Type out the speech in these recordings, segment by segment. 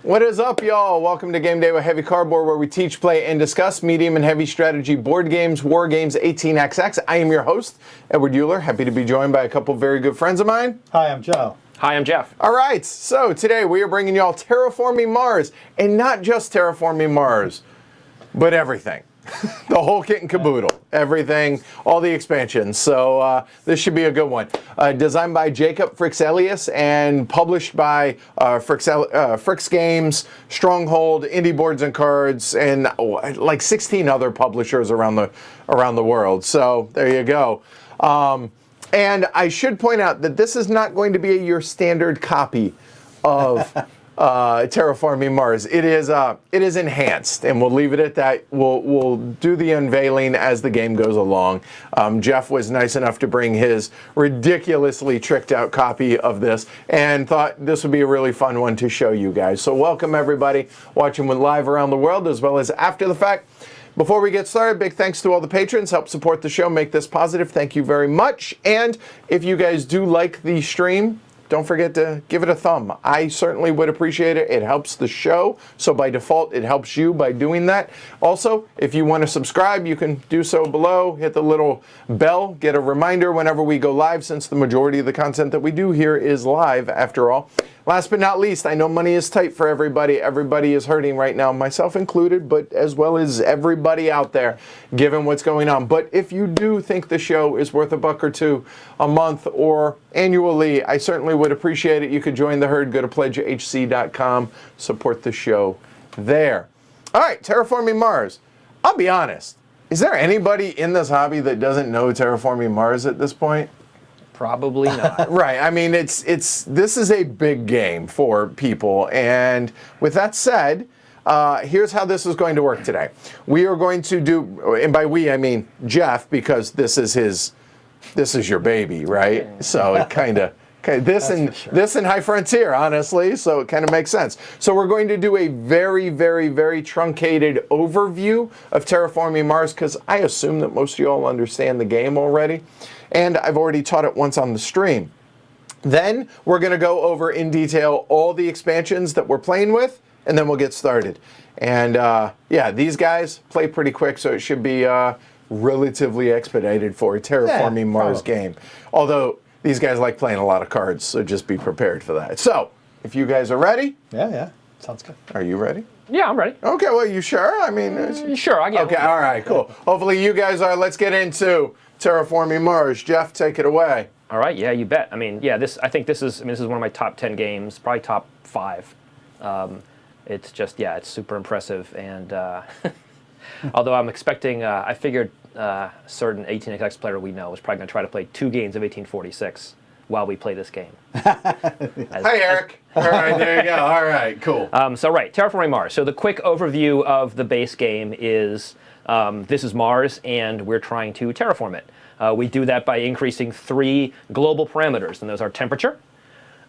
What is up, y'all? Welcome to Game Day with Heavy Cardboard, where we teach, play, and discuss medium and heavy strategy board games, war games, 18xx. I am your host, Edward Euler. Happy to be joined by a couple very good friends of mine. Hi, I'm Joe. Hi, I'm Jeff. All right, so today we are bringing y'all Terraforming Mars, and not just Terraforming Mars, but everything. The whole kit and caboodle, everything, all the expansions. So this should be a good one. Designed by Jacob Frixelius and published by Frix Games, Stronghold, Indie Boards and Cards, and like 16 other publishers around the world. So there you go. And I should point out that this is not going to be your standard copy of Terraforming Mars. It is enhanced, and we'll leave it at that. We'll do the unveiling as the game goes along. Jeff was nice enough to bring his ridiculously tricked out copy of this, and thought this would be a really fun one to show you guys. So welcome everybody watching live around the world as well as after the fact. Before we get started, big thanks to all the patrons. Help support the show, make this positive. Thank you very much. And if you guys do like the stream, don't forget to give it a thumb. I certainly would appreciate it. It helps the show. So by default, it helps you by doing that. Also, if you want to subscribe, you can do so below. Hit the little bell. Get a reminder whenever we go live, since the majority of the content that we do here is live, after all. Last but not least, I know money is tight for everybody. Everybody is hurting right now, myself included, but as well as everybody out there, given what's going on. But if you do think the show is worth $1 or $2 a month or annually, I certainly would appreciate it. You could join the herd. Go to pledgehc.com. Support the show there. All right, Terraforming Mars. I'll be honest. Is there anybody in this hobby that doesn't know Terraforming Mars at this point? Probably not. Right. I mean, this is a big game for people. And with that said, here's how this is going to work today. We are going to do, and by we I mean Jeff, because this is your baby, right? So it kind of this and High Frontier, honestly. So it kind of makes sense. So we're going to do a very, very, very truncated overview of Terraforming Mars, because I assume that most of you all understand the game already. And I've already taught it once on the stream. Then we're going to go over in detail all the expansions that we're playing with, and then we'll get started. And yeah, these guys play pretty quick, so it should be relatively expedited for a Terraforming Mars game. Although these guys like playing a lot of cards, so just be prepared for that. So if you guys are ready. Yeah. Sounds good. Are you ready? Yeah, I'm ready. Okay, well, you sure? I mean... Sure, I get it. Okay, all right, cool. Hopefully you guys are. Let's get into Terraforming Mars. Jeff, take it away. All right, yeah, you bet. I mean, yeah, this is one of my top 10 games, probably top 5. It's just, yeah, it's super impressive. And although I'm expecting, I figured a certain 18xx player we know is probably going to try to play 2 games of 1846 while we play this game. Hi, Eric. All right, there you go. All right, cool. So right, Terraforming Mars. So the quick overview of the base game is this is Mars, and we're trying to terraform it. We do that by increasing 3 global parameters, and those are temperature,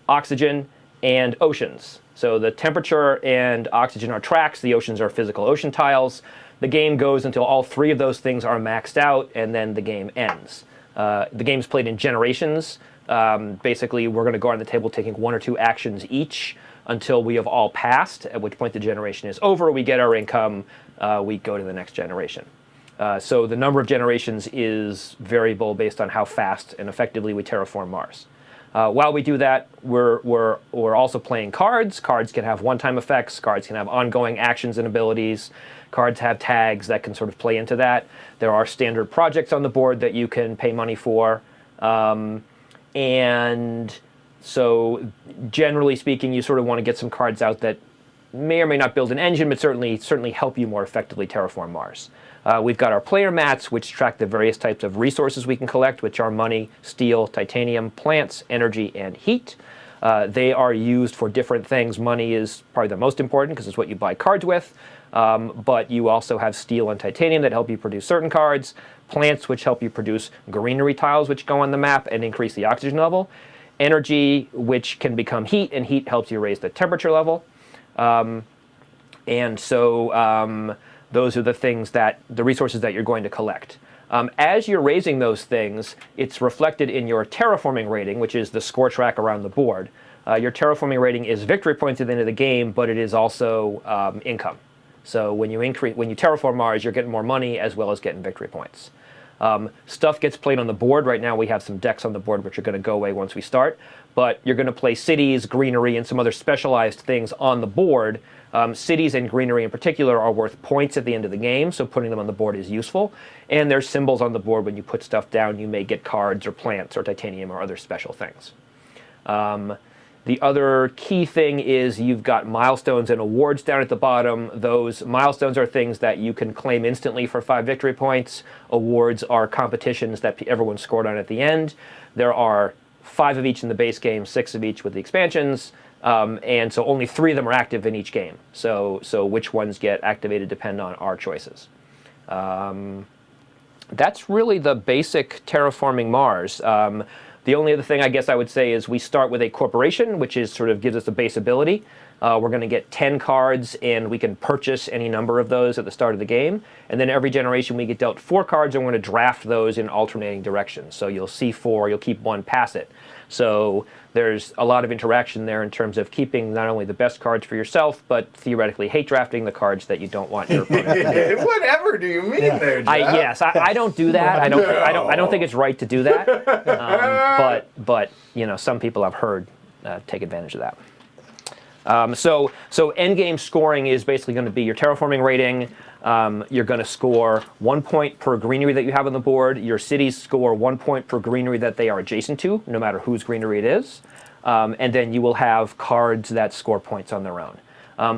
oxygen, and oceans. So the temperature and oxygen are tracks, the oceans are physical ocean tiles. The game goes until all 3 of those things are maxed out, and then the game ends. The game's played in generations. Basically, we're going to go on the table taking 1 or 2 actions each until we have all passed, at which point the generation is over, we get our income, we go to the next generation. So the number of generations is variable based on how fast and effectively we terraform Mars. While we do that, we're also playing cards. Cards can have one-time effects. Cards can have ongoing actions and abilities. Cards have tags that can sort of play into that. There are standard projects on the board that you can pay money for. And so generally speaking, you sort of want to get some cards out that may or may not build an engine, but certainly help you more effectively terraform Mars. We've got our player mats, which track the various types of resources we can collect, which are money, steel, titanium, plants, energy, and heat. They are used for different things. Money is probably the most important because it's what you buy cards with. But you also have steel and titanium that help you produce certain cards, plants which help you produce greenery tiles which go on the map and increase the oxygen level, energy which can become heat, and heat helps you raise the temperature level. And so those are the resources that you're going to collect. As you're raising those things, it's reflected in your terraforming rating, which is the score track around the board. Your terraforming rating is victory points at the end of the game, but it is also income. So when you terraform Mars, you're getting more money as well as getting victory points. Stuff gets played on the board. Right now we have some decks on the board which are going to go away once we start. But you're going to play cities, greenery, and some other specialized things on the board. Cities and greenery in particular are worth points at the end of the game, so putting them on the board is useful. And there's symbols on the board. When you put stuff down, you may get cards or plants or titanium or other special things. The other key thing is you've got milestones and awards down at the bottom. Those milestones are things that you can claim instantly for 5 victory points. Awards are competitions that everyone scored on at the end. There are 5 of each in the base game, 6 of each with the expansions. And so only 3 of them are active in each game. So which ones get activated depend on our choices. That's really the basic Terraforming Mars. The only other thing I guess I would say is we start with a corporation, which is sort of gives us a base ability. We're going to get 10 cards, and we can purchase any number of those at the start of the game. And then every generation we get dealt 4 cards, and we're going to draft those in alternating directions. So you'll see 4, you'll keep 1, pass it. So there's a lot of interaction there in terms of keeping not only the best cards for yourself, but theoretically hate drafting the cards that you don't want your opponent. Whatever do you mean there, Jeff? Yes, I don't do that. I don't think it's right to do that. But some people I've heard take advantage of that. So endgame scoring is basically going to be your terraforming rating. You're going to score 1 point per greenery that you have on the board. Your cities score 1 point per greenery that they are adjacent to, no matter whose greenery it is. And then you will have cards that score points on their own.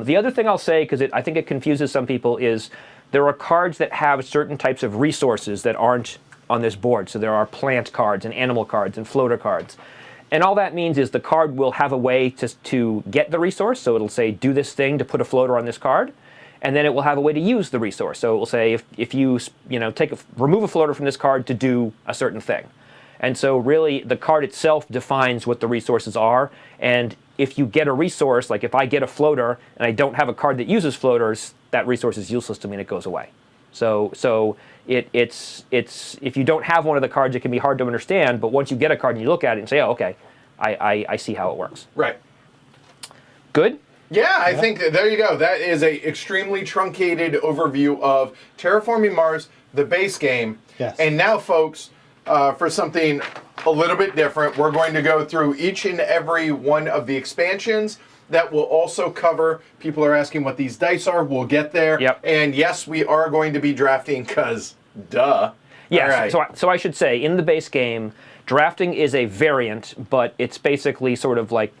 The other thing I'll say, because I think it confuses some people, is there are cards that have certain types of resources that aren't on this board. So there are plant cards and animal cards and floater cards. And all that means is the card will have a way to get the resource. So it'll say, do this thing to put a floater on this card. And then it will have a way to use the resource. So it will say, if you remove a floater from this card to do a certain thing. And so really the card itself defines what the resources are. And if you get a resource, like if I get a floater and I don't have a card that uses floaters, that resource is useless to me and it goes away. So it's if you don't have one of the cards, it can be hard to understand. But once you get a card and you look at it and say, oh, okay, I see how it works. Right. Good? Yeah, I think there you go. That is a extremely truncated overview of Terraforming Mars, the base game. Yes. And now, folks, for something a little bit different, we're going to go through each and every one of the expansions. That will also cover, people are asking what these dice are. We'll get there. Yep. And yes, we are going to be drafting because, duh. Yes. All right. So I should say, in the base game, drafting is a variant, but it's basically sort of like,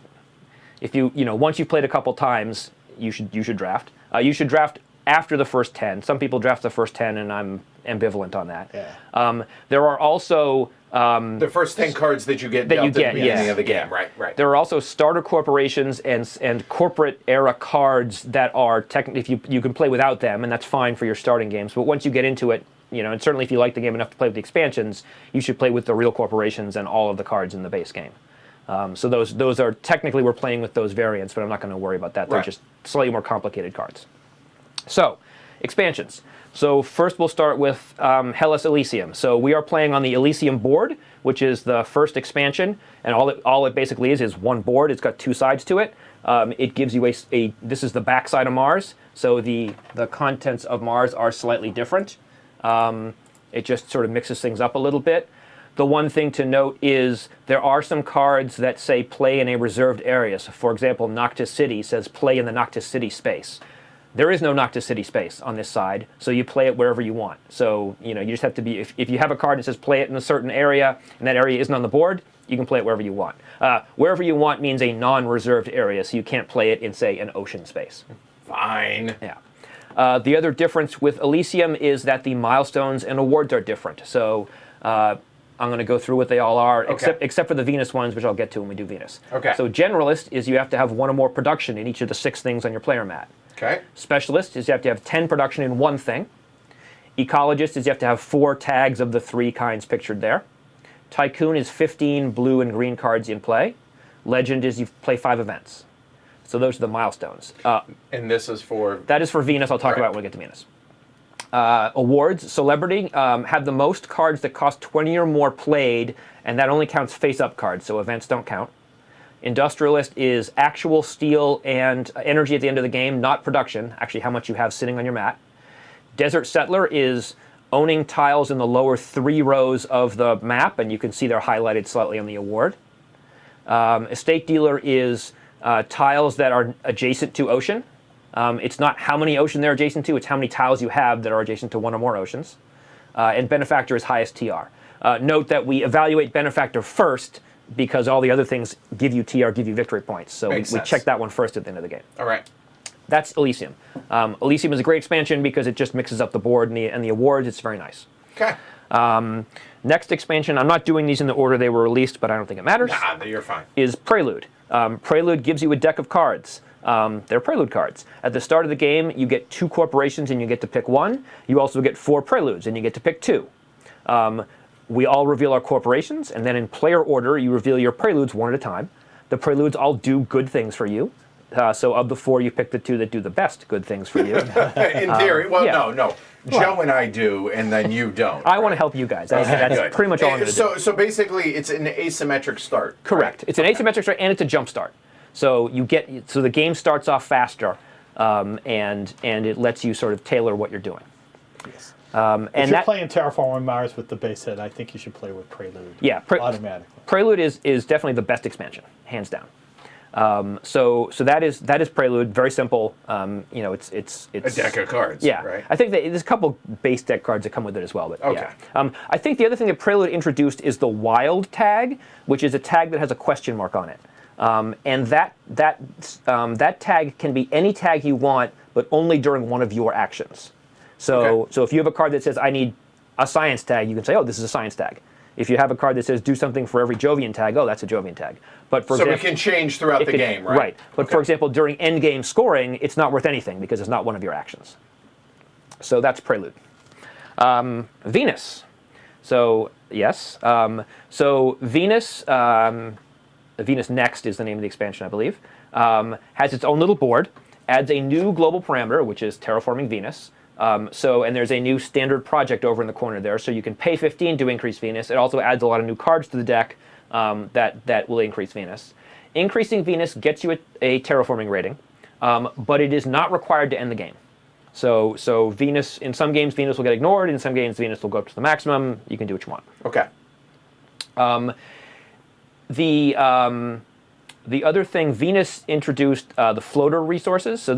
if once you've played a couple times, you should draft. You should draft after the first 10. Some people draft the first 10, and I'm ambivalent on that. Yeah. There are also the first 10 cards that you get dealt at the beginning of the game. Right. There are also starter corporations and corporate era cards that are technically, you can play without them, and that's fine for your starting games. But once you get into it, and certainly if you like the game enough to play with the expansions, you should play with the real corporations and all of the cards in the base game. So those are technically, we're playing with those variants, but I'm not going to worry about that. They're just slightly more complicated cards. So, expansions. So first we'll start with Hellas Elysium. So we are playing on the Elysium board, which is the first expansion, and all it basically is one board. It's got 2 sides to it. It gives you this is the back side of Mars, so the contents of Mars are slightly different. It just sort of mixes things up a little bit. The one thing to note is there are some cards that say play in a reserved area. So for example, Noctis City says play in the Noctis City space. There is no Noctis City space on this side, so you play it wherever you want. So you just have to be, if you have a card that says play it in a certain area, and that area isn't on the board, you can play it wherever you want. Wherever you want means a non-reserved area, so you can't play it in, say, an ocean space. Fine. Yeah. The other difference with Elysium is that the milestones and awards are different. So I'm going to go through what they all are, except for the Venus ones, which I'll get to when we do Venus. Okay. So Generalist is you have to have 1 or more production in each of the 6 things on your player mat. Okay. Specialist is you have to have 10 production in 1 thing. Ecologist is you have to have 4 tags of the 3 kinds pictured there. Tycoon is 15 blue and green cards in play. Legend is you play 5 events. So those are the milestones. And this is for? That is for Venus. I'll talk about it when we get to Venus. Awards, Celebrity, have the most cards that cost 20 or more played, and that only counts face-up cards, so events don't count. Industrialist is actual steel and energy at the end of the game, not production, actually how much you have sitting on your mat. Desert Settler is owning tiles in the lower 3 rows of the map, and you can see they're highlighted slightly on the award. Estate Dealer is tiles that are adjacent to ocean. It's not how many ocean they're adjacent to, it's how many tiles you have that are adjacent to one or more oceans. And Benefactor is highest TR. Note that we evaluate Benefactor first because all the other things give you TR, give you victory points. So we check that one first at the end of the game. All right. That's Elysium. Elysium is a great expansion because it just mixes up the board and the awards. It's very nice. Okay. Next expansion, I'm not doing these in the order they were released, but I don't think it matters. Nah, you're fine. Is Prelude. Prelude gives you a deck of cards. They're Prelude cards. At the start of the game, you get 2 corporations and you get to pick 1. You also get 4 Preludes and you get to pick 2. We all reveal our corporations, and then in player order, you reveal your Preludes one at a time. The Preludes all do good things for you. So of the 4, you pick the 2 that do the best good things for you. In theory. Well, yeah. no. Joe and I do, and then you don't. I want to help you guys. That's pretty much all I'm going to do. So basically, it's an asymmetric start. Correct. Right? It's an asymmetric start, and it's a jump start. So the game starts off faster, and it lets you sort of tailor what you're doing. Yes. And if you're playing Terraforming Mars with the base set, I think you should play with Prelude. Yeah, automatically. Prelude is definitely the best expansion, hands down. So that is Prelude. Very simple. It's A deck of cards. Yeah, Right. I think that there's a couple base deck cards that come with it as well. But okay. Yeah. I think the other thing that Prelude introduced is the Wild tag, which is a tag that has a question mark on it. And that tag can be any tag you want, but only during one of your actions. So if you have a card that says I need a science tag, you can say, oh, this is a science tag. If you have a card that says do something for every Jovian tag, oh, that's a Jovian tag. But for example, we can change throughout the game, right? Right. But for example, during end game scoring, it's not worth anything because it's not one of your actions. So that's Prelude. Venus. So yes. So Venus. Venus Next is the name of the expansion, I believe. Has its own little board. Adds a new global parameter, which is Terraforming Venus. And there's a new standard project over in the corner there, so you can pay 15 to increase Venus. It also adds a lot of new cards to the deck that will increase Venus. Increasing Venus gets you a terraforming rating, but it is not required to end the game. So Venus, in some games, Venus will get ignored. In some games, Venus will go up to the maximum. You can do what you want. Okay. The other thing, Venus introduced the floater resources. So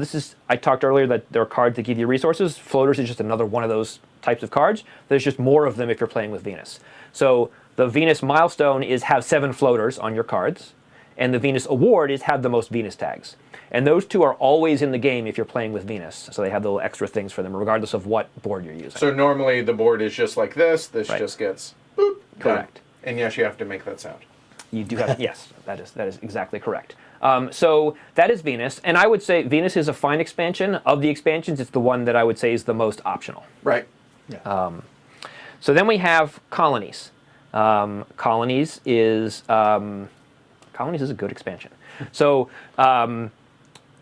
I talked earlier that there are cards that give you resources. Floaters is just another one of those types of cards. There's just more of them if you're playing with Venus. So the Venus milestone is have 7 floaters on your cards, and the Venus award is have the most Venus tags. And those 2 are always in the game if you're playing with Venus. So they have the little extra things for them, regardless of what board you're using. So normally the board is just like this. This just gets boop. Correct. Done. And yes, you have to make that sound. You do have, yes, that is exactly correct. So that is Venus, and I would say Venus is a fine expansion. Of the expansions, it's the one that I would say is the most optional. Right. Yeah. So then we have Colonies. Colonies is a good expansion. So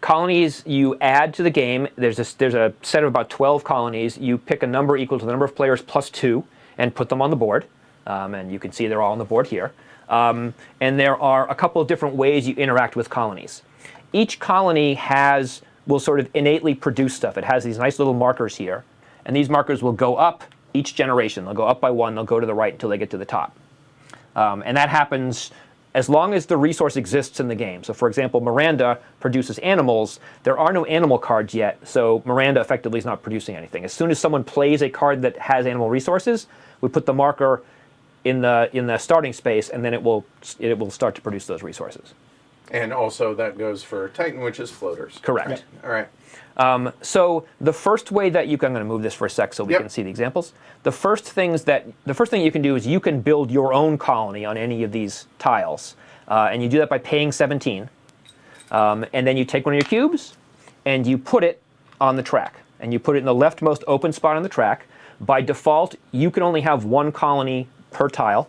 Colonies you add to the game. There's a set of about 12 colonies. You pick a number equal to the number of players plus 2 and put them on the board. And you can see they're all on the board here. And there are a couple of different ways you interact with colonies. Each colony will sort of innately produce stuff. It has these nice little markers here, and these markers will go up each generation. They'll go up by 1, they'll go to the right until they get to the top. And that happens as long as the resource exists in the game. So for example, Miranda produces animals. There are no animal cards yet, so Miranda effectively is not producing anything. As soon as someone plays a card that has animal resources, we put the marker in the starting space, and then it will start to produce those resources. And also that goes for Titan, which is floaters. Correct. Right. All right. So the first way that I'm going to move this for a sec so we can see the examples. The first thing you can do is you can build your own colony on any of these tiles, and you do that by paying 17. And then you take one of your cubes and you put it on the track, and you put it in the leftmost open spot on the track. By default, you can only have 1 colony per tile,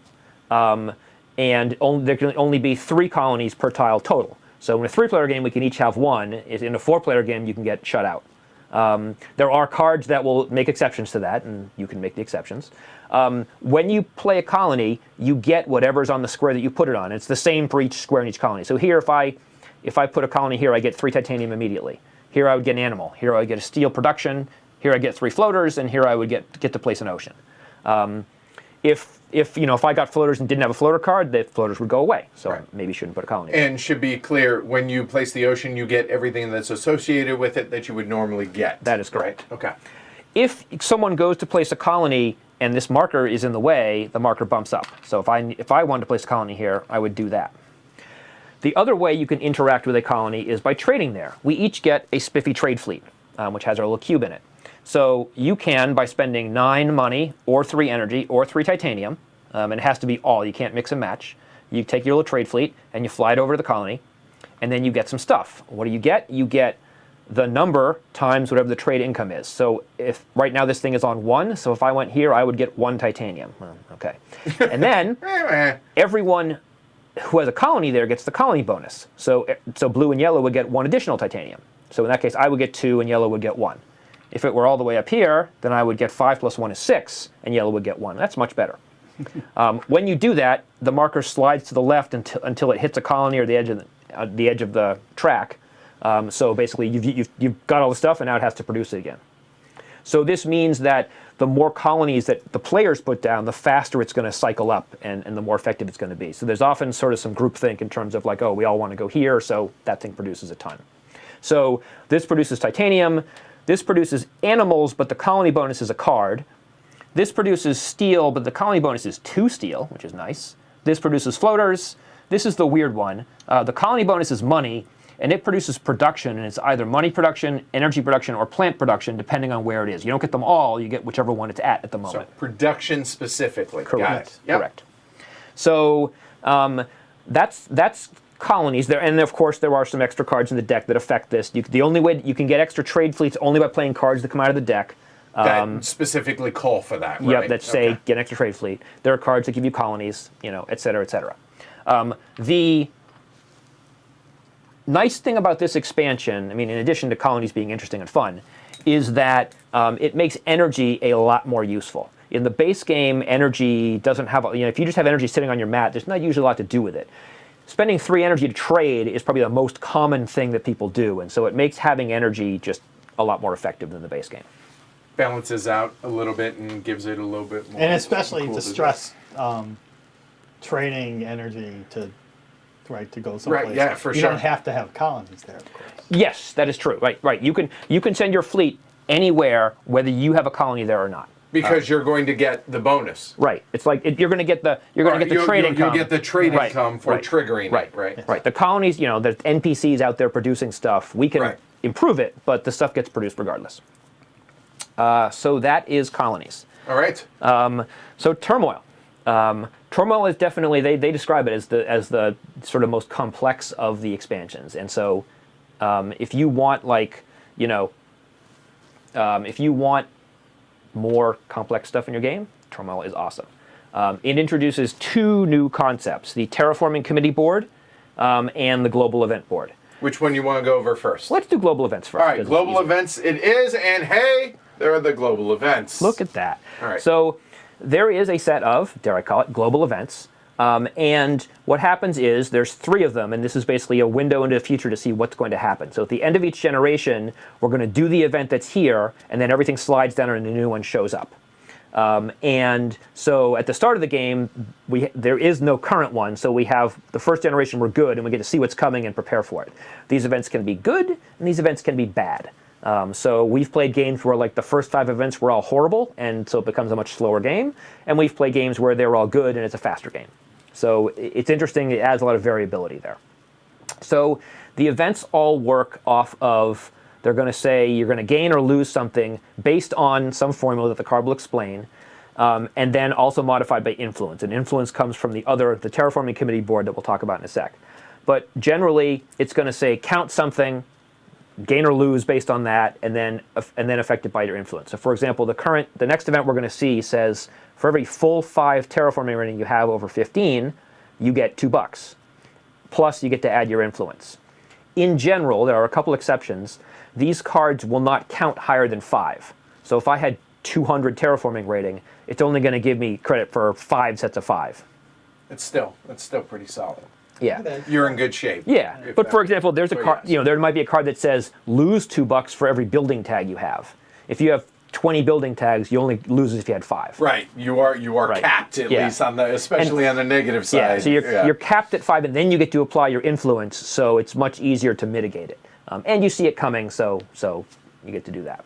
and there can only be 3 colonies per tile total. So in a 3-player game, we can each have 1. In a 4-player game, you can get shut out. There are cards that will make exceptions to that, and you can make the exceptions. When you play a colony, you get whatever's on the square that you put it on. It's the same for each square in each colony. So here, if I put a colony here, I get 3 titanium immediately. Here I would get an animal. Here I would get a steel production. Here I get 3 floaters, and here I would get to place an ocean. If I got floaters and didn't have a floater card, the floaters would go away. So maybe you shouldn't put a colony. And should be clear, when you place the ocean, you get everything that's associated with it that you would normally get. That is correct. Right? Okay. If someone goes to place a colony and this marker is in the way, the marker bumps up. So if I wanted to place a colony here, I would do that. The other way you can interact with a colony is by trading there. We each get a spiffy trade fleet, which has our little cube in it. So you can, by spending 9 money, or 3 energy, or 3 titanium, and it has to be all, you can't mix and match, you take your little trade fleet and you fly it over to the colony, and then you get some stuff. What do you get? You get the number times whatever the trade income is. So if right now this thing is on 1, so if I went here, I would get 1 titanium. Okay. And then everyone who has a colony there gets the colony bonus. So blue and yellow would get 1 additional titanium. So in that case, I would get 2 and yellow would get 1. If it were all the way up here, then I would get 5 plus 1 is 6, and yellow would get 1. That's much better. When you do that, the marker slides to the left until it hits a colony or the edge of the track. So basically, you've got all the stuff, and now it has to produce it again. So this means that the more colonies that the players put down, the faster it's going to cycle up, and the more effective it's going to be. So there's often sort of some groupthink in terms of like, oh, we all want to go here, so that thing produces a ton. So this produces titanium. This produces animals, but the colony bonus is a card. This produces steel, but the colony bonus is 2 steel, which is nice. This produces floaters. This is the weird one. The colony bonus is money, and it produces production, and it's either money production, energy production, or plant production, depending on where it is. You don't get them all. You get whichever one it's at the moment. So production specifically. Correct. Got it. Yep. Correct. So that's colonies there, and of course there are some extra cards in the deck that affect this. The only way you can get extra trade fleets only by playing cards that come out of the deck. That specifically call for that, right? Yep, that say get an extra trade fleet. There are cards that give you colonies, et cetera, et cetera. The nice thing about this expansion, I mean, in addition to colonies being interesting and fun, is that it makes energy a lot more useful. In the base game, energy doesn't have, if you just have energy sitting on your mat, there's not usually a lot to do with it. Spending 3 energy to trade is probably the most common thing that people do, and so it makes having energy just a lot more effective than the base game. Balances out a little bit and gives it a little bit more. And especially to stress trading energy to go someplace. Right, yeah, for you sure. don't have to have colonies there, of course. Yes, that is true. Right. You can send your fleet anywhere, whether you have a colony there or not. Because you're going to get the bonus. Right. It's like you're going to get the trade income. You get the trade income for triggering right. it. Right. Right. The colonies, there's NPCs out there producing stuff. We can improve it, but the stuff gets produced regardless. So that is colonies. All right. So Turmoil. Turmoil is definitely, they describe it as the sort of most complex of the expansions. And so if you want if you want more complex stuff in your game, Turmoil is awesome. It introduces 2 new concepts, the Terraforming Committee board and the Global Event board. Which one you want to go over first? Let's do global events first. All right, global events it is, and hey, there are the global events. Look at that. All right. So there is a set of, dare I call it, global events. And what happens is there's 3 of them, and this is basically a window into the future to see what's going to happen. So at the end of each generation, we're going to do the event that's here, and then everything slides down and a new one shows up. And so at the start of the game, there is no current one, so we have the first generation we're good, and we get to see what's coming and prepare for it. These events can be good, and these events can be bad. So we've played games where the first 5 events were all horrible, and so it becomes a much slower game. And we've played games where they're all good, and it's a faster game. So it's interesting. It adds a lot of variability there. So the events all work off of, they're going to say you're going to gain or lose something based on some formula that the card will explain, and then also modified by influence. And influence comes from the Terraforming Committee board that we'll talk about in a sec. But generally, it's going to say count something, gain or lose based on that, and then affected by your influence. So for example, the next event we're going to see says for every full 5 terraforming rating you have over 15, you get $2. Plus you get to add your influence. In general, there are a couple exceptions. these cards will not count higher than 5. So if I had 200 terraforming rating, it's only going to give me credit for 5 sets of 5. It's still pretty solid. Yeah. You're in good shape. Yeah, but for example, there's a card. yes. There might be a card that says lose $2 for every building tag you have. If you have 20 building tags, you only lose if you had 5. Right. You are capped at least on the, especially on the negative side. Yeah. So you're capped at 5, and then you get to apply your influence. So it's much easier to mitigate it, and you see it coming. So you get to do that.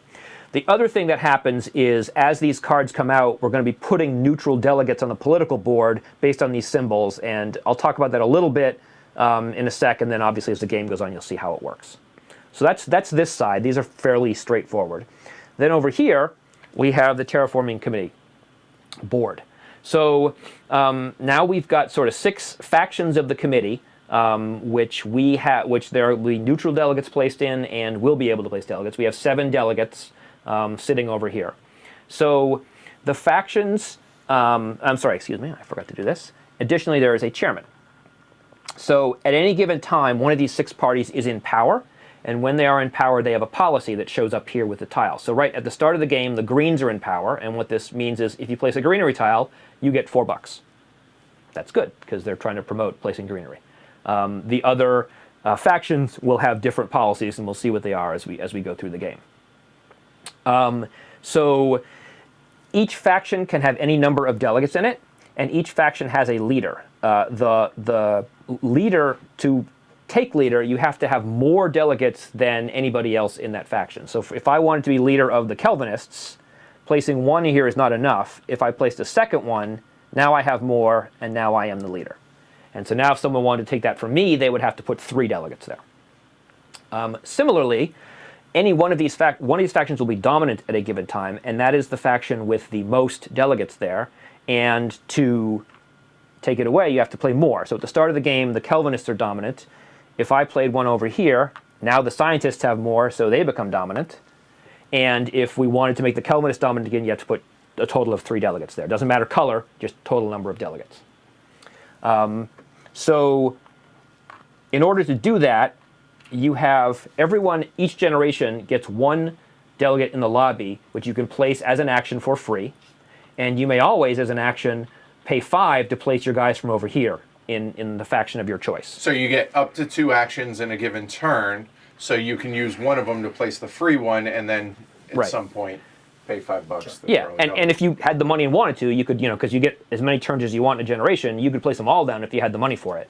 The other thing that happens is, as these cards come out, we're going to be putting neutral delegates on the political board based on these symbols, and I'll talk about that a little bit in a sec, and then obviously as the game goes on, you'll see how it works. So that's this side. These are fairly straightforward. Then over here, we have the Terraforming Committee board. So now we've got sort of 6 factions of the committee, which there will be neutral delegates placed in, and will be able to place delegates. We have 7 delegates sitting over here. So the factions, I'm sorry, excuse me, I forgot to do this. Additionally, there is a chairman. So at any given time, one of these 6 parties is in power, and when they are in power, they have a policy that shows up here with the tile. So right at the start of the game, the greens are in power, and what this means is if you place a greenery tile, you get $4. That's good, because they're trying to promote placing greenery. The other factions will have different policies, and we'll see what they are as we go through the game. So each faction can have any number of delegates in it, and each faction has a leader. The leader, to take leader, you have to have more delegates than anybody else in that faction. So if I wanted to be leader of the Calvinists, placing 1 here is not enough. If I placed a second one, now I have more, and now I am the leader. And so now if someone wanted to take that from me, they would have to put 3 delegates there. Similarly, any one of these factions will be dominant at a given time, and that is the faction with the most delegates there. And to take it away, you have to play more. So at the start of the game, the Calvinists are dominant. If I played one over here, now the scientists have more, so they become dominant. And if we wanted to make the Calvinists dominant again, you have to put a total of 3 delegates there. Doesn't matter color, just total number of delegates. So in order to do that, you have everyone, each generation gets 1 delegate in the lobby, which you can place as an action for free. And you may always, as an action, pay 5 to place your guys from over here in the faction of your choice. So you get up to 2 actions in a given turn, so you can use one of them to place the free one, and then at some point pay $5. Yeah, and if you had the money and wanted to, you could, because you get as many turns as you want in a generation, you could place them all down if you had the money for it.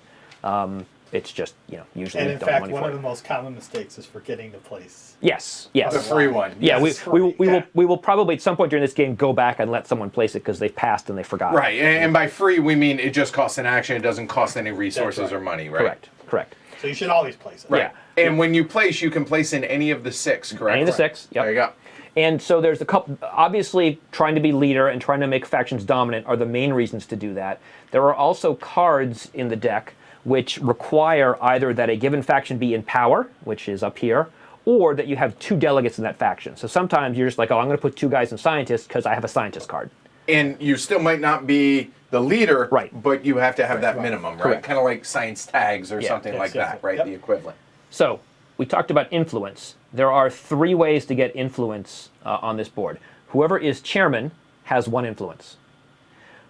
It's just, usually And in don't have fact, money one for of it. the most common mistakes is forgetting to place. Yes. The free one. Yeah, Yes. we will probably at some point during this game go back and let someone place it because they've passed and they forgot. Right, and by free we mean it just costs an action. It doesn't cost any resources or money, right? Correct. So you should always place it. Right. Yeah. And when you place, you can place in any of the 6, correct? Any of the 6. Yep. There you go. And so there's a couple. Obviously, trying to be leader and trying to make factions dominant are the main reasons to do that. There are also cards in the deck which require either that a given faction be in power, which is up here, or that you have 2 delegates in that faction. So sometimes you're just like, oh, I'm going to put 2 guys in scientists because I have a scientist card. And you still might not be the leader, Right. but you have to have that minimum, right? Correct. Kind of like science tags or Yeah. something like yes, that, right? yep. The equivalent. So we talked about influence. There are 3 ways to get influence on this board. Whoever is chairman has 1 influence.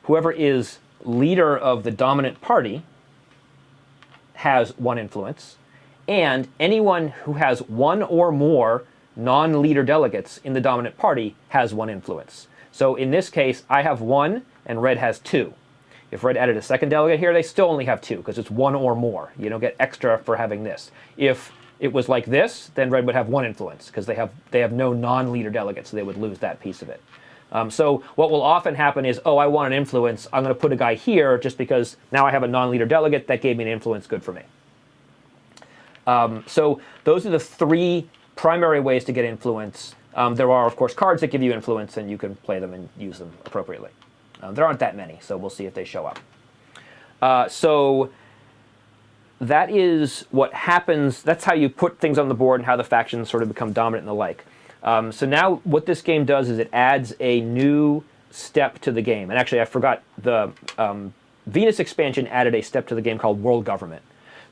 Whoever is leader of the dominant party has 1 influence. And anyone who has 1 or more non-leader delegates in the dominant party has 1 influence. So in this case, I have 1 and red has 2. If red added a second delegate here, they still only have 2 because it's 1 or more. You don't get extra for having this. If it was like this, then red would have 1 influence because they have no non-leader delegates, so they would lose that piece of it. So what will often happen is, oh, I want an influence. I'm going to put a guy here just because now I have a non-leader delegate. That gave me an influence. Good for me. So those are the 3 primary ways to get influence. There are, of course, cards that give you influence, and you can play them and use them appropriately. There aren't that many, so we'll see if they show up. So that is what happens. That's how you put things on the board and how the factions sort of become dominant and the like. So now what this game does is it adds a new step to the game. And actually, I forgot, the Venus expansion added a step to the game called World Government.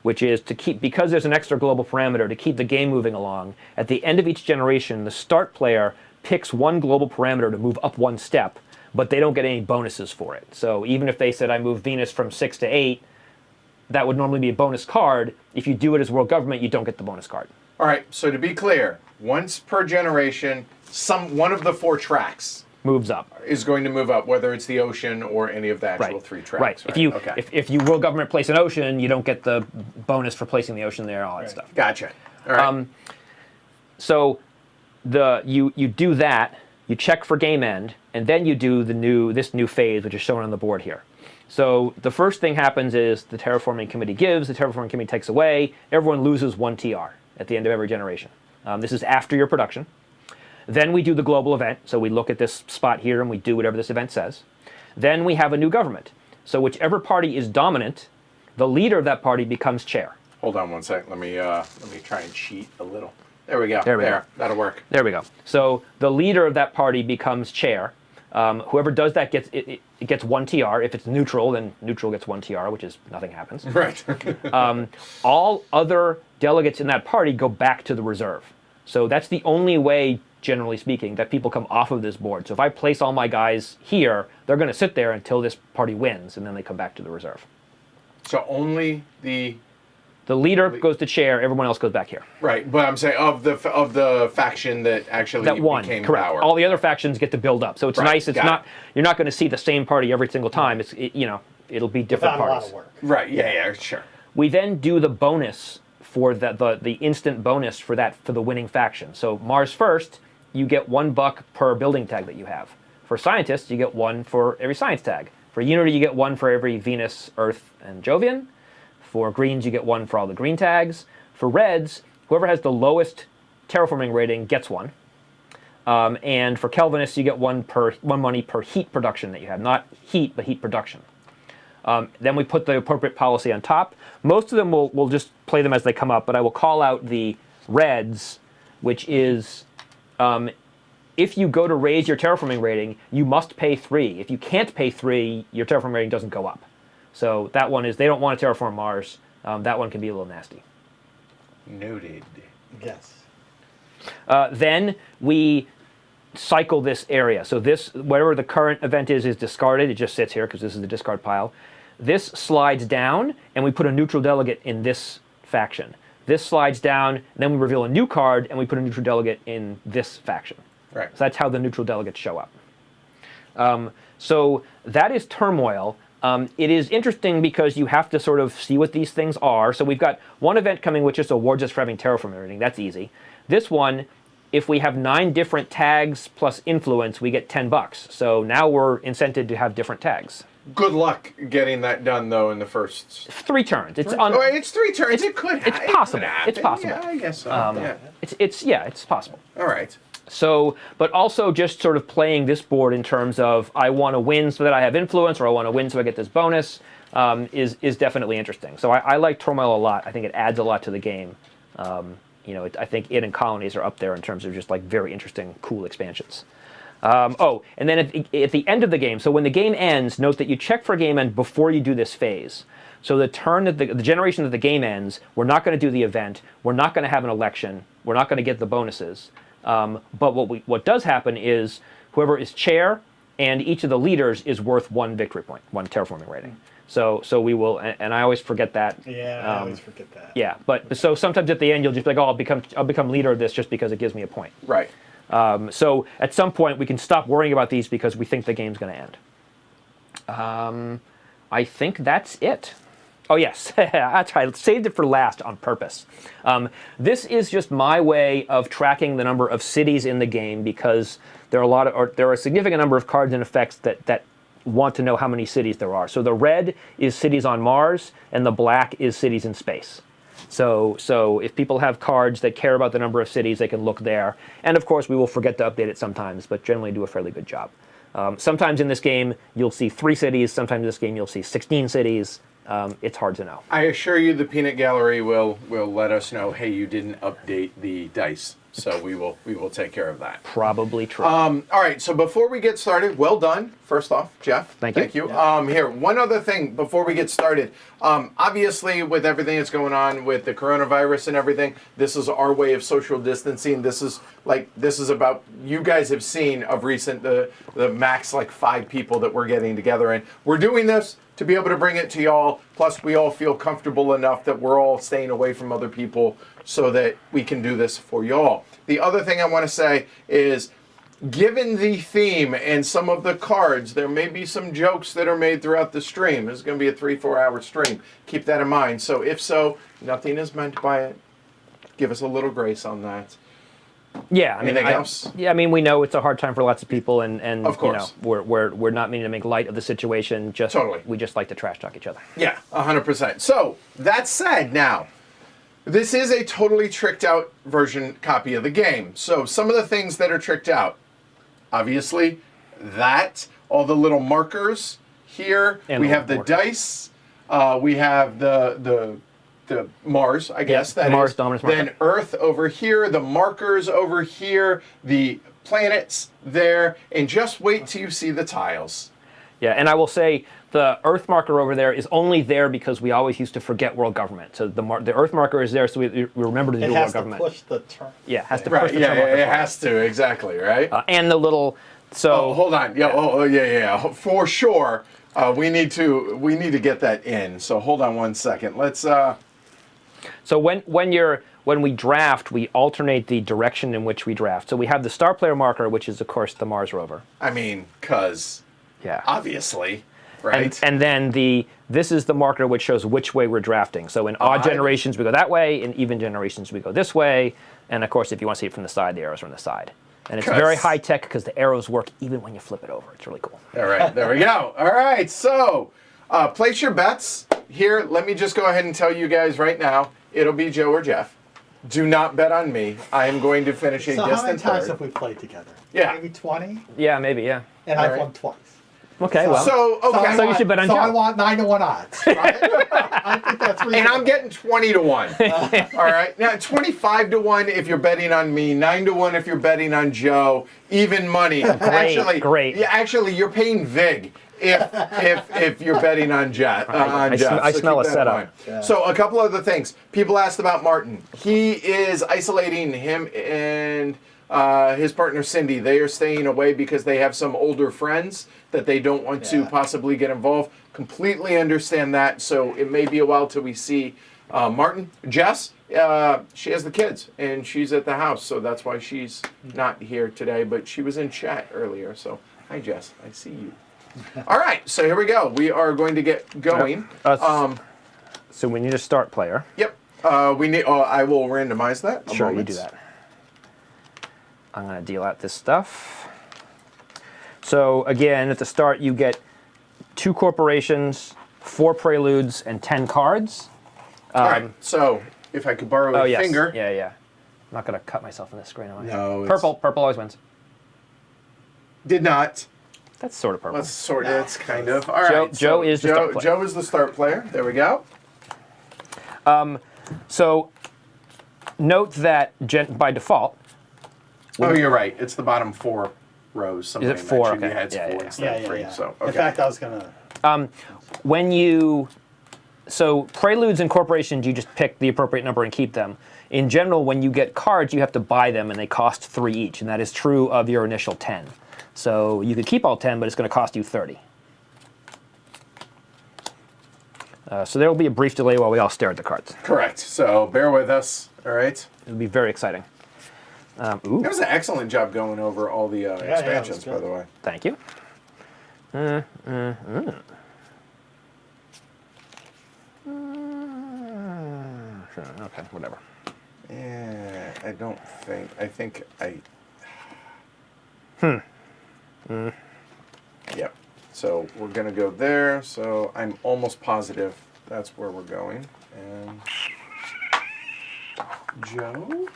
which is to keep, because there's an extra global parameter to keep the game moving along, at the end of each generation, the start player picks one global parameter to move up one step, but they don't get any bonuses for it. So even if they said I move Venus from 6 to 8, that would normally be a bonus card. If you do it as world government, you don't get the bonus card. All right, so to be clear, once per generation, one of the 4 tracks Moves up. is going to move up, whether it's the ocean or any of the actual 3 tracks. Right. If you world government place an ocean, you don't get the bonus for placing the ocean there, all that stuff. Gotcha. All right. So you do that, you check for game end, and then you do this new phase, which is shown on the board here. So the first thing happens is the Terraforming Committee gives, the Terraforming Committee takes away, everyone loses 1 TR at the end of every generation. This is after your production. Then we do the global event, so we look at this spot here and we do whatever this event says. Then we have a new government. So whichever party is dominant, the leader of that party becomes chair. Hold on one sec. Let me try and cheat a little. There we go. There we go. That'll work. There we go. So the leader of that party becomes chair. Whoever does that gets 1 TR. If it's neutral, then neutral gets 1 TR, which is nothing happens. Right. All other delegates in that party go back to the reserve. So that's the only way, generally speaking, that people come off of this board. So if I place all my guys here, they're going to sit there until this party wins, and then they come back to the reserve. So only the leader goes to chair, everyone else goes back here. Right, but I'm saying of the faction that actually won, became correct. power. All the other factions get to build up. So it's nice. It's not you're not going to see the same party every single time. It'll be different Without parties. a lot of work. Right. Yeah. Sure. We then do the bonus for the instant bonus for the winning faction. So Mars first, you get $1 per building tag that you have. For scientists, you get 1 for every science tag. For Unity, you get 1 for every Venus, Earth, and Jovian. For greens, you get 1 for all the green tags. For reds, whoever has the lowest terraforming rating gets 1. And for Kelvinists, you get 1 money per heat production that you have. Not heat, but heat production. Then we put the appropriate policy on top. Most of them we'll just play them as they come up, but I will call out the reds, which is if you go to raise your terraforming rating, you must pay 3. If you can't pay 3, your terraforming rating doesn't go up. So that one is, they don't want to terraform Mars. That one can be a little nasty. Noted. Yes. Then we cycle this area. So this, whatever the current event is discarded. It just sits here because this is the discard pile. This slides down, and we put a neutral delegate in this faction. This slides down, and then we reveal a new card, and we put a neutral delegate in this faction. Right. So that's how the neutral delegates show up. So that is Turmoil. It is interesting because you have to sort of see what these things are. So we've got one event coming which just awards us for having terraforming rating. That's easy. This one, if we have 9 different tags plus influence, we get $10. So now we're incented to have different tags. Good luck getting that done, though, in the first 3 turns. It's it's 3 turns. It could. It's possible. Happen. It's possible. Yeah, I guess so. Yeah. It's possible. All right. So, but also just sort of playing this board in terms of I want to win so that I have influence, or I want to win so I get this bonus, is definitely interesting. So I like Turmoil a lot. I think it adds a lot to the game. I think it and Colonies are up there in terms of just like very interesting, cool expansions. And then at the end of the game, so when the game ends, note that you check for game end before you do this phase. So the turn that the generation that the game ends, we're not going to do the event. We're not going to have an election. We're not going to get the bonuses. But what does happen is whoever is chair and each of the leaders is worth 1 victory point, 1 terraforming rating. So we will, and I always forget that. Yeah, I always forget that. Yeah, but so sometimes at the end you'll just be like, oh, I'll become leader of this just because it gives me a point. Right. So at some point we can stop worrying about these because we think the game's going to end. I think that's it. Oh yes, that's right. I saved it for last on purpose. This is just my way of tracking the number of cities in the game because there are a significant number of cards and effects that want to know how many cities there are. So the red is cities on Mars, and the black is cities in space. So if people have cards that care about the number of cities, they can look there. And of course, we will forget to update it sometimes, but generally do a fairly good job. Sometimes in this game, you'll see 3 cities. Sometimes in this game, you'll see 16 cities. It's hard to know. I assure you the peanut gallery will let us know, hey, you didn't update the dice. So we will take care of that. Probably true. All right, so before we get started, well done, first off, Jeff. Thank you. Thank you. Here, one other thing before we get started. Obviously, with everything that's going on with the coronavirus and everything, this is our way of social distancing. This is about, you guys have seen of recent, the max 5 people that we're getting together. And we're doing this to be able to bring it to y'all. Plus, we all feel comfortable enough that we're all staying away from other people so that we can do this for y'all. The other thing I want to say is, given the theme and some of the cards, there may be some jokes that are made throughout the stream. This is going to be a 3-4 hour stream. Keep that in mind. So if so, nothing is meant by it. Give us a little grace on that. Yeah, I mean, Anything else? Yeah, I mean, we know it's a hard time for lots of people, and Of course. we're not meaning to make light of the situation. Totally. We just like to trash talk each other. Yeah, 100%. So that said, now, this is a totally tricked out version copy of the game. So some of the things that are tricked out, obviously, all the little markers here. And we the have the borders. dice. We have the Mars, I guess. Yeah, that Mars, is. dominus marker. Then Earth over here, the markers over here, the planets there, and just wait till you see the tiles. Yeah, and I will say the Earth marker over there is only there because we always used to forget world government. So the Earth marker is there, so we remember to do It world has to government. push the turn. Yeah, it has to Right, push the yeah, turn marker it forward. has to, exactly, right? And the little Oh, hold on. Yeah, yeah. For sure. We need to get that in. So hold on one second. Let's So when we draft, we alternate the direction in which we draft. So we have the star player marker, which is of course the Mars rover. I mean, cuz Yeah. obviously, right? And then this is the marker which shows which way we're drafting. So in odd generations we go that way, in even generations we go this way, and of course if you want to see it from the side, the arrows are on the side. And it's very high tech because the arrows work even when you flip it over. It's really cool. All right, there we go. All right, so place your bets here. Let me just go ahead and tell you guys right now, it'll be Joe or Jeff. Do not bet on me. I am going to finish a So how many distant times third. have we played together? Yeah. Maybe 20? Yeah, maybe, yeah. And All I've right. won twice. Okay, well. So, okay. So you should bet on So Joe. I want 9-1 odds, right? I think that's reasonable. And I'm getting 20 to 1. All right. Now 25 to 1 if you're betting on me, 9 to 1 if you're betting on Joe. Even money. Great. Yeah, actually, you're paying Vig if you're betting on Jeff. I smell keep a that in setup. mind. Yeah. So a couple other things. People asked about Martin. He is isolating him and his partner Cindy. They are staying away because they have some older friends that they don't want to possibly get involved. Completely understand that. So it may be a while till we see Martin. Jess, she has the kids and she's at the house, so that's why she's not here today. But she was in chat earlier. So hi, Jess. I see you. All right. So here we go. We are going to get going. So we need a start player. Yep. We need. I will randomize that. A Sure, moment. you do that. I'm going to deal out this stuff. So again, at the start, you get 2 corporations, 4 preludes, and 10 cards. All right. So if I could borrow a yes. finger. Yeah, yeah. I'm not going to cut myself in this screen, am I? No. Purple always wins. Did not. That's sort of purple. Let's sort it. It's kind of. All right. Joe is the start player. Joe is the start player. There we go. So note that by default. Oh, you're right. It's the bottom 4 rows. Somebody Is it 4? mentioned Okay. You had Yeah, 4 yeah. instead of 3. So, okay. In fact, I was going to... So preludes and corporations, you just pick the appropriate number and keep them. In general, when you get cards, you have to buy them, and they cost 3 each, and that is true of your initial 10. So you could keep all 10, but it's going to cost you 30. So there will be a brief delay while we all stare at the cards. Correct. So bear with us. All right. It'll be very exciting. It was an excellent job going over all the expansions, by the way. Thank you. Sure, okay, whatever. Yeah, I don't think. I think I. Yep. So we're gonna go there. So I'm almost positive that's where we're going. And Joe.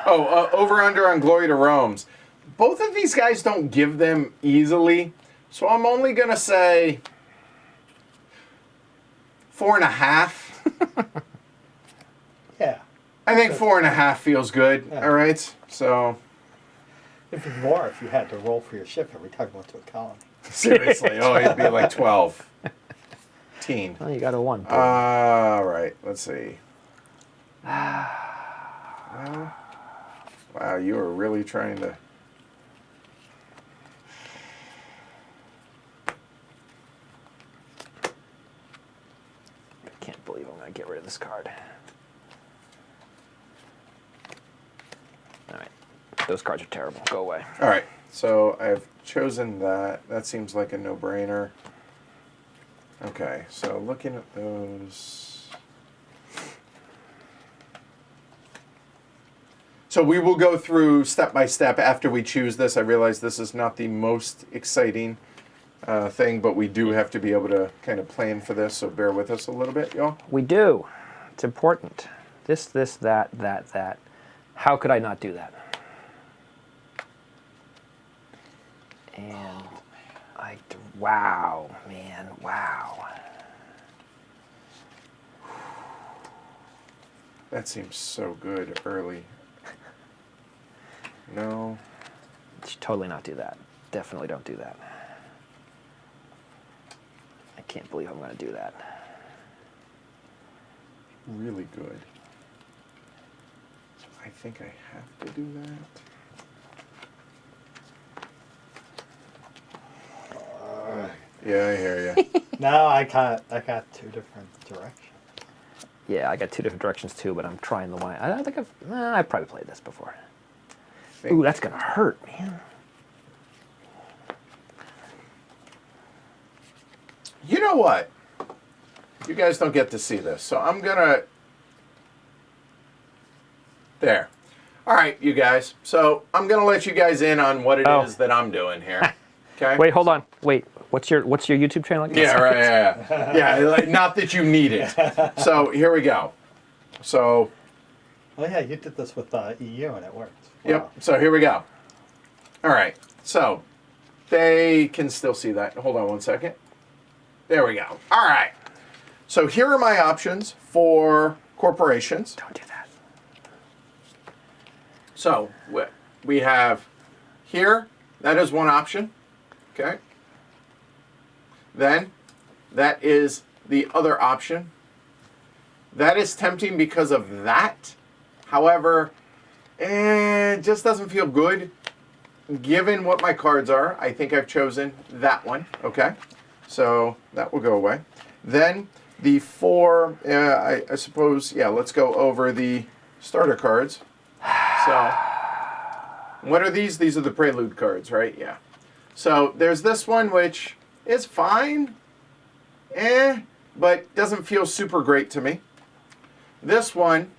Oh, over under on Glory to Rome's. Both of these guys don't give them easily, so I'm only gonna say 4.5. Yeah. I think 4.5 feels good. Yeah. All right. So If it's more, if you had to roll for your ship every time you went to a colony. seriously, oh, it'd be like 12. Teen. Oh, you got a 1. All right. Let's see. Well, wow, you are really trying to. I can't believe I'm going to get rid of this card. All right. Those cards are terrible. Go away. All right. So I've chosen that. That seems like a no-brainer. Okay. So looking at those. So we will go through step by step after we choose this. I realize this is not the most exciting thing, but we do have to be able to kind of plan for this, so bear with us a little bit, y'all. We do. It's important. This, that. How could I not do that? And wow, man, wow. That seems so good early. No. Should totally not do that. Definitely don't do that. I can't believe I'm going to do that. Really good. I think I have to do that. Yeah, I hear you. No, I got 2 different directions. Yeah, I got 2 different directions too, but I'm trying the one. I don't think I've probably played this before. Ooh, that's gonna hurt, man. You know what? You guys don't get to see this, so I'm gonna. There. All right, you guys. So I'm gonna let you guys in on what it is that I'm doing here. Okay. Wait, hold on. Wait, what's your YouTube channel again? Yeah, right. Yeah. Like, not that you need it. So here we go. So. Oh yeah, you did this with EU and it worked. Wow. Yep. So here we go. All right. So they can still see that. Hold on one second. There we go. All right. So here are my options for corporations. Don't do that. So we have here, that is one option. Okay. Then that is the other option. That is tempting because of that. However, it just doesn't feel good. Given what my cards are, I think I've chosen that one. Okay. So that will go away. Then the 4, I suppose, yeah, let's go over the starter cards. So what are these? These are the Prelude cards, right? Yeah. So there's this one, which is fine, but doesn't feel super great to me. This one,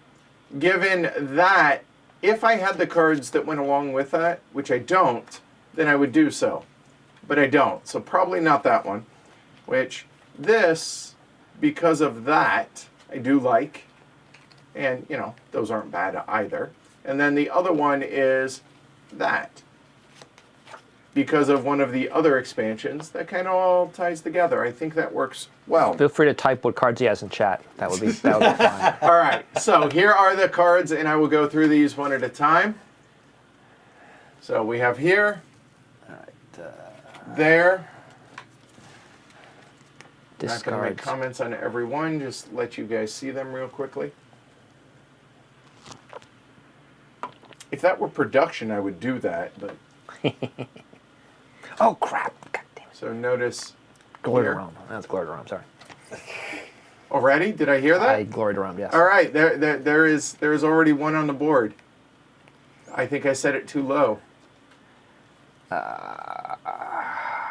given that, if I had the cards that went along with that, which I don't, then I would do so. But I don't, so probably not that one. Which, this, because of that, I do like. And, you know, those aren't bad either. And then the other one is that. Because of one of the other expansions, that kind of all ties together. I think that works well. Feel free to type what cards he has in chat. That would be fine. All right, so here are the cards, and I will go through these one at a time. So we have here, there. I'm not going to make Discards. comments on every one, just let you guys see them real quickly. If that were production, I would do that, but... Oh, crap. God damn it. So notice Glory to here. Rome. That's Glory to Rome, sorry. Already? Did I hear that? I Glory to Rome, yes. All right, there is already one on the board. I think I set it too low.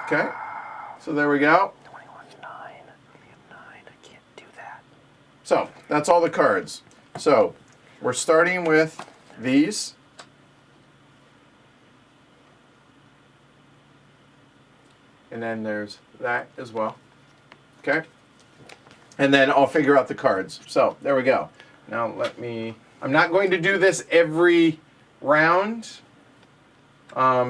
Okay, so there we go. 21, 9. 9. I can't do that. So that's all the cards. So we're starting with these. And then there's that as well. Okay? And then I'll figure out the cards. So there we go. Now I'm not going to do this every round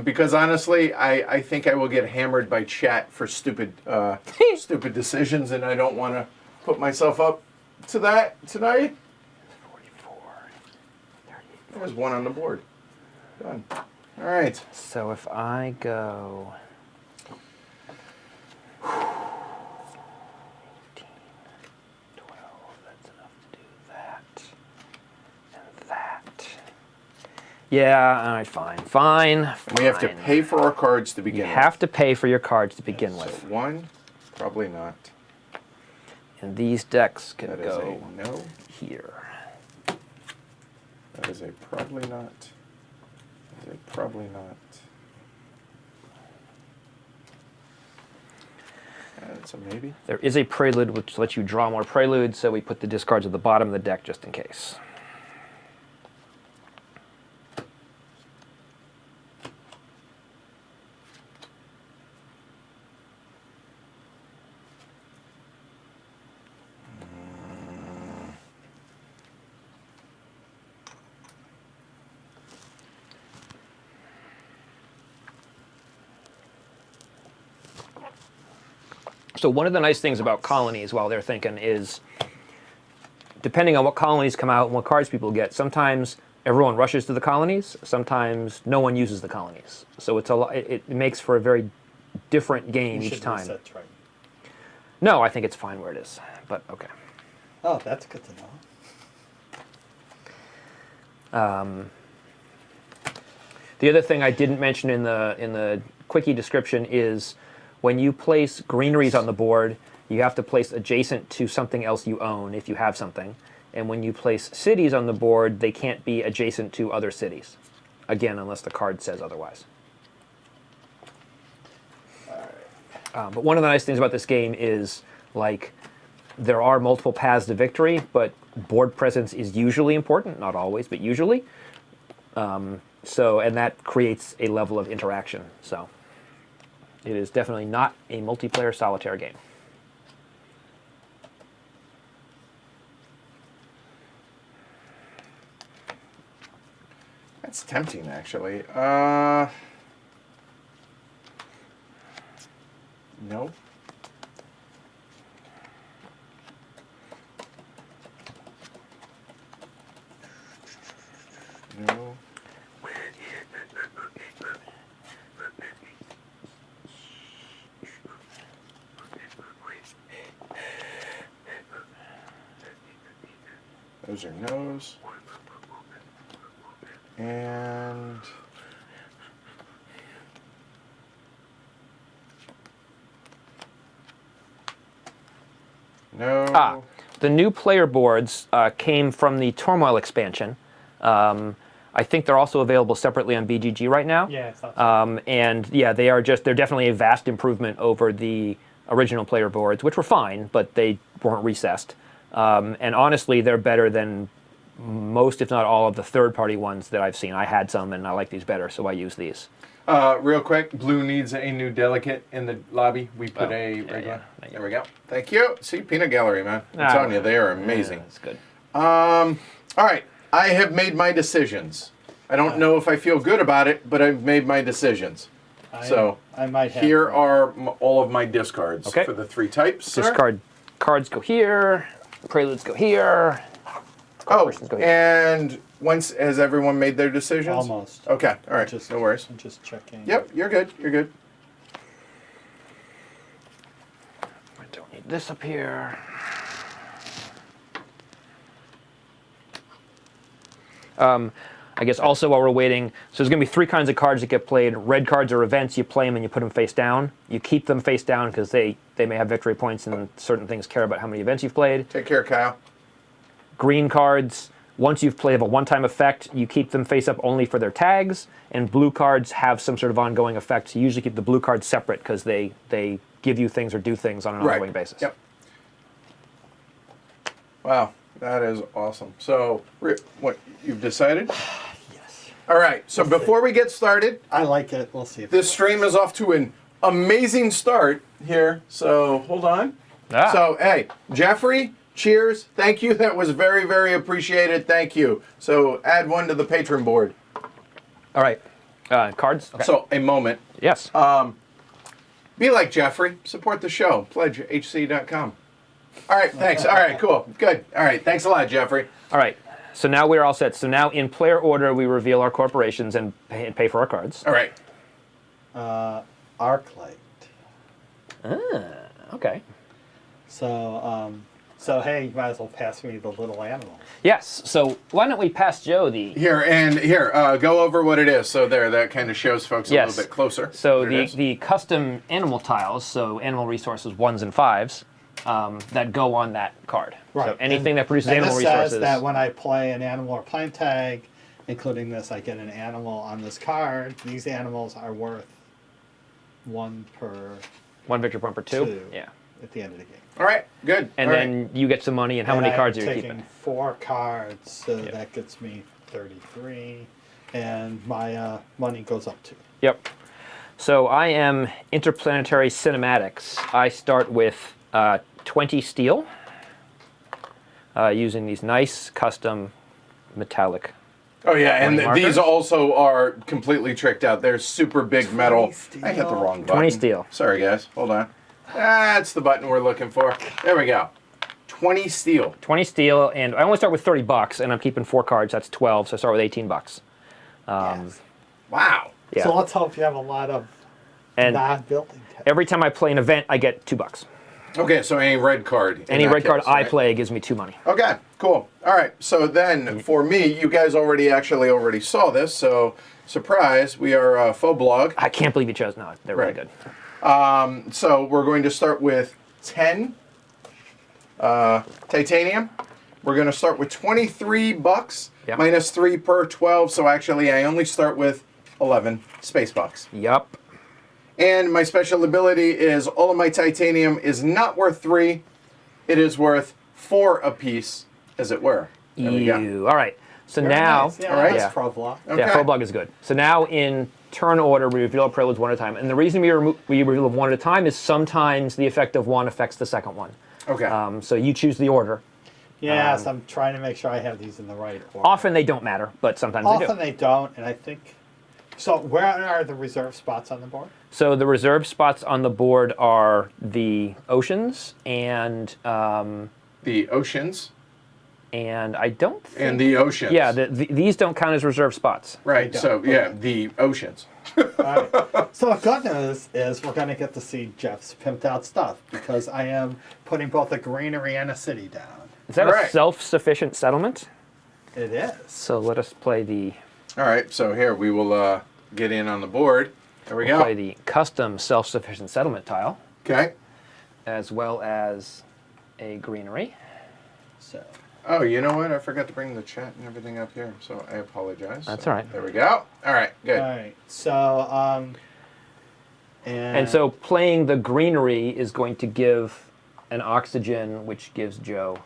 because honestly, I think I will get hammered by chat for stupid decisions, and I don't want to put myself up to that tonight. 44. There's one on the board. Done. All right. So if I go 18, 12, that's enough to do that. And that. Yeah, all right, fine. And we have to pay for our cards to begin You with. have to pay for your cards to begin So with. 1, probably not. And these decks can That is go a no. here. That is a probably not. That is a probably not. That's a maybe. There is a Prelude which lets you draw more Preludes, so we put the discards at the bottom of the deck just in case. So one of the nice things about Colonies while they're thinking is, depending on what Colonies come out and what cards people get, sometimes everyone rushes to the Colonies, sometimes no one uses the Colonies. So it's it makes for a very different game You each should time. reset right. No, I think it's fine where it is, but okay. Oh, that's good to know. The other thing I didn't mention in the quickie description is when you place greeneries on the board, you have to place adjacent to something else you own if you have something. And when you place cities on the board, they can't be adjacent to other cities. Again, unless the card says otherwise. But one of the nice things about this game is, like, there are multiple paths to victory, but board presence is usually important. Not always, but usually. And that creates a level of interaction. So it is definitely not a multiplayer solitaire game. That's tempting, actually. No. No. Those are no's. And no. The new player boards came from the Turmoil expansion. I think they're also available separately on BGG right now. Yeah, I thought so. And yeah, they're definitely a vast improvement over the original player boards, which were fine, but they weren't recessed. And honestly, they're better than most, if not all, of the third-party ones that I've seen. I had some, and I like these better, so I use these. Real quick, Blue needs a new delegate in the lobby. We put a regular. Yeah. There we go. Thank you. See, Peanut Gallery, man. I'm telling you, they are amazing. That's good. All right. I have made my decisions. I don't know if I feel good about it, but I've made my decisions. So I might have. here are all of my discards Okay. for the 3 types. Sir. Discard cards go here, preludes go here. Oh, Questions go here. and once has everyone made their decisions? Almost. Okay. All right. Just- No worries. I'm just checking. Yep. You're good. You're good. I don't need this up here. I guess also while we're waiting, so there's going to be 3 kinds of cards that get played. Red cards are events. You play them and you put them face down. You keep them face down because they may have victory points and certain things care about how many events you've played. Take care, Kyle. Green cards, once you've played a one-time effect, you keep them face up only for their tags. And blue cards have some sort of ongoing effect. So you usually keep the blue cards separate because they give you things or do things on an ongoing basis. Yep. Wow, that is awesome. So, what you've decided? Yes. All right. So before we get started, I like it. We'll see. this stream is off to an amazing start here. So hold on. Ah. So hey, Jeffrey, cheers. Thank you. That was very, very appreciated. Thank you. So add 1 to the patron board. All right. Cards? Okay. So a moment. Yes. Be like Jeffrey. Support the show. PledgeHC.com. All right. Thanks. All right. Cool. Good. All right. Thanks a lot, Jeffrey. All right. So now we're all set. So now in player order, we reveal our corporations and pay for our cards. All right. Arclight. Okay. So hey, you might as well pass me the little animal. Yes. So why don't we pass Joe the... Here, go over what it is. So that kind of shows folks a little bit closer. So the custom animal tiles, so animal resources 1s and 5s, that go on that card. Right. So anything that produces And animal this resources. says that when I play an animal or plant tag, including this, I get an animal on this card. These animals are worth 1 per 1 victory point per 2. 2 Yeah. at the end of the game. All right, good. And All then you get some money, and how And many I'm cards are you taking keeping? 4 cards, so that gets me 33, and my money goes up 2. Yep. So I am interplanetary cinematics. I start with 20 steel, using these nice custom metallic. Oh yeah, and 20 these markers? also are completely tricked out. They're super big metal. steel. I hit the wrong button. 20 steel. Sorry guys, hold on. That's the button we're looking for. There we go. 20 steel. 20 steel, and I only start with 30 bucks, and I'm keeping 4 cards. That's 12, so I start with 18 bucks. Yes. Wow. Yeah. So let's hope you have a lot of And non-building tags. every time I play an event, I get 2 bucks. Okay, so any red card. in Any that red card case, I right? play gives me 2 money. Okay, cool. All right, so then for me, you guys already saw this, so surprise, we are faux blog. I can't believe you chose. No, they're really Right. good. So we're going to start with 10 titanium. We're going to start with 23 bucks Yep. minus 3 per 12. So actually, I only start with 11 space bucks. Yup. And my special ability is all of my titanium is not worth 3. It is worth 4 apiece, as it were. There we go. Ew. All right. So Very now, nice. Yeah, All right. that's Yeah. Provlock. Okay. yeah, full bug is good. So now in turn order, we reveal our preludes 1 at a time. And the reason we reveal them 1 at a time is sometimes the effect of 1 affects the second one. Okay. So you choose the order. Yes, I'm trying to make sure I have these in the right order. Often they don't matter, but sometimes Often they do. they don't, and I think... So where are the reserve spots on the board? So the reserve spots on the board are the oceans and the oceans I don't think... and the oceans. Yeah, these don't count as reserve spots. Right, They so don't. yeah, the oceans. All right. So the good news is we're going to get to see Jeff's pimped out stuff, because I am putting both a greenery and a city down. Is that All a right. self-sufficient settlement? It is. So let us play the All right, so here we will get in on the board. There we go. play the custom self-sufficient settlement tile, Okay. as well as a greenery. So Oh, you know what? I forgot to bring the chat and everything up here, so I apologize. That's So, all right. There we go. All right, good. all right. So And so playing the greenery is going to give an oxygen, which gives Joe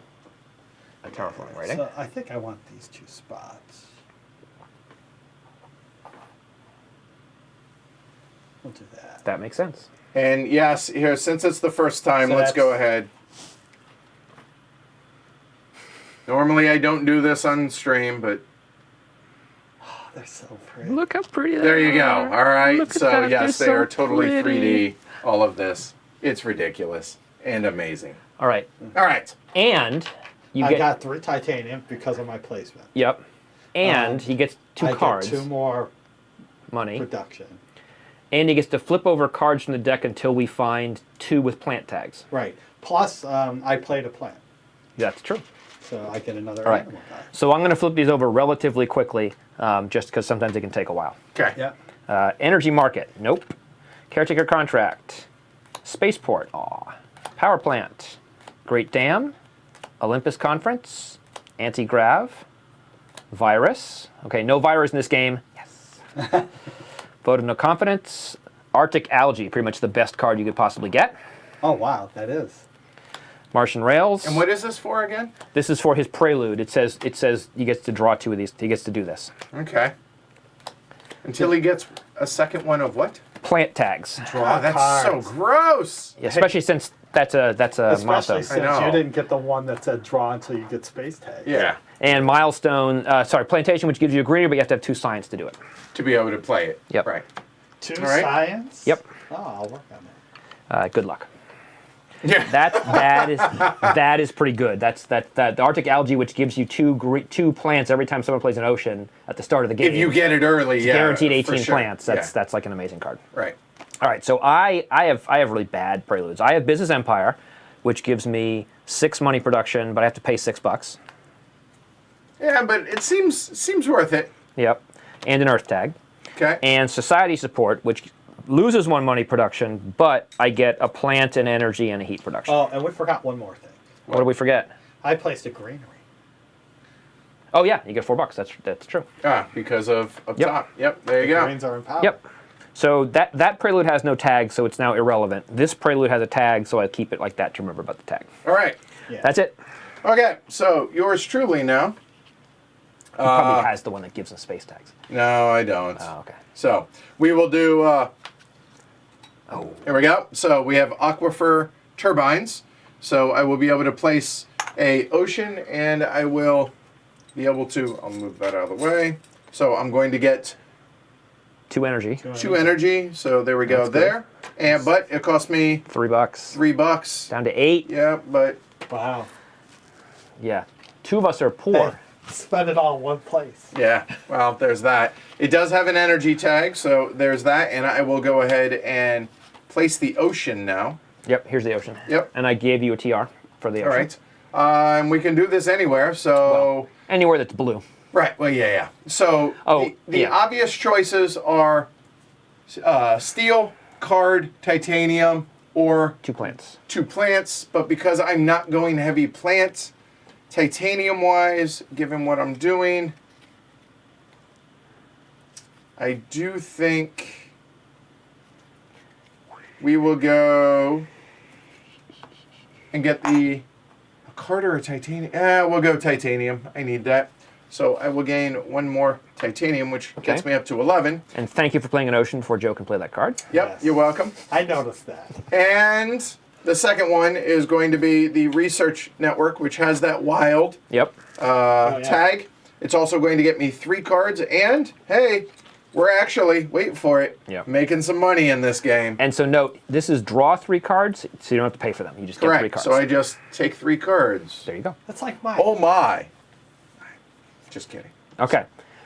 a terraforming rating. So I think I want these 2 spots. We'll do that. That makes sense. And yes, here, since it's the first time, So let's go that's- ahead. Normally I don't do this on stream, but They're so pretty. Look how pretty they there you go. are. All right, Look at so that. yes, they They're are so totally pretty. 3D, all of this. It's ridiculous and amazing. All right. All right. And you I get... got 3 titanium because of my placement. Yep. And he gets 2 I cards, get 2 more money. production. And he gets to flip over cards from the deck until we find 2 with plant tags. Right. Plus, I played a plant, That's true. so I get another All right. animal die. So I'm going to flip these over relatively quickly, just because sometimes it can take a while. Okay. Yeah. Energy market, nope. Caretaker contract, spaceport, aw. Power plant, Great Dam, Olympus Conference, anti-grav, virus. Okay, no virus in this game. Yes. Vote of no confidence, Arctic algae, pretty much the best card you could possibly get. Oh, wow, that is. Martian rails. And what is this for again? This is for his prelude. It says he gets to draw 2 of these. He gets to do this. Okay. Until he gets a second one of what? Plant tags. Oh, that's cards. so gross. Especially since that's a Especially milestone. since know. you didn't get the one that said draw until you get space tag. Yeah. And milestone, plantation, which gives you a greenery, but you have to have 2 science to do it. To be able to play it. Yep. Right. 2 All right. science? Yep. Oh, I'll work on that. Good luck. Yeah. That is pretty good. That's the Arctic algae, which gives you two plants every time someone plays an ocean at the start of the game. If you get it early, yeah. Guaranteed for 18 sure. plants. That's like an amazing card. Right. All right, so I have really bad preludes. I have Business Empire, which gives me 6 money production, but I have to pay $6. Yeah, but it seems worth it. Yep, and an Earth tag. Okay. And Society Support, which loses 1 money production, but I get a plant and energy and a heat production. Oh, and we forgot one more thing. What did we forget? I placed a greenery. Oh yeah, you get $4. That's true. Because of up Yep. top. Yep. There you go. Greens are in power. Yep. So that prelude has no tag, so it's now irrelevant. This prelude has a tag, so I keep it like that to remember about the tag. All right. Yeah. That's it. Okay. So yours truly now. He probably has the one that gives us space tags. No, I don't. Oh, okay. So we will do. Oh. Here we go. So we have aquifer turbines. So I will be able to place a ocean, and I will be able to. I'll move that out of the way. So I'm going to get 2 energy. 2 energy. So there we go. That's good. There. And but it cost me $3. $3. Down to 8. Yeah, but Wow. Yeah. 2 of us are poor. Hey, spend it all in one place. yeah. Well, there's that. It does have an energy tag, so there's that. And I will go ahead and place the ocean now. Yep, here's the ocean. Yep. And I gave you a TR for the All ocean. right. We can do this anywhere. So. Anywhere that's blue. Right. Well, yeah. So the yeah. obvious choices are steel, card, titanium, or 2 plants. 2 plants. But because I'm not going heavy plant, titanium-wise, given what I'm doing, I do think we will go and get a card or a titanium. We'll go titanium. I need that. So I will gain 1 more titanium, which gets me up to 11. And thank you for playing an ocean before Joe can play that card. Yep, Yes. you're welcome. I noticed that. And the second one is going to be the Research Network, which has that wild Yep. yeah. tag. It's also going to get me 3 cards. And, hey, we're actually, wait for it, Yep. making some money in this game. And so note, this is draw 3 cards, so you don't have to pay for them. You just get 3 Correct. cards. So I just take 3 cards. There you go. That's like mine. Oh, my. Just kidding. Okay.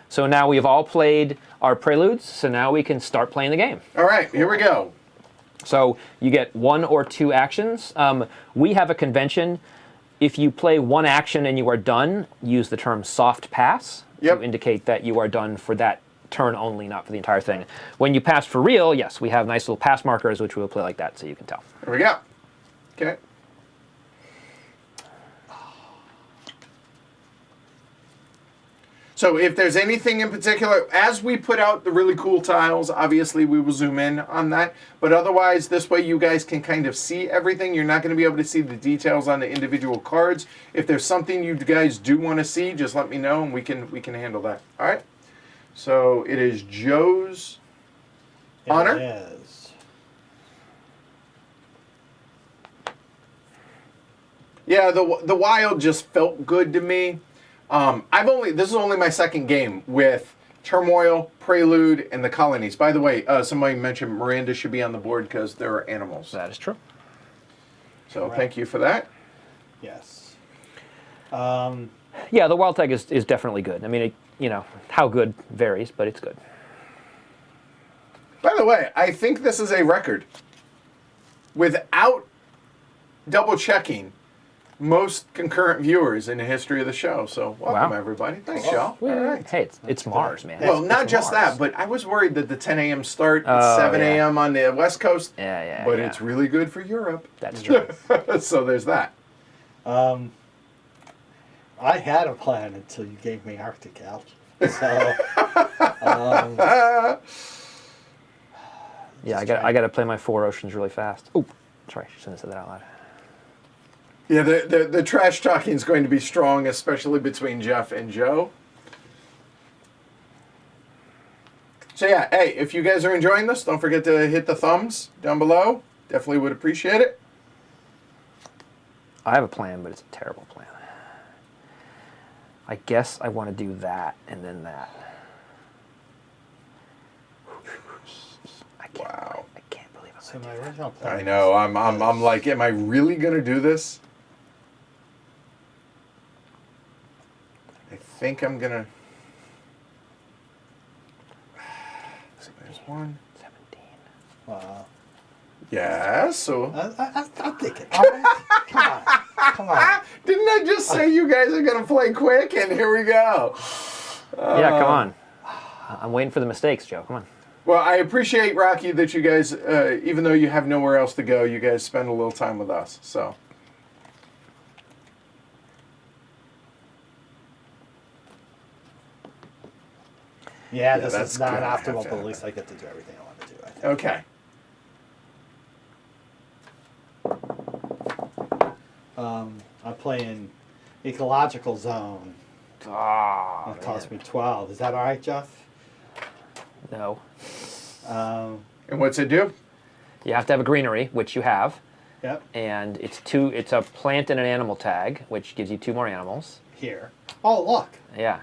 So now we've all played our preludes, so now we can start playing the game. All right, here we go. So you get 1 or 2 actions. We have a convention. If you play 1 action and you are done, use the term soft pass Yep. to indicate that you are done for that turn only, not for the entire thing. When you pass for real, yes, we have nice little pass markers, which we'll play like that so you can tell. Here we go. Okay. So if there's anything in particular, as we put out the really cool tiles, obviously we will zoom in on that. But otherwise, this way you guys can kind of see everything. You're not going to be able to see the details on the individual cards. If there's something you guys do want to see, just let me know and we can handle that. All right. So it is Joe's honor. It is. Yeah, the wild just felt good to me. This is only my second game with Turmoil, Prelude, and the Colonies. By the way, somebody mentioned Miranda should be on the board because there are animals. That is true. So thank you for that. Yes. Yeah, the wild tag is definitely good. I mean, how good varies, but it's good. By the way, I think this is a record. Without double checking, most concurrent viewers in the history of the show. So welcome, Wow. everybody. Thanks, y'all. All right. Hey, it's Mars, man. Well, not It's just Mars. that, but I was worried that the 10 a.m. start, Oh, 7 yeah. a.m. on the West Coast. Yeah. But it's really good for Europe. That's true. So there's that. I had a plan until you gave me Arctic algae. So, Yeah, I got to play my 4 oceans really fast. Oh, sorry, shouldn't have said that out loud. Yeah, the trash talking is going to be strong, especially between Jeff and Joe. So yeah, hey, if you guys are enjoying this, don't forget to hit the thumbs down below. Definitely would appreciate it. I have a plan, but it's a terrible plan. I guess I want to do that and then that. I can't believe I'm So my original plan. I know. I'm like, am I really gonna do this? I think I'm gonna. So there's one. 17. Wow. Yeah. So I'm thinking. All right. Come on. didn't I just say you guys are gonna play quick? And here we go. Yeah, come on. I'm waiting for the mistakes, Joe. Come on. Well, I appreciate, Rocky, that you guys, even though you have nowhere else to go, you guys spend a little time with us. So. Yeah, Yeah, this that's is not gonna have optimal, to but at least I get to do everything I want to do. I think. Okay. I'm playing Ecological Zone. Ah, It cost me 12. Is that all right, Jeff? no. And what's it do? You have to have a greenery, which you have, Yep. and it's a plant and an animal tag, which gives you 2 more animals. Here. Oh, look. Yeah,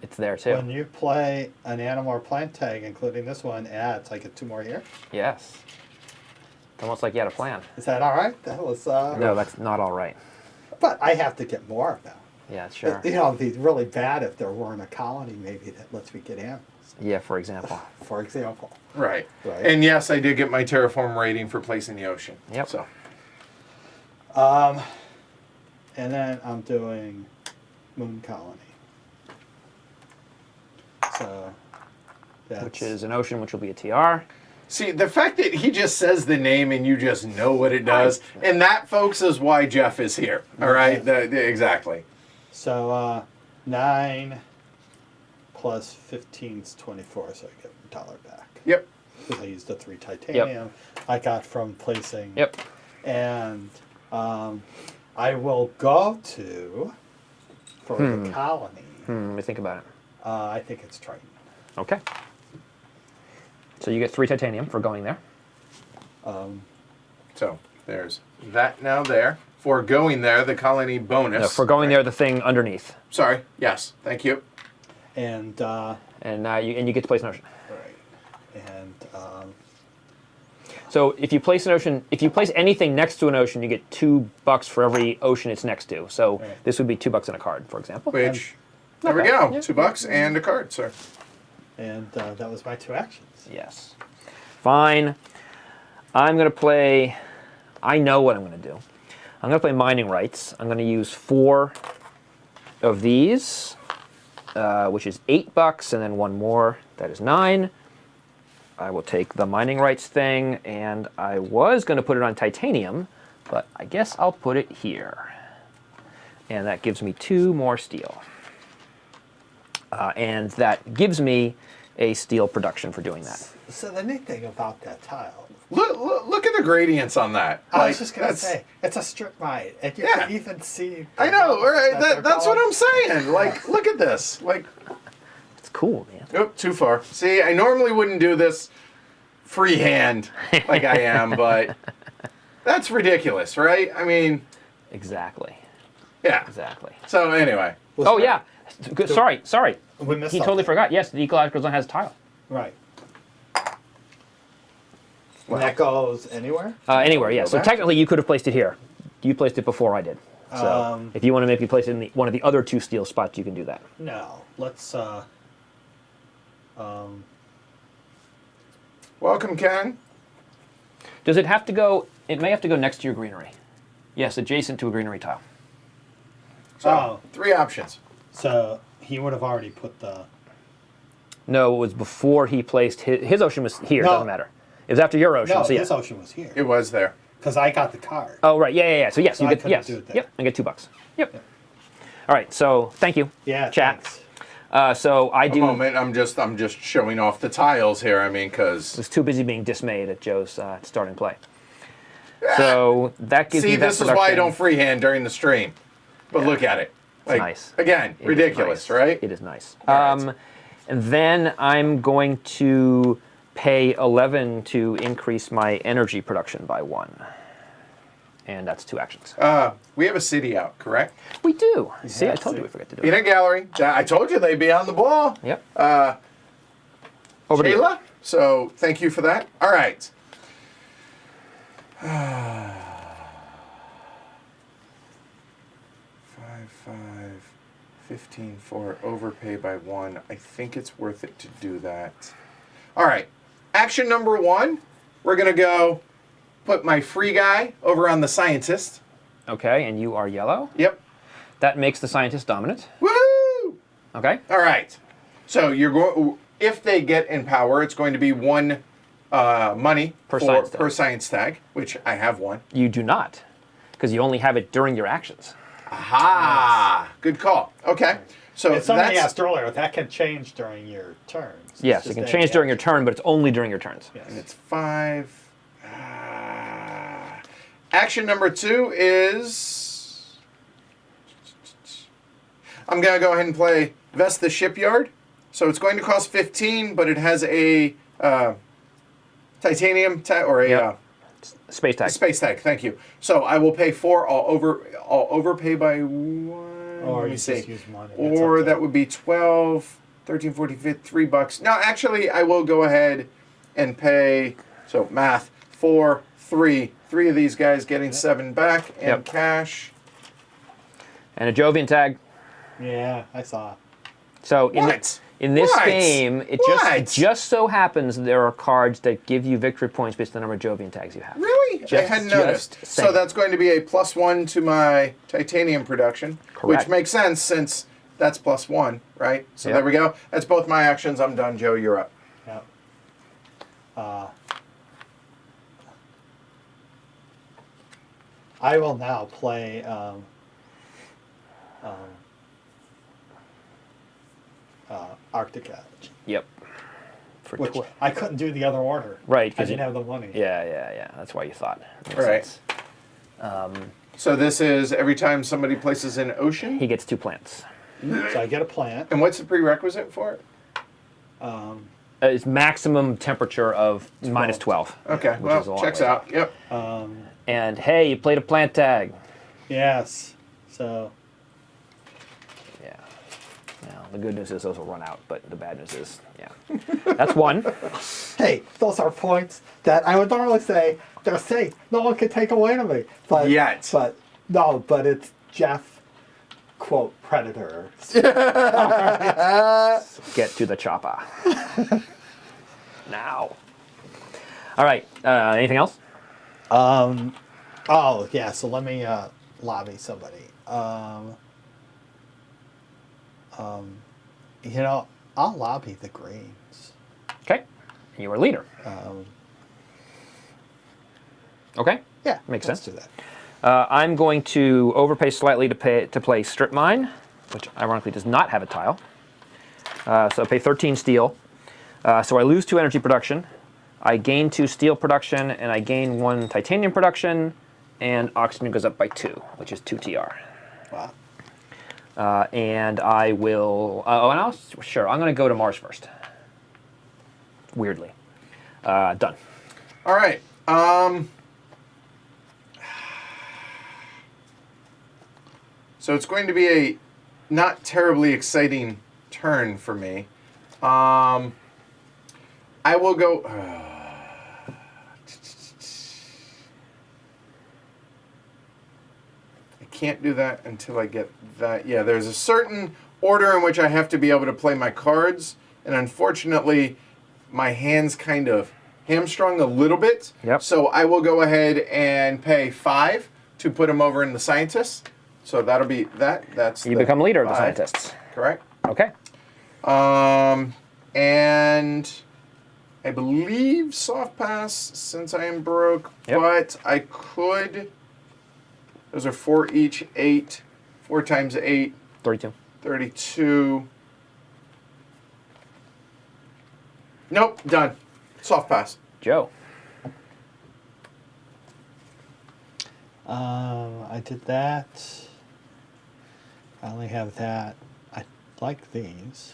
it's there too. When you play an animal or plant tag, including this one, adds, I get 2 more here. Yes. It's almost like you had a plan. Is that all right? That was. No, that's not all right. But I have to get more of them. Yeah, sure. You know, it'd be really bad if there weren't a colony maybe that lets me get animals, Yeah, for example. for example. Right. Right. And yes, I did get my terraform rating for place in the ocean. Yep. So. And then I'm doing Moon Colony. So that's, Which is an ocean, which will be a TR. See, the fact that he just says the name and you just know what it does, and that, folks, is why Jeff is here. All right? Exactly. So 9 plus 15 is 24, so I get $1 back. Yep. Because I used the 3 titanium I got from placing. Yep. And I will go to, for the colony, Let me think about it. I think it's Triton. Okay. So you get 3 titanium for going there. So there's that now there. For going there, the colony bonus. No, for going there, the thing underneath. Sorry. Yes. Thank you. And You get to place an ocean. right. And So if you place anything next to an ocean, you get $2 for every ocean it's next to. So Right. this would be $2 and a card, for example. Which, there we bad. go. Yeah. $2 and a card, sir. and that was my 2 actions. Yes. Fine. I'm going to play. I know what I'm going to do. I'm going to play mining rights. I'm going to use 4 of these, which is $8, and then 1 more. That is 9. I will take the mining rights thing, and I was going to put it on titanium, but I guess I'll put it here. And that gives me 2 more steel. And that gives me a steel production for doing that. So the neat thing about that tile, Look at the gradients on that. I was just going to say, it's a strip mine, and you Yeah. can even see. I know, right? they're That's what going- I'm saying. Like, look at this. Like, It's cool, man. oop, too far. See, I normally wouldn't do this freehand like I am, but that's ridiculous, right? I mean, Exactly. yeah. Exactly. So anyway, Oh, yeah. Good. Sorry. We missed He totally something. forgot. Yes, the ecological zone has tile. Right. And that goes anywhere? Anywhere, yeah. Go So back. technically, you could have placed it here. You placed it before I did. So if you want to maybe place it in one of the other 2 steel spots, you can do that. No. Let's, welcome, Ken. Does it have to go? It may have to go next to your greenery. Yes, adjacent to a greenery tile. So, 3 options. so he would have already put the. No, it was before he placed his ocean was here. No. Doesn't matter. It was after your ocean. No, so yeah. his ocean was here. It was there. Because I got the card. Oh right, yeah. So yes, So you I get couldn't yes, do it there. yep, and get $2. Yep. All right. So thank you. Yeah, Chat. thanks. So I A do. moment. I'm just showing off the tiles here. I mean, because Was too busy being dismayed at Joe's starting play. So that gives see, me that this is why I production. don't freehand during the stream. But look at it. Like, nice. Again, It is ridiculous, nice. right? It is nice. All right. And then I'm going to pay 11 to increase my energy production by 1. And that's 2 actions. We have a city out, correct? We do. See, I have told you to. we forgot to do it. Peanut Gallery. I told you they'd be on the ball. Yep. Over to you. Shayla. So thank you for that. All right. 15 for overpay by 1. I think it's worth it to do that. All right. Action number 1. We're going to go put my free guy over on the scientist. Okay, and you are yellow. Yep. That makes the scientist dominant. Woo! Okay. All right. So you're going. If they get in power, it's going to be 1 money Per science tag. which I have 1. You do not, because you only have it during your actions. Aha! Nice. Good call. Okay. So And somebody asked earlier, that can change during your turns. Yes, it can change during your turn, but it's only during your turns. Yes. And it's 5. Action number 2 is... I'm going to go ahead and play Vest the Shipyard. So it's going to cost 15, but it has a titanium or a space tag. Space tag. Thank you. So I will pay 4. I'll overpay by 1. Or Let you me see. just use money. Or that would be 12, 13, 14, 15, $3. No, actually, I will go ahead and pay. So math 4, 3. 3 of these guys getting 7 back and And cash. a Jovian tag. Yeah, I saw. So in this What? game, it just so happens there are cards that give you victory points based on the number of Jovian tags you have. Really? I hadn't noticed. So that's going to be a +1 to my titanium production, Correct. which makes sense since that's +1, right? So there we go. That's both my actions. I'm done. Joe, you're up. Yep. I will now play Arctic Edge, Yep. For which I couldn't do the other order. Right, I 'cause didn't have the money. Yeah. That's why you thought. Makes Right. sense. So this is every time somebody places an ocean. He gets 2 plants. So I get a plant. And what's the prerequisite for it? It's maximum temperature of -12. Okay, which is a well, long checks way. out. Yep. And hey, you played a plant tag. Yes. So Yeah. Now, the good news is those will run out, but the bad news is, that's 1. hey, those are points that I would normally say they're safe. No one can take away to me. But Yet. But no, but it's Jeff quote predator. Get to the chopper. Now. All right. Anything else? Oh yeah, so let me lobby somebody. I'll lobby the Greens. Okay. You are leader. Okay. Yeah, Makes let's sense. do that. I'm going to overpay slightly to play Strip Mine, which ironically does not have a tile. So I pay 13 steel. So I lose 2 energy production. I gain 2 steel production, and I gain 1 titanium production, and oxygen goes up by 2, which is 2 TR. Wow. And I will. Sure. I'm going to go to Mars first. Weirdly. Done. All right. So it's going to be a not terribly exciting turn for me. I will go. I can't do that until I get that. Yeah, there's a certain order in which I have to be able to play my cards, and unfortunately, my hands kind of hamstrung a little bit. Yep. So I will go ahead and pay 5 to put them over in the scientists. So that'll be that. That's You become leader of the 5. scientists. Correct. Okay. And I believe soft pass since I am broke, Yep. but I could. Those are 4 each, 8. 4 times 8, 32. 32. Nope, done. Soft pass. Joe. I did that. I only have that. I like these.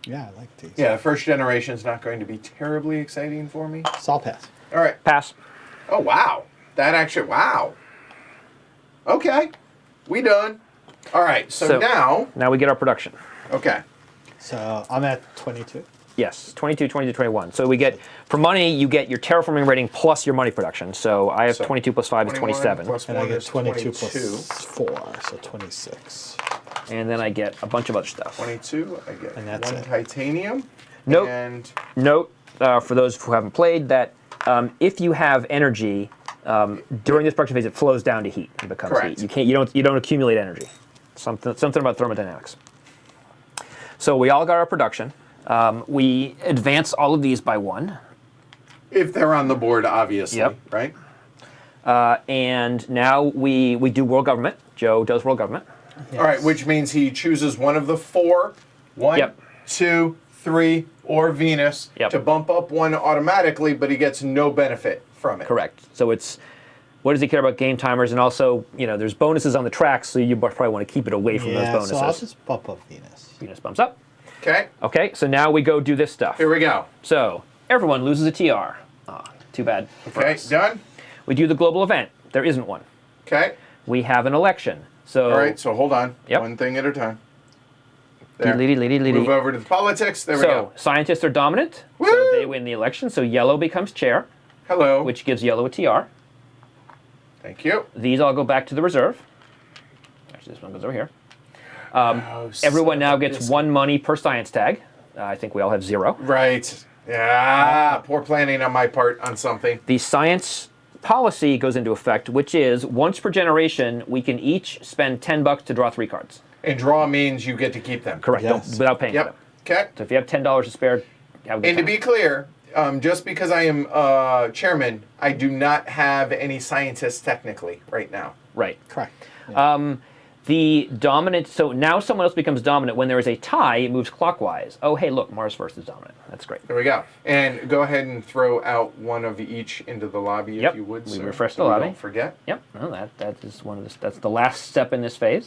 Yeah, I like these. Yeah, the first generation is not going to be terribly exciting for me. So I'll pass. All right. Pass. Oh, wow. That actually, wow. Okay. We done. All right. So now, Now we get our production. okay. So I'm at 22. Yes, 22, 22, 21. So we get, for money, you get your terraforming rating plus your money production. So I have So 22 plus 5 is 21 27. plus And I 1 get is 22 22. plus 4, so 26. And then I get a bunch of other stuff. 22, I get And that's 1 it. titanium. Nope. And Note, for those who haven't played, that if you have energy, during this production phase, it flows down to heat and becomes Correct. heat. You don't accumulate energy. Something about thermodynamics. So we all got our production. We advance all of these by 1. if they're on the board, obviously, Yep. right? And now we do world government. Joe does world government. All right, which means he chooses one of the 4, 1, Yep. 2, 3, or Venus Yep. to bump up 1 automatically, but he gets no benefit from it. Correct. So it's, what does he care about game timers? And also, there's bonuses on the tracks, so you probably want to keep it away from those Yeah, bonuses. so I'll just bump up Venus. Venus bumps up. Okay, Okay, so now we go do this stuff. here we go. So everyone loses a TR. Too bad. for Okay, us. done? We do the global event. There isn't one. Okay. We have an election. So All right, so hold on. Yep. One thing at a time. There. Leady. Move over to the politics. There we So go. scientists are dominant, so Woo! they win the election. So yellow becomes chair, Hello. which gives yellow a TR. Thank you. These all go back to the reserve. Actually, this one goes over here. Everyone now gets 1 money per science tag. I think we all have 0. Right. Yeah, poor planning on my part on something. The science policy goes into effect, which is once per generation, we can each spend $10 to draw 3 cards. And draw means you get to keep them. Correct. Yes. Without paying for them. Yep. Okay. So if you have $10 to spare, have a good And to time. be clear, just because I am chairman, I do not have any scientists technically right now. Right. Correct. The dominant, so now someone else becomes dominant. When there is a tie, it moves clockwise. Oh, hey, look, Mars first is dominant. That's great. There we go. And go ahead and throw out 1 of each into the lobby Yep. if you would. We sir, refresh so the we lobby. Don't forget. Yep, no, that is that's the last step in this phase.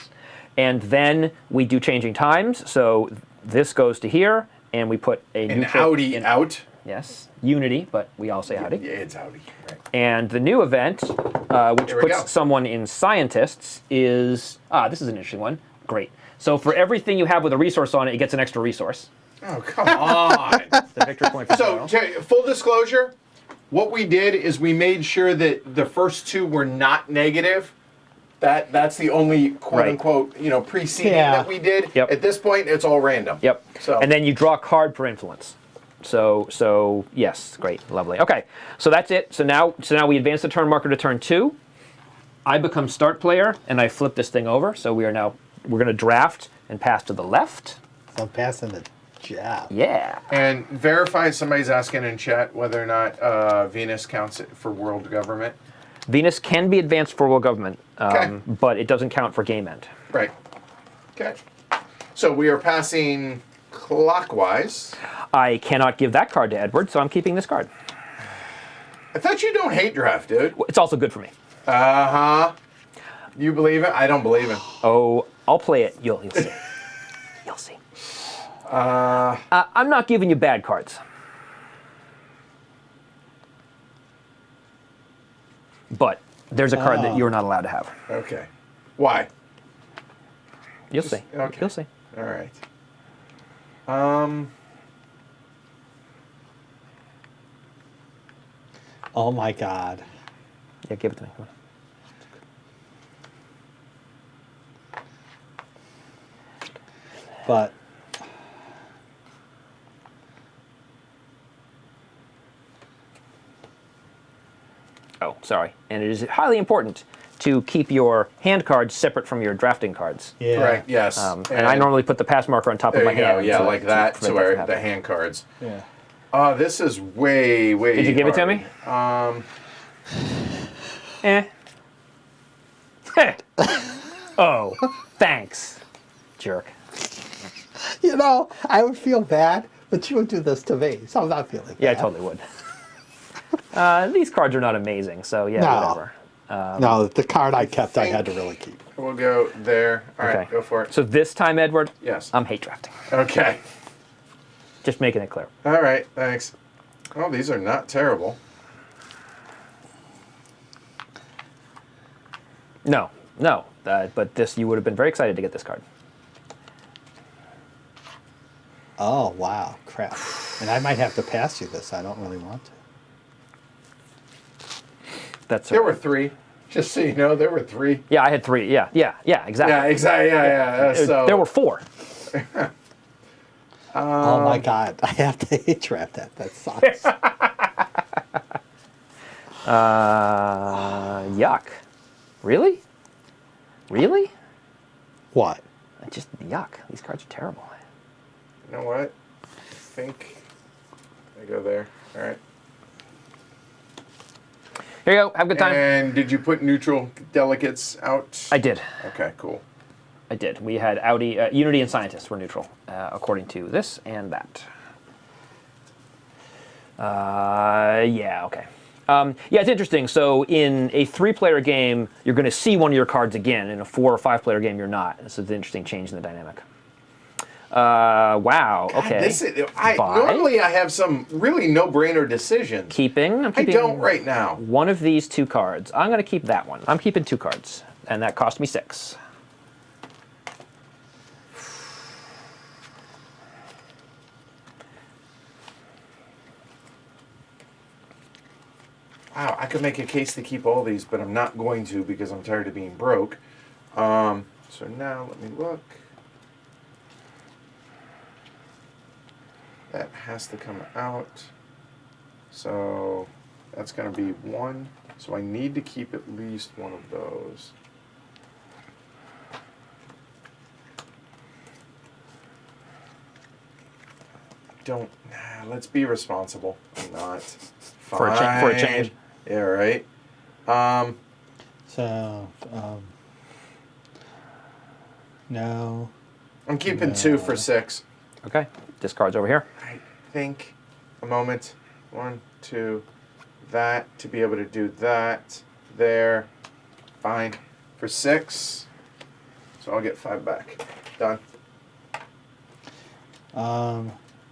And then we do changing times. So this goes to here, and we put a And neutral outie in- out. Yes, unity, but we all say howdy. Yeah, it's outie. Right. And the new event, which There we go. puts someone in scientists, is this is an interesting one. Great. So for everything you have with a resource on it, it gets an extra resource. Oh, come on. It's the victory point for So, Joe. full disclosure, what we did is we made sure that the first 2 were not negative. That's the only quote Right. unquote preceding Yeah. that we did. Yep. At this point, it's all random. Yep. So And then you draw a card per influence. So yes, great, lovely. Okay, so that's it. So now we advance the turn marker to turn 2. I become start player, and I flip this thing over. So we're going to draft and pass to the left. So I'm passing the jab. Yeah. and verify. Somebody's asking in chat whether or not Venus counts it for world government. Venus can be advanced for world government, Okay. but it doesn't count for game end. Right. Okay. So we are passing clockwise. I cannot give that card to Edward, so I'm keeping this card. I thought you don't hate draft, dude. It's also good for me. Uh-huh. You believe it? I don't believe it. Oh, I'll play it. You'll see. You'll see. I'm not giving you bad cards. But there's a card that you're not allowed to have. Okay. Why? You'll see. okay. You'll see. All right. Oh my God. Yeah, give it to me. Come on. But Oh, sorry. And it is highly important to keep your hand cards separate from your drafting cards. yeah. Right. Yes. And I normally put the pass marker on top There of my you go. hand. Yeah, so like that. prevent To that where from the happening. hand cards. Yeah. This is way. Did you give it to me? Eh. Oh, thanks, jerk. You know, I would feel bad, but you would do this to me, so I'm not feeling bad. Yeah, I totally would. These cards are not amazing, so yeah, No. whatever. No, the card I kept, I think- had to really keep. We'll go there. All right. Okay. Go for it. So this time, Edward, Yes. I'm hate drafting. Okay. Just making it clear. All right. Thanks. Oh, these are not terrible. No. But this, you would have been very excited to get this card. Oh, wow. Crap. And I might have to pass you this. I don't really want to. That's There were 3. Just so you know, there were 3. Yeah, I had 3. Yeah, exactly. Yeah, exactly. Yeah. So There were 4. Oh my god, I have to hate trap that. That sucks. Yuck. Really? Really? What? Just yuck. These cards are terrible. you know what? I think I go there. All right. Here you go. Have a good time. And did you put neutral delegates out? I did. Okay, cool. I did. We had Audi, Unity and Scientists were neutral, according to this and that. Yeah, okay. Yeah, it's interesting. So in a 3-player game, you're going to see one of your cards again. In a 4 or 5-player game, you're not. This is an interesting change in the dynamic. Wow, God, okay. Normally I have some really no-brainer decisions. Keeping. I'm I keeping don't right now. one of these 2 cards. I'm going to keep that one. I'm keeping 2 cards, and that cost me 6. Wow, I could make a case to keep all these, but I'm not going to because I'm tired of being broke. So now let me look. That has to come out. So that's going to be 1. So I need to keep at least one of those. Let's be responsible. I'm not. For a change. Yeah, right. So, no. I'm keeping 2 for 6. Okay, discards over here. I think a moment. 1, 2, that to be able to do that there. Fine. For 6. So I'll get 5 back. Done.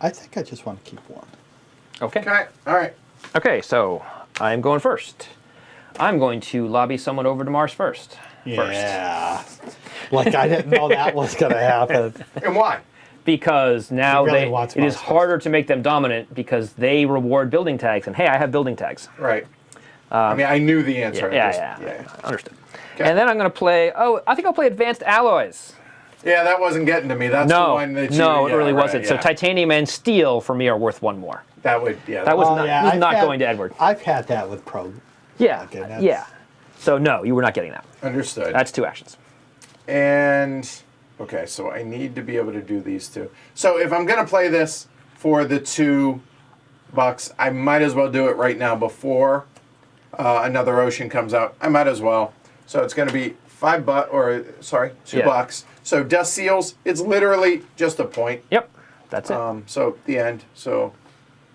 I think I just want to keep 1. Okay. Okay. All right. Okay, so I'm going first. I'm going to lobby someone over to Mars first. Yeah. Like I didn't know that was going to happen. And why? Because now He really wants it is Mars harder to make them dominant because they reward building tags. And hey, I have building tags. Right. I mean, I knew the answer. Yeah. Understood. Okay. And then I'm going to play, I think I'll play Advanced Alloys. Yeah, that wasn't getting to me. That's the one that you... No, it really right, wasn't. yeah. So titanium and steel for me are worth 1 more. That would, yeah. That was Oh, not, yeah, was I've not had- going to Edward. I've had that with Pro. Yeah, Okay, that's- yeah. So no, you were not getting that. Understood. That's 2 actions. And, okay, so I need to be able to do these 2. So if I'm going to play this for the $2, I might as well do it right now before another ocean comes out. I might as well. So it's going to be $2 bucks. So Dust Seals, it's literally just a point. Yep, that's it. So the end. So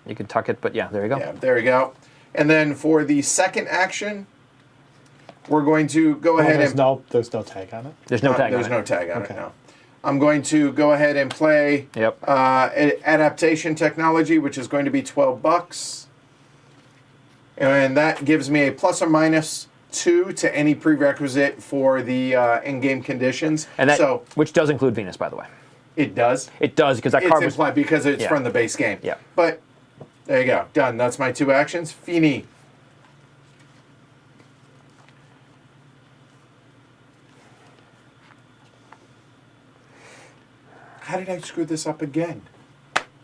You can tuck it, but yeah, there you go. yeah, there we go. And then for the second action, we're going to go ahead There's and... there's no tag on it. There's no tag There's on no it. tag on Okay. it, no. I'm going to go ahead and play Yep. Adaptation Technology, which is going to be $12. And that gives me a plus or minus 2 to any prerequisite for the in-game conditions. And that, so which does include Venus, by the way. it does. It does, because that It's card was... implied because it's Yeah. from the base game. Yeah. But there you go. Done. That's my 2 actions. Fini. How did I screw this up again?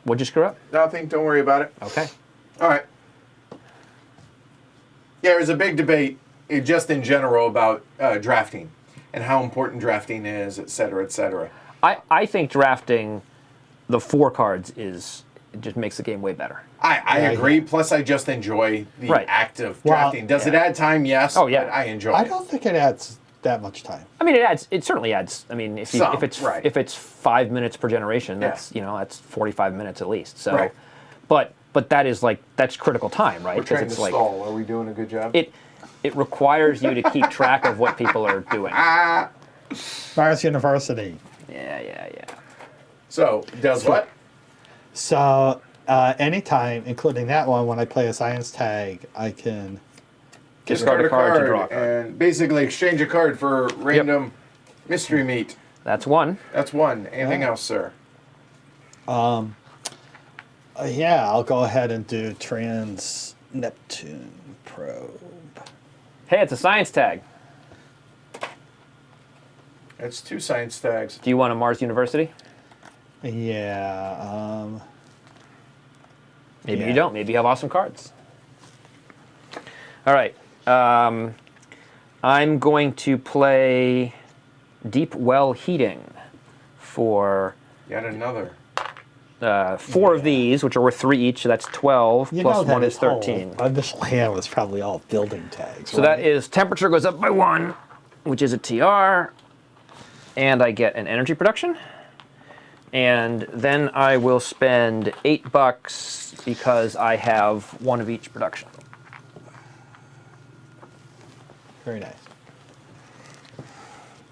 What'd you screw up? Nothing. Don't worry about it. Okay. All right. Yeah, there's a big debate, just in general, about drafting and how important drafting is, et cetera, et cetera. I think drafting the 4 cards it just makes the game way better. I agree. Plus, I just enjoy the Right. act of Well, drafting. Does it add time? Yes. Oh, yeah. But I enjoy I it. don't think it adds that much time. I mean, it certainly adds. I mean, if it's 5 minutes per generation, that's that's 45 minutes at least. So, Right. but that is that's critical time, right? We're trying to it's stall. Are we doing a good job? it requires you to keep track of what people are doing. Mars University. Yeah. So, does what? So anytime, including that one, when I play a science tag, I can... Discard a card to draw a card. And basically exchange a card for random mystery meat. That's 1. That's 1. Anything else, sir? Yeah, I'll go ahead and do Trans Neptune Probe. Hey, it's a science tag. It's 2 science tags. Do you want a Mars University? Yeah. Maybe Yeah. you don't. Maybe you have awesome cards. All right. I'm going to play Deep Well Heating for Yet another. 4 of these, which are worth 3 each. So that's 12, plus 1 is 13. Initial hand was probably all building tags. So that is temperature goes up by 1, which is a TR, and I get an energy production. And then I will spend $8 because I have 1 of each production. Very nice.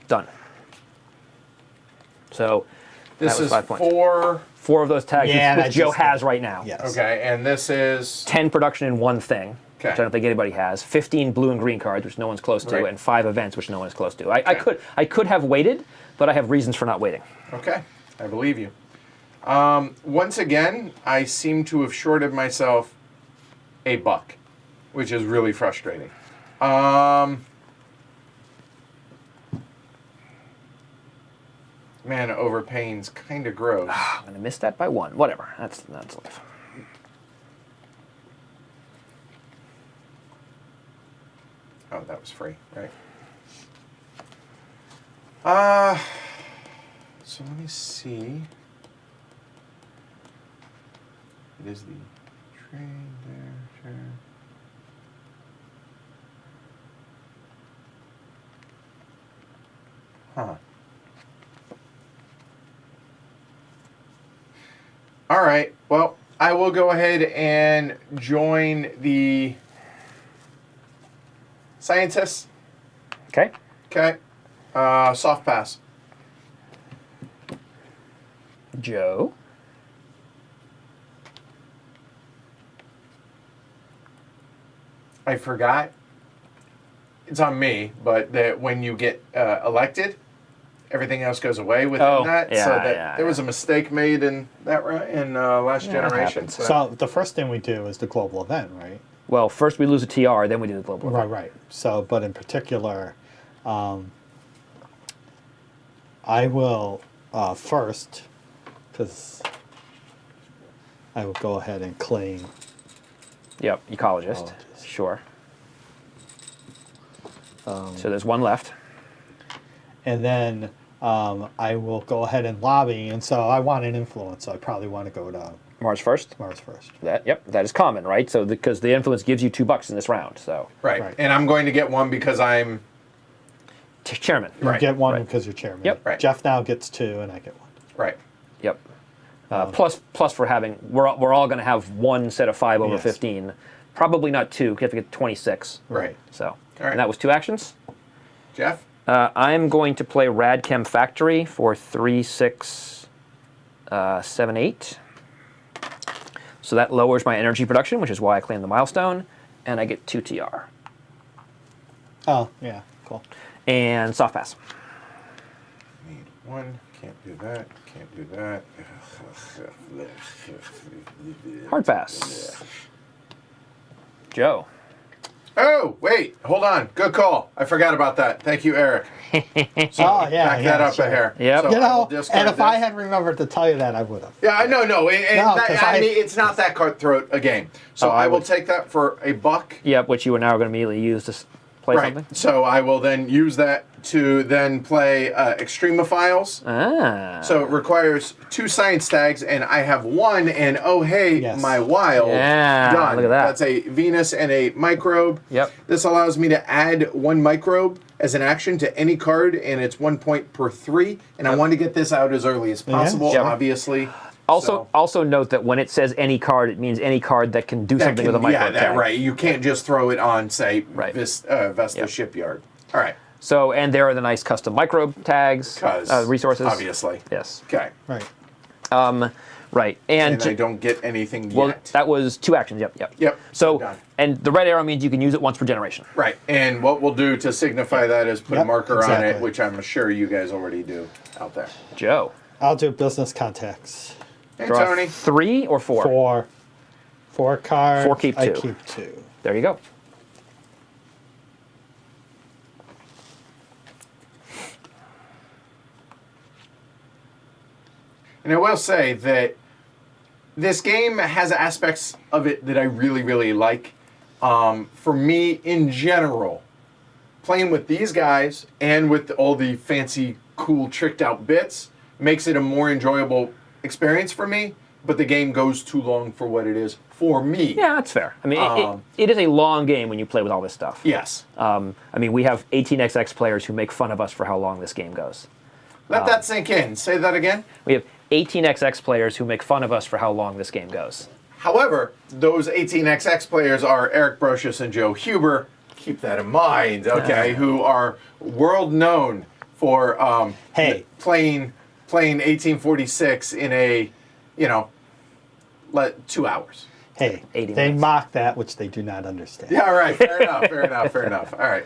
Done. So This that was is 5 points. 4. Of those tags, Yeah, which and I Joe just- has right now. Yes. Okay, and this is 10 production in 1 thing, which I Okay. don't think anybody has. 15 blue and green cards, which no one's close to, Right. and 5 events, which no one is close to. I could have waited, but I have reasons for not waiting. okay. I believe you. Once again, I seem to have shorted myself $1, which is really frustrating. Man, overpaying's kind of gross. I'm gonna miss that by 1. Whatever. That's life. Oh, that was free, right? So let me see. It is the train there, sure. Huh. All right. Well, I will go ahead and join the scientists. Okay. Okay. Soft pass. Joe. I forgot. It's on me, but that when you get elected, everything else goes away within Oh, that. yeah, so that yeah, there was a mistake made in that in last Yeah, that generation. happens. So the first thing we do is the global event, right? Well, first we lose a TR, then we do the global. Right, right. So, but in particular, I will first, because I will go ahead and claim. Yep, ecologist. Ecologist. Sure. So there's 1 left. And then I will go ahead and lobby. And so I want an influence. So I probably want to go to Mars first. Mars first. That is common, right? So because the influence gives you $2 in this round. So Right. Right. And I'm going to get 1 because I'm chairman. You Right, get 1 right. because you're chairman. Yep. Right. Jeff now gets 2, and I get 1. right. Yep. Plus for having we're all going to have 1 set of 5 over Yes. 15. Probably not 2. Because you have to get 26. Right. So All right. and that was 2 actions. Jeff. I'm going to play Radchem Factory for 3, 6, 7, 8. So that lowers my energy production, which is why I claim the milestone, and I get 2 TR. Oh, yeah, cool. And soft pass. Need 1. Can't do that. Can't do that. Hard pass. Joe. Oh, wait. Hold on. Good call. I forgot about that. Thank you, Eric. So Oh, yeah, back yeah, that up sure. a hair. Yep. So You I know, will discard and if I this. had remembered to tell you that, I would have. Yeah, I know, no. No, 'cause I I- mean, it's not that cutthroat a game. So Oh, I will would- take that for $1. Yep, which you are now going to immediately use to play Right. something. So I will then use that to then play Extremophiles. Ah. So it requires 2 science tags, and I have 1, and oh, hey, Yes. my wild. Yeah, Done. look at that. That's a Venus and a microbe. Yep. This allows me to add 1 microbe as an action to any card, and it's 1 point per 3. And I want to get this out as early as possible, Yep. obviously. Also, So note that when it says any card, it means any card that can do that something can- with a micro yeah, that, tag. right. You can't just throw it on, say, Right. Vesta Yep. Shipyard. All right. So, and there are the nice custom microbe tags, 'Cause, resources. obviously. Yes. Okay. Right. Right. And, And I don't get anything well, yet. that was 2 actions. Yep. Yep, So, done. and the red arrow means you can use it once per generation. Right, and what we'll do to signify that is put a Yep, marker on it, exactly. which I'm sure you guys already do out there. Joe. I'll do business contacts. Hey, Draw Tony. 3 or 4? 4. 4 cards. 4, keep I 2. keep 2. There you go. And I will say that this game has aspects of it that I really, really like. For me, in general, playing with these guys and with all the fancy, cool, tricked out bits makes it a more enjoyable experience for me, but the game goes too long for what it is for me. Yeah, that's fair. I mean, it is a long game when you play with all this stuff. Yes. I mean, we have 18xx players who make fun of us for how long this game goes. Let that sink in. Say that again. We have 18xx players who make fun of us for how long this game goes. However, those 18xx players are Eric Brocious and Joe Huber. Keep that in mind, okay? Who are world known for playing 1846 in a, 2 hours. Hey, 80 they minutes. mock that, which they do not understand. Yeah, all right. Fair enough. Fair enough. Fair enough. All right.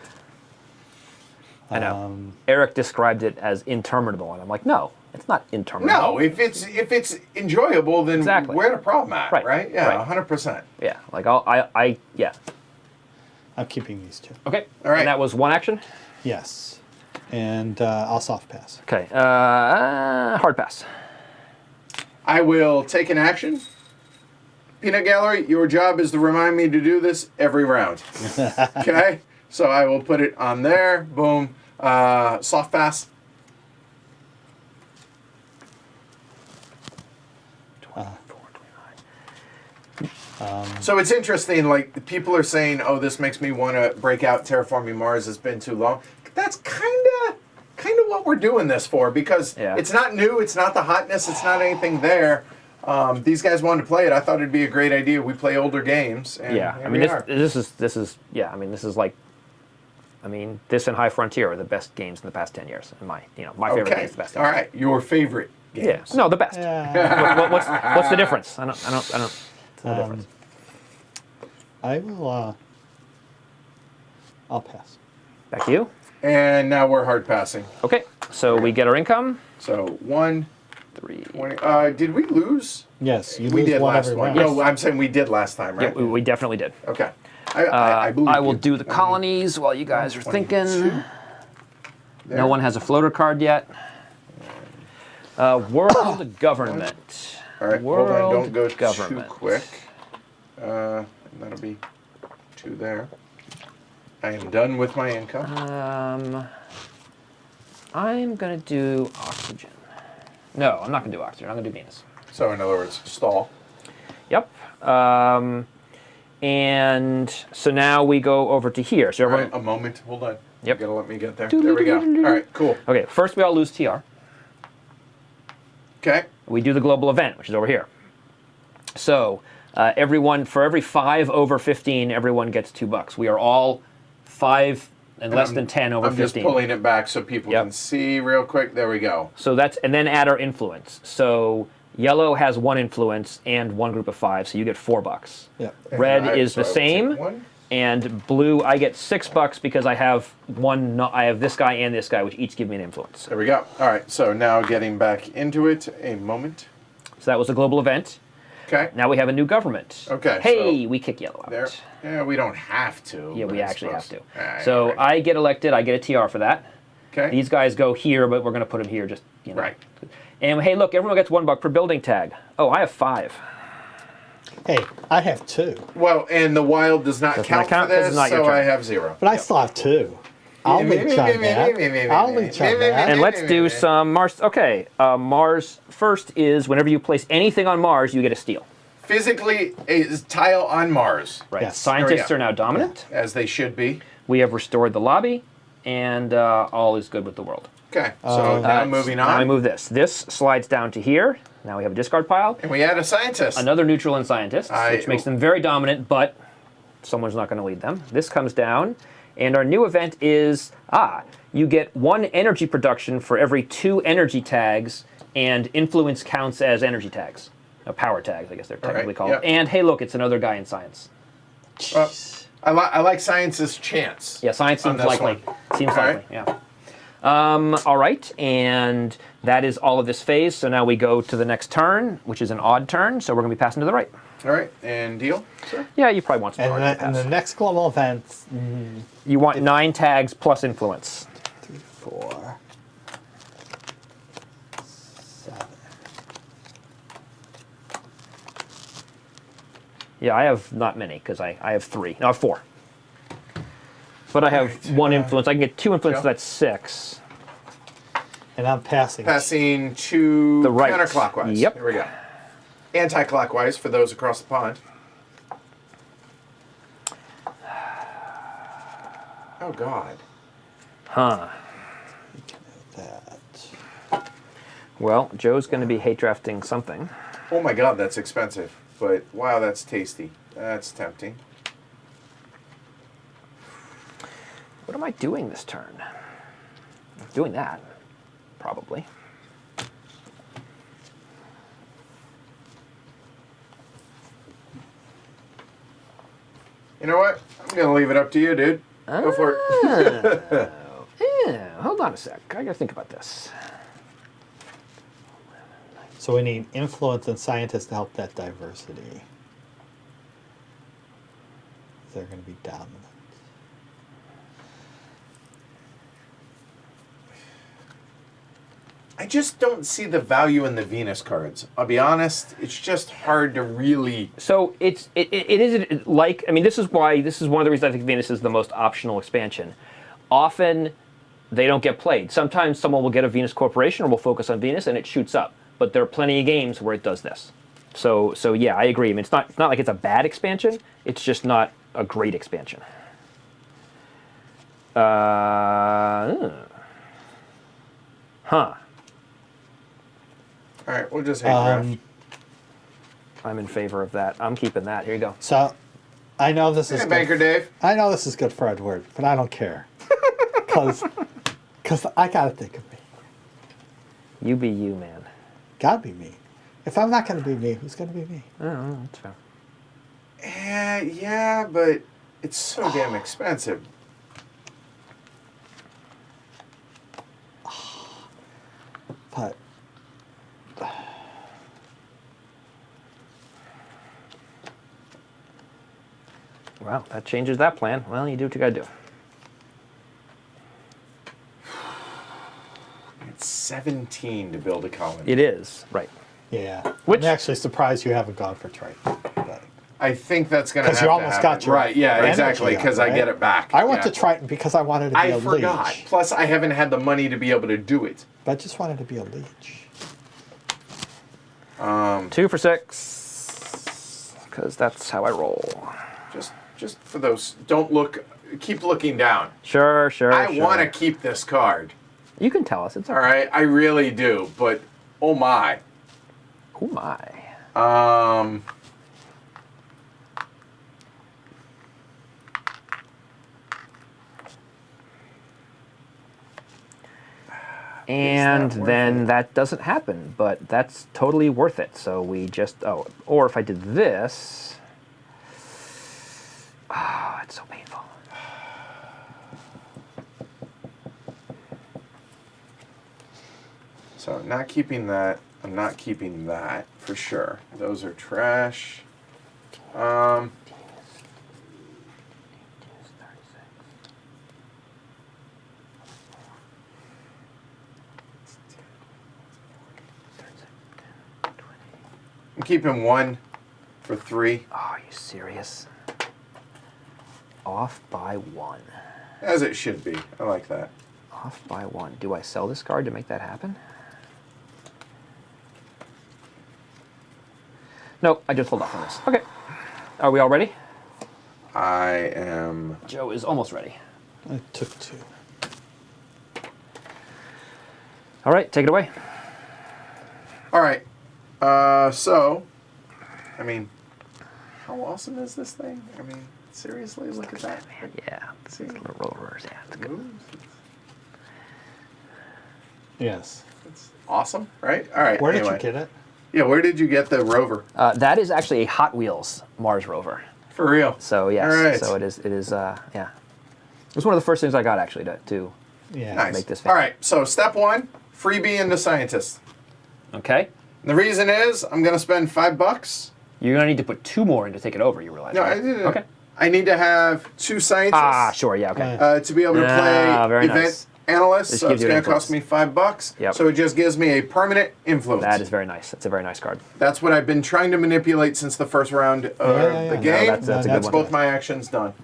I know. Eric described it as interminable, and I'm like, no, it's not interminable. No, if it's enjoyable, then Exactly. where the problem at, Right. right? Yeah, Right. 100%. Yeah, like yeah. I'm keeping these 2. Okay. All right. And that was one action. Yes. And I'll soft pass. Okay. Hard pass. I will take an action. Peanut Gallery, your job is to remind me to do this every round. Okay? So I will put it on there. Boom. Soft pass. 24, 29. So it's interesting, like, people are saying, oh, this makes me want to break out Terraforming Mars. It's been too long. That's kind of what we're doing this for, because it's not new. It's not the hotness. It's not anything there. These guys wanted to play it. I thought it'd be a great idea. We play older games. And Yeah, I mean, this is yeah. I mean, this is like, I mean, this and High Frontier are the best games in the past 10 years. In my favorite games, the best. All right, your favorite games. Yeah, no, the best. What's the difference? I don't. What's the difference? I will. I'll pass. Back to you. And now we're hard passing. Okay, so we get our income. So 1, 3. 20. Did we lose? Yes, you We lose did one last every one. round. No, I'm saying we did last time, Yeah, right? we definitely did. Okay. I believe I will you. do the colonies while you guys are 22. thinking. There. No one has a floater card yet. World government. All right, World hold on. Don't go government. too quick. And that'll be 2 there. I am done with my income. I'm gonna do oxygen. No, I'm not gonna do oxygen. I'm gonna do Venus. So in other words, stall. Yep. And so now we go over to here. So All everyone. right, a moment. Hold on. Yep. You gotta let me get there. There we go. All right, cool. Okay. First, we all lose TR. Okay. We do the global event, which is over here. So everyone, for every 5 over 15, everyone gets $2. We are all 5 and less than 10 over I'm 15. just pulling it back so people can see real quick. There we go. So that's, and then add our influence. So yellow has 1 influence and 1 group of 5, so you get $4. Yep. Red is So the I will same, take 1. and blue I get $6 because I have I have this guy and this guy, which each give me an influence. There we go. All right, so now getting back into it. A moment. So that was a global event. Okay. Now we have a new government. Okay, Hey, so we kick yellow out. There. Yeah, we don't have to. Yeah, but we I actually have suppose. to. All right, So right. I get elected. I get a TR for that. Okay. These guys go here, but we're going to put them here just, Right. And hey, look, everyone gets $1 per building tag. Oh, I have 5. Hey, I have 2, Well, and the wild does not Does count not count for 'cause this, it's not your so I turn. have 0. but I still have 2. I'll leech on that. I'll leech on that. And let's do some Mars. Okay, Mars first is whenever you place anything on Mars, you get a steal. Physically, a tile on Mars, Right. Yes. Scientists There are we now dominant. as they should be. We have restored the lobby, and all is good with the world. Okay, so now moving on. Now I move this. This slides down to here. Now we have a discard pile. And we add a scientist. Another neutral and scientists, which makes them very dominant, but someone's not going to lead them. This comes down, and our new event is, you get 1 energy production for every 2 energy tags, and influence counts as energy tags. Power tags, I guess they're technically called. yep. And hey, look, it's another guy in science. I like science's chance. Yeah, science On seems this likely. one. Seems Okay. likely, yeah. All right, and that is all of this phase. So now we go to the next turn, which is an odd turn. So we're going to be passing to the right. All right, and deal, sir? Yeah, you probably want some cards to And pass. the next global event, You want 9 tags plus influence. 3, 4, 7. Yeah, I have not many because I have 3. No, I have 4. But I have Right, 1 influence. I can get 2 influence, Joe? so that's 6. And I'm passing. Passing to The right. counterclockwise. Yep. Here we go. Anti-clockwise for those across the pond. Oh, God. Huh. That. Well, Joe's going to be hate drafting something. Oh, my God, that's expensive. But, wow, that's tasty. That's tempting. What am I doing this turn? I'm doing that, probably. You know what? I'm going to leave it up to you, dude. Go for it. Yeah, hold on a sec. I got to think about this. So we need influence and scientists to help that diversity. They're going to be dominant. I just don't see the value in the Venus cards. I'll be honest. It's just hard to really... So it is like, I mean, this is one of the reasons I think Venus is the most optional expansion. Often they don't get played. Sometimes someone will get a Venus Corporation or will focus on Venus and it shoots up. But there are plenty of games where it does this. So yeah, I agree. I mean, it's not like it's a bad expansion. It's just not a great expansion. Huh. All right, we'll just hate draft. I'm in favor of that. I'm keeping that. Here you go. So I know this is Hey, good. Banker Dave. I know this is good for Edward, but I don't care. Because I got to think of me. You be you, man. Got to be me. If I'm not going to be me, who's going to be me? Oh, that's fair. Yeah, but it's so damn expensive. But Well, that changes that plan. Well, you do what you got to do. It's 17 to build a colony. It is, right. yeah, Which- I'm actually surprised you haven't gone for Triton. But I think that's going to have 'Cause you to almost happen. got your right, yeah, energy exactly, up, because I right? get it back. I went yeah. to Triton because I wanted to be I a forgot. leech. Plus, I haven't had the money to be able to do it. But I just wanted to be a leech. 2 for 6. Because that's how I roll. Just for those, don't look, keep looking down. Sure. I want to keep this card. You can tell us. It's All right, I really do, but oh my. Oh my. And worth then it? that doesn't happen, but that's totally worth it. So we just, or if I did this, it's so painful. So not keeping that. I'm not keeping that for sure. Those are trash. I'm keeping 1 for 3. Oh, are you serious? Off by 1. As it should be. I like that. Off by 1. Do I sell this card to make that happen? Nope, I just hold off on this. Okay. Are we all ready? I am. Joe is almost ready. I took 2. All right, take it away. All right. So, I mean, how awesome is this thing? I mean, seriously, look at that. Yeah, See? little rollers. Yeah, it's good. Moves. Yes. It's awesome, right? All right. Where did anyway. you get it? Yeah, where did you get the rover? That is actually a Hot Wheels Mars rover. For real. So yes, All right. so it is. Yeah, it was one of the first things I got actually to Yeah. Nice. Make this All right, so step 1, freebie into scientist. Okay. And the reason is I'm going to spend $5. You're going to need to put 2 more in to take it over, you realize, No, right? I didn't. Okay. I need to have 2 scientists. Ah, sure, yeah, okay. To be able to play very event nice. analyst, This so gives it's you an going to cost me $5. Yep. So it just gives me a permanent influence. That is very nice. That's a very nice card. That's what I've been trying to manipulate since the first round of yeah. the No, game. that's a good one. both my actions done.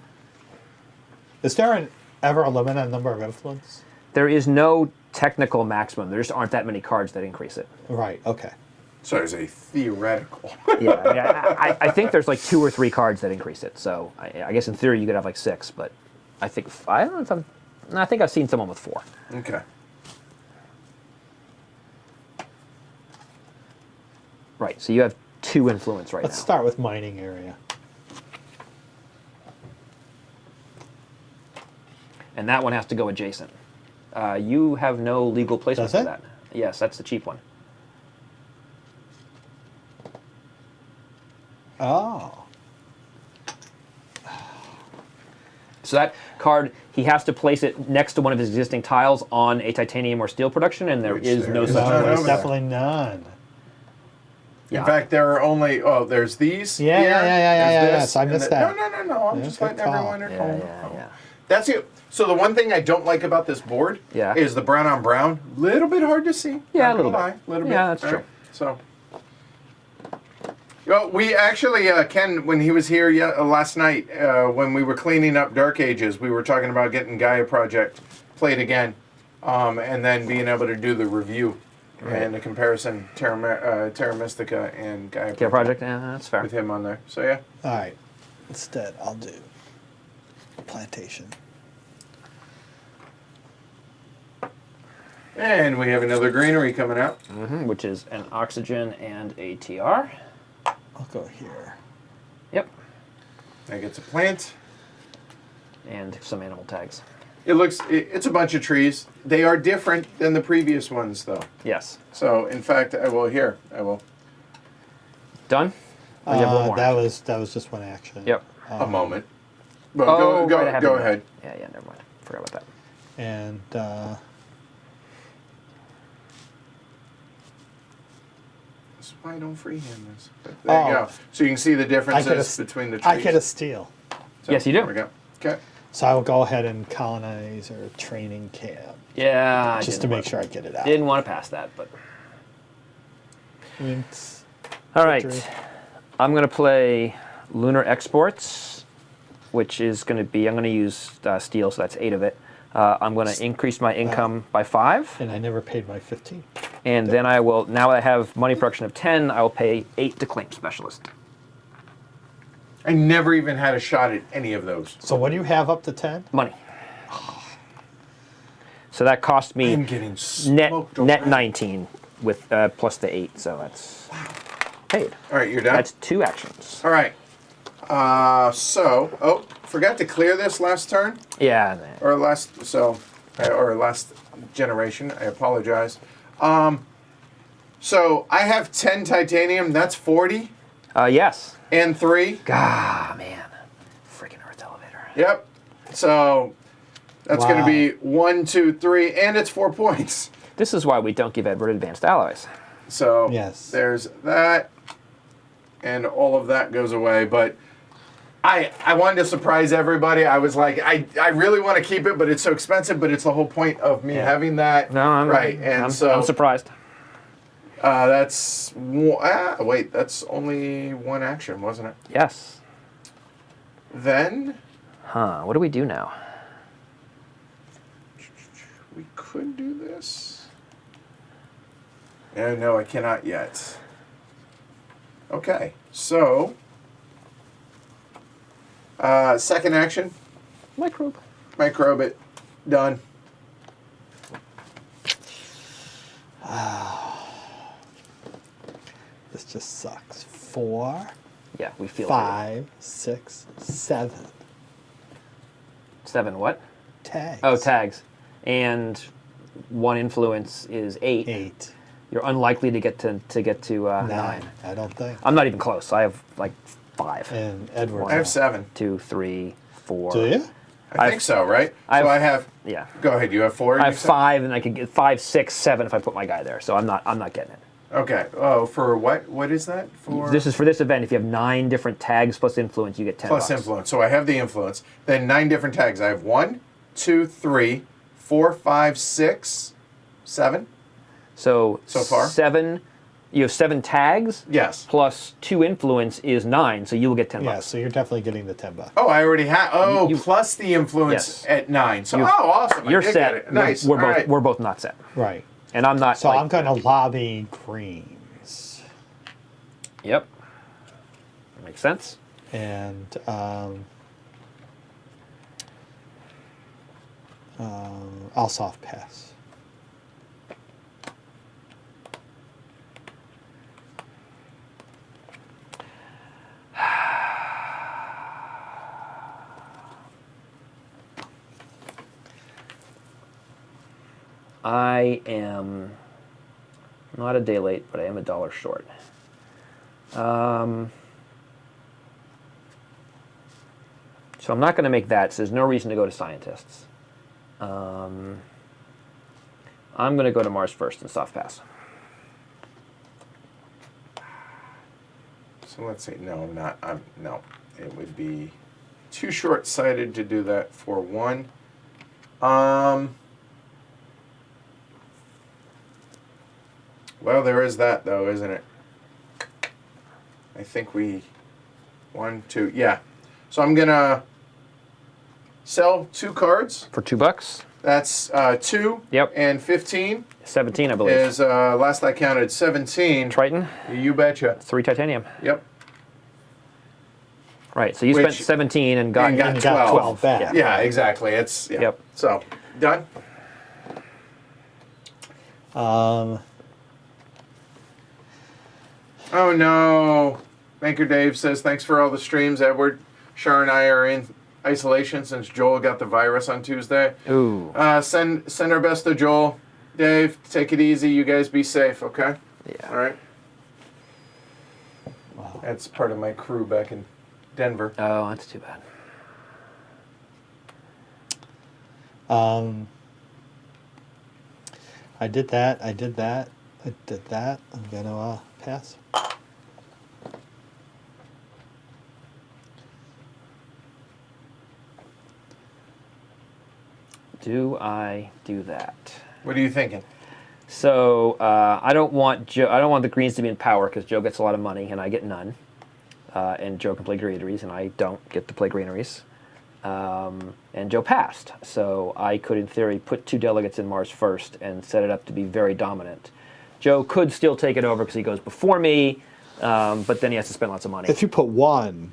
Is there ever a limited number of influence? There is no technical maximum. There just aren't that many cards that increase it. Right. Okay. So there's a theoretical. Yeah, I, mean, I think there's like 2 or 3 cards that increase it. So I guess in theory you could have like 6, but I think I don't know if I think I've seen someone with 4. Okay. Right. So you have 2 influence right Let's now. start with mining area. And that one has to go adjacent. You have no legal placement Does for it? that. Yes, that's the cheap one. Oh. So that card, he has to place it next to one of his existing tiles on a titanium or steel production, and there Which is there no is such none No, over there's place. there. definitely none. In Yeah. fact, there are only there's these. Yeah, here, yeah, there's this, yes, I and missed then- that. No. I'm Yeah, just good letting call. everyone at Yeah, home. yeah. That's it. So the one thing I don't like about this board Yeah. is the brown on brown. Little bit hard to see. Yeah, not a little gonna bit. lie. Little Yeah, bit. that's All true. right, so. Well, we actually, Ken, when he was here last night, when we were cleaning up Dark Ages, we were talking about getting Gaia Project played again, and then being able to do the review and the comparison, Terra Mystica and Gaia Care project? Yeah, that's fair. with him on there. So yeah. All right. Instead, I'll do plantation. And we have another greenery coming out. Which is an oxygen and a TR. I'll go here. Yep. That gets a plant. And some animal tags. It's a bunch of trees. They are different than the previous ones, though. Yes. So, in fact, I will. Done? Or you have one more? That was just one action. Yep. A moment. Well, Oh, go right, I have go it. ahead. Yeah, never mind. Forgot about that. And That's why I don't freehand this. But there you go. So you can see the differences between the trees. I get a steal. So, Yes, you do. There we go. Okay. So I will go ahead and colonize or training camp Yeah. just to make sure I get it out. Didn't want to pass that, but. Winks. All right. Victory. I'm going to play Lunar Exports, which is going to be, I'm going to use steel, so that's 8 of it. I'm going to increase my income by 5. And I never paid my 15. And then I will, now I have money production of 10, I will pay 8 to claim specialist. I never even had a shot at any of those. So what do you have up to 10? Money. So that cost me I'm getting net smoked 19 with plus the 8, so that's paid. All right, you're done? That's 2 actions. All right. Forgot to clear this last turn. Yeah. Or last generation. I apologize. So I have 10 titanium. That's 40 Yes. and 3. Ah, man. Freaking Earth Elevator. Yep. So that's going to Wow. be 1, 2, 3, and it's 4 points. This is why we don't give Edward advanced alloys. So Yes. there's that, and all of that goes away. But I wanted to surprise everybody. I was like, I really want to keep it, but it's so expensive. But it's the whole point of me having that. No, I'm right. And I'm surprised. That's that's only one action, wasn't it? Yes. Then What do we do now? we could do this. No, I cannot yet. Okay, so second action, Microbe. microbe it, done. This just sucks. 4, Yeah, we feel 5, 6, 7 it. 7 what? tags. Oh, tags. And 1 influence is 8. 8. You're unlikely to get to 9. 9. I don't think. I'm not even close. I have like 5. And Edward. I have 7. 2, 3, 4. Do you? I think so, right? I've- So I have. Yeah. Go ahead. You have 4. I have 5, and I could get 5, 6, 7 if I put my guy there. So I'm not getting it. Okay. Oh, for what? What is that for? This is for this event. If you have 9 different tags plus influence, you get 10 Plus bucks. influence. So I have the influence. Then 9 different tags. I have 1, 2, 3, 4, 5, 6, 7. So far? 7. You have 7 tags. Yes. Plus 2 influence is 9, so you will get 10 Yeah, bucks. so you're definitely getting the $10. Oh, I already have. Oh, You- plus the influence Yes. at 9. So You- awesome. You're I did set. Get it. Nice. We're All both right. we're both not set, Right. and I'm not. So like- I'm going to lobby greens. Yep. Makes sense. And I'll soft pass. I am not a day late, but I am $1 short. So I'm not going to make that, so there's no reason to go to scientists. I'm going to go to Mars first and soft pass. So let's see. No, I'm not. No. It would be too short-sighted to do that for 1. Well, there is that, though, isn't it? I think we... 1, 2... Yeah. So I'm going to sell 2 cards. For $2? That's 2 Yep. and 15 17, I believe. is, last I counted, 17. Triton, You betcha. 3 titanium. Yep. Right, so you Which- spent 17 and got, and got And got 12. 12 back. Yeah. Yeah, exactly. It's... Yeah. Yep. So, done? Oh no. Banker Dave says, thanks for all the streams. Edward, Shar and I are in isolation since Joel got the virus on Tuesday. ooh, Send our best to Joel. Dave, take it easy. You guys be safe, okay? yeah. All right. Wow. That's part of my crew back in Denver. Oh, that's too bad. I did that. I did that. I did that. I'm going to pass. Do I do that? What are you thinking? So I don't want Joe. I don't want the Greens to be in power because Joe gets a lot of money and I get none, and Joe can play greeneries and I don't get to play greeneries. And Joe passed, so I could, in theory, put 2 delegates in Mars first and set it up to be very dominant. Joe could still take it over because he goes before me, but then he has to spend lots of money. If you put 1,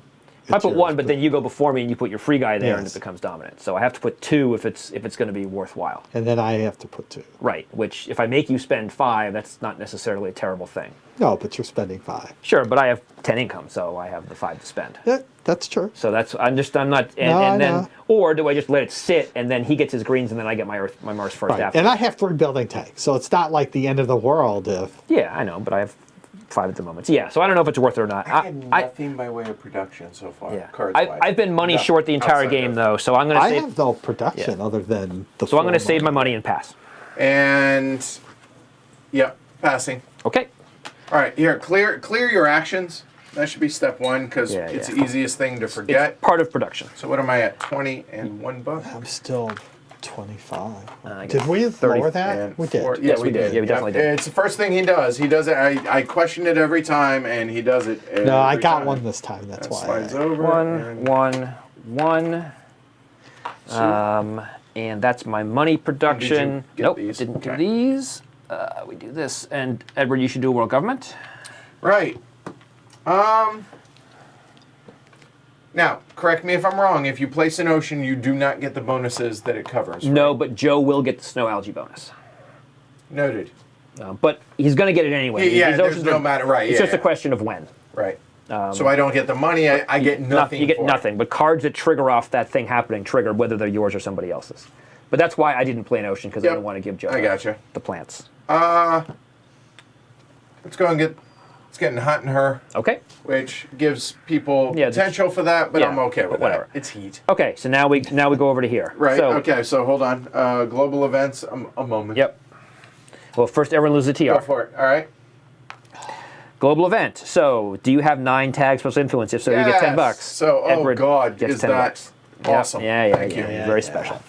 I put 1, but then you go before me and you put your free guy there, and it Yes. becomes dominant. So I have to put 2 if it's going to be worthwhile. and then I have to put 2. Right. Which, if I make you spend 5, that's not necessarily a terrible thing. No, but you're spending 5. Sure, but I have 10 income, so I have the 5 to spend. Yeah, that's true. So I'm not, and, No, I and then, know. or do I just let it sit and then he gets his greens and then I get my Mars first Right. after? And I have 3 building tags, so it's not like the end of the world if... Yeah, I know, but I have 5 at the moment. So yeah, so I don't know if it's worth it or not. I had nothing by way of production so far. Yeah. Cards-wise. I've been money No, short the entire outside game of- though, so I'm gonna I save. have no production other than the... So I'm gonna 4 save my money. money and pass. And, yep, passing. Okay. All right, here, clear your actions. That should be step 1 because Yeah, it's yeah. the easiest thing to forget. It's part of production. So what am I at? 20 and $1. I'm still 25. I Did got we 30 lower that? And We did. 4 Yeah, Yes, we we did. did. Yeah, we definitely did. It's the first thing he does. He does it. I question it every time, and he does it. No, I every got time. 1 this time. That's That why. slides over. 1, 1, 1. And that's my money production. get Nope, these? didn't do Okay. these. We do this. And Edward, you should do world government. Right. Now, correct me if I'm wrong. If you place an ocean, you do not get the bonuses that it covers. Right? No, but Joe will get the snow algae bonus. Noted. But he's going to get it anyway. Yeah, These there's oceans no are- matter. Right. It's yeah, just a yeah. question of when. Right. So I don't get the money. I get nothing. You get for it. nothing. But cards that trigger off that thing happening trigger whether they're yours or somebody else's. But that's why I didn't play an ocean because I Yep. didn't want to give Joe I gotcha. the plants. Let's go and get It's getting hot in her, Okay. which gives people Yeah, potential for that, but yeah, I'm okay with whatever. that. It's heat. Okay, so now we go over to here. Right, So, okay, so hold on. Global events, a moment. Yep. Well, first everyone loses a TR. Go for it, all right? Global event. So, do you have 9 tags plus influence? If so, you get $10. Yes. So, Edward God, gets is $10. that Yep. awesome. Yeah. Thank you. Yeah, Very yeah. special.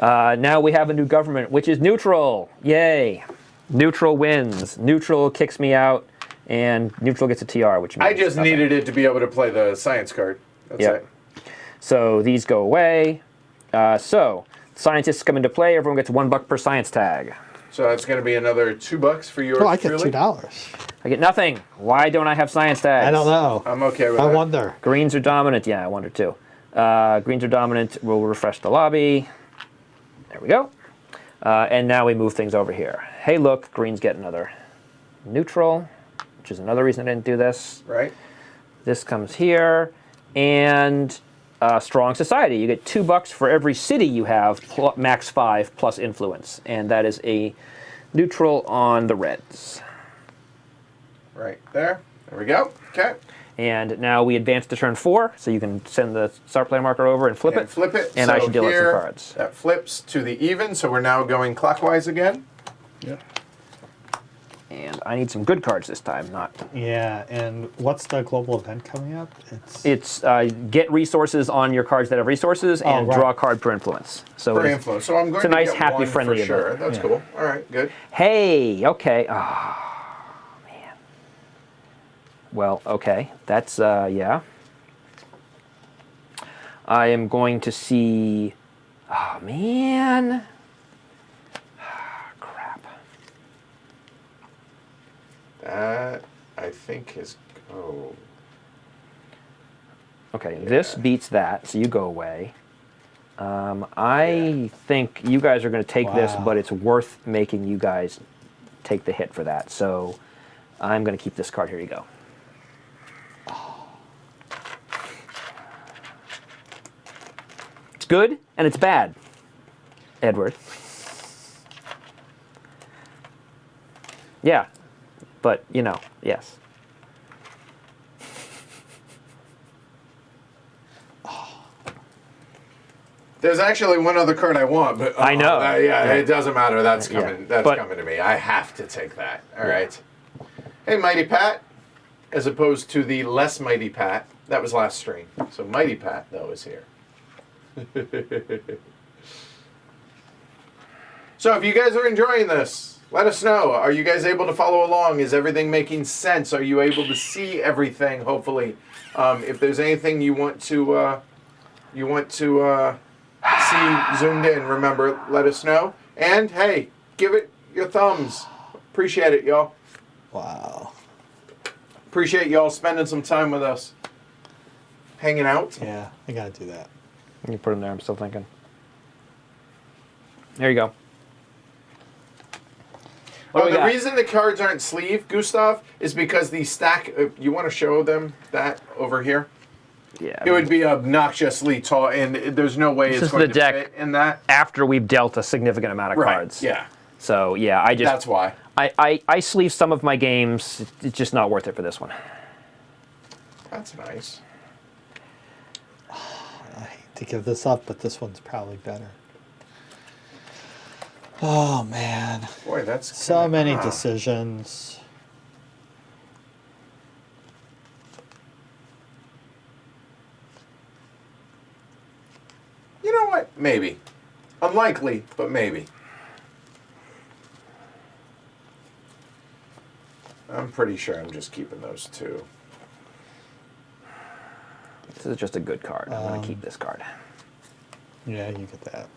Now we have a new government, which is neutral. Yay. Neutral wins. Neutral kicks me out, and neutral gets a TR, which means I just nothing. needed it to be able to play the science card. That's Yep. it. So these go away. So scientists come into play. Everyone gets $1 per science tag. So that's going to be another $2 for yours. Oh, I get truly. $2. I get nothing. Why don't I have science tags? I don't know. I'm okay with I that. wonder. Greens are dominant. Yeah, I wonder too. Greens are dominant. We'll refresh the lobby. There we go. And now we move things over here. Hey, look, greens get another neutral, which is another reason I didn't do this. Right? This comes here. And strong society. You get $2 for every city you have, max 5 plus influence. And that is a neutral on the reds. Right there. There we go. Okay. And now we advance to turn 4, so you can send the start player marker over and flip And it. flip it. And so I should deal out some here, cards. That flips to the even, so we're now going clockwise again. Yep. And I need some good cards this time, not... Yeah, and what's the global event coming up? It's get resources on your cards that have resources and right. draw a card per influence. So For it's- influence. So I'm going it's a to nice, get happy, one friendly for sure. event. That's Yeah. cool. All right, good. Hey, okay. Oh, man. Well, okay. That's, yeah. I am going to see... Oh, man. Crap. That, I think, is... Oh. Okay, this beats that, so you go away. I think you guys are going to take this, Wow. but it's worth making you guys take the hit for that. So I'm going to keep this card. Here you go. It's good and it's bad, Edward. Yeah, but, you know, yes. There's actually one other card I want, but I know. Yeah, it doesn't matter. That's Yeah. coming. That's But- coming to me. I have to take that. All right. Hey, Mighty Pat, as opposed to the less Mighty Pat that was last stream. So Mighty Pat though is here. So if you guys are enjoying this, let us know. Are you guys able to follow along? Is everything making sense? Are you able to see everything? Hopefully, if there's anything you want to see zoomed in, remember, let us know. And hey, give it your thumbs. Appreciate it, y'all. Wow. Appreciate y'all spending some time with us, hanging out. Yeah, I gotta do that. You put them there. I'm still thinking. There you go. What do we The got? reason the cards aren't sleeved, Gustav, is because the stack. You want to show them that over here? Yeah. It would be obnoxiously tall, and there's no way This it's is going the to deck. fit in that. After we've dealt a significant amount of Right. cards. Yeah. So yeah, I just That's why. I sleeve some of my games. It's just not worth it for this one. That's nice. I hate to give this up, but this one's probably better. Oh man, Boy, that's so kinda- many ah. decisions. You know what? Maybe. Unlikely, but maybe. I'm pretty sure I'm just keeping those two. This is just a good card. I'm going to keep this card. Yeah, you get that.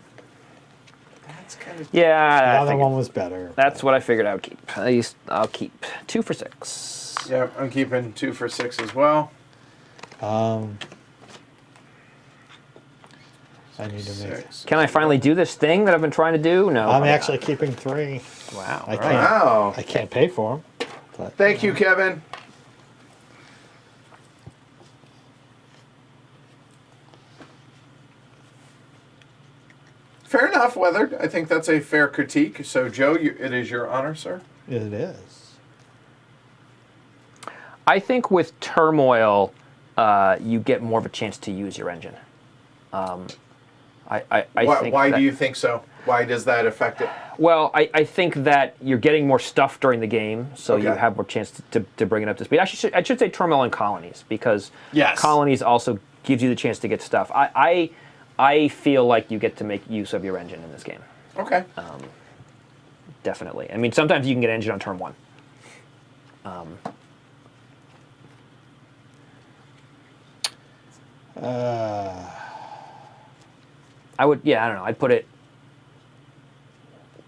That's kind of. The Yeah, I other figured- one was better. that's what I figured I would keep. At least I'll keep 2 for 6. Yeah, I'm keeping 2 for 6 as well. I need to make. 6. Can I finally do this thing that I've been trying to do? No. I'm probably actually keeping 3. not. Wow. I all can't. right. Wow. I can't pay for them. But Thank you, Kevin. Fair enough, Weathered. I think that's a fair critique. So, Joe, it is your honor, sir. it is. I think with Turmoil, you get more of a chance to use your engine. I think Why that, do you think so? Why does that affect it? Well, I think that you're getting more stuff during the game, so you Okay. have more chance to bring it up to speed. I should say Turmoil and Colonies, because Yes. Colonies also gives you the chance to get stuff. I feel like you get to make use of your engine in this game. Okay. Definitely. I mean, sometimes you can get engine on turn 1. I would, I don't know. I'd put it,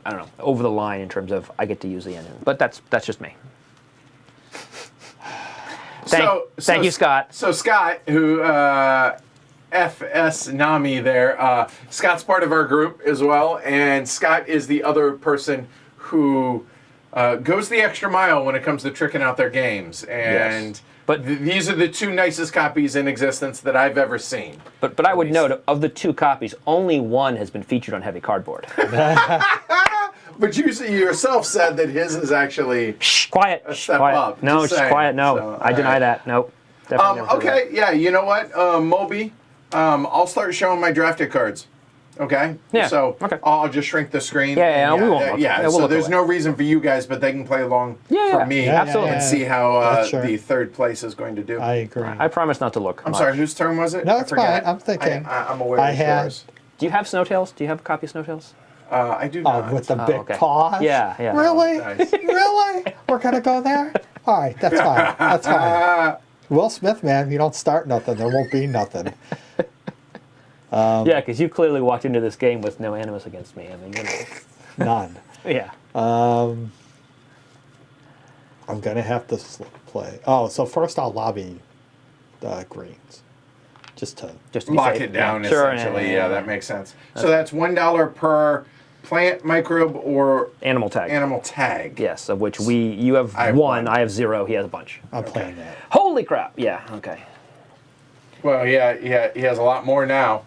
I don't know, over the line in terms of I get to use the engine. But that's just me. Thank you, Scott. So Scott, who FS Nami there, Scott's part of our group as well, and Scott is the other person who goes the extra mile when it comes to tricking out their games. And Yes. But these are the 2 nicest copies in existence that I've ever seen. But I would note, of the 2 copies, only one has been featured on Heavy Cardboard. But you yourself said that his is actually Quiet. a step Quiet. up. No, Just shh, saying. quiet. No, So, I deny alright. that. Nope. Definitely never said Okay, yeah, you know what, Moby, I'll start showing my drafted cards. Okay? Yeah, So okay. I'll just shrink the screen. Yeah, and we won't look. Yeah, we'll so look there's away. no reason for you guys, but they can play along Yeah, for me yeah, absolutely. and see how Yeah, sure. the third place is going to do. I agree. that. I promise not to look. I'm much. sorry, whose turn was it? No, I it's forget. fine. I'm thinking. I'm aware I it's had- yours. Do you have Snowtails? Do you have a copy of Snowtails? I do Oh, not. with the big okay. paws? Yeah. Really? Nice. Really? We're going to go there? All right, that's fine. That's fine. Will Smith, man, you don't start nothing. There won't be nothing. Yeah, because you clearly walked into this game with no animus against me. I mean, None. yeah. I'm going to have to play. Oh, so first I'll lobby greens. Just to... Just to be Lock safe. it down, Yeah, sure, essentially. Yeah, that makes sense. So that's $1 per plant, microbe, or Animal tag. animal tag. Yes, of which you have I have 1, one. I have 0, he has a bunch. I'm playing that. Holy crap! Yeah, okay. Well, yeah, he has a lot more now.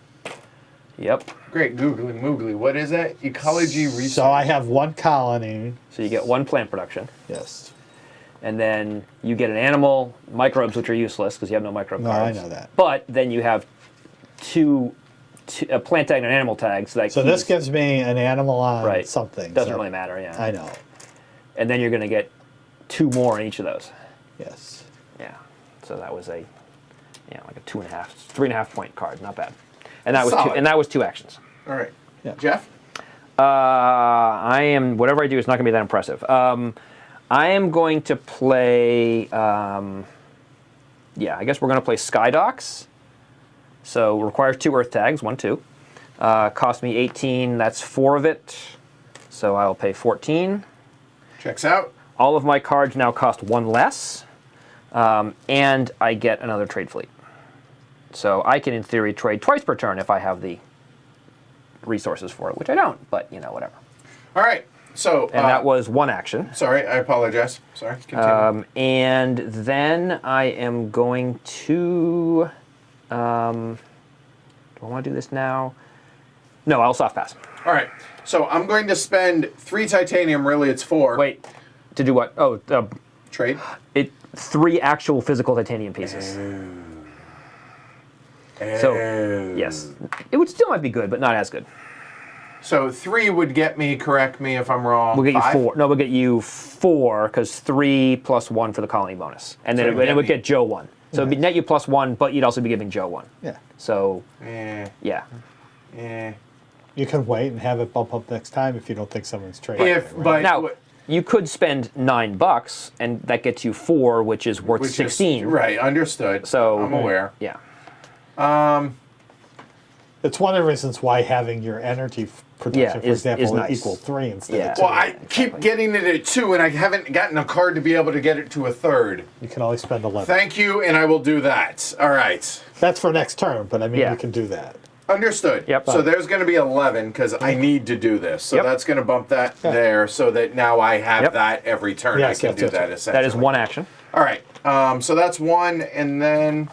Yep. Great googly moogly. What is that? Ecology research. So I have 1 colony. So you get 1 plant production, Yes. and then you get an animal, microbes, which are useless because you have no microbe No, cards. I know that. But then you have a plant tag and an animal tag. So This gives me an animal on Right. something. doesn't so really matter, yeah. I know. And then you're going to get 2 more in each of those. Yes. Yeah. So that was like a 2.5, 3.5 point card. Not bad. And that was Solid. that was 2 actions. All right. Yeah. Jeff? Whatever I do is not going to be that impressive. I am going to play, I guess we're going to play Skydocks. So it requires 2 Earth tags, 1, 2. Cost me 18, that's 4 of it. So I'll pay 14. Checks out. All of my cards now cost 1 less. And I get another trade fleet. So I can, in theory, trade twice per turn if I have the resources for it, which I don't, but, whatever. All right. So. And that was 1 action. Sorry, I apologize. Sorry. Continue. And then I am going to... do I want to do this now? No, I'll soft pass. All right. So I'm going to spend 3 titanium. Really, it's 4. Wait, to do what? Oh, Trade. 3 actual physical titanium pieces. So, yes. It would still might be good, but not as good. So 3 would get me, correct me if I'm wrong. We'll get 5? you 4. No, we'll get you 4, because 3 plus 1 for the colony bonus. And then So it would get get Joe 1. So it'd be net you plus 1, but you'd also be giving Joe 1. Yeah. So, Eh, yeah. eh. You can wait and have it bump up next time if you don't think someone's trading. If, it, right? but Now, you could spend $9, and that gets you 4, which is worth which is- 16. right, understood. So I'm aware. Yeah. It's one of the reasons why having your energy production, for is example, nice. equal 3 instead Yeah. of 2. Well, I keep getting it at 2, and I haven't gotten a card to be able to get it to a 3rd. You can only spend 11. Thank you, and I will do that. All right. That's for next turn, but I mean, Yeah. you can do that. Understood. Yep. So there's going to be 11 because I need to do this. So Yep. that's going to bump that there so that now I have Yep. that every turn. Yes, I can yes, do yes, that yes. essentially. That is 1 action. All right. So that's 1, and then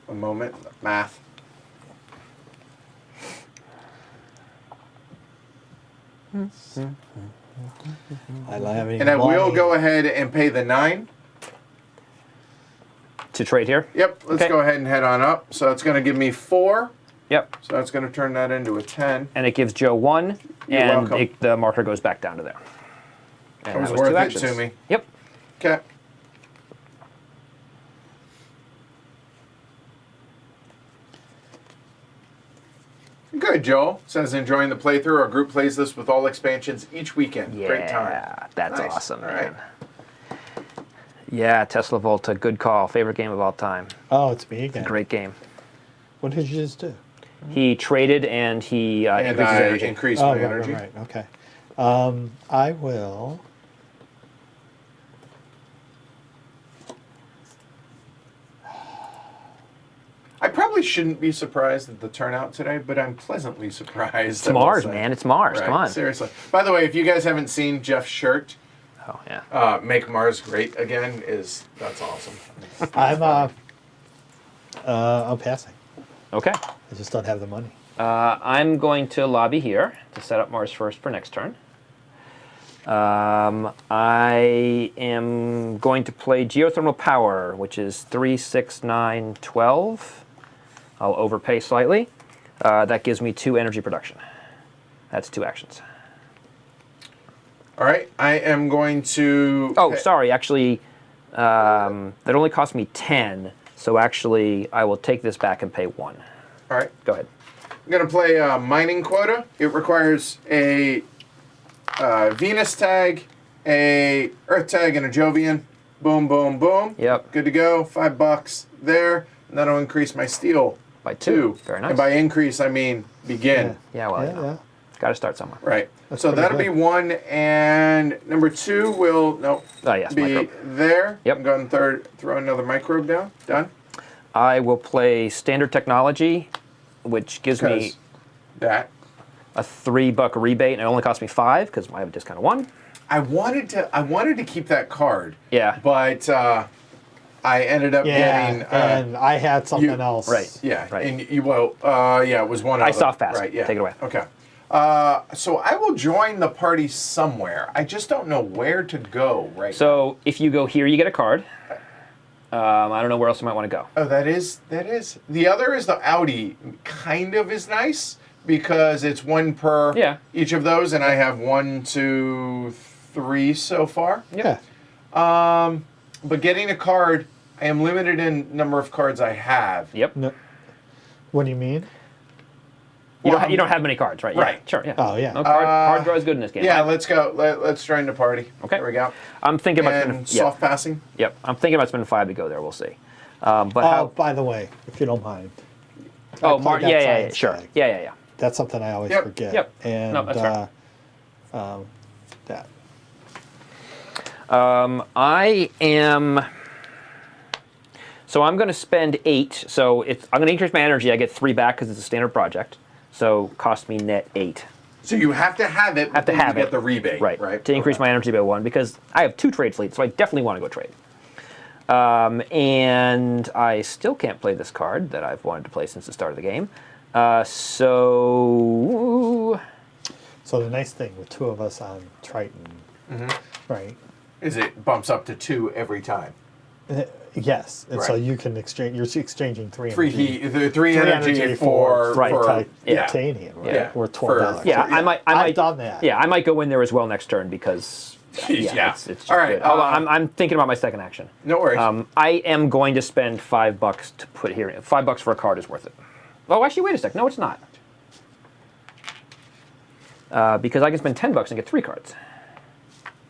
a moment. Math. I don't have any And I will money. go ahead and pay the 9. To trade here? Yep, let's Okay. go ahead and head on up. So it's going to give me 4. Yep. So that's going to turn that into a 10. And it gives Joe 1, You're and welcome. the marker goes back down to there. And It was that worth 2 it actions. to me. Yep. Okay. Good, Joel. Says enjoying the playthrough. Our group plays this with all expansions each weekend. Yeah, Great time. that's Nice. awesome, All man. right. Yeah, Tesla Volta, good call. Favorite game of all time. Oh, it's me again. Great game. What did you just do? He traded and he And increased his I energy. increased Oh, my right, energy. right, right. Okay. I will. I probably shouldn't be surprised at the turnout today, but I'm pleasantly surprised. It's Mars, man. It's Mars. Right, Come on. seriously. By the way, if you guys haven't seen Jeff's shirt, Oh, yeah. "Make Mars Great Again," that's awesome. I'm passing. Okay. I just don't have the money. I'm going to lobby here to set up Mars first for next turn. I am going to play Geothermal Power, which is 3, 6, 9, 12. I'll overpay slightly. That gives me 2 energy production. That's 2 actions. All right, I am going to. Oh, sorry. Actually, that only cost me 10. So actually, I will take this back and pay 1. All right, Go ahead. I'm going to play Mining Quota. It requires a Venus tag, a Earth tag, and a Jovian. Boom, boom, boom. Yep. Good to go. $5 there. And that'll increase my steel. By 2. Very nice. And by increase, I mean begin. Yeah, well, Yeah. got to start somewhere. Right. That's So pretty that'll good. be 1, and number 2 will Oh, yes, be microbe. there. Yep. I'm going to throw another microbe down. Done. I will play Standard Technology, which gives me Because that. a $3 rebate, and it only cost me 5 because I have a discount of 1. I wanted to keep that card. Yeah. But I ended up Yeah, getting. and I had something else. Right. Yeah. Right. And you yeah, it was one. I other. saw fast. Right. Yeah. Take it away. Okay. So I will join the party somewhere. I just don't know where to go right now. So if you go here, you get a card. I don't know where else you might want to go. Oh, that is. The other is the Audi. Kind of is nice because it's 1 per Yeah. each of those, and I have 1, 2, 3 so far. Yeah. But getting a card, I am limited in number of cards I have. Yep. No. What do you mean? You don't have many cards, right? Yeah, Right. Sure. Yeah. Oh, yeah. No, card draw is good in this game. Yeah, let's go. Let's join the party. Okay. There we go. I'm thinking about And spending. soft passing. Yep. I'm thinking about spending 5 to go there. We'll see. But Oh, how? by the way, if you don't mind. I Oh, played that yeah, science sure. tag. Yeah. That's something I always Yep. forget. Yep. And No, that's fair. that. I am. So I'm going to spend 8. So I'm going to increase my energy. I get 3 back because it's a standard project. So cost me net 8. So you have to have it. Have to before you have get it. the rebate. Right. Right. To increase Okay. my energy by 1 because I have 2 trade fleets, so I definitely want to go trade. And I still can't play this card that I've wanted to play since the start of the game. So So the nice thing with 2 of us on Triton, right? Is it bumps up to 2 every time? Yes, and so Right. you can exchange. You're exchanging 3 Three energy. heat, the 3 energy for Right. yeah. Titanium, right? Yeah. Or $12. yeah, I might. I've done that. Yeah, I might go in there as well next turn because Yeah. it's just All right, good. Although I'm thinking about my second action. No worries. I am going to spend $5 to put here. $5 for a card is worth it. Oh, actually, wait a sec. No, it's not. Because I can spend $10 and get 3 cards.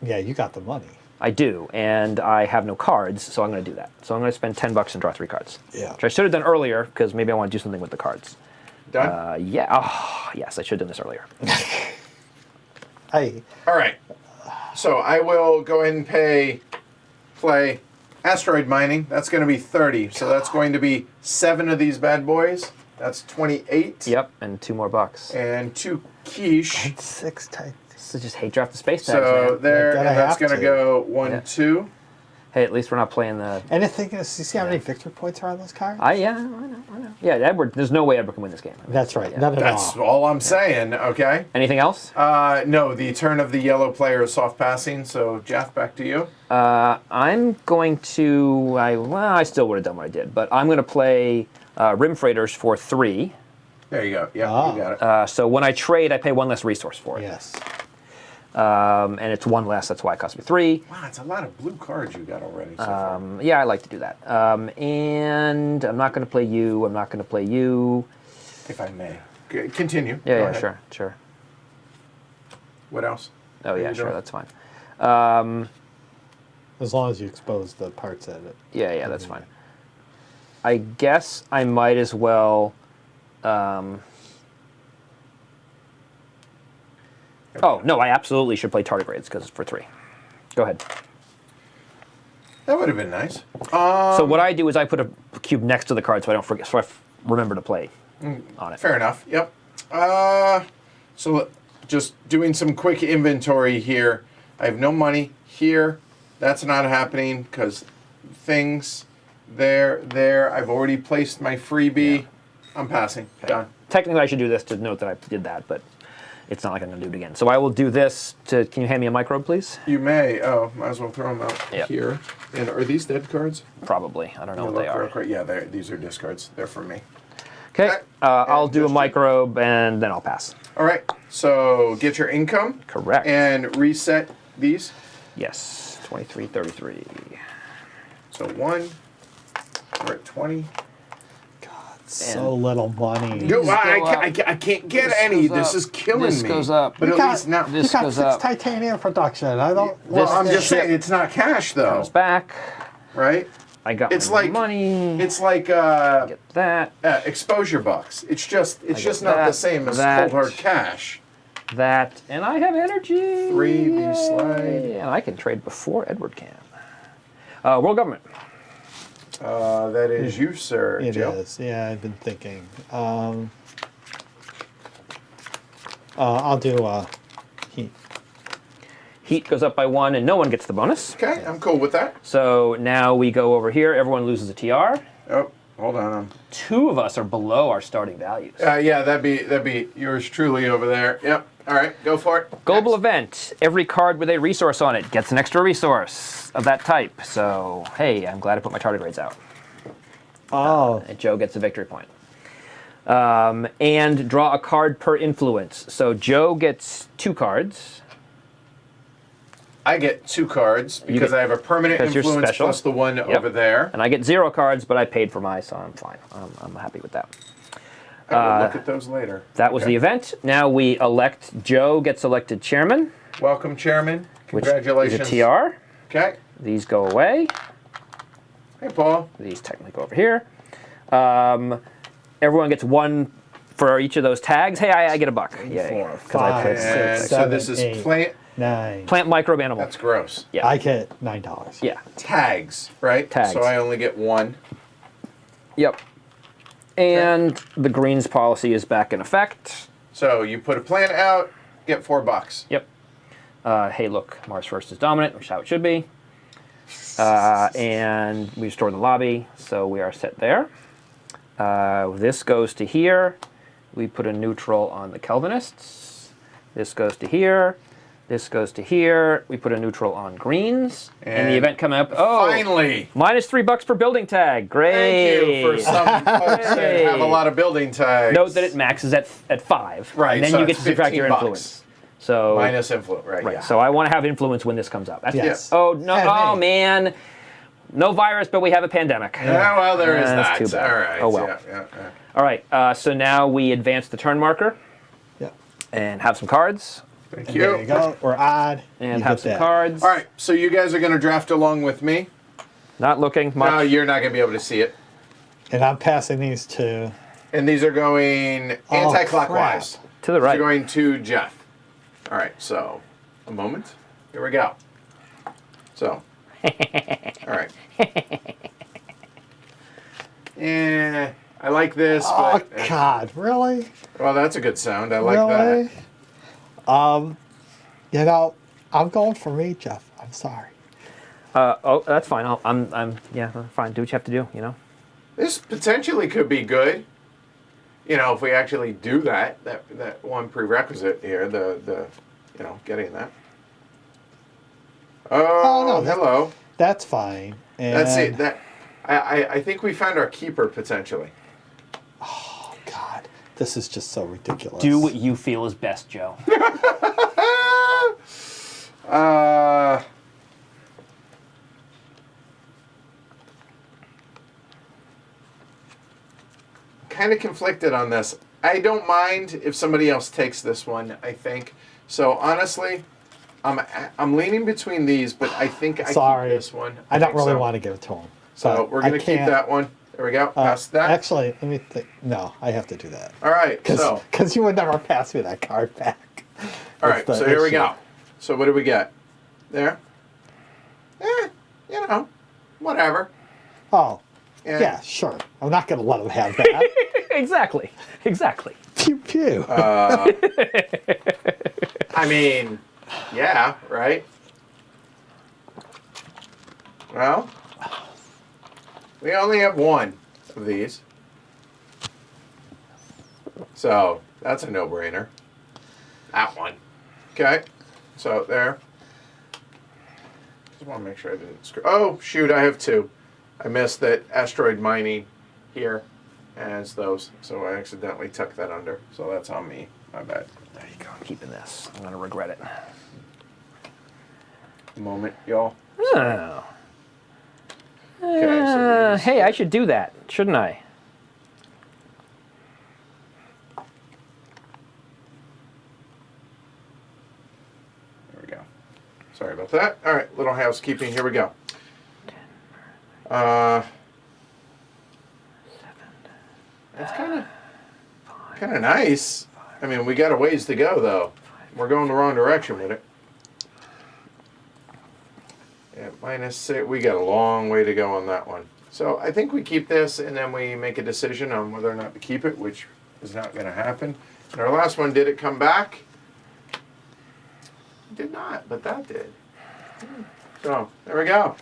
Yeah, you got the money. I do, and I have no cards, so I'm going to do that. So I'm going to spend $10 and draw 3 cards. Yeah. Which I should have done earlier because maybe I want to do something with the cards. Done. Yeah. Oh, yes, I should have done this earlier. Hey, All right. So I will go ahead and play asteroid mining. That's going to be 30. So that's going to be 7 of these bad boys. That's 28. Yep, and 2 more bucks. And 2 quiche. 6 times. So just hate draft the space tags, So man. there, Gotta and that's have going to to. go 1, Yeah. 2. Hey, at least we're not playing the. And the thing is, you see how many victory points are on those cards? Yeah, I know. Yeah, Edward. There's no way Edward can win this game. That's right. None at That's all. all I'm saying. Okay. Anything else? No, the turn of the yellow player is soft passing. So Jeff, back to you. I'm going to. I still would have done what I did, but I'm going to play Rim Freighters for 3. There you go. Yeah, you got it. So when I trade, I pay 1 less resource for it. Yes. And it's 1 less. That's why it cost me 3. Wow, it's a lot of blue cards you got already. So far. Yeah, I like to do that. And I'm not going to play you. I'm not going to play you. If I may, continue. Yeah, Go yeah, ahead. sure. What else? Oh, What are yeah, you sure. doing? That's fine. As long as you expose the parts at it. Yeah, that's fine. I guess I might as well. Oh no, I absolutely should play tardigrades because it's for 3. Go ahead. That would have been nice. So what I do is I put a cube next to the card so I don't forget, so I remember to play on it. Fair enough. Yep. So just doing some quick inventory here. I have no money here. That's not happening because things there. I've already placed my freebie. Yeah. I'm passing. Okay. Done. Technically, I should do this to note that I did that, but it's not like I'm going to do it again. So I will do this to. Can you hand me a microbe, please? You may. Oh, might as well throw them out Yep. here. And are these dead cards? Probably. I don't know what they are. Yeah, these are discards. They're for me. Okay. Okay. I'll And do a just- microbe and then I'll pass. All right. So get your income. Correct. And reset these. Yes. 23, 33. So 1. We're at 20. So little money. Dude, These I go can't get This any. goes This up. is killing This me. goes up. But You at got- least now. This you got goes 6 up. titanium production. I don't. Well, I'm just ship saying it's not cash though, Comes back. right? I got It's my like money. It's like Get that. exposure bucks. It's just get not that, the same as that. cold hard cash. That. And I have energy. 3, you Yay. slide. And I can trade before Edward can. World government. That is you, sir. It Joe. is. Yeah, I've been thinking. I'll do heat. Heat goes up by 1 and no one gets the bonus. Okay, I'm cool with that. So now we go over here. Everyone loses a TR. Oh, hold on. 2 of us are below our starting values. Yeah, that'd be yours truly over there. Yep. All right, go for it. Global Next. event. Every card with a resource on it gets an extra resource of that type. So, hey, I'm glad I put my tardigrades out. Oh, And Joe gets a victory point. And draw a card per influence. So Joe gets 2 cards. I get 2 cards because get- I have a permanent because you're influence special. plus the one Yep. over there. And I get 0 cards, but I paid for mine, so I'm fine. I'm happy with that. I will look at those later. That was Okay. the event. Now we elect, Joe gets elected chairman, Welcome, Chairman. which Congratulations. is a TR. Okay. These go away. Hey, Paul. These technically go over here. Everyone gets 1 for each of those tags. Hey, I get a buck. Yay. 4, 'Cause I 5, played- 6, And so 7, this is 8, plant. 9. Plant microbe animal. That's gross. Yeah. I get $9. Yeah. Tags, right? Tags. So I only get 1. Yep. And the greens policy is back in effect. So you put a plant out, get $4. Yep. Hey, look, Mars first is dominant, which is how it should be. And we restore the lobby, so we are set there. This goes to here. We put a neutral on the Kelvinists. This goes to here. This goes to here. We put a neutral on greens. And the And event coming up. Oh, Finally. minus $3 per building tag. Great. Thank you for some folks that Hey. have a lot of building tags. Note that it maxes at 5. Right, And then so you get it's to subtract your $15. influence. So Minus influence, right? right. Yeah. So I want to have influence when this comes up. That's Yes. Oh no! Hey, Oh hey. man! No virus, but we have a pandemic. Yeah, well, there is That's that. too bad. All right. Oh, well. Yeah. All right. So now we advance the turn marker Yeah. and have some cards Thank And there you go. Or odd. and you have get some that. cards. All right. So you guys are going to draft along with me. Not looking much. No, you're not going to be able to see it. And I'm passing these to. And these are going Oh, anti-clockwise. to the These are right. going to Jeff. All right. So, a moment. Here we go. So. All right. Yeah, I like this, Oh but God! Really? well, that's a good sound. I like Really? that. You know, I'm going for me, Jeff. I'm sorry. Oh, that's fine. Yeah, fine. Do what you have to do. You know. This potentially could be good. You know, if we actually do that one prerequisite here, the getting that. Oh, no, hello. That's fine. And That's it. I think we found our keeper potentially. oh God, this is just so ridiculous. Do what you feel is best, Joe. Kind of conflicted on this. I don't mind if somebody else takes this one, I think. So honestly, I'm leaning between these, but I think I Sorry, keep this one. I don't think really so. want to give it to him. So But we're going I to keep can't- that one. There we go. Pass that. Actually, let me think. No, I have to do that. All right. So, Because you would never pass me that card back. all right. That's So the here we issue. go. So what do we get? There. Whatever. Oh, Yeah. yeah, sure. I'm not going to let him have that. Exactly. Pew pew. I mean, yeah, right? Well, we only have one of these. So that's a no-brainer. That one. Okay. So there. Just want to make sure I didn't screw. Oh, shoot, I have two. I missed that asteroid mining here as those. So I accidentally tucked that under. So that's on me. My bad. There you go. I'm keeping this. I'm gonna regret it. Moment, y'all. Oh. Okay, so these- Hey, I should do that, shouldn't I? There we go. Sorry about that. All right, little housekeeping. Here we go. That's kind of nice. I mean, we got a ways to go though. We're going the wrong direction with it. Yeah, -6. We got a long way to go on that one. So I think we keep this and then we make a decision on whether or not to keep it, which is not going to happen. And our last one, did it come back? It did not, but that did. So there we go.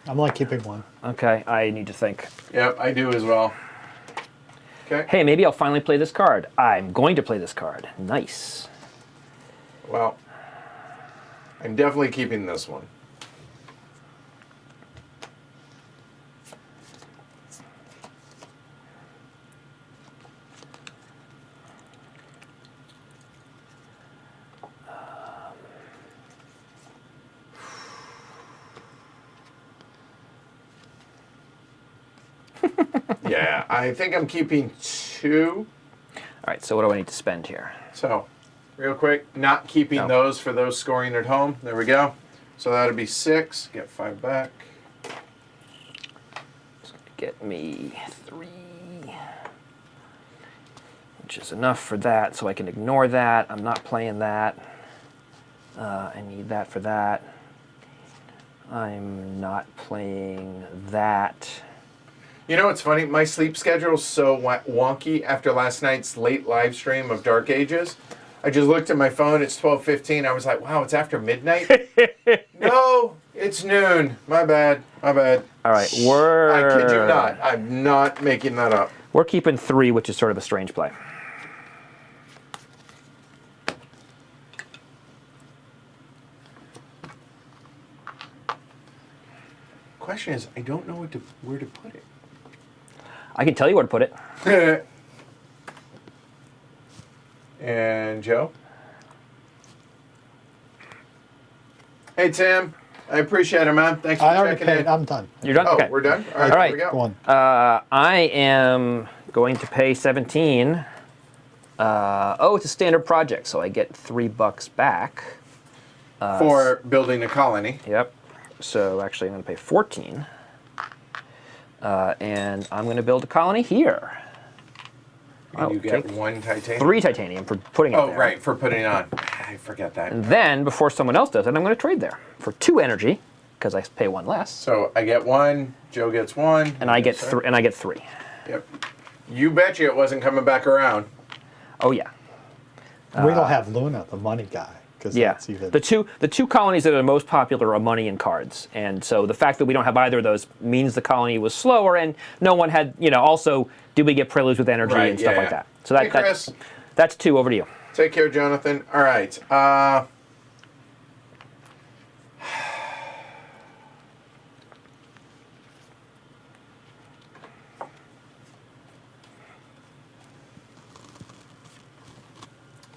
I'm only keeping one. Okay, I need to think. Yep, I do as well. Okay. Hey, maybe I'll finally play this card. I'm going to play this card. Nice. Well, I'm definitely keeping this one. Yeah, I think I'm keeping two. All right, so what do I need to spend here? So, real quick, not keeping No. those for those scoring at home. There we go. So that'd be 6. Get 5 back. Get me 3, which is enough for that, so I can ignore that. I'm not playing that. I need that for that. I'm not playing that. You know what's funny? My sleep schedule is so wonky after last night's late live stream of Dark Ages. I just looked at my phone. It's 12:15. I was like, wow, it's after midnight? No, it's noon. My bad. My bad. All right, I kid you not. I'm not making that up. We're keeping 3, which is sort of a strange play. Question is, I don't know where to put it. I can tell you where to put it. And Joe? Hey, Tim. I appreciate it, man. Thanks for I already checking paid. in. I'm done. You're done? Oh, Okay. we're done? All right. Here we go. Go on. I am going to pay 17. It's a standard project, so I get $3 back. For building a colony. Yep. So actually, I'm going to pay 14. And I'm going to build a colony here. And you get take 1 titanium. 3 titanium for putting it Oh, there. right, for putting it on. I forget that. And then, before someone else does it, I'm going to trade there for 2 energy, because I pay 1 less. So I get 1, Joe gets 1. And I get 3. And I get 3. Yep. You betcha it wasn't coming back around. Oh yeah. We don't have Luna, the money guy. because Yeah, that's even... the two colonies that are most popular are money and cards, and so the fact that we don't have either of those means the colony was slower, and no one had, also, do we get preludes with energy Right, and stuff yeah, like yeah. that. So Hey, Chris. that's 2. Over to you. Take care, Jonathan. All right.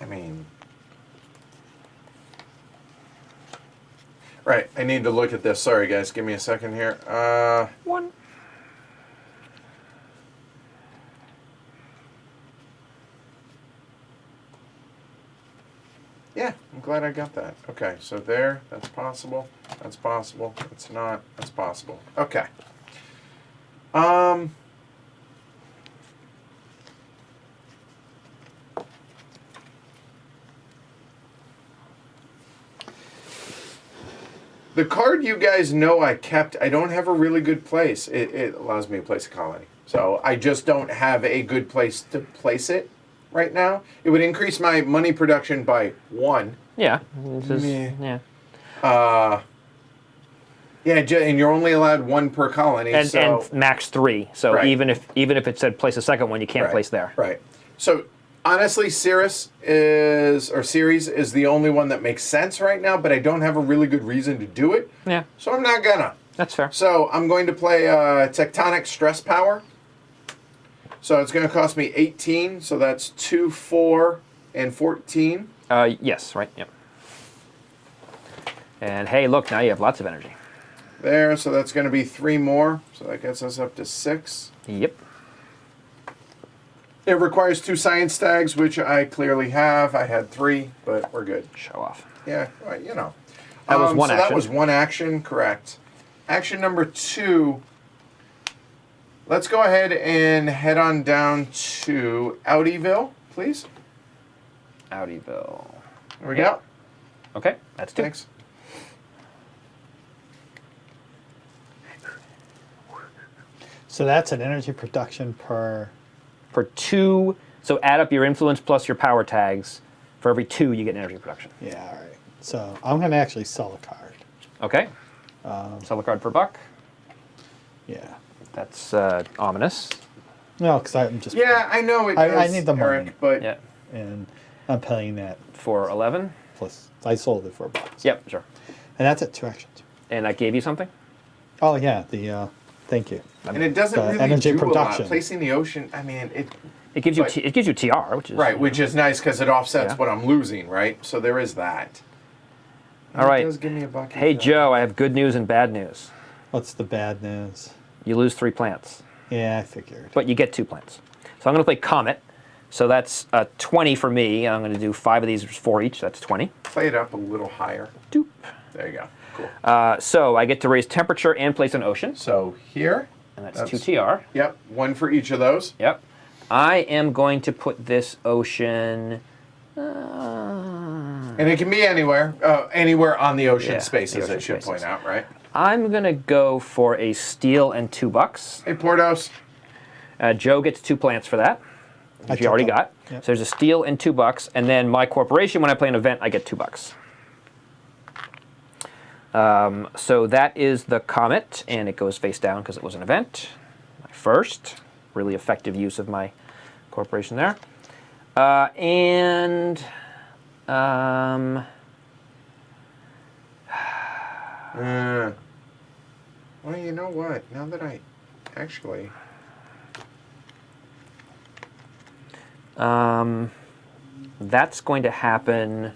I mean, right. I need to look at this. Sorry, guys. Give me a second here. 1. Yeah, I'm glad I got that. Okay, so there, that's possible. That's possible. It's not. That's possible. Okay. The card you guys know I kept, I don't have a really good place. It allows me to place a colony. So I just don't have a good place to place it right now. It would increase my money production by 1. Yeah. Meh. Yeah. Yeah, and you're only allowed 1 per colony. And max 3. So Right. even if it said place a second one, you can't place there. Right. So honestly, Ceres is the only one that makes sense right now, but I don't have a really good reason to do it. Yeah. So I'm not gonna. That's fair. So I'm going to play Tectonic Stress Power. So it's going to cost me 18. So that's 2, 4, and 14. Yes. Right. Yep. And hey, look, now you have lots of energy. There. So that's going to be 3 more. So that gets us up to 6. Yep. It requires 2 science tags, which I clearly have. I had 3, but we're good. Show off. Yeah, well, That was one so action. that was 1 action, correct. Action number 2. Let's go ahead and head on down to Outyville, please. Outyville. There we go. Okay, that's 2. Thanks. So that's an energy production per... For 2, so add up your influence plus your power tags. For every 2, you get energy production. Yeah, all right. So I'm going to actually sell a card. Okay. Sell a card for $1. Yeah. That's ominous. No, because I'm just... Yeah, I know it I is, need the Eric, money. but Yeah. And I'm paying that For 11. plus... I sold it for $1. Yep. Sure. And that's at 2 actions. And I gave you something. Oh, yeah. The... thank you. and it doesn't the really energy do production. a lot. Placing the ocean, I mean, It gives you But- it gives you TR, which is right, which is nice because it offsets Yeah. what I'm losing, right? So there is that. And All right. It does give me a bucket. Hey Joe, I have good news and bad news. What's the bad news? You lose 3 plants, Yeah, I figured. but you get 2 plants. So I'm going to play Comet. So that's 20 for me. I'm going to do 5 of these, 4 each. That's 20. Play it up a little higher. Doop. There you go. Cool. So I get to raise temperature and place an ocean, So here. and that's 2 TR. Yep, 1 for each of those. Yep. I am going to put this ocean. And it can be anywhere on the ocean Yeah, spaces, the I ocean should point spaces. out, right? I'm going to go for a steel and $2. Hey, Portos. Joe gets 2 plants for that, which you took already them. got. Yep. So there's a steel and $2, and then my corporation, when I play an event, I get $2. So that is the Comet, and it goes face down because it was an event. My first really effective use of my corporation there. Well, you know what? Now that I actually... That's going to happen.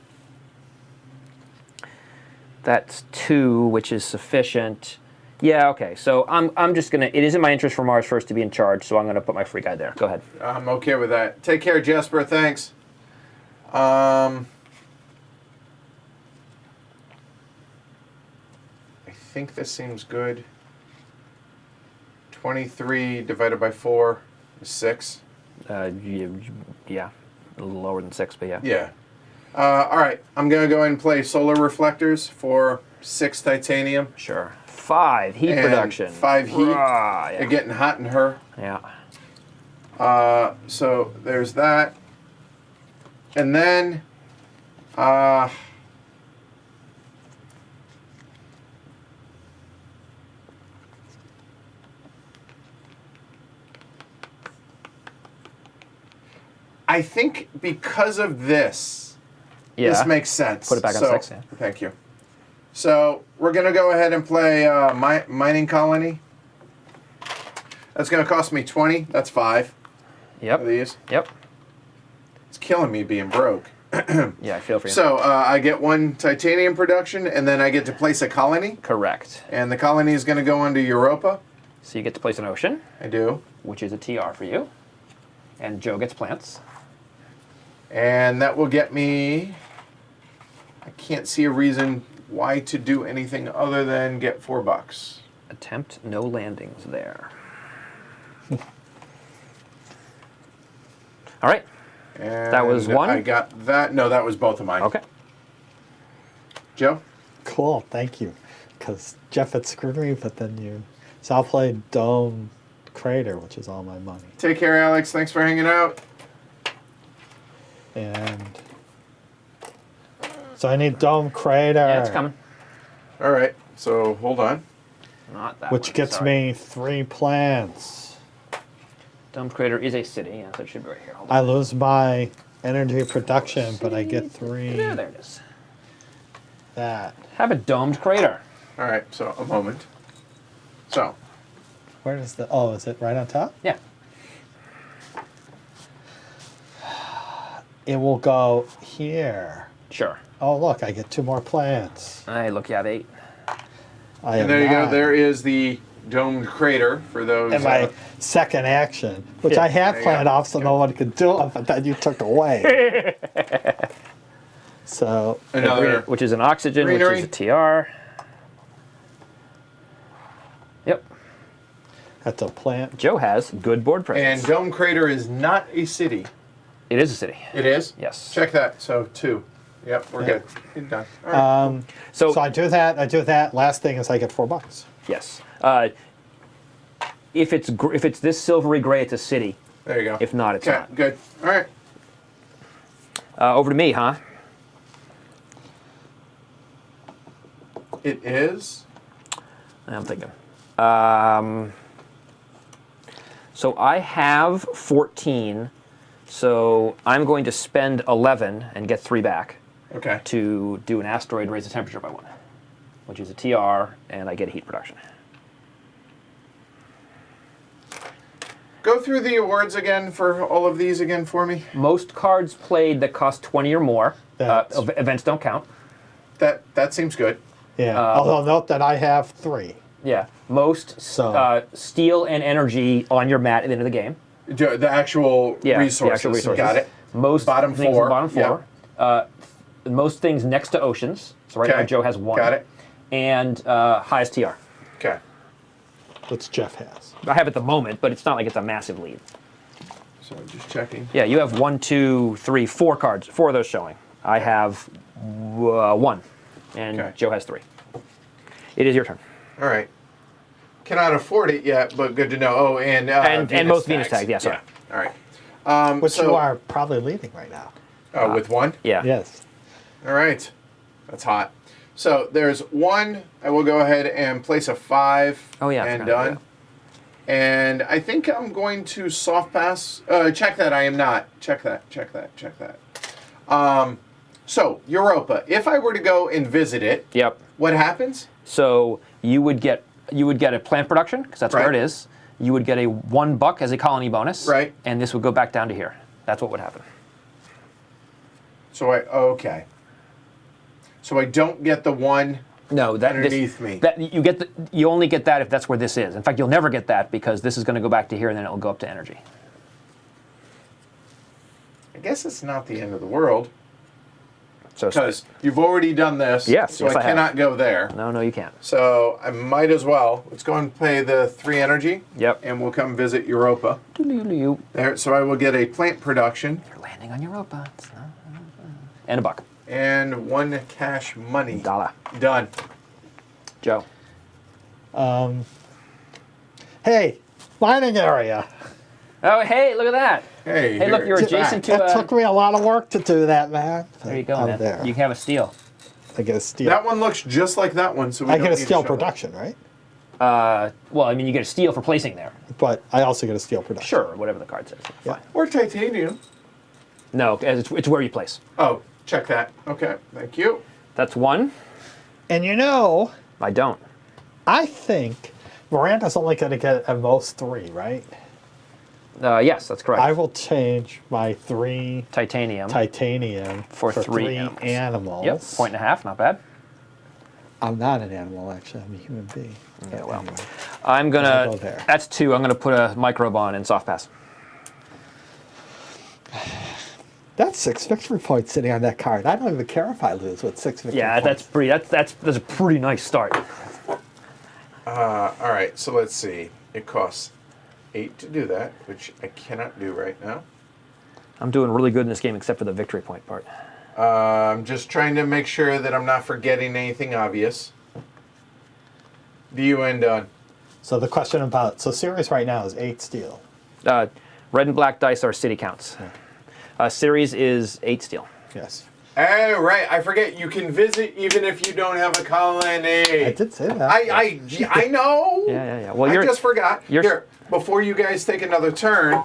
That's 2, which is sufficient. Yeah, okay. So I'm just gonna. It is in my interest for Mars first to be in charge, so I'm gonna put my free guy there. Go ahead. I'm okay with that. Take care, Jesper. Thanks. I think this seems good. 23 divided by 4 is 6. Yeah, a little lower than 6, but yeah. Yeah. All right. I'm going to go ahead and play solar reflectors for 6 titanium. Sure. 5 heat And production. 5 heat. Rah, They're yeah. getting hot in her. Yeah. So there's that. And then, I think because of this, Yeah. this makes sense. Put it back on So, 6, yeah. Thank you. So we're going to go ahead and play Mining Colony. That's going to cost me 20. That's 5 Yep. of these. Yep. It's killing me being broke. Yeah, I feel for you. So I get 1 titanium production, and then I get to place a colony. Correct. And the colony is going to go into Europa. So you get to place an ocean, I do. which is a TR for you. And Joe gets plants. And that will get me... I can't see a reason why to do anything other than get $4. Attempt no landings there. All right. And That was 1? I got that. No, that was both of mine. Okay. Joe? Cool, thank you. Because Jeff had screwed me, but then you... So I'll play Dome Crater, which is all my money. Take care, Alex. Thanks for hanging out. And... So I need Dome Crater. Yeah, it's coming. All right. So hold on. Not that Which one, gets sorry. me 3 plants. Dome Crater is a city, yeah, so it should be right here. Hold on. I lose my energy production, but I get 3 There it is. that. Have a domed crater. All right. So a moment. So Where is the... Oh, is it right on top? Yeah. It will go here. Sure. Oh, look, I get 2 more plants. Hey, look, you have 8. and there you go. There is the domed crater for those. And my second action, which Yeah, I had there you planned go. off so no one could do it, but then you took away. So, another. Which is an oxygen, Greenery. which is a TR. Yep. that's a plant. Joe has good board presence. And Dome Crater is not a city. It is a city. It is? Yes. Check that. So 2. Yep, we're Yeah. good. You're done. All right. So, So I do that. Last thing is I get $4. yes. If it's this silvery gray, it's a city. There you go. If not, it's Okay, not. good. All right. Over to me, huh? It is. I'm thinking. So I have 14. So I'm going to spend 11 and get 3 back Okay. to do an asteroid raise the temperature by 1, which is a TR, and I get a heat production. Go through the awards again for all of these again for me. Most cards played that cost 20 or more. That's- Events don't count. That seems good. Yeah. Although note that I have 3. Yeah. Most So- steel and energy on your mat at the end of the game. The actual Yeah, resources. the actual resources. Got it. Most Bottom things in four, the bottom 4. Most things next to oceans. So right now Okay, Joe has 1. got it. And highest TR. Okay. Which Jeff has. I have at the moment, but it's not like it's a massive lead. So just checking. Yeah, you have 1, 2, 3, 4 cards. 4 of those showing. I have 1, and Okay. Joe has 3. It is your turn. All right. Cannot afford it yet, but good to know. Oh, and most Venus tags, yeah, sorry. All right. Which so, you are probably leading right now. with 1. Yeah. Yes. All right. That's hot. So there's 1. I will go ahead and place a 5. Oh, yeah, I And forgot about done. And I think I'm going to soft pass. Check that. I am not. Check that. Check that. Check that. So Europa. If I were to go and visit it, Yep. what happens? So you would get a plant production because that's where Right. it is. You would get a $1 as a colony bonus. Right. And this would go back down to here. That's what would happen. So okay. So I don't get the 1 No, that underneath me. That you only get that if that's where this is. In fact, you'll never get that because this is going to go back to here and then it'll go up to energy. I guess it's not the end of the world So because you've already done this. Yes, So yes, I I have. cannot go there. no, you can't. So I might as well. Let's go and play the 3 energy. Yep. And we'll come visit Europa. You're There. So I will get a plant production landing on Europa. And $1. and 1 cash money. $1. Done. Joe. Hey, mining area. Oh, hey, look at that. Hey. Hey, look, here, you're it's adjacent back. to. It took me a lot of work to do that, man. There you go, I'm man. there. You can have a steal. I get a steel. That one looks just like that one. So we I don't get a need to steel show that. production, right? Well, I mean, you get a steal for placing there. But I also get a steel production. Sure, whatever the card says. Yeah. Fine. Or titanium. No, it's where you place. Oh, check that. Okay, thank you. That's one. And you know, I don't. I think Miranda's only going to get at most 3, right? Yes, that's correct. I will change my 3 Titanium. titanium For three animals. Yep, 1.5, not bad. I'm not an animal, actually. I'm a human being. Yeah, well. Anyway. I'm going I'll go to, there. that's 2. I'm going to put a microbe on in soft pass. That's 6 victory points sitting on that card. I don't even care if I lose with 6 victory Yeah, points. that's a pretty nice start. All right, so let's see. It costs 8 to do that, which I cannot do right now. I'm doing really good in this game except for the victory point part. I'm just trying to make sure that I'm not forgetting anything obvious. The UN done. So the question about, so series right now is 8 steel. Red and black dice are city counts. Series is 8 steel. Yes. Oh, right. I forget. You can visit even if you don't have a colony. I did say that. I know. Yeah. Well, I just forgot. you're- Here, before you guys take another turn,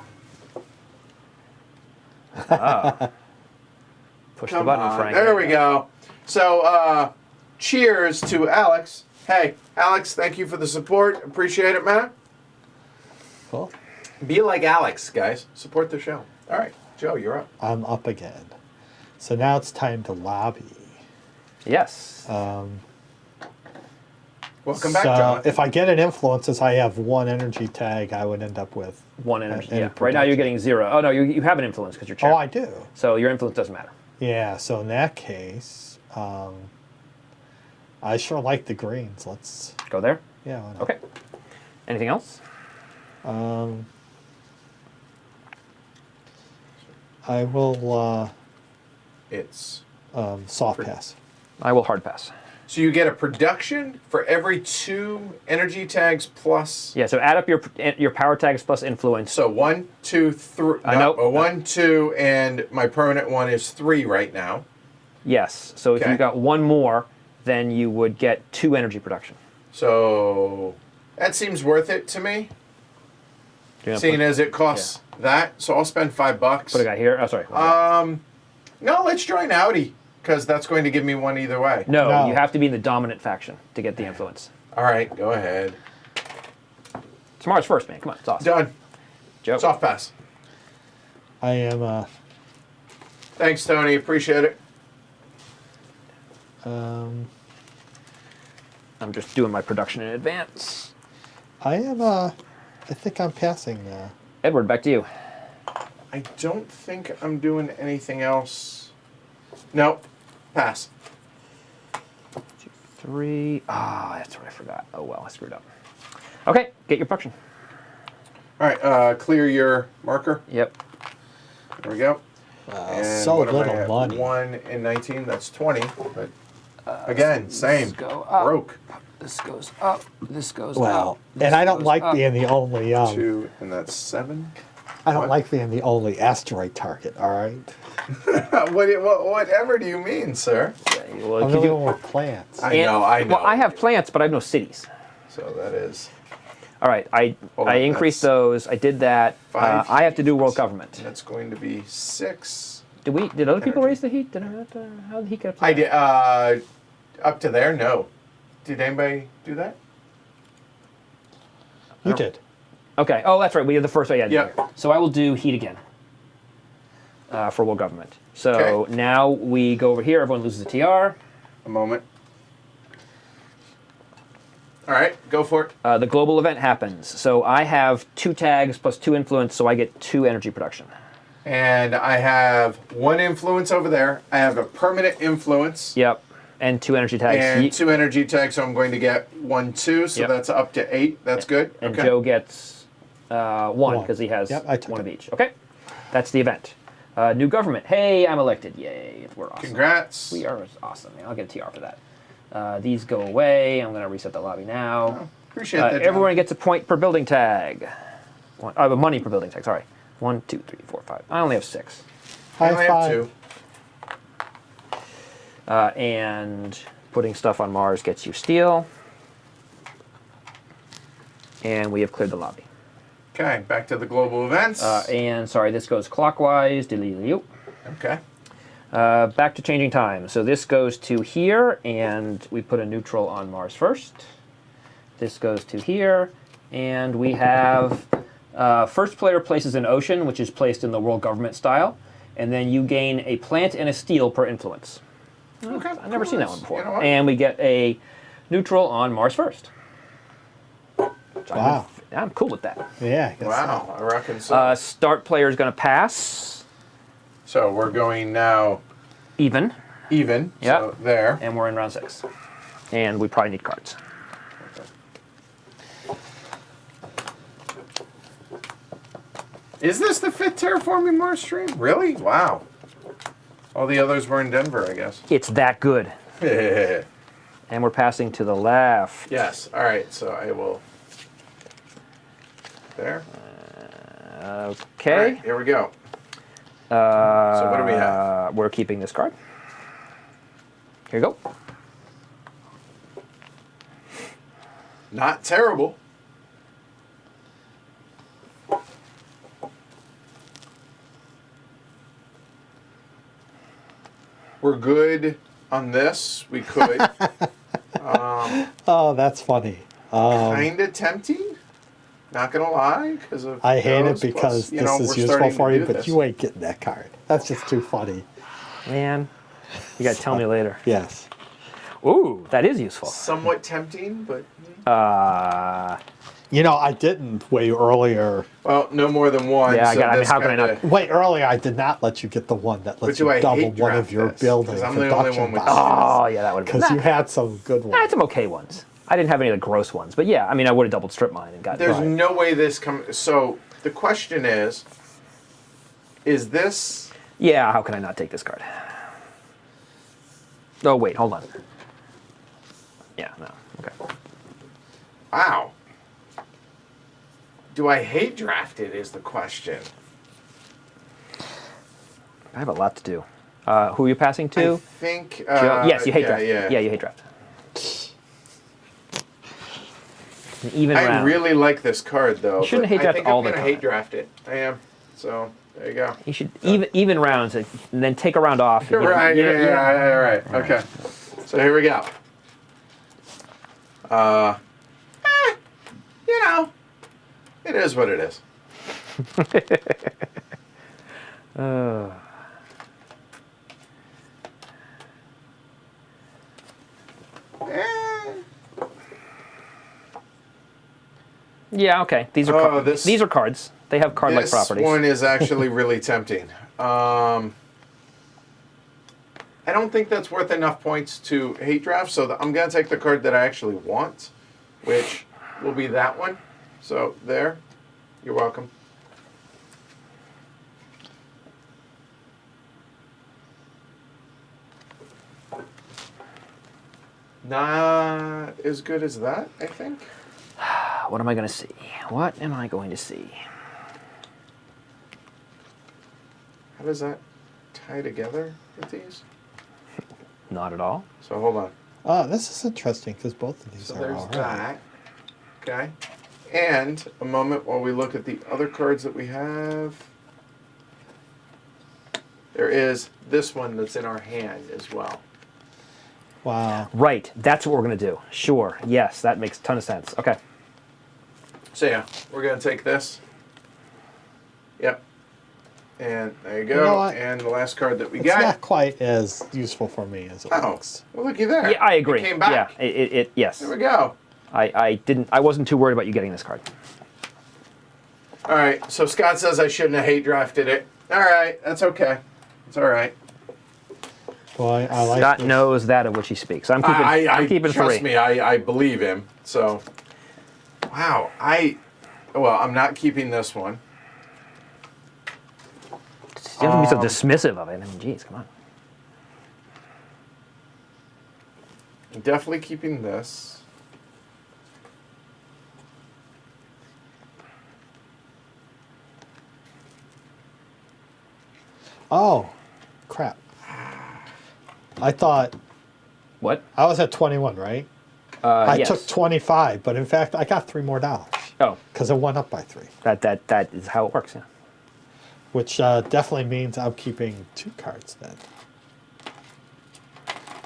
Push the come button, on. Frank. There we go. So, cheers to Alex. Hey, Alex, thank you for the support. Appreciate it, man. Cool. Be like Alex, guys. Support the show. All right, Joe, you're up. I'm up again. So now it's time to lobby. Yes. Welcome back, so Jonathan. if I get an influence, as I have 1 energy tag, I would end up with 1 energy. and Yeah. Right now you're getting 0. Oh, no, you have an influence because you're chair. Oh, I do. So your influence doesn't matter. Yeah. So in that case, I sure like the greens. Let's. Go there. Yeah. Why not? Okay. Anything else? I will It's soft pass. I will hard pass. so you get a production for every 2 energy tags plus. Yeah, so add up your power tags plus influence. So 1, 2, 3. Nope. 1, 2, and my permanent one is 3 right now. Yes. So if Okay. you got 1 more, then you would get 2 energy production. So that seems worth it to me, You're gonna seeing put, as it costs that. So I'll spend $5. put a guy here. Oh, sorry. No, let's join Audi because that's going to give me 1 either way. No, No. you have to be in the dominant faction to get the influence. All right, go ahead. Tomorrow's first, man. Come on, it's awesome. Done. Joe. Soft pass. I am. Thanks, Tony. Appreciate it. I'm just doing my production in advance. I am. I think I'm passing. Edward, back to you. I don't think I'm doing anything else. Nope. Pass. 3. Ah, that's what I forgot. Oh, well, I screwed up. Okay, get your production. All right, clear your marker. Yep. There we go. And so what am I little at? money. 1 and 19, that's 20. But again, same. go up. Broke. This goes up. This goes Well, up. and I don't like being the only. 2, and that's 7. I don't what? like being the only asteroid target. All right. Whatever do you mean, sir? Well, I'm the only one with plants. I know. Well, I have plants, but I have no cities. So that is All right, I Hold on, increased that's those. I did that. 5 I have to do heat. world government. That's going to be 6. Did other people Energy. raise the heat? Did I have to, how did the heat get up to I that? did. Up to there, no. Did anybody do that? You did. Okay. Oh, that's right. We have the first. Oh, yeah. Yep. So I will do heat again for world government. So Okay. now we go over here. Everyone loses a TR. A moment. All right, go for it. The global event happens. So I have 2 tags plus 2 influence, so I get 2 energy production. And I have 1 influence over there. I have a permanent influence. Yep. And 2 energy tags. And 2 energy tags, so I'm going to get 1, 2. So Yep. that's up to 8. That's good. And okay. Joe gets 1 One. because he has Yep, I took 1 of it. each. Okay. That's the event. New government. Hey, I'm elected. Yay. We're awesome. Congrats. We are awesome, man. I'll get a TR for that. These go away. I'm going to reset the lobby now. Appreciate that. John. Everyone gets a point per building tag. Money per building tag, sorry. 1, 2, 3, 4, 5. I only have 6. I only High have five. 2. And putting stuff on Mars gets you steel. And we have cleared the lobby. Okay, back to the global events. And sorry, this goes clockwise. Diddly-doo. Okay. Back to changing time. So this goes to here, and we put a neutral on Mars first. This goes to here, and we have first player places an ocean, which is placed in the world government style, and then you gain a plant and a steel per influence. Okay. I've never seen that one before. You know what? And we get a neutral on Mars first. Wow. I'm cool with that. Yeah. I guess Wow, I reckon so. Start player is going to pass So we're going now even, even. Yeah. So there. and we're in round 6. And we probably need cards. Is this the 5th Terraforming Mars stream? Really? Wow. All the others were in Denver, I guess. It's that good. And we're passing to the left. Yes. All right. So I will. There. Okay. All right. Here we go. So what do we have? We're keeping this card. Here you go. Not terrible. We're good on this. We could. Oh, that's funny. Kind of tempting. Not gonna lie, because of I hate those, it because plus, you know, this is we're useful starting for to you, do but this. you ain't getting that card. That's just too funny. Man, you got to tell me later. Yes. Ooh, that is useful. Somewhat tempting, but You know, I didn't way earlier. well, no more than one. Yeah, I so got- I mean, this how can I kinda- not- Way earlier, I did not let you get the one that lets do you I double hate one draft of your this? building 'Cause I'm the only one with Oh, yeah, that would have been. Because you had some good I ones. had some okay ones. I didn't have any of the gross ones, but yeah, I mean, I would have doubled strip mine and got. There's Right. no way this comes. So the question is this? Yeah, how can I not take this card? Oh wait, hold on. Yeah, no, okay. Wow. Do I hate drafted? Is the question. I have a lot to do. Who are you passing I to? think. Joe? Yes, you hate yeah, draft. Yeah, you hate draft. An even I round. really like this card though. You shouldn't but hate draft I think all I'm the gonna time. hate draft it. I am. So there you go. You should even rounds and then take a round off. You're right. Yeah. Right. Okay. So here we go. You know, it is what it is. Yeah, okay. These are these are cards. They have card-like properties. This one is actually really tempting. I don't think that's worth enough points to hate draft, so I'm going to take the card that I actually want, which will be that one. So there. You're welcome. Not as good as that, I think. What am I going to see? What am I going to see? How does that tie together with these? Not at all. So hold on. Oh, this is interesting because both of these So are there's all right. that. Okay. And a moment while we look at the other cards that we have. There is this one that's in our hand as well. Wow. Right. That's what we're going to do. Sure. Yes, that makes a ton of sense. Okay. So yeah, we're going to take this. Yep. And there you go. You know what? And the last card that we It's got. not quite as useful for me as it Oh, looks. well, looky there. Yeah, I agree. It came back. Yeah. Yes. There we go. I wasn't too worried about you getting this card. All right. So Scott says I shouldn't have hate drafted it. All right. That's okay. It's all right. Boy, I like Scott this. knows that of which he speaks. I'm keeping. I'm keeping trust three. me, I believe him. So, wow, well, I'm not keeping this one. You have to be so dismissive of it. I mean, geez, come on. I'm definitely keeping this. Oh, crap. I thought What? I was at 21, right? I yes. took 25, but in fact, I got $3 more Oh, because it went up by 3. that is how it works. Yeah. Which definitely means I'm keeping 2 cards then.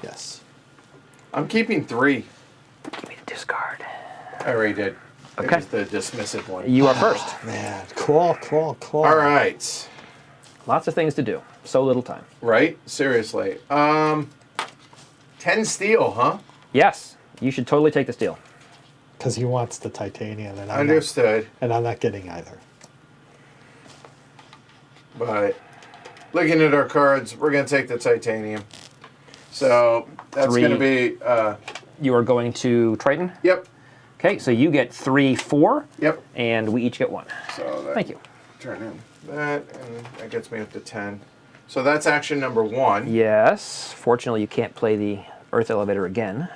Yes. I'm keeping 3. Give me the discard. I already did. Okay. It was the dismissive one. You are first. Man, cool. All right. Lots of things to do. So little time. Right? Seriously. 10 steel, huh? Yes, you should totally take the steel. Because he wants the titanium, and Understood. I'm not getting either. But looking at our cards, we're going to take the titanium. So that's 3. going to be, You are going to Triton. yep, Okay, so you get 3, 4, yep. and we each get 1. So that, Thank you. turn in that, and that gets me up to 10. So that's action number 1. Yes. Fortunately, you can't play the Earth Elevator again.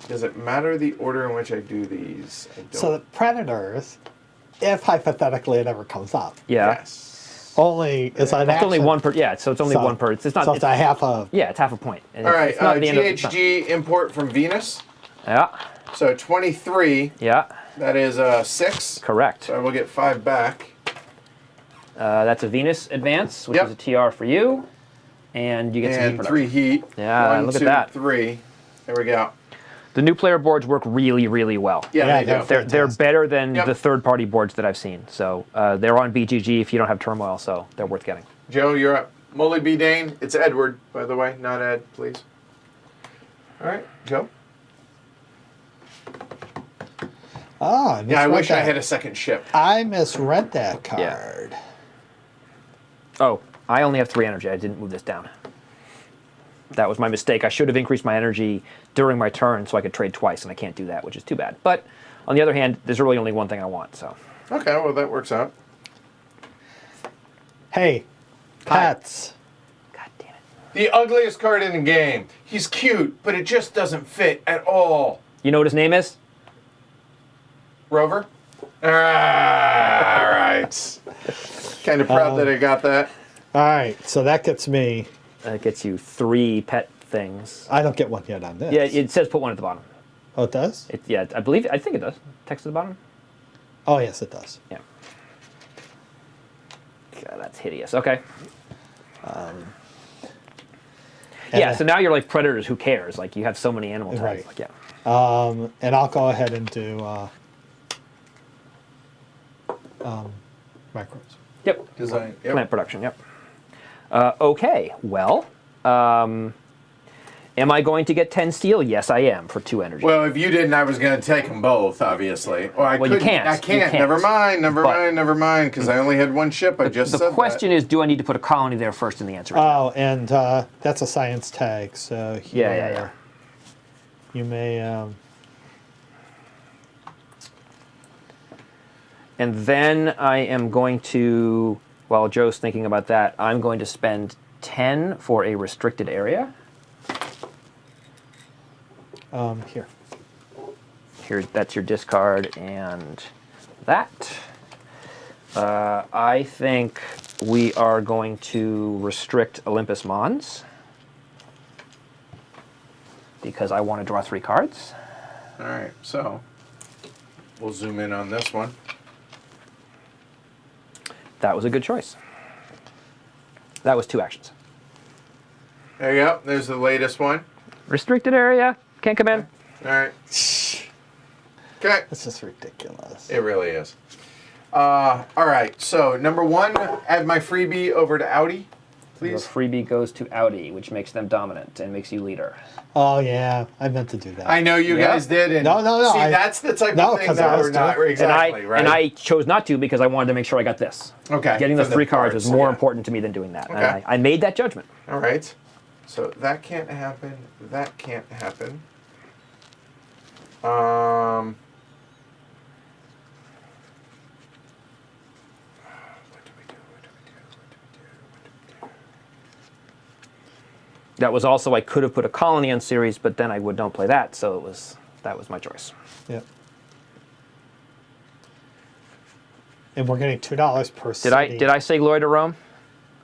Does it matter the order in which I do these? I don't. So the Predators, if hypothetically it ever comes up, Yeah. Yes. only is an It's action. only one per. Yeah. So it's only So- one per. It's not. So it's a half a. yeah, it's half a point. And All right, It's not the end of it's not- GHG import from Venus. Yeah. So 23, Yeah. that is 6. Correct. So I will get 5 back. That's a Venus advance, which Yep. is a TR for you, and you get some heat And production. 3 heat. Yeah, 1, look at 2, that. 3. There we go. The new player boards work really, really well. Yeah, Yeah, they do. They're better than Yep. the third-party boards that I've seen. So they're on BGG if you don't have Turmoil, so they're worth getting. Joe, you're up. Molly B. Dane. It's Edward, by the way, not Ed, please. All right, Joe. Oh, Yeah, I wish I had a second ship. I misread that card. Oh, I only have 3 energy. I didn't move this down. That was my mistake. I should have increased my energy during my turn so I could trade twice, and I can't do that, which is too bad. But on the other hand, there's really only one thing I want. So Okay, well, that works out. Hey, Hi. pets. God damn it. The ugliest card in the game. He's cute, but it just doesn't fit at all. You know what his name is? Rover? All right. Kind of proud that I got that. All right, so that gets me. It gets you 3 pet things. I don't get one yet on this. Yeah, it says put 1 at the bottom. Oh, it does? Yeah, I think it does. Text at the bottom. Oh, yes, it does. Yeah. God, that's hideous. Okay. Yeah, so now you're like predators. Who cares? Like you have so many animal types. Right. Like, yeah. And I'll go ahead and do microbes. Yep. Design. Yep. Plant production. Yep. Okay. Well, am I going to get 10 steel? Yes, I am for 2 energy. Well, if you didn't, I was going to take them both, obviously. Or I Well, you couldn't. can't. I You can't. can't. Never mind. But- Never mind. Because I only had 1 ship. I just the said question is, do I need to put a colony there first? And the answer is Oh, and that's a science tag. So here, Yeah. You may. And then I am going to, while Joe's thinking about that, I'm going to spend 10 for a restricted area. Here. Here, that's your discard, and that. I think we are going to restrict Olympus Mons because I want to draw 3 cards. All right. So we'll zoom in on this one. That was a good choice. That was 2 actions. There you go. There's the latest one. Restricted area, can't come in. All right. Okay. This is ridiculous. It really is. All right. So number 1, add my freebie over to Audi, Your please. freebie goes to Audi, which makes them dominant and makes you leader. Oh, yeah. I meant to do that. I know you Yeah. guys did. And No. See, I- that's the type No, of thing 'cause that I was we're not doing- exactly right. And I chose not to because I wanted to make sure I got this. Okay, Getting for those the 3 cards was parts, more yeah. important to me than doing that. And Okay. I made that judgment. All right. So that can't happen. That can't happen. What do we do? That was also, I could have put a colony on series, but then I don't play that, so that was my choice. Yep. And we're getting $2 per Did city. I say glory to Rome?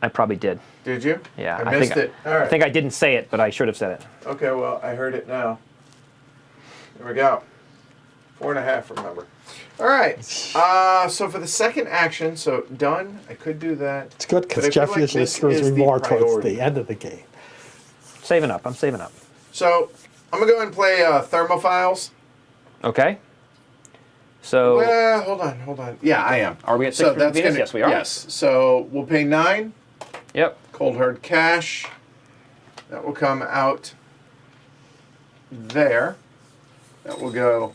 I probably did. Did you? Yeah, I missed think it. All right. I think I didn't say it, but I should have said it. Okay, well, I heard it now. There we go. 4.5, remember. All right. So for the second action, so done. I could do that. It's good But because I feel Jeff like usually this screws is me the more towards priority. the end of the game. Saving up. I'm saving up. So I'm going to go ahead and play Thermophiles. Okay. So Well, hold on. Yeah, I am. Are we at 6 So for that's Venus? gonna, Yes, we are. Yes. So we'll pay 9. Yep. Cold hard cash. That will come out there. That will go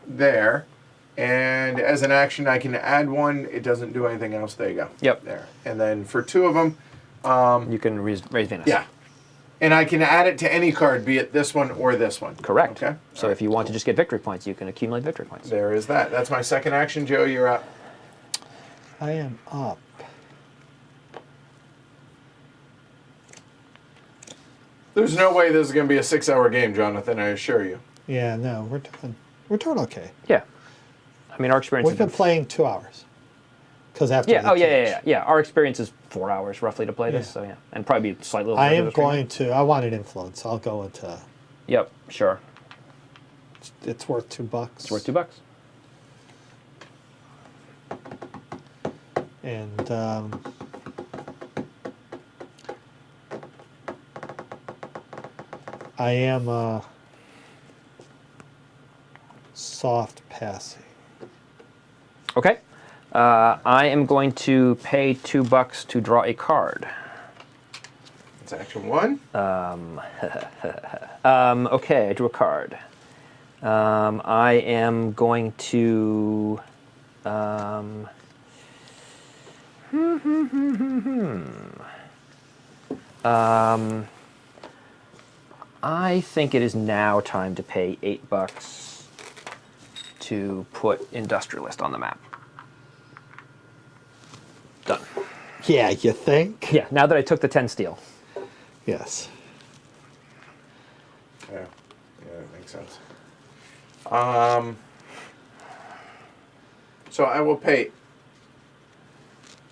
there. And as an action, I can add 1. It doesn't do anything else. There you go. Yep. There. And then for 2 of them, You can raise Venus. yeah. And I can add it to any card, be it this one or this one. Correct. Okay. So if you want to just get victory points, you can accumulate victory points. There is that. That's my second action. Joe, you're up. I am up. There's no way this is going to be a 6-hour game, Jonathan, I assure you. Yeah, no, we're doing okay. Yeah. I mean, our experience We've has been playing 2 hours. Because after Yeah. the Oh, yeah, change. yeah, yeah. Yeah. Our experience is 4 hours roughly to play this. Yeah. So yeah, and probably slightly. I over am the stream. going to. I want an influence. I'll go into. Yep. Sure. It's worth $2. It's worth $2. And I am soft passing. Okay. I am going to pay $2 to draw a card. That's action 1. Okay, I drew a card. I am going to. I think it is now time to pay $8 to put Industrialist on the map. Done. Yeah, you think? Yeah, now that I took the 10 steel. Yes. Yeah. Yeah, that makes sense. So I will pay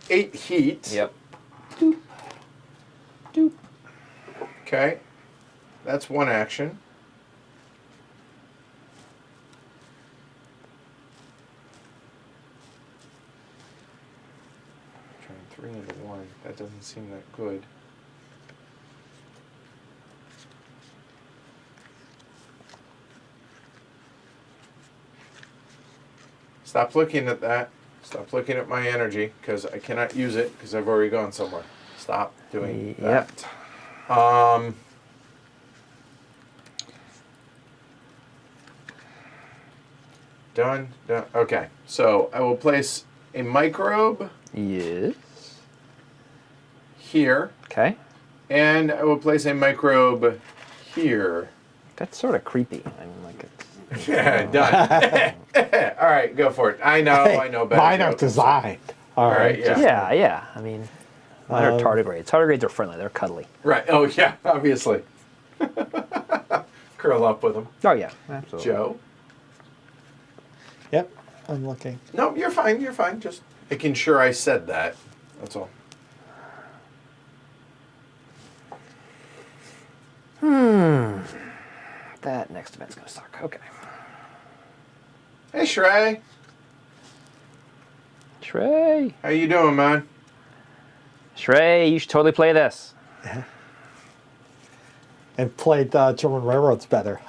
8 heat. Yep. Okay. That's 1 action. Turn 3 into 1. That doesn't seem that good. Stop looking at that. Stop looking at my energy, because I cannot use it, because I've already gone somewhere. Stop doing Yep. that. Done. Okay, so I will place a microbe Yes. here, Okay. and I will place a microbe here. That's sort of creepy. I mean, like it's. Yeah, done. All right, go for it. I know better. Mine are jokes. designed. All right, right. yeah. Yeah, yeah. I mean, mine are tardigrades. Tardigrades are friendly. They're cuddly. Right. Oh yeah, obviously. Curl up with them. Oh yeah, absolutely. Joe. Yep, I'm looking. No, you're fine. You're fine. Just making sure I said that. That's all. That next event's gonna suck. Okay. Hey, Shrey. Shrey. How you doing, man? Shrey, you should totally play this. And played German Railroads better.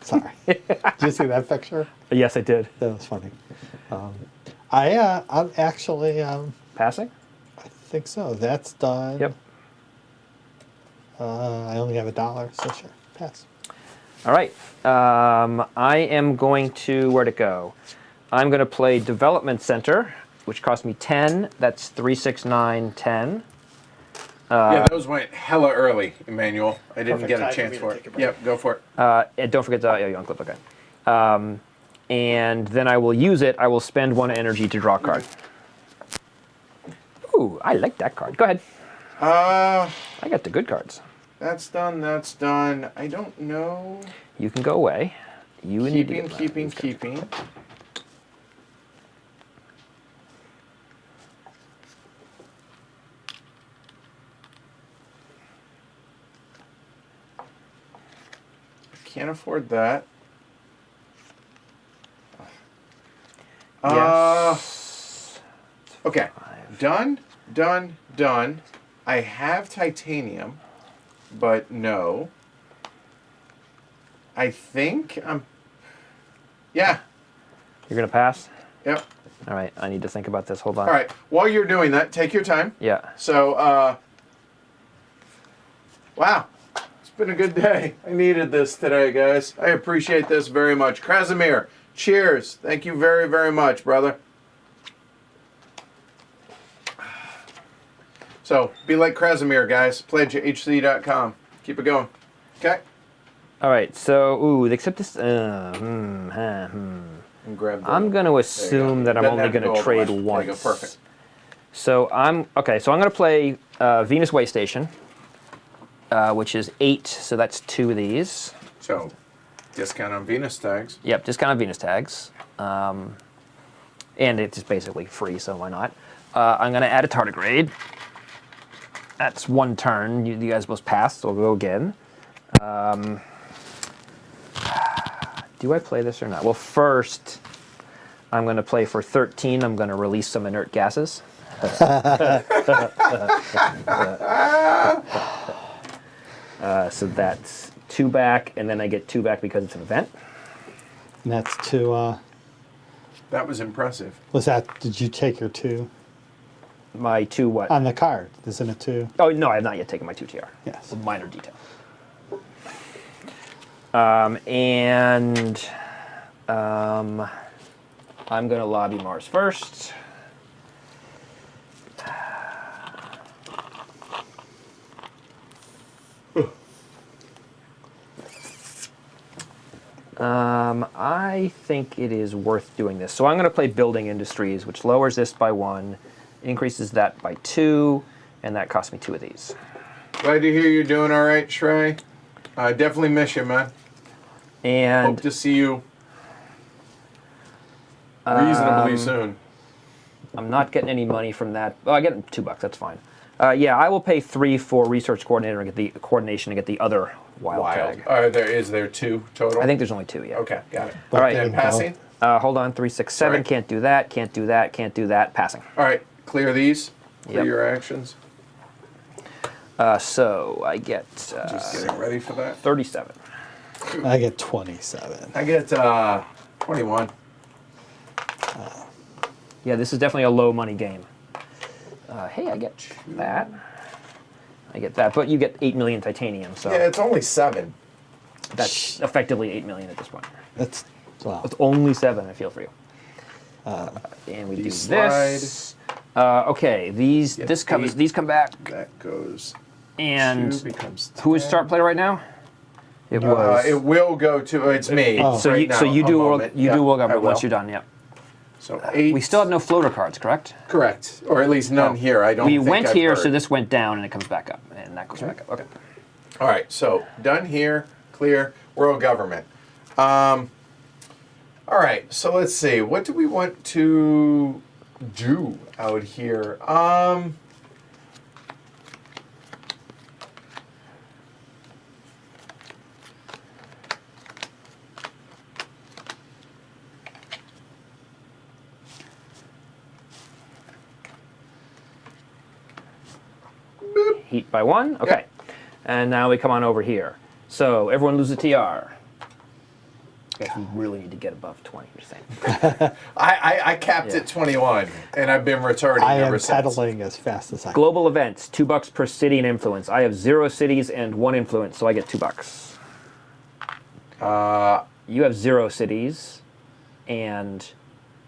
Sorry. Did you see that picture? Yes, I did. That was funny. I'm actually, Passing? I think so. That's done. Yep. I only have $1, so sure. Pass. All right. I am going to, where'd it go? I'm going to play Development Center, which cost me 10. That's 3, 6, 9, 10. Yeah, those went hella early, Emmanuel. I didn't Perfect get time a for chance me to for take it. a break. Yep, go for it. And don't forget the, you unclip, okay. And then I will use it. I will spend 1 energy to draw a card. Ooh, I like that card. Go ahead. I got the good cards. That's done. That's done. I don't know. You can go away. You need to get Keeping. Can't afford that. Okay. Done, done, done. I have titanium, but no. I think I'm... Yeah. You're going to pass? Yep. All right, I need to think about this. Hold on. All right. While you're doing that, take your time. Yeah. So, wow. It's been a good day. I needed this today, guys. I appreciate this very much. Krasimir, cheers. Thank you very, very much, brother. So, be like Krasimir, guys. Pledge at hc.com. Keep it going. Okay? All right, so, except this... And grab the, I'm going to assume that I'm Doesn't only have to going go to all the way. trade There you once. go. Perfect. So I'm going to play Venus Way Station, which is 8, so that's 2 of these. So, discount on Venus tags. Yep, discount on Venus tags. And it's just basically free, so why not? I'm going to add a tardigrade. That's 1 turn. You guys both passed, so we'll go again. Do I play this or not? Well, first, I'm going to play for 13. I'm going to release some inert gases. So that's 2 back, and then I get 2 back because it's an event. And that's 2. That was impressive. Did you take your 2? My 2 what? On the card, isn't it 2? Oh, no, I have not yet taken my 2 TR. Yes. A minor detail. I'm going to lobby Mars first. I think it is worth doing this. So I'm going to play Building Industries, which lowers this by 1, increases that by 2, and that costs me 2 of these. Glad to hear you're doing all right, Shrey. I definitely miss you, man. And Hope to see you reasonably soon. I'm not getting any money from that. Oh, I get $2. That's fine. Yeah, I will pay 3 for research coordinator and get the coordination to get the other wild tag. Is there 2 total? I think there's only 2. Yeah. Okay, got it. All right. And passing? Hold on. 3, 6, 7. Sorry. Can't do that. Can't do that. Can't do that. Passing. All right, clear these. Clear Yep. your actions. So I get Just getting ready for that. 37. I get 27. I get 21. Yeah, this is definitely a low money game. Hey, I get that. I get that, but you get 8 million titanium, so Yeah, it's only 7. that's effectively 8 million at this point. That's, wow. It's only 7. I feel for you. And we do these this. Okay, these Yep, this comes 8. these come back. That goes. And 2 becomes 10. who is start player right now? It was. It will go to. It's me. so right you now, so you a do moment. you Yeah, do world I government will. once you're done. Yep. So 8. We still have no floater cards, correct? Correct, or at least none here. I don't. We think went I've here, heard. so this went down, and it comes back up, and that goes back up. Okay. All right, so done here, clear, world government. All right, so let's see. What do we want to do out here? Heat by 1. Okay. Yep. And now we come on over here. So everyone lose a TR. Guess we really need to get above 20. You're saying. I capped Yeah. at 21, and I've been returning I ever am since. pedaling as fast as I can. Global events, $2 per city and influence. I have 0 cities and 1 influence, so I get $2. You have 0 cities and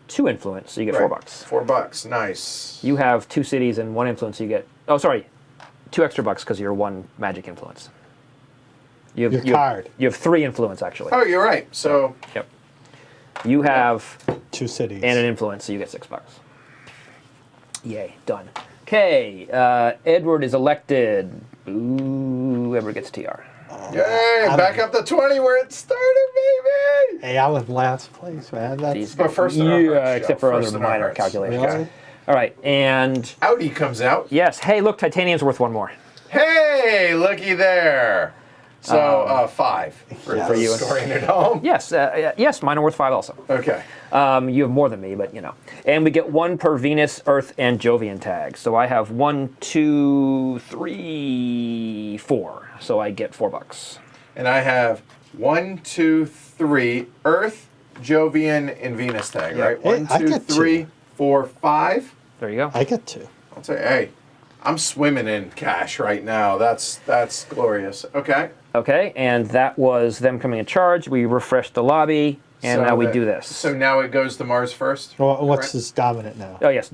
2 influence, so you get Right, $4. $4, nice. You have 2 cities and 1 influence, so you get. Oh, sorry, 2 extra bucks because you're 1 magic influence. You have, Your card. You have 3 influence actually. Oh, you're right. So Yep. You have 2 cities. and an influence, so you get $6. Yay, done. Okay, Edward is elected. Ooh, Edward gets TR. yay, back up to 20 where it started, baby. Hey, I was last place, man. That's These But first in our yeah, hearts, except Joe. for First other in our minor hearts. calculations. Really? All right, and Audi comes out. yes, hey, look, titanium's worth 1 more. Hey, looky there. So 5 for Yes. you scoring at home. Yes, yes, mine are worth 5 also. Okay. You have more than me, but you know. And we get 1 per Venus, Earth, and Jovian tag. So I have 1, 2, 3, 4. So I get $4. And I have 1, 2, 3 Earth, Jovian, and Venus tag, Yeah. right? Hey, 1, I 2, get 3, 4, 5. There you go. I get 2. I'll say, hey, I'm swimming in cash right now. That's glorious. Okay. Okay, and that was them coming in charge. We refreshed the lobby, and So now we that- do this. So now it goes to Mars first. Well, what's correct? his dominant now? Oh yes,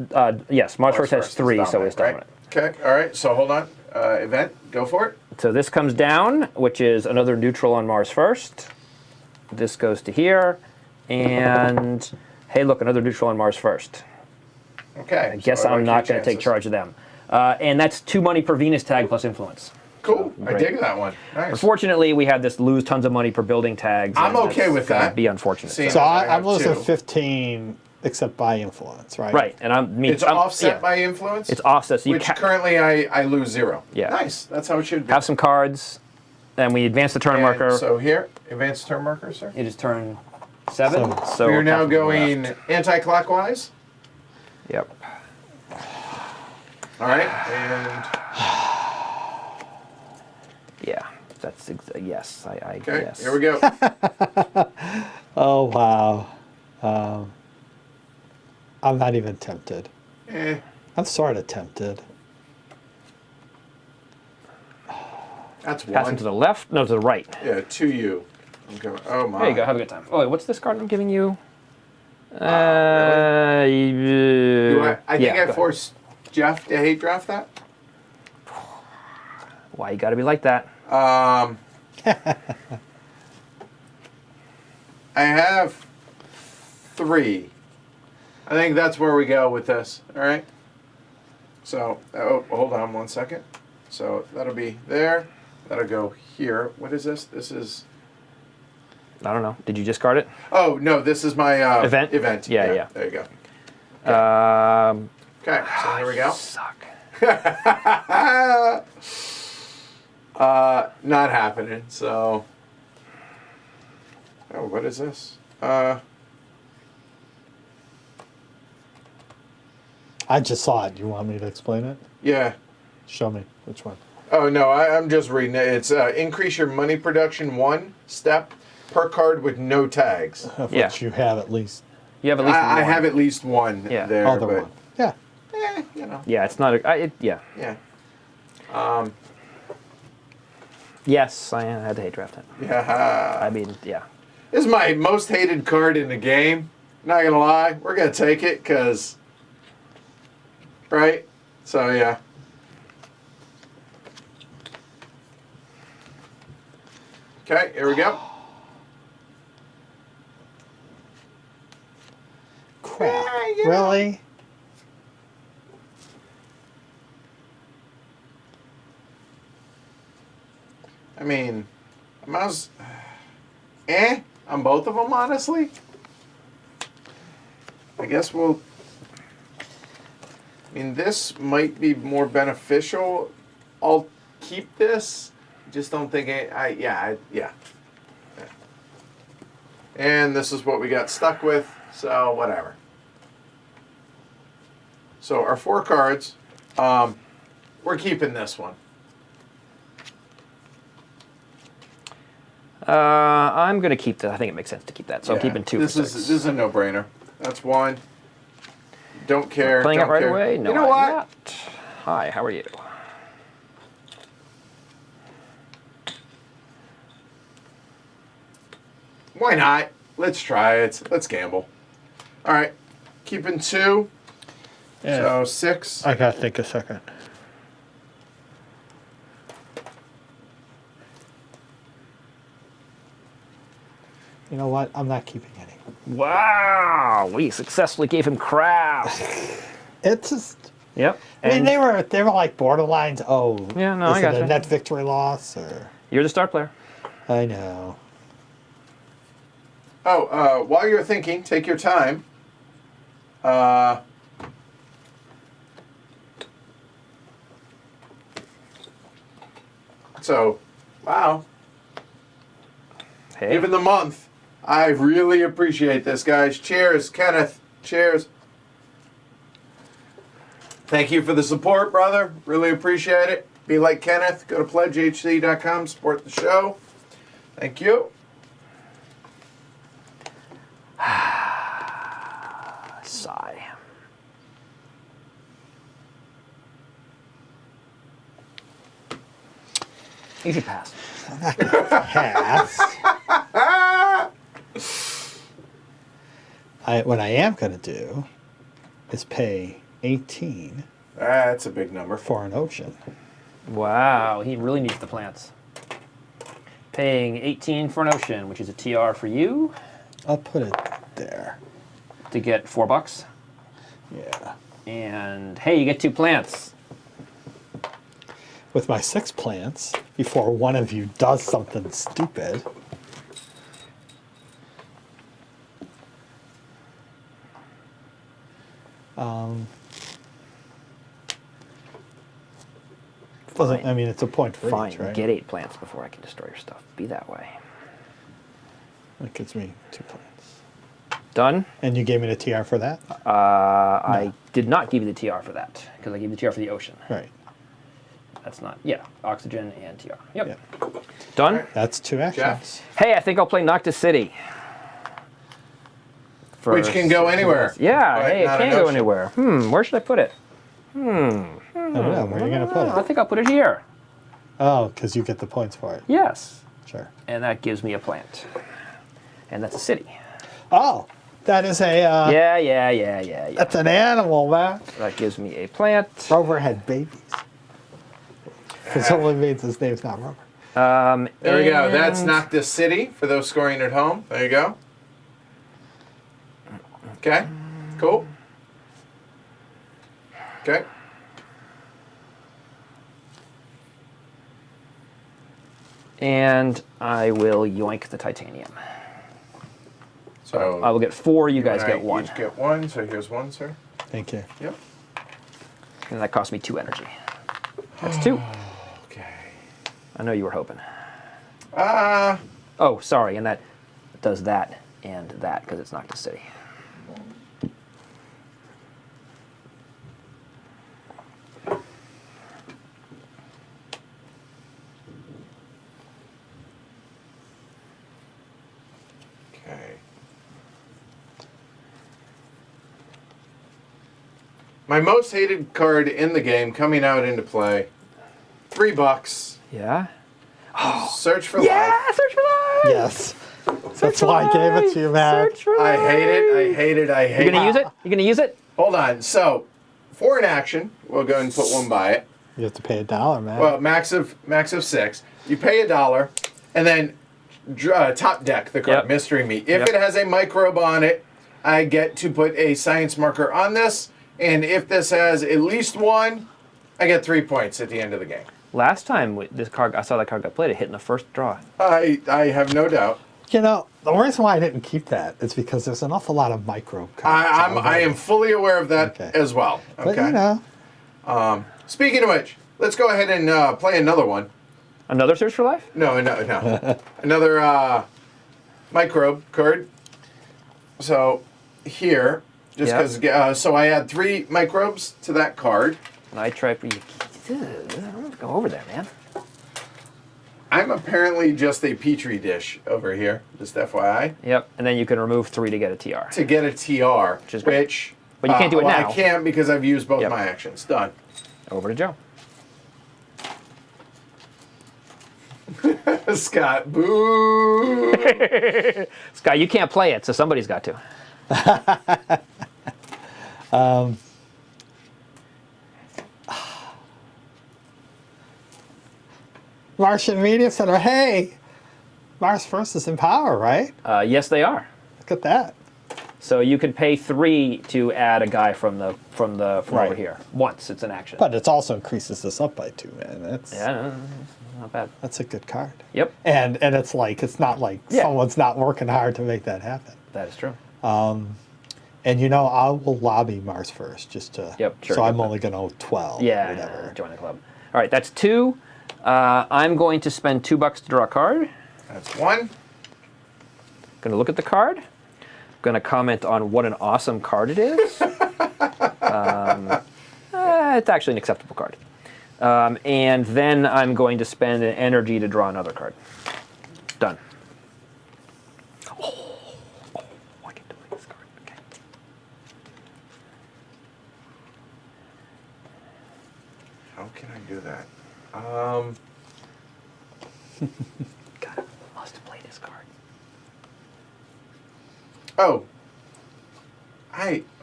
yes. Mars first has is 3, so it's dominant. Right? Okay. All right. So hold on. Event. Go for it. So this comes down, which is another neutral on Mars first. This goes to here, and hey, look, another neutral on Mars first. Okay. I guess I'm not going to take charge of them. And that's 2 money per Venus tag plus influence. Cool. I Great. dig that one. Nice. Unfortunately, we had this lose tons of money per building tags. I'm and okay that's with gonna that. Be unfortunate. See, So I I'm have losing 2. 15, except by influence, right? Right, and It's offset by influence. It's offset. So you which currently I lose 0. Yeah. Nice. That's how it should be. have some cards, and we advance the turn And marker. So here, advanced turn marker, sir. It is turn 7. So So We are we'll now pass it to the going left. anti-clockwise. Yep. All right. And Yeah. That's yes. I okay, yes. here we go. Oh, wow. I'm not even tempted. Eh, I'm sort of tempted. that's Passing 1. to the left. No, to the right. Yeah, 2U. I'm going. Oh my. There you go. Have a good time. Oh, wait, what's this card I'm giving you? Do I think yeah, I go ahead. forced Jeff to hate draft that. Why you got to be like that? I have 3. I think that's where we go with this. All right. So, hold on 1 second. So that'll be there. That'll go here. What is this? This is. I don't know. Did you discard it? Oh no, this is my Event? Event. Yeah. There you go. Okay. So here we go. Suck. Not happening. So. Oh, what is this? I just saw it. You want me to explain it? Yeah. Show me. Which one? Oh no, I'm just reading it. It's increase your money production 1 step per card with no tags. Of Yeah. which you have at least You have at least I one. have at least 1 Yeah. there, other but one. Yeah. you know, Yeah, it's not a. Yeah. yeah, Yes, I had to hate draft it. yeah. I mean, yeah. This is my most hated card in the game. Not gonna lie, we're gonna take it because, right? So yeah. Okay, here we go. Crap. Yeah, you know. Really? I mean, I was on both of them, honestly. I guess we'll. I mean, this might be more beneficial. I'll keep this. Just don't think yeah. And this is what we got stuck with, so whatever. So our 4 cards, we're keeping this one. I'm gonna keep that. I think it makes sense to keep that. So I'm Yeah, keeping 2 This for is 6. this is a no-brainer. That's 1. Don't care. Playing don't it right care. away? No, you know I'm what? not. Hi, how are you? Why not? Let's try it. Let's gamble. All right, keeping 2. Yeah. So 6. I gotta think a second. You know what? I'm not keeping any. Wow, we successfully gave him crap. It's just. Yep. I mean, And they were like borderlines. Oh, Yeah, no, is I it gotcha. a net victory loss or? you're the star player. I know. Oh, while you're thinking, take your time. So, wow. Hey. Even the month. I really appreciate this, guys. Cheers, Kenneth. Cheers. Thank you for the support, brother. Really appreciate it. Be like Kenneth. Go to pledgehc.com. Support the show. Thank you. Sigh. You should pass. Pass. What I am going to do is pay 18 That's a big number. for an ocean. Wow, he really needs the plants. Paying 18 for an ocean, which is a TR for you, I'll put it there. to get $4. Yeah. And hey, you get 2 plants. With my 6 plants, before one of you does something stupid. Fine. I mean, it's a point for Fine, each, right? get 8 plants before I can destroy your stuff. Be that way. That gives me 2 plants. Done? And you gave me the TR for that? I did not give you the TR for that, because I gave you the TR for the ocean. Right. That's not, yeah, oxygen and TR. Yep. Yeah. Done? That's 2 actions. Jeff? Hey, I think I'll play Noctis City. Which can go anywhere. Yeah, but hey, it not can an go ocean. anywhere. Where should I put it? I don't know. Where are you going to put I it? think I'll put it here. Oh, because you get the points for it. Yes. Sure. And that gives me a plant. And that's a city. Oh, that is a... Yeah. That's an animal, man. That gives me a plant. Rover had babies. Because only means his name's not Rover. There we go. That's and- Noctis City for those scoring at home. There you go. Okay. Cool. Okay. And I will yoink the titanium. So I will get 4, you guys and I get 1. Each get 1. So here's 1, sir. Thank you. Yep. And that cost me 2 energy. That's 2. Okay. I know you were hoping. Ah. Oh, sorry, and that does that and that because it's Noctis City. Okay. My most hated card in the game coming out into play. $3. Yeah? Search for Yeah! life. Search for life! Yes. That's why I gave it to you, man. Search for I life! hate it. I hate it. I hate You gonna it. use it? You gonna use it? Hold on. So, for an action, we'll go ahead and put 1 by it. You have to pay $1, man. Well, max of 6. You pay $1, and then top deck the card, Yep. Mystery Meat. If Yep. it has a microbe on it, I get to put a science marker on this, and if this has at least 1, I get 3 points at the end of the game. Last time this card, I saw that card got played, it hit in the first draw. I have no doubt. You know, the reason why I didn't keep that is because there's an awful lot of micro cards. I am fully aware of that Okay. as well. Okay. But you know, Speaking of which, let's go ahead and play another one. Another Search for Life? No. Another microbe card. So here, just Yep. because, so I add 3 microbes to that card. Nitrite. Let's go over there, man. I'm apparently just a petri dish over here, just FYI, Yep. And then you can remove 3 to get a TR. to get a TR, Which is great. which... But you can't do it well, now. I can't because I've used both Yep. my actions. Done. Over to Joe. Scott, boo! Scott, you can't play it, so somebody's got to. Martian Media Center. Hey, Mars First is in power, right? Yes, they are. Look at that. So you can pay 3 to add a guy from over Right. here. Once it's an action. But it also increases this up by 2, man. That's Yeah, not bad. that's a good card. Yep, And it's not like Yeah. someone's not working hard to make that happen. that is true. And you know, I will lobby Mars First just to. Yep, sure, So I'm yep. only going to 12. Yeah, Whatever. join the club. All right, that's 2. I'm going to spend $2 to draw a card. That's 1. Going to look at the card. Going to comment on what an awesome card it is. It's actually an acceptable card. And then I'm going to spend an energy to draw another card. Done. Oh, I get to play this card. Okay. How can I do that? God, I must play this card. Oh.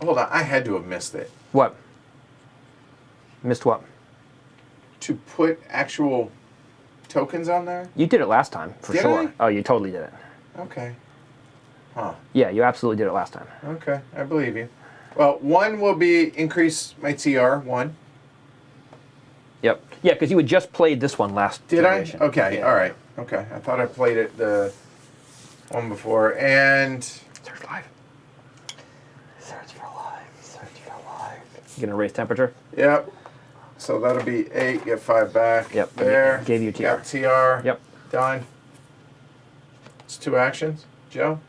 Hold on. I had to have missed it. What? Missed what? To put actual tokens on there? You did it last time, for Did sure. I? Oh, you totally did it. Okay. Huh. Yeah, you absolutely did it last time. Okay. I believe you. Well, one will be increase my TR, one. Yep. Yeah, because you had just played this one last Did generation. I? Okay. Yeah. All right. Okay. I thought I played it the one before. And Search live. Search for life. Search for life. You gonna raise temperature? yep. So that'll be 8, get 5 back. Yep, There. gave you TR. Got TR. Yep. Done. It's 2 actions. Joe?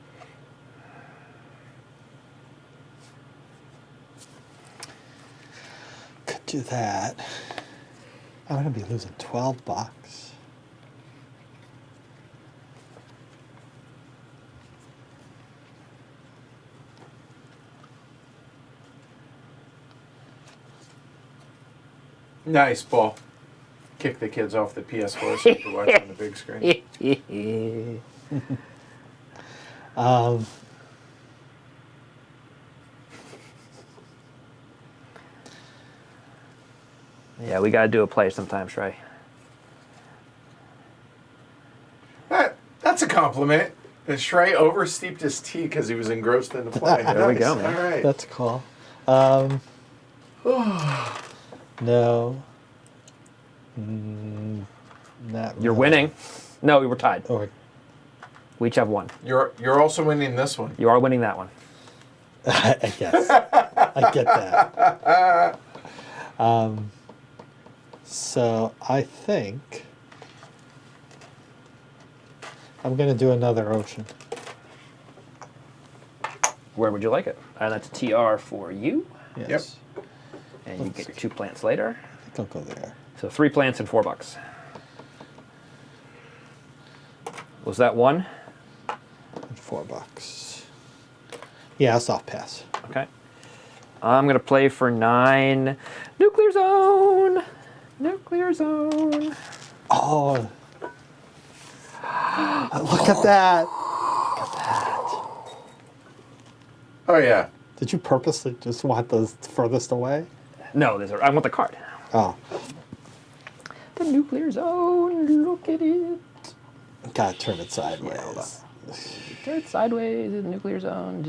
Could do that. I'm gonna be losing $12. Nice ball. Kick the kids off the PS4 so you can watch on the big screen. Yeah, we gotta do a play sometimes, right? That's a compliment. Shrey oversteeped his tea because he was engrossed in the play. There we go, Nice. man. All right. That's cool. No. Not You're really. winning. No, we were tied. Or We each have one. You're also winning this one. You are winning that one. I guess. I get that. So I think I'm going to do another ocean. Where would you like it? That's a TR for you, Yes. and you get your 2 plants later. I think I'll go there. So 3 plants and $4. Was that one? And $4. Yeah, I'll soft pass. Okay. I'm gonna play for 9. Nuclear zone. Nuclear zone. Oh. Look at that. Oh, yeah. Did you purposely just want the furthest away? No, I want the card. Oh. The nuclear zone. Look at it. Gotta turn it sideways. Yeah, hold on. Turn it sideways. The nuclear zone.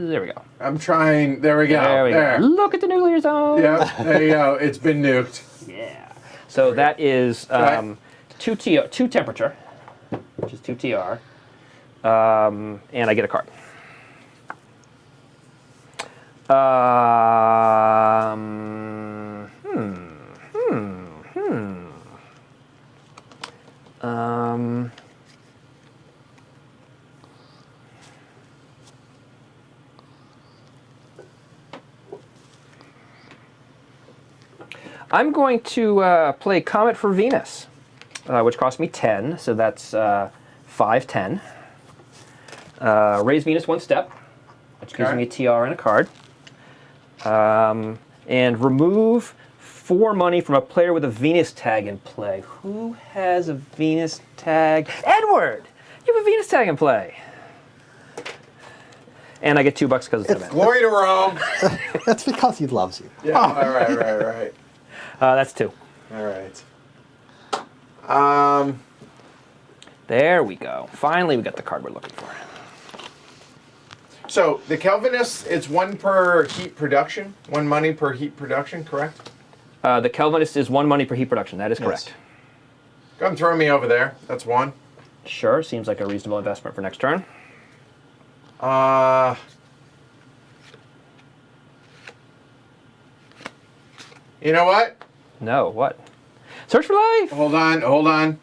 There we go. I'm trying. There we go. There we go. Look at the nuclear zone. Yep. There you go. It's been nuked. Yeah. So that is Right. 2 temperature, which is 2 TR, and I get a card. I'm going to play Comet for Venus, which cost me 10, so that's 5-10. Raise Venus 1 step, which gives Okay. me a TR and a card. And remove 4 money from a player with a Venus tag in play. Who has a Venus tag? Edward! You have a Venus tag in play. And I get $2 because it's an event. Glory to Rome. That's because he loves you. Yeah. All right. That's 2. All right. There we go. Finally, we got the card we're looking for. So the Kelvinist, it's 1 per heat production, 1 money per heat production, correct? The Kelvinist is 1 money per heat production. That is correct. Go and throw me over there. That's 1. Sure, seems like a reasonable investment for next turn. You know what? No, what? Search for life! Hold on.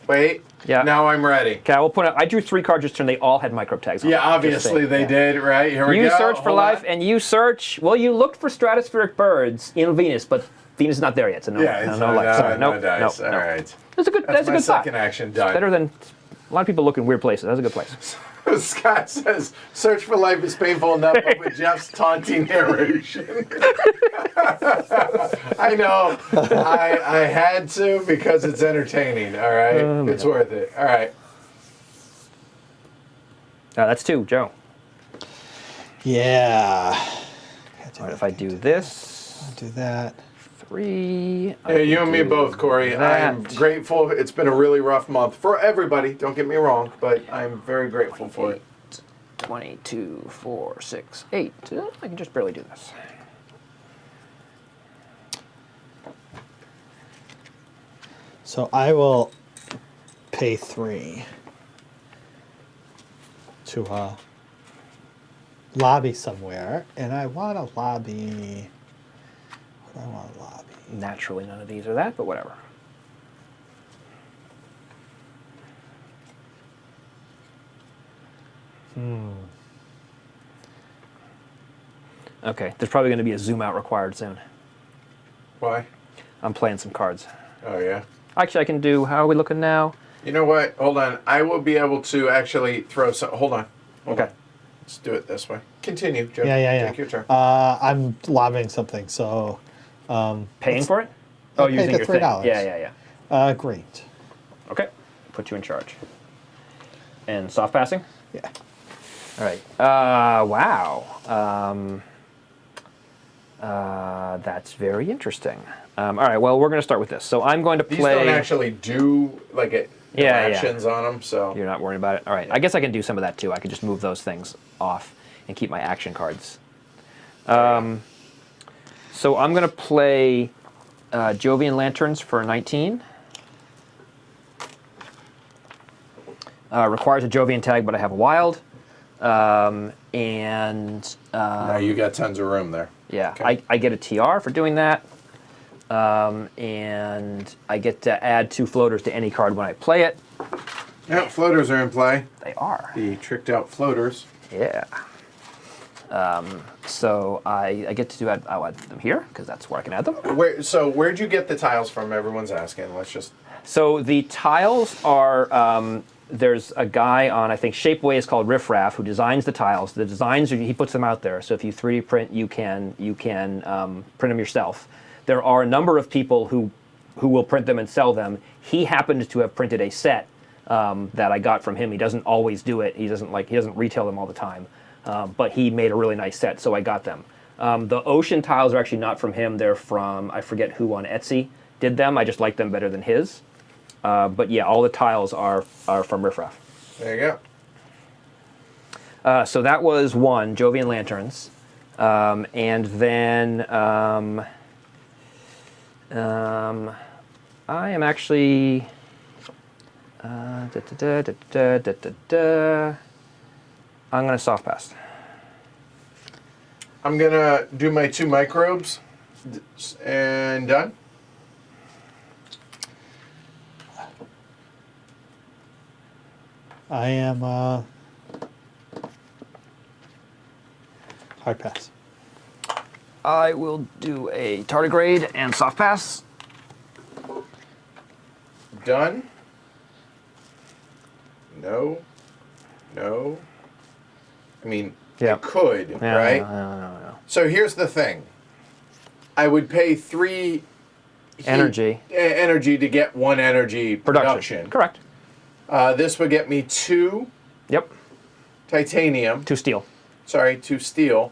Wait. Yeah. Now I'm ready. Okay, I will point out, I drew 3 cards this turn. They all had micro tags on Yeah, them, just obviously saying. they did, right? Here we go. You search for Hold life, on. and you search. Well, you looked for stratospheric birds in Venus, but Venus is not there yet, so no, Yeah, it's no life. Sorry, no dice. All no. right. That's a good. That's a my good thought. second action done. Better than a lot of people look in weird places. That's a good place. Scott says, "Search for life is painful enough, but with Jeff's taunting narration." I know. I had to because it's entertaining. All right, it's worth it. All right. That's 2, Joe. Yeah. All right, if I do this, I'll do that. 3. Yeah, you and me both, Corey. I'm that. grateful. It's been a really rough month for everybody. Don't get me wrong, but I'm very grateful for it. 22, 4, 6, 8. I can just barely do this. So I will pay 3 to lobby somewhere, and I want to lobby. What do I want to lobby? Naturally, none of these are that, but whatever. Okay, there's probably going to be a zoom out required soon. Why? I'm playing some cards. Oh, yeah. Actually, I can do. How are we looking now? You know what? Hold on. I will be able to actually throw some. Hold on. Hold Okay. on. Let's do it this way. Continue, Joe. Yeah. Take your turn. I'm lobbying something, so. Paying for it? Oh, paid using the your thing. $3. Yeah. Great. Okay. Put you in charge. And soft passing? Yeah. All right. Wow. That's very interesting. All right. Well, we're going to start with this. So I'm going to These play. don't actually do like actions on them, so. You're not worried about it. All right. I guess I can do some of that too. I could just move those things off and keep my action cards. So I'm going to play Jovian Lanterns for 19. Requires a Jovian tag, but I have a wild. Now you got tons of room there. Yeah, Okay. I get a TR for doing that. And I get to add 2 floaters to any card when I play it. Yeah, floaters are in play. They are. The tricked out floaters. Yeah. So I get to I'll add them here, because that's where I can add them. Where'd you get the tiles from? Everyone's asking. Let's just. So the tiles are, there's a guy on, I think, Shapeway is called Riff Raff, who designs the tiles. The designs, he puts them out there. So if you 3D print, you can print them yourself. There are a number of people who will print them and sell them. He happened to have printed a set that I got from him. He doesn't always do it. He doesn't retail them all the time. But he made a really nice set, so I got them. The ocean tiles are actually not from him. They're from, I forget who on Etsy did them. I just like them better than his. But yeah, all the tiles are from Riff Raff. There you go. So that was 1, Jovian Lanterns. And then I am actually... I'm going to soft pass. I'm going to do my 2 microbes and done. I am hard pass. I will do a tardigrade and soft pass. Done. No. I mean, I could, right? No. So here's the thing. I would pay 3 energy to get 1 energy production. Correct. This would get me 2 titanium. 2 steel. Sorry, 2 steel.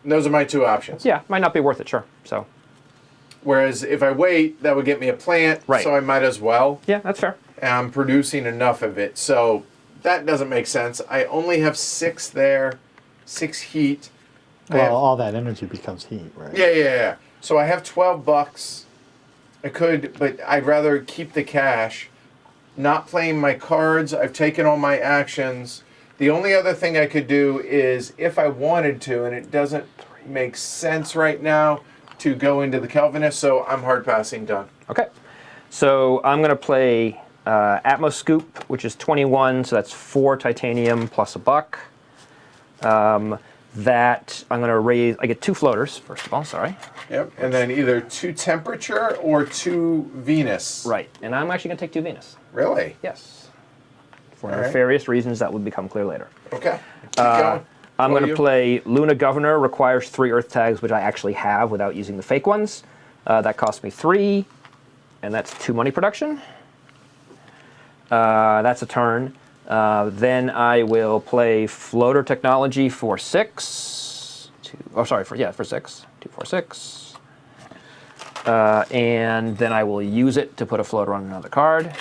And those are my 2 options. Yeah, might not be worth it, sure. So. Whereas if I wait, that would get me a plant, right. So I might as well. Yeah, that's fair. And I'm producing enough of it, so that doesn't make sense. I only have 6 there, 6 heat. Well, all that energy becomes heat, right? Yeah. So I have $12. I could, but I'd rather keep the cash. Not playing my cards. I've taken all my actions. The only other thing I could do is, if I wanted to, and it doesn't make sense right now, to go into the Calvinist, so I'm hard passing done. Okay. So I'm going to play Atmos Scoop, which is 21, so that's 4 titanium plus a buck. That I'm going to raise. I get 2 floaters, first of all, sorry. Yep, and then either 2 temperature or 2 Venus. Right, and I'm actually going to take 2 Venus. Really? Yes. For All right. nefarious reasons that would become clear later. Okay. Keep going. I'm What going are to you? play Luna Governor, requires 3 Earth tags, which I actually have without using the fake ones. That costs me 3, and that's 2 money production. That's a turn. Then I will play Floater Technology for 6. For 6. 2, 4, 6. And then I will use it to put a floater on another card.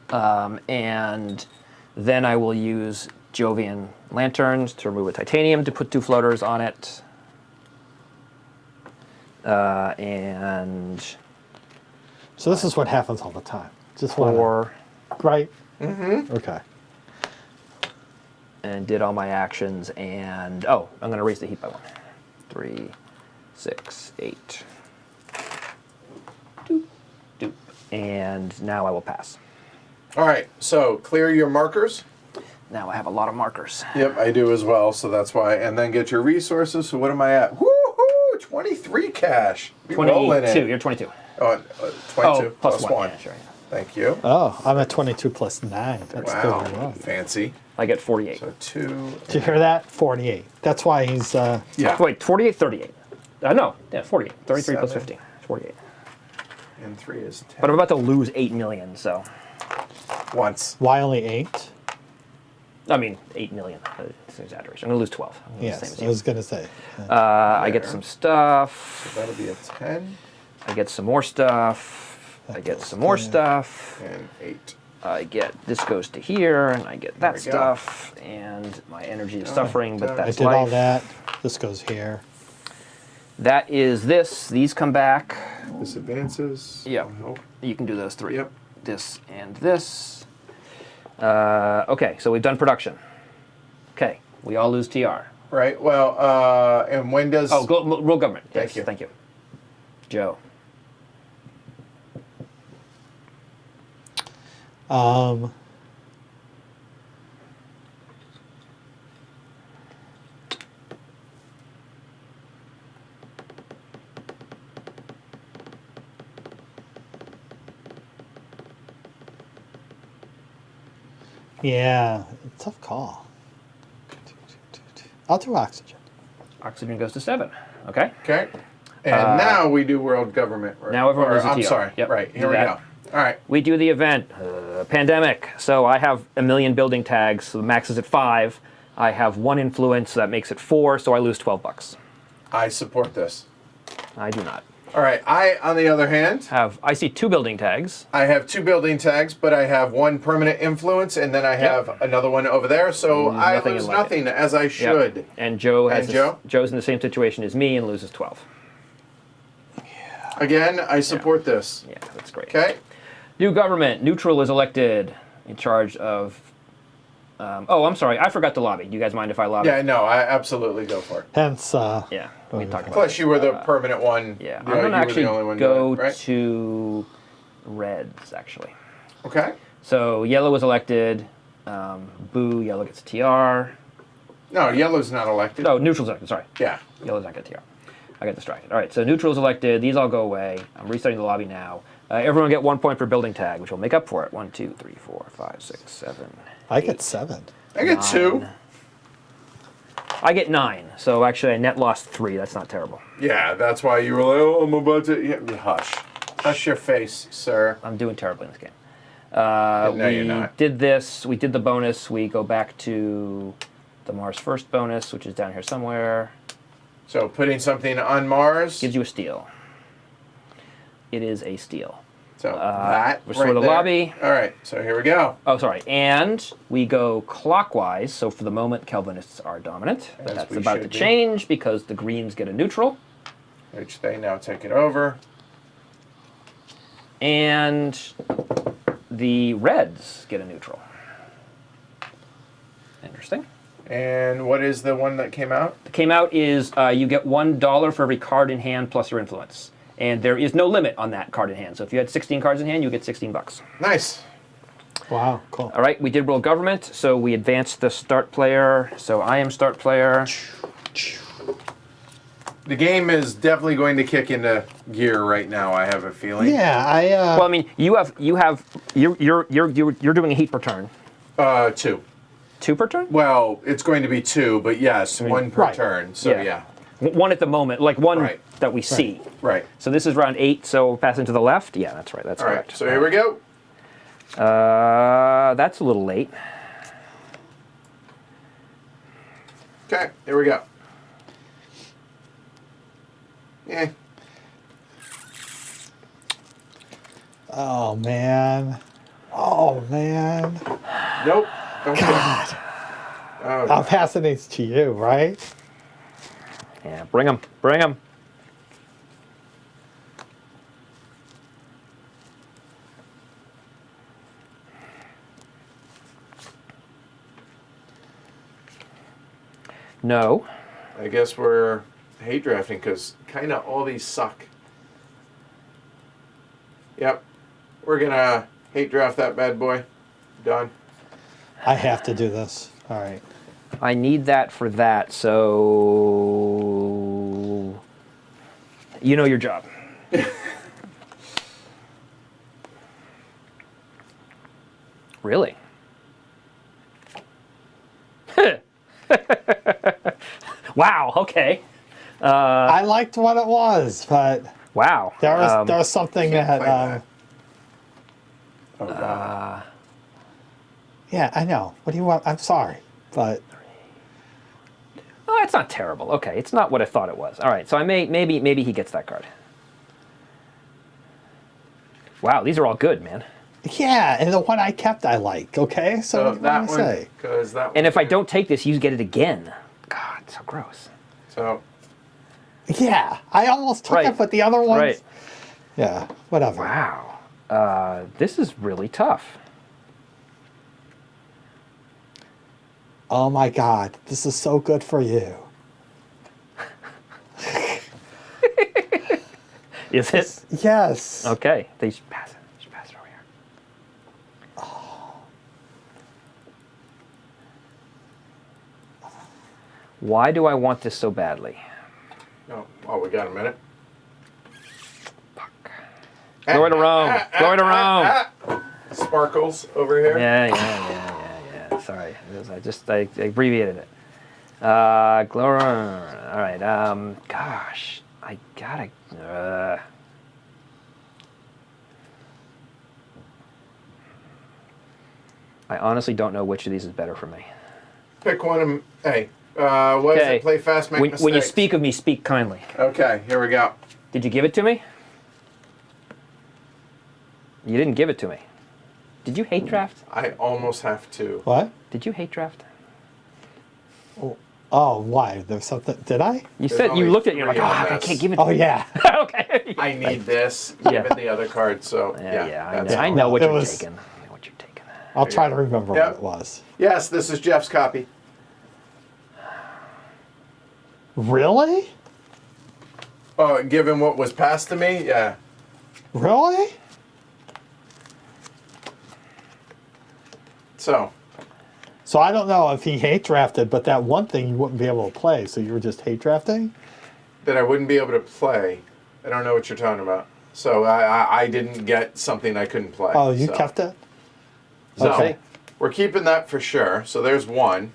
And then I will use Jovian Lanterns to remove a titanium to put 2 floaters on it. And So this is what happens all the time. Just one. 4, Right? Mm-hmm. Okay. and did all my actions. And I'm going to raise the heat by 1. 3, 6, 8. Doop, doop. And now I will pass. All right, so clear your markers. Now I have a lot of markers. Yep, I do as well, so that's why. And then get your resources. So what am I at? Woohoo! 23 cash. We rolling 22. it. You're 22. Oh, 22 Oh, plus plus 1. 1. Yeah, sure. Thank you. Oh, I'm at 22 plus 9. That's Wow, still wrong. fancy. I get 48. So 2. Did you hear that? 48. That's why he's. Yeah. Wait, 48, 38. No, yeah, 48. 33 plus 7. 15. 48. And 3 is 10. But I'm about to lose 8 million, so. Once. Why only 8? I mean, 8 million. It's an exaggeration. I'm going to lose 12. I'm gonna lose the same Yes, as I you. was going to say. I get There. some stuff. That'll be a 10 I get some more stuff. I get some more stuff. and 8. I get, this goes to here, and I get that we go. stuff. And my energy is suffering, but I I that's did life. all that. This goes here. That is this. These come back. This advances. Yep. That'll help. You can do those 3. Yep. This and this. Okay, so we've done production. Okay, we all lose TR. Right. Well, and when does? Oh, world government. Thank Yes, you. Thank you. Joe. Yeah, tough call. I'll do oxygen. Oxygen goes to 7. Okay. Okay. And now we do world government. Right? Now everyone loses I'm TR. sorry. Yep. Right. Do Here we that. go. All right. We do the event. Pandemic. So I have a million building tags. So the max is at 5. I have 1 influence, so that makes it 4. So I lose 12 bucks. I support this. I do not. All right. I, on the other hand, I see 2 building tags. I have 2 building tags, but I have 1 permanent influence, and then I have another one over there. So I nothing lose like it. nothing as I Yep. should. And Joe has And Joe? Joe's in the same situation as me and loses 12. Again, I support this. Yeah, that's great. Okay. New government. Neutral is elected in charge of. I'm sorry. I forgot to lobby. Do you guys mind if I lobby? Yeah. No. I absolutely go for it. Hence, Yeah. We can talk about it. Plus, you were the permanent one. Yeah. You I'm know, going to you actually were the only one go doing it, right? to reds, actually. Okay. So yellow was elected. Boo, yellow gets a TR. No, yellow's not elected. No, neutral's elected. Sorry. Yeah. Yellow's not get a TR. I got distracted. All right, so neutral's elected. These all go away. I'm restarting the lobby now. Everyone get 1 point per building tag, which will make up for it. 1, 2, 3, 4, 5, 6, 7. I get 7. I get 2. I get 9. So actually, I net lost 3. That's not terrible. Yeah, that's why you were like, oh, I'm about to. Yeah, hush. Hush your face, sir. I'm doing terribly in this game. No, We you're not. did this. We did the bonus. We go back to the Mars first bonus, which is down here somewhere. So putting something on Mars. Gives you a steal. It is a steal. So that restore right the there. lobby. All right, so here we go. Oh, sorry. And we go clockwise. So for the moment, Kelvinists are dominant. But As that's we about to should be. change because the greens get a neutral. Which they now take it over. And the reds get a neutral. Interesting. And what is the one that came out? What came out is you get $1 for every card in hand plus your influence. And there is no limit on that card in hand. So if you had 16 cards in hand, you get $16. Nice. Wow, cool. All right, we did roll government, so we advanced the start player. So I am start player. The game is definitely going to kick into gear right now, I have a feeling. Yeah, Well, I mean, you're doing a heat per turn. 2. 2 per turn? Well, it's going to be 2, but yes, 1 per right. turn. So yeah. One at the moment, like one Right. that we see. Right. So this is round 8, so passing to the left. Yeah, that's right. That's All right. correct. So here we go. That's a little late. Okay, here we go. Yeah. Oh man. Oh man. Nope. Don't God. Oh, I'm passing these to you, right? Yeah, bring them. Bring them. No. I guess we're hate drafting because kind of all these suck. Yep. We're going to hate draft that bad boy. Done. I have to do this. All right. I need that for that, so you know your job. Really? Wow, okay. I liked what it was, but Wow. there was something play that. that. Oh, God. Yeah, I know. What do you want? I'm sorry, but Oh, it's not terrible. Okay, it's not what I thought it was. All right, so maybe he gets that card. Wow, these are all good, man. yeah, and the one I kept, I like. Okay, so what do you that want to one, say? because that And one- if I don't take this, you get it again. God, so gross. So, Yeah, I almost took Right. it, but the other ones. Right. Yeah, whatever. Wow. This is really tough. Oh my God, this is so good for you. Is it? Yes. Okay. They should pass it. You should pass it over here. Why do I want this so badly? oh, we got a minute. Fuck. Going to Rome. Going to Rome. Sparkles over here. Yeah. Sorry. I abbreviated it. All right. Gosh. I gotta. I honestly don't know which of these is better for me. Pick one of them. Hey, what is Okay. it? Play fast, make mistakes. When you speak of me, speak kindly. Okay, here we go. Did you give it to me? You didn't give it to me. Did you hate draft? I almost have to. What? Did you hate draft? Oh, why? There's something. Did I? You There's said you only looked at it. You're like, 3 oh, on I this. can't give it. to Oh you. yeah. Okay. I need this. Yeah. Give it the other card. So Yeah, I that's know. I all. know what It you're was- taking. I know what you're taking. I'll try to remember Yep. what it was. Yes, this is Jeff's copy. Really? Oh, given what was passed to me, yeah. Really? So So I don't know if he hate drafted, but that one thing you wouldn't be able to play, so you were just hate drafting? that I wouldn't be able to play. I don't know what you're talking about. So I didn't get something I couldn't play. Oh, you so. kept it? So Okay. we're keeping that for sure. So there's one.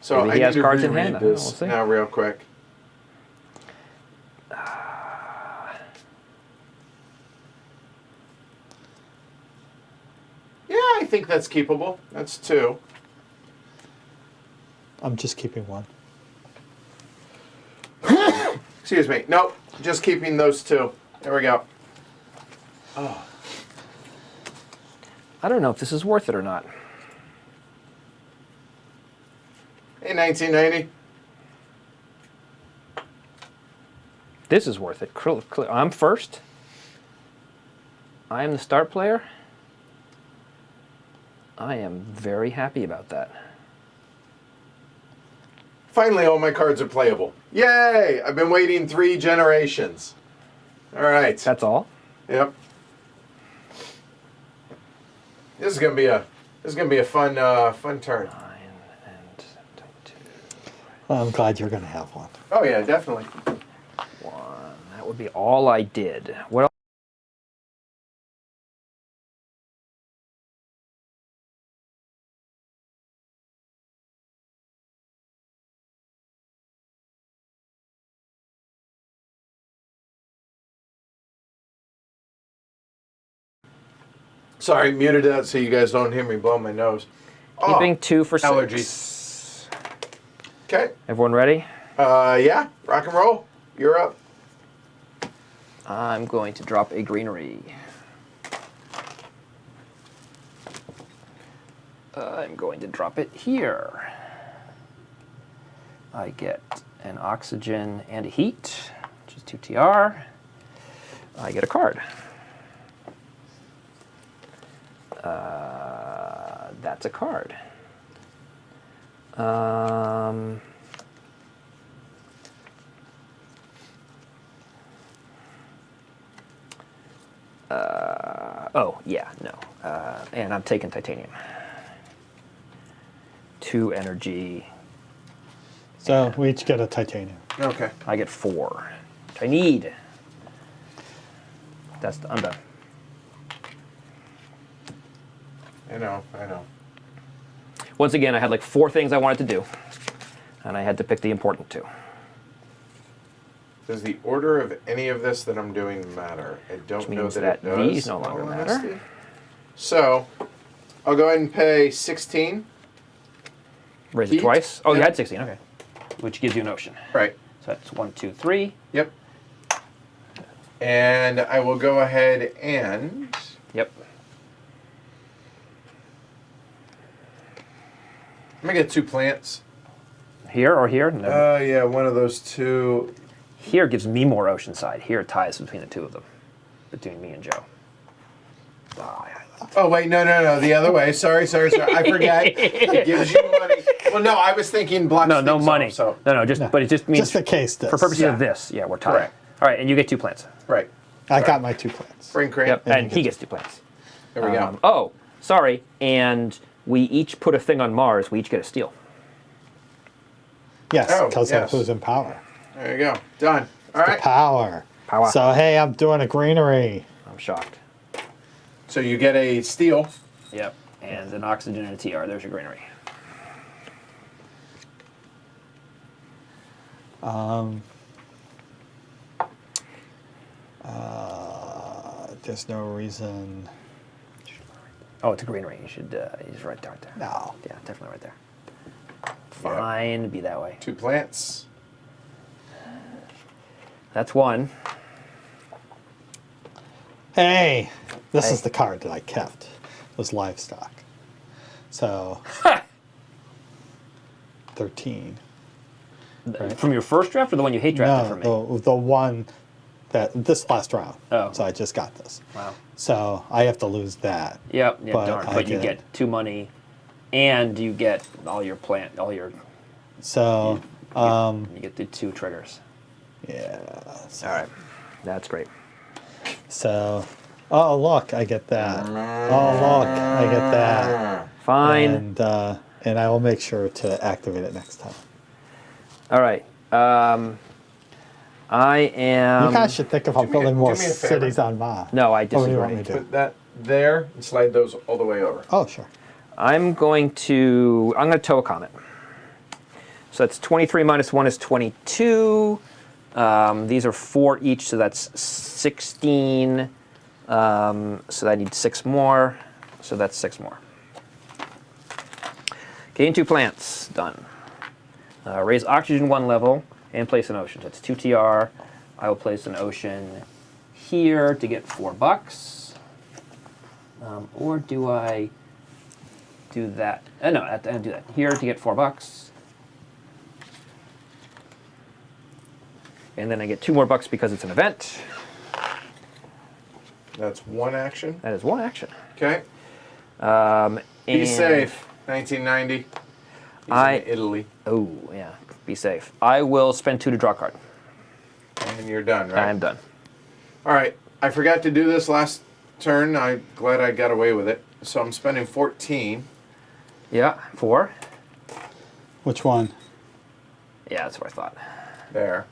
So Maybe I he need has to cards in reread hand. I don't know, this we'll see. now real quick. Yeah, I think that's keepable. That's 2. I'm just keeping one. Excuse me. Nope. Just keeping those 2. There we go. I don't know if this is worth it or not. Hey, 1990. This is worth it. I'm first. I am the start player. I am very happy about that. Finally, all my cards are playable. Yay! I've been waiting 3 generations. All right. That's all. Yep. This is gonna be a fun turn. 9 and 2. Well, I'm glad you're going to have one. Oh yeah, definitely. 1. That would be all I did. What else? Sorry, muted that so you guys don't hear me blow my nose. Keeping 2 for 6. Allergies. Okay. Everyone ready? Yeah. Rock and roll. You're up. I'm going to drop a greenery. I'm going to drop it here. I get an oxygen and a heat, which is 2 TR. I get a card. That's a card. Oh, yeah, no. And I'm taking titanium. 2 energy. So we each get a titanium. Okay. I get 4. Which I need. I'm done. I know. Once again, I had like 4 things I wanted to do, and I had to pick the important 2. Does the order of any of this that I'm doing matter? I don't know means that it that does. these no longer in all matter. honesty. So, I'll go ahead and pay 16. Raise it Heat? twice. Oh, you Yep. had 16. Okay. Which gives you an ocean. Right. So that's 1, 2, 3. Yep. And I will go ahead and Yep. I'm gonna get 2 plants. Here or here? No. Yeah, one of those 2. Here gives me more oceanside. Here it ties between the 2 of them, between me and Joe. Oh wait, no, the other way. Sorry. I forgot. It gives you money. Well, no, I was thinking blocks. No things money. off, so No, but it just means Just in case this. for purposes Yeah. of this. Yeah, we're tied. Correct. All right, and you get 2 plants. right. I got my 2 plants. Spring crane. Yep, and he gets 2 plants. There we go. Oh, sorry. And we each put a thing on Mars. We each get a steel. Yes, Oh, because yes. of who's in power. There you go. Done. All right. Power. Power. So, hey, I'm doing a greenery. I'm shocked. So you get a steel. Yep. And an oxygen and a TR. There's your greenery. There's no reason. Oh, it's a greenery. You should just right there. No. Yeah, definitely right there. Fine, be that way. 2 plants. That's 1. Hey, this Hey. is the card that I kept. It was livestock. So, 13. From your first draft or the one you hate drafted from me? No, the one that this last round. Oh. So I just got this. Wow. So I have to lose that. Yep, But darn. I But you get- get 2 money, and you get all your So, you get the 2 triggers. yeah. All right, that's great. So, oh look, I get that. Oh look, I get that. Fine. And I will make sure to activate it next time. All right. I am. You guys should think about building more do me a favor. cities on Mars. No, I What do you want me disagree. to do? Put that there and slide those all the way over. Oh, sure. I'm going to tow a comet. So that's 23 minus 1 is 22. These are 4 each, so that's 16. So I need 6 more. So that's 6 more. Gain 2 plants. Done. Raise oxygen 1 level and place an ocean. So that's 2 TR. I will place an ocean here to get $4. Or do I do that? No, I do that. Here to get $4. And then I get 2 more bucks because it's an event. That's 1 action. That is 1 action. Okay. Be And safe. 1990. He's in Italy. Oh, yeah. Be safe. I will spend 2 to draw a card. And you're done, right? I'm done. All right, I forgot to do this last turn. I'm glad I got away with it. So I'm spending 14. Yeah, 4. Which one? Yeah, that's what I thought. There.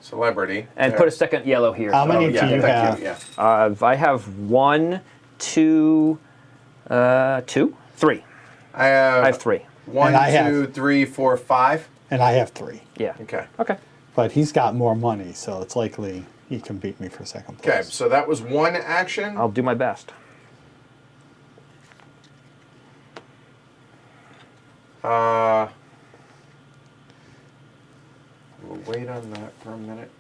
Celebrity. And there. put a second yellow here. How so- many yeah, do you thank have? you, yeah. I have 1, 2, 2, 3. I have, I have 3. 1, And I 2, have- 3, 4, 5. And I have 3. Yeah. Okay. Okay. But he's got more money, so it's likely he can beat me for second place. Okay, so that was one action. I'll do my best. We'll wait on that for a minute.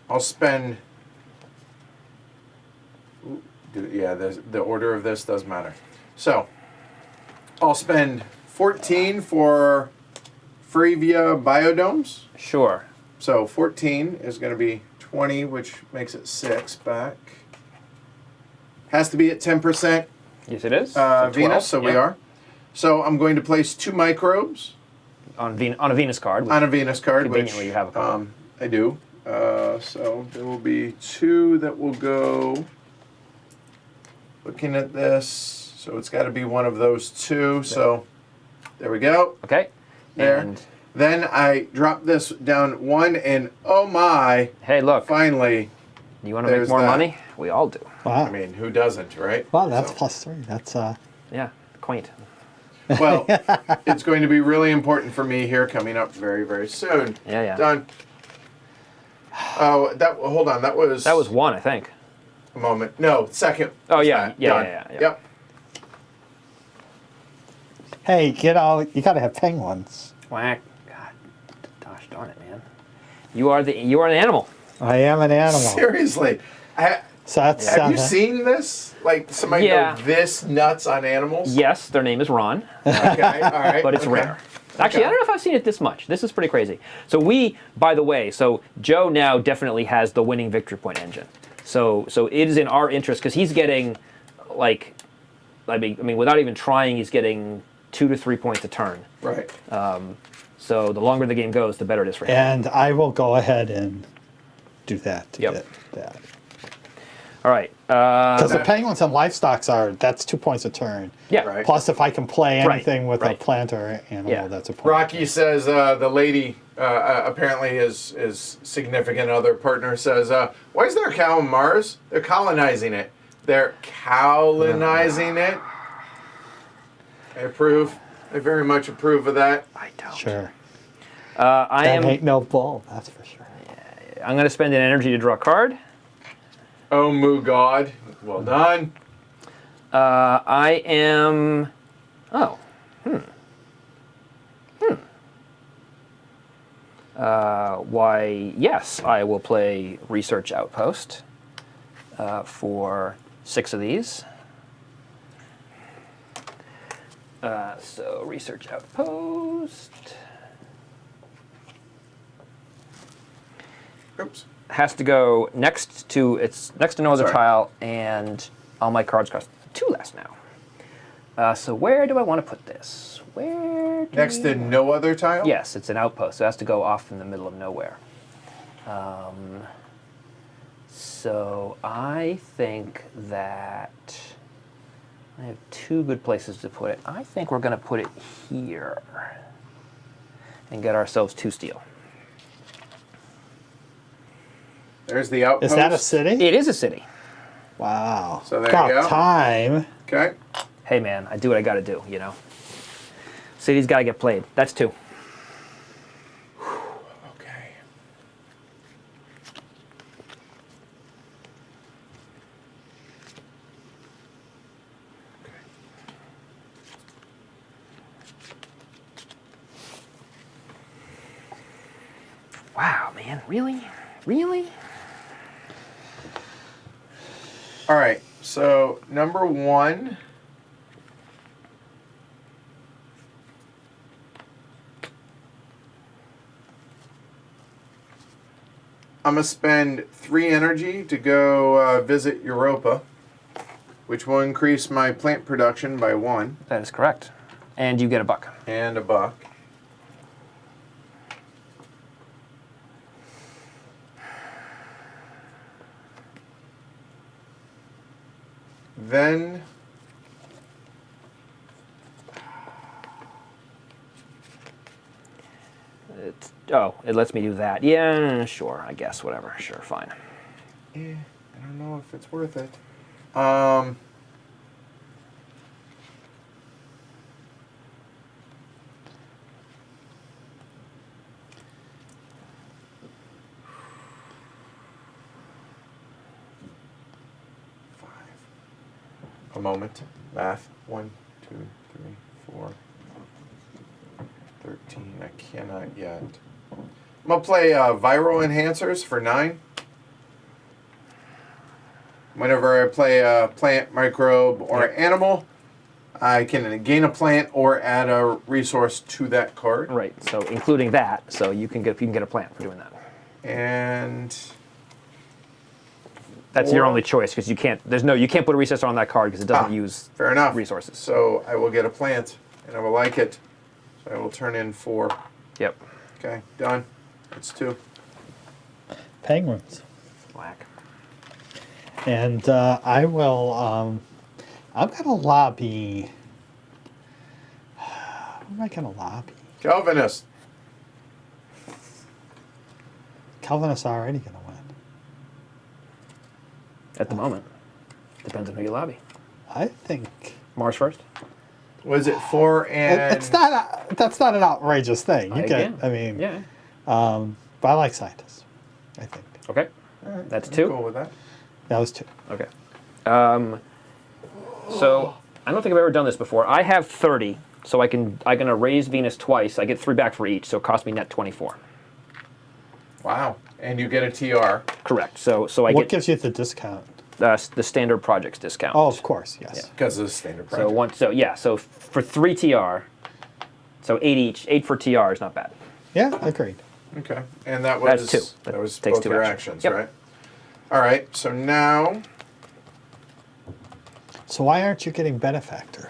I'll spend. Yeah, the order of this does matter. So, I'll spend 14 for Frevia Biodomes. Sure. So 14 is going to be 20, which makes it 6 back. Has to be at 10% Yes, it is. So 12, Venus, so we yeah. are. So I'm going to place 2 microbes On a Venus card. on a Venus card, which Conveniently you have a couple. I do. So there will be 2 that will go. Looking at this, so it's got to be one of those 2. So there we go. Okay. There. And Then I drop this down 1, and oh my! hey, look. Finally, You want to make there's more that. money? We all do. Wow. I mean, who doesn't, right? Wow, that's So- +3. That's Yeah. Quaint. Well, it's going to be really important for me here coming up very, very soon. Yeah, yeah. Done. Oh, hold on. That was 1, I think. a moment. No, second. Oh, was yeah. that. Yeah, Done. yeah. Yep. hey, you gotta have penguins. Whack. God. Gosh darn it, man. You are an animal. I am an animal. Seriously. So that's Have you seen this? Like somebody Yeah. go this nuts on animals? Yes, their name is Ron, Okay. All right. but it's okay. rare. Actually, I don't know if I've seen it this much. This is pretty crazy. So by the way, Joe now definitely has the winning victory point engine. So it is in our interest because he's getting, like, I mean, without even trying, he's getting 2 to 3 points a turn. Right. So the longer the game goes, the better it is for him. And I will go ahead and do that to Yep. get that. All right. Because the penguins and livestocks that's 2 points a turn. Yeah. Right. Plus, if I can play Right, anything with a right. plant or animal, Yeah. that's a point. Rocky says the lady, apparently his significant other partner says, why is there a cow on Mars? They're colonizing it. They're colonizing it. I approve. I very much approve of that. I don't. Sure. I That am. ain't no bull, that's for sure. I'm going to spend an energy to draw a card. Oh, moo God. Well done. I am. Oh. Why, yes, I will play Research Outpost for 6 of these. So, Research Outpost Oops. has to go next to no other Sorry. tile, and all my cards cost 2 less now. So where do I want to put this? Where do Next to no other tile? Yes, it's an outpost, so it has to go off in the middle of nowhere. So I think that I have 2 good places to put it. I think we're going to put it here and get ourselves 2 steel. There's the outpost. Is that a city? It is a city. Wow. So there About you go. time. Okay. Hey man, I do what I got to do, you know. City's got to get played. That's 2. Okay. Wow, man, really? Really? All right. So number 1. I'm going to spend 3 energy to go visit Europa. which will increase my plant production by 1 That is correct. And you get a buck. and a buck. Then It lets me do that. Yeah, sure, I guess, whatever. Sure, fine. I don't know if it's worth it. A moment. Math. 1, 2, 3, 4, 13. I cannot yet. I'm gonna play viral enhancers for 9. Whenever I play a plant, microbe, or animal, I can gain a plant or add a resource to that card. Right, so including that, so you can get a plant for doing that. And That's your only choice because you can't put a resource on that card because it doesn't use fair enough. resources. So I will get a plant, and I will like it. So I will turn in 4. Yep. Okay, done. That's 2. Penguins. Black. And I will, I'm going to lobby. Who am I going to lobby? Calvinist. Calvinists are already going to win. At the moment. Depends on who you lobby. I think. Mars first? Was it 4 and... It's not. That's not an outrageous thing. You Again, I mean. Yeah. But I like scientists. I think Okay. Alright, That's I'm 2. Cool with that. that was 2. Okay. So I don't think I've ever done this before. I have 30, so I can erase Venus twice. I get 3 back for each, so it costs me net 24. Wow. And you get a TR. Correct. So I What get gives you the discount? the standard projects discount. Oh, of course, yes. Because of the standard So project. so for 3 TR, so 8 each. 8 for TR is not bad. Yeah, agreed. Okay. And that was... That's 2. That was takes both 2 your actions. actions, Yep. right? All right. So now... So why aren't you getting benefactor?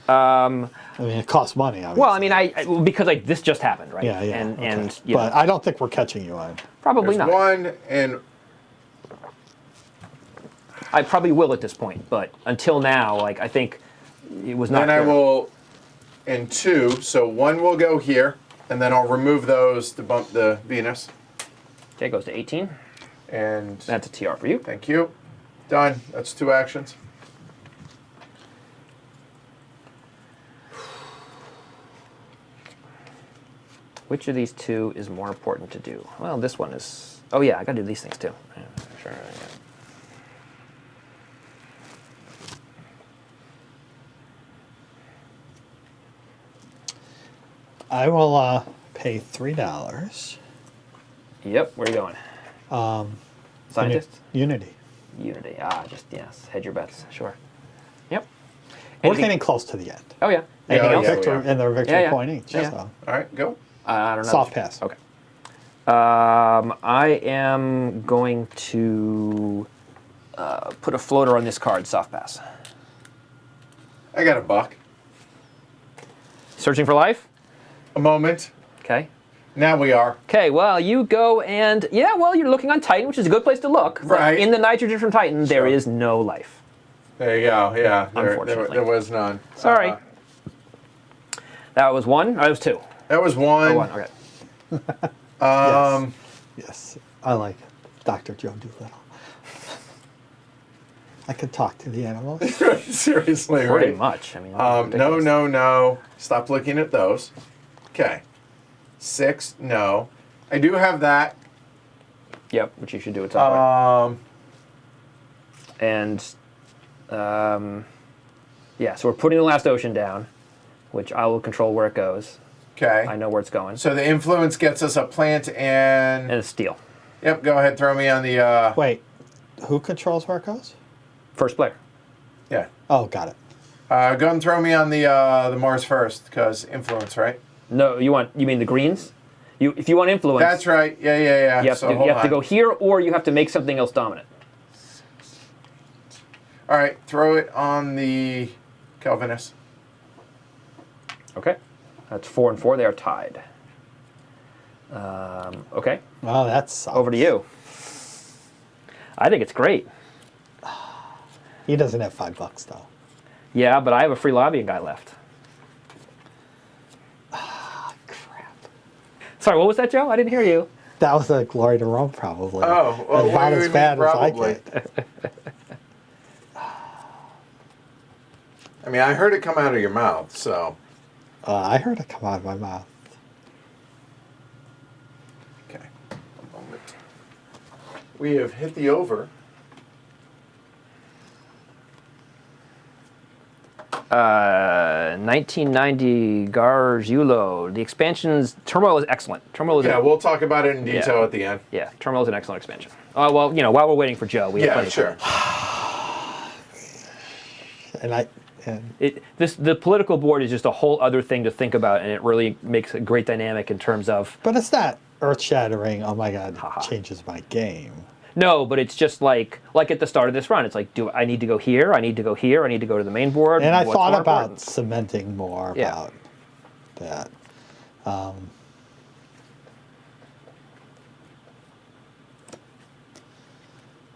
I mean, it costs money, obviously. Well, I mean, because this just happened, right? Yeah, yeah. And okay. and you But know, I don't think we're catching you on. probably There's not. 1 and... I probably will at this point, but until now, I think it was not. Then I there. will... And 2. So 1 will go here. And then I'll remove those to bump the Venus. Okay, goes to 18. And... That's a TR for you. Thank you. Done. That's 2 actions. Which of these 2 is more important to do? Well, this one is. Oh yeah, I got to do these things too. Yeah, sure. Yeah. I will pay $3. Yep. Where are you going? Scientists. Unity. Unity. Just yes. Hedge your bets. Sure. Yep. We're Anything- getting close to the end. Oh yeah. Anything Yeah, else? yeah. Victor, and they're victory Yeah, yeah. point each. Yeah, yeah. So. All right. Go. I don't know. Soft pass. Okay. I am going to put a floater on this card. Soft pass. I got a buck. Searching for life. A moment. Okay. Now we are. Okay, well, you go and, you're looking on Titan, which is a good place to look. But Right. in the nitrogen from Titan, there Sure. is no life. There you go. Yeah. Unfortunately. There was none. Sorry. That was 1? That was 2. That was 1. Oh, 1, okay. Yes, I like Dr. Joe Doolittle. I could talk to the animals. Seriously, Pretty right? much. I mean, No. Stop looking at those. Okay. 6, no. I do have that. Yep, which you should do at some point. Um, And, so we're putting the last ocean down, which I will control where it goes. okay. I know where it's going. So the influence gets us a plant And and... it's steel. Yep, go ahead, throw me on the... Wait, who controls where it goes? First player. Yeah. Oh, got it. Go and throw me on the Mars first, because influence, right? No, you mean the greens? If you want influence, That's right. Yeah. you have, So to, hold you have to on. go here, or you have to make something else dominant. All right, throw it on the Calvinist. Okay. That's 4 and 4. They are tied. Okay. Oh, that sucks. Over to you. I think it's great. He doesn't have $5 though. Yeah, but I have a free lobbying guy left. Crap. Sorry, what was that, Joe? I didn't hear you. That was a glory to Rome, probably. Oh, well, About what do as you mean bad as I probably? get. I mean, I heard it come out of your mouth, so. I heard it come out of my mouth. Okay. One moment. We have hit the over. 1990 Garzulo. The expansions. Turmoil is excellent. Turmoil is. Yeah, we'll talk about it in detail at the end. Yeah, Turmoil is an excellent expansion. Well, you know, while we're waiting for Joe, we have Yeah, plenty sure. of time. And The political board is just a whole other thing to think about, and it really makes a great dynamic in terms of. but it's not earth-shattering. Oh my God, it changes my game. No, but it's just like at the start of this run, it's like, do I need to go here? I need to go here. I need to go to the main board. And I What's thought more about important? cementing more Yeah. about that.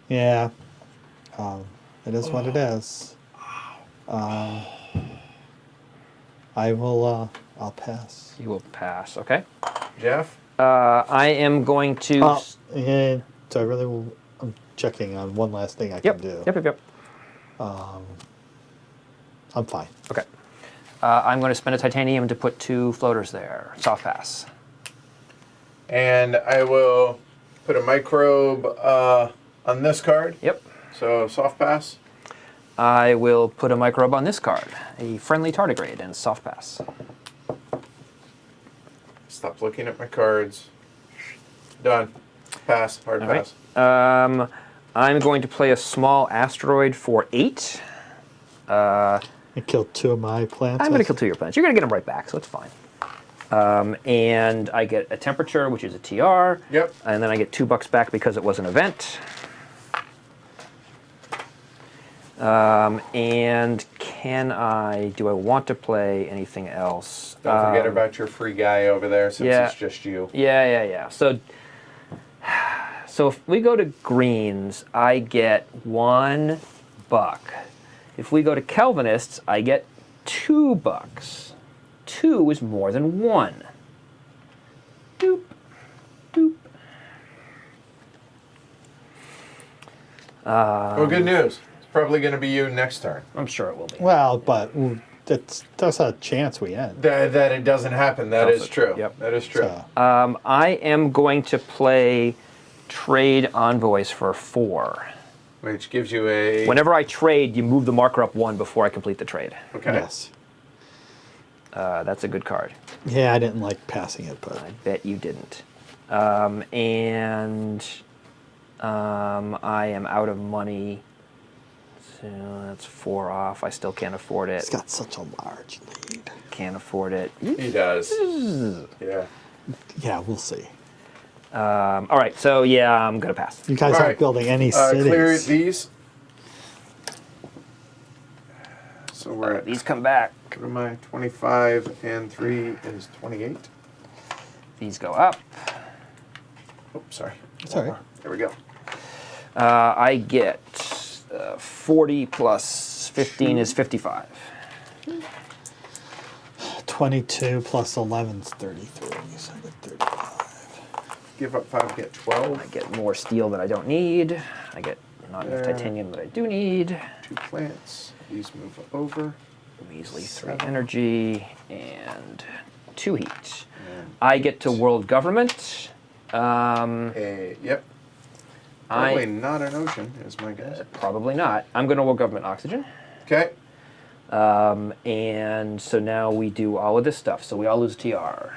Yeah. It is what it is. I will. I'll pass. You will pass. Okay. Jeff? I am going to. Oh, yeah. So I really will. I'm checking on one last thing I Yep. can do. Yep. I'm fine. Okay. I'm going to spend a titanium to put 2 floaters there. Soft pass. And I will put a microbe on this card. Yep. So soft pass. I will put a microbe on this card, a friendly tardigrade, and soft pass. Stop looking at my cards. Done. Pass. Hard All pass. right. I'm going to play a small asteroid for 8. I killed 2 of my plants. I'm going to kill 2 of your planets. You're going to get them right back, so it's fine. And I get a temperature, which is a TR. Yep. And then I get $2 back because it was an event. And do I want to play anything else? Don't forget about your free guy over there since yeah. it's just you. Yeah. So if we go to greens, I get $1. If we go to Calvinists, I get $2. 2 is more than 1. Doop. Doop. Well, good news. It's probably going to be you next turn. I'm sure it will be. Well, but there's a chance we end. That it doesn't happen. That is Also true. true. Yep. That is true. So, I am going to play trade envoys for 4. Which gives you a... Whenever I trade, you move the marker up 1 before I complete the trade. Okay. yes. That's a good card. Yeah, I didn't like passing it, but I bet you didn't. I am out of money. So that's 4 off. I still can't afford it. it's got such a large lead. Can't afford it. He does. Yeah. Yeah, we'll see. All right, so yeah, I'm going to pass. You guys All aren't right. building any cities. Clear these. So we're at... These come back. What am I? 25 and 3 is 28. These go up. Oh, sorry. It's all right. There we go. I get 40 plus 15 is 55. 22 plus 11 is 33. So I get 35. Give up 5, get 12. I get more steel that I don't need. I get not enough titanium that I do need. 2 plants. These move over. Measly 3 energy and 2 heat. I get to world government. Yep. Probably not an ocean, is my guess. Probably not. I'm going to world government oxygen. Okay. And so now we do all of this stuff. So we all lose TR.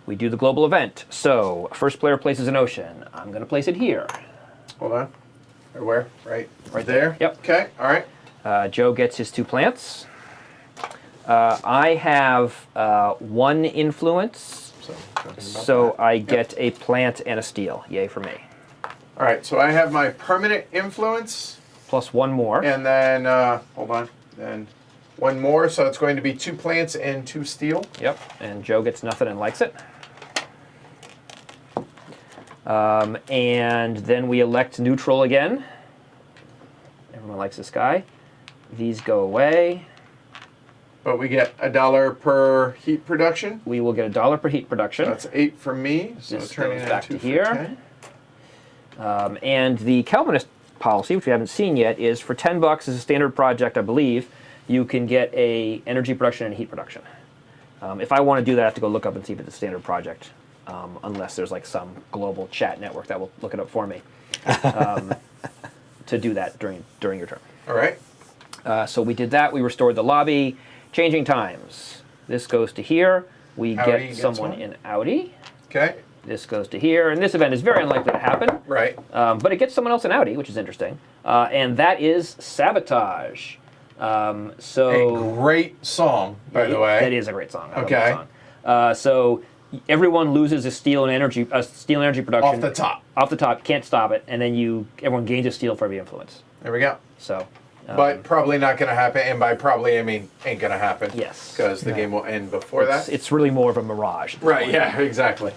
We do the global event. So first player places an ocean. I'm going to place it here. Hold on. Or where? Right Right there? there. Yep. Okay. All right. Joe gets his 2 plants. I have 1 influence. So, talking about So that. I get a plant and a steel. Yay for me. All right, so I have my permanent influence, Plus one more. and then hold on, then one more. So it's going to be 2 plants and 2 steel. Yep, and Joe gets nothing and likes it. And then we elect neutral again. Everyone likes this guy. These go away. But we get $1 per heat production. We will get $1 per heat production. So that's 8 from me. So This turning goes it back into to 2 here. for 10. And the Calvinist policy, which we haven't seen yet, is for $10 as a standard project, I believe, you can get a energy production and heat production. If I want to do that, I have to go look up and see if it's a standard project, unless there's like some global chat network that will look it up for me to do that during your turn. All right. So we did that. We restored the lobby. Changing times. This goes to here. We Audi get gets someone one. in Audi. Okay. This goes to here. And this event is very unlikely to happen. Right. But it gets someone else in Audi, which is interesting. And that is Sabotage. A great song, by the way. That is a great song. I love Okay. that song. So everyone loses a steel and energy production Off the top. Off the top, can't stop it, and then everyone gains a steel for every influence. There we go. So, But probably not going to happen. And by probably, I mean ain't going to happen. Yes. Because the game will end before that. it's really more of a mirage. at this Right, point. yeah, exactly.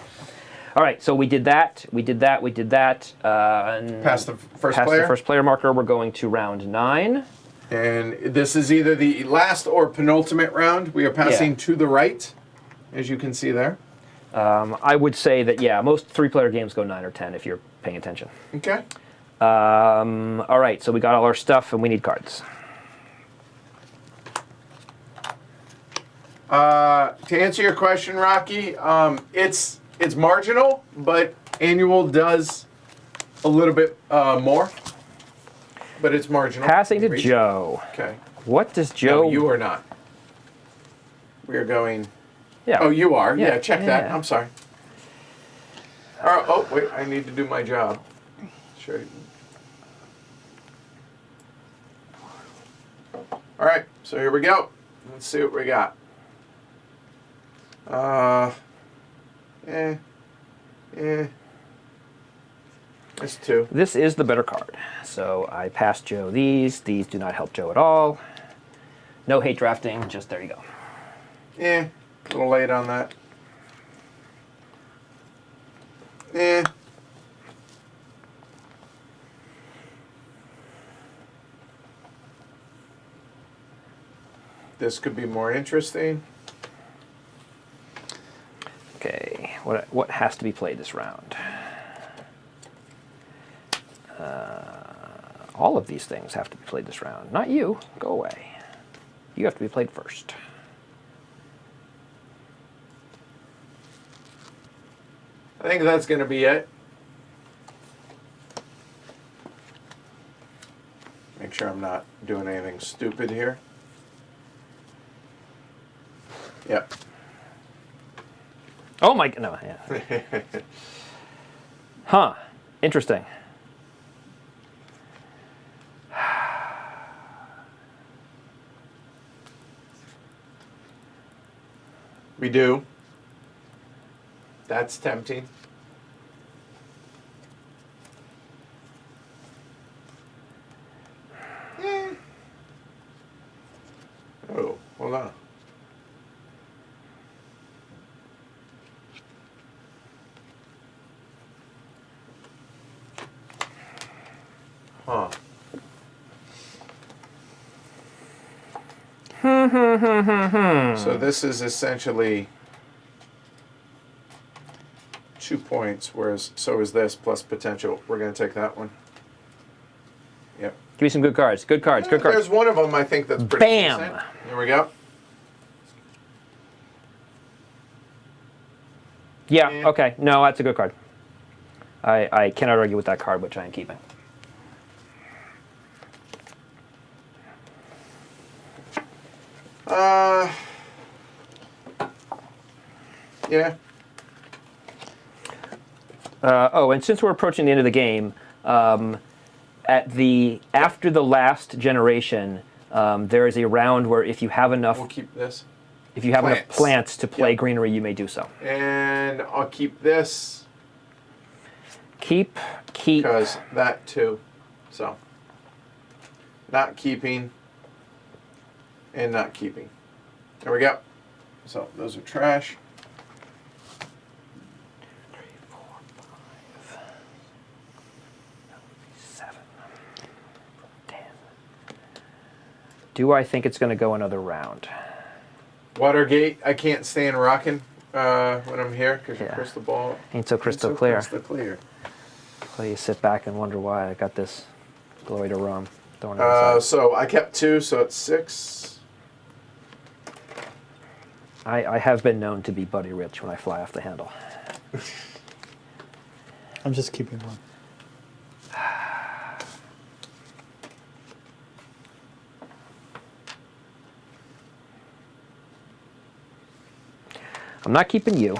All right, so we did that. We did that. And Past the first past player. the first player marker, we're going to round 9. And this is either the last or penultimate round. We are passing to the right, as you can see there. I would say that, most 3-player games go 9 or 10 if you're paying attention. Okay. All right, so we got all our stuff and we need cards. To answer your question, Rocky, it's marginal, but annual does a little bit more. But it's marginal. Passing to Reach. Joe. Okay. What does Joe... No, you are not. We are going... Yeah. Oh, you are? Yeah, Yeah, check that. yeah. I'm sorry. Oh, wait, I need to do my job. Sure. All right, so here we go. Let's see what we got. That's 2. This is the better card. So I passed Joe these. These do not help Joe at all. No hate drafting, just there you go. A little late on that. This could be more interesting. Okay, what has to be played this round? All of these things have to be played this round. Not you. Go away. You have to be played first. I think that's going to be it. Make sure I'm not doing anything stupid here. Yep. Oh my... No, yeah. Huh. Interesting. We do. That's tempting. Oh, hold on. Huh. So this is essentially 2 points, whereas so is this plus potential. We're going to take that one. Yep. Give me some good cards. Good cards. Good cards. There's one of them I think that's pretty Bam! decent. Here we go. Yeah, okay. No, that's a good card. I cannot argue with that card, which I am keeping. Yeah. And since we're approaching the end of the game, after the last generation, there is a round where if you have enough, We'll keep this. if you have enough Plants. plants to play Yep. greenery, you may do so. And I'll keep this. Keep. Because that too. So, not keeping and not keeping. There we go. So, those are trash. 3, 4, 5, 7, 10. Do I think it's going to go another round? Watergate, I can't stand rocking when I'm here because your Yeah. crystal ball Ain't so ain't crystal clear. Crystal clear. So you sit back and wonder why I got this glory to rum thrown inside. So I kept 2, so it's 6. I have been known to be Buddy Rich when I fly off the handle. I'm just keeping one. I'm not keeping you.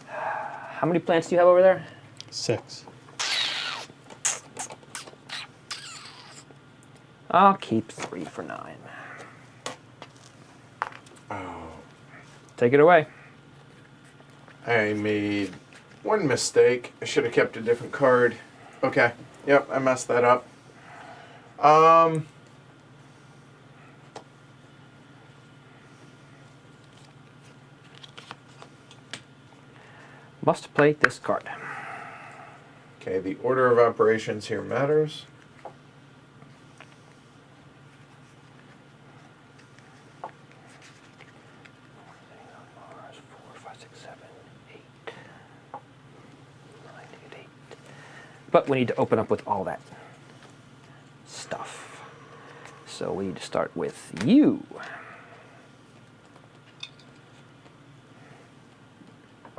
How many plants do you have over there? 6. I'll keep 3 for 9. Oh, Take it away. I made one mistake. I should have kept a different card. Okay. Yep, I messed that up. Must play this card. Okay, the order of operations here matters. Mars, 4, 5, 6, 7, 8, 9, 8. But we need to open up with all that stuff. So we need to start with you.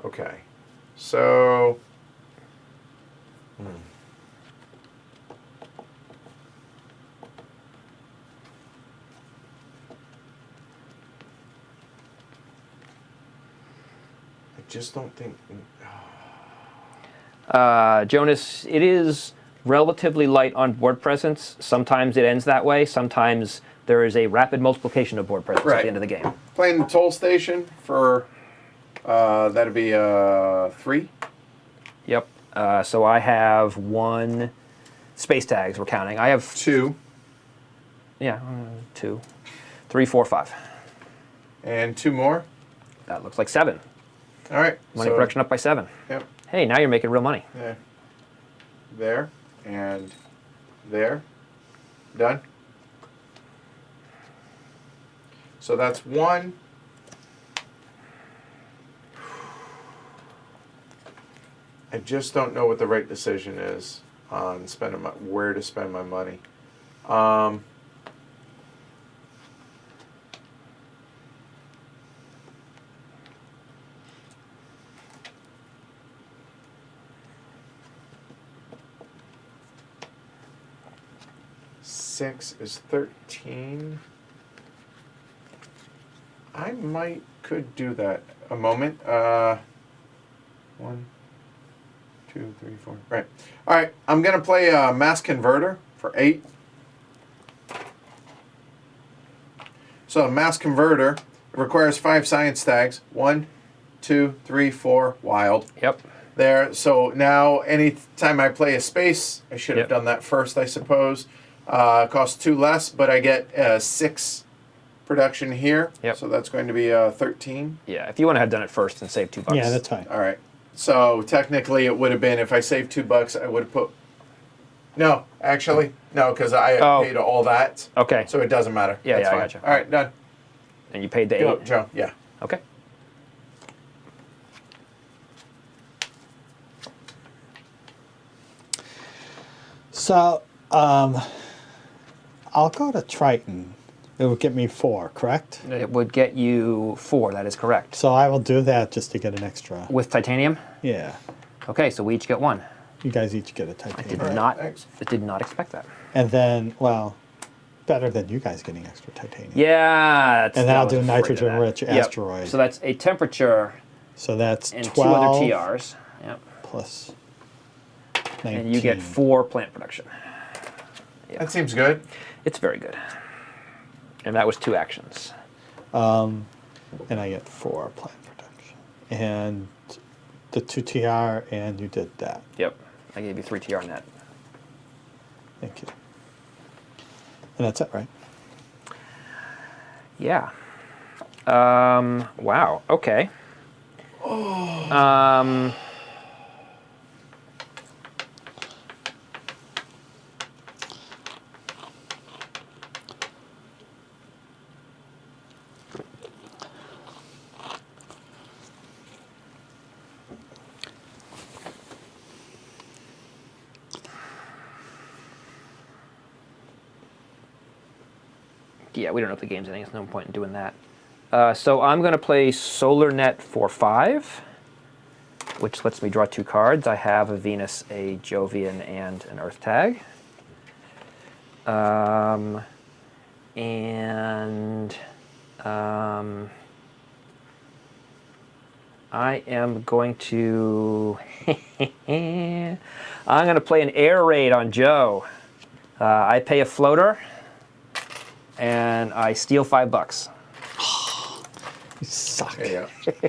Okay. So, I just don't think. Jonas, it is relatively light on board presence. Sometimes it ends that way. Sometimes there is a rapid multiplication of board presence at Right. the end of the game. Playing the toll station for that'd be 3. Yep. So I have 1 space tags we're counting. I have 2 yeah, 2, 3, 4, 5. and 2 more. That looks like 7. All right. Money so, production up by 7. Yep. Hey, now you're making real money. Yeah. There and there. Done. So that's 1. I just don't know what the right decision is on spending where to spend my money. Six is 13. I could do that. A moment. 1, 2, 3, 4. Right. All right. I'm gonna play a mass converter for 8. So a mass converter requires 5 science tags. 1, 2, 3, 4. Wild. Yep. There. So now anytime I play a space, I should have Yep. done that first, I suppose. Costs 2 less, but I get 6 production here. Yep. So that's going to be 13. Yeah, if you want to have done it first and save $2. Yeah, that's fine. All right. So technically, it would have been if I saved $2, I would have put. No, actually, no, because I paid all that. Okay. So it doesn't matter. Yeah, That's yeah, I fine. gotcha. All right, done. And you paid the Go, 8. Joe. Yeah. Okay. So, I'll go to Triton. It will get me 4, correct? It would get you 4. That is correct. So I will do that just to get an extra. With titanium? Yeah. Okay, so we each get 1. You guys each get a I titanium. did Alright, not. thanks. I did not expect that. And then, well, better than you guys getting extra titanium. Yeah. That's, And then I I'll was do afraid of nitrogen-rich that. Yep. asteroid. So that's a temperature So that's and 12 2 other TRs. Yep. plus 19. And you get 4 plant production. That seems good. It's very good. And that was 2 actions. And I get 4 plant production. And the 2 TR, and you did that. Yep. I gave you 3 TR net. Thank you. And that's it, right? Yeah. Wow. Okay. Yeah, we don't know if the game's ending. There's no point in doing that. So I'm going to play Solar Net for 5, which lets me draw 2 cards. I have a Venus, a Jovian, and an Earth tag. I am going to I'm going to play an air raid on Joe. I pay a floater, and I steal $5. You suck. There you go.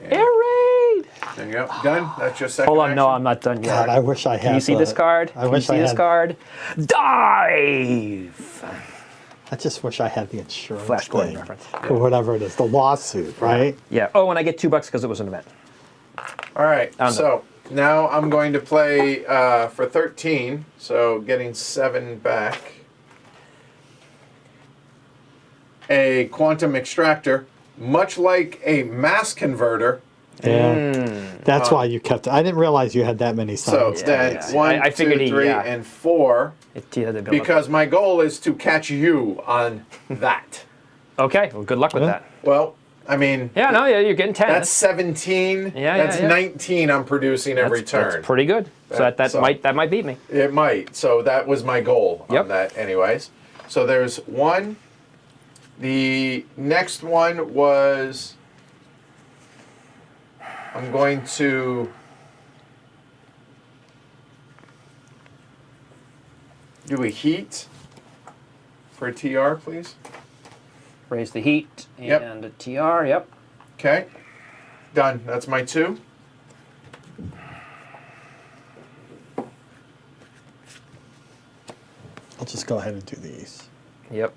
Air raid! There you go. Done. That's your second Hold on, no, action? I'm not done yet. God, I wish I had. Can you see this card? I wish Can I you see this had. card? Dive! I just wish I had the insurance Flash Gordon thing, reference. or whatever it is, the lawsuit, right? Yeah. Oh, and I get $2 because it was an event. All right. I'm So now I'm going to play for 13. So getting 7 back. A quantum extractor, much like a mass converter. Yeah. That's why you kept it. I didn't realize you had that many So signs. then yeah. 1, I 2, figured 3, yeah. and 4. It had to build up. Because my goal is to catch you on that. Okay, well, good luck with Yeah. that. Well, I mean, Yeah, no, yeah, you're getting 10. that's 17. Yeah, that's yeah. 19 I'm producing every turn. That's pretty good. So that So- might beat me. It might. So that was my goal Yep. on that anyways. So there's 1. The next one was I'm going to do a heat for a TR, please. Raise the heat Yep. and a TR, yep. Okay. Done. That's my 2. I'll just go ahead and do these. Yep.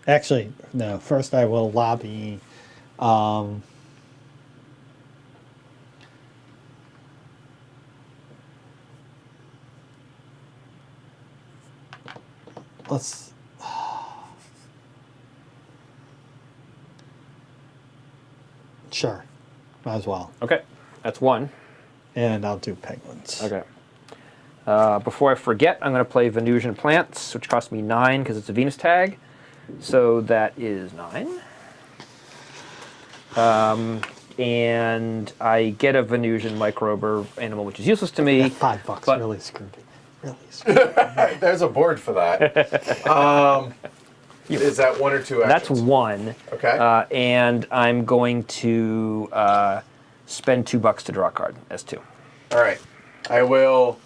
Actually, no. First, I will lobby. Let's. Sure, might as well. Okay, that's 1. And I'll do penguins. Okay. Before I forget, I'm going to play Venusian Plants, which costs me 9 because it's a Venus tag. So that is 9. And I get a Venusian microber animal, which is useless to me. That $5 but- really screwed me. Really screwed me. There's a board for that. Is that 1 or 2 That's actions? 1. Okay. And I'm going to spend $2 to draw a card as 2. All right. I will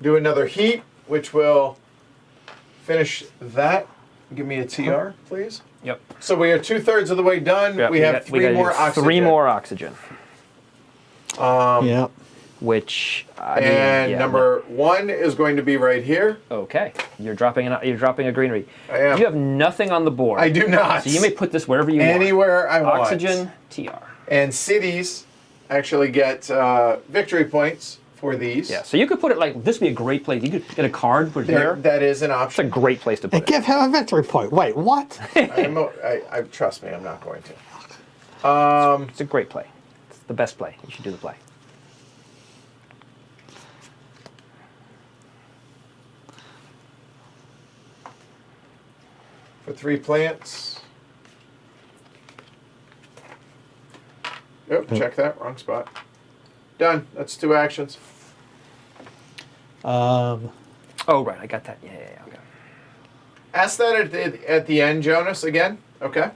do another heat, which will finish that. Give me a TR, please. Yep. So we are 2/3 of the way done. we have 3 more oxygen. 3 more oxygen. Yep. Which I mean, And yeah, number 1 is going to be right here. Okay, you're dropping a greenery. I am. You have nothing on the board. I do not. So you may put this wherever you want. Anywhere I want. Oxygen, TR. And cities actually get victory points for these. Yeah, so you could put it like this. Would be a great place. You could get a card, put it here. That is an It's a option. great place to put And it. give him a victory point. Wait, what? I trust me, I'm not going to. It's a great play. It's the best play. You should do the play. For 3 plants. Yep, check that. Wrong spot. Done. That's 2 actions. Oh right, I got that. Yeah. Okay. Ask that at the end, Jonas, again. Okay.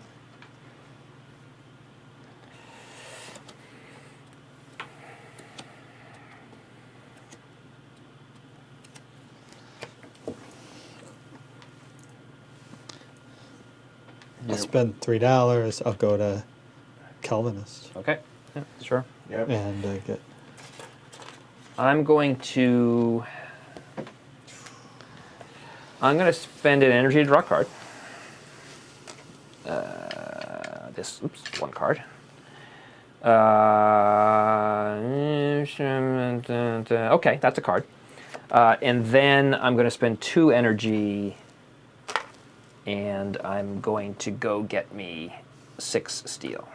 I'll spend $3. I'll go to Calvinist. Okay. Yeah, sure. Yep. and get. I'm going to spend an energy to draw a card. Oops, one card. Okay, that's a card. And then I'm going to spend 2 energy, and I'm going to go get me 6 steel,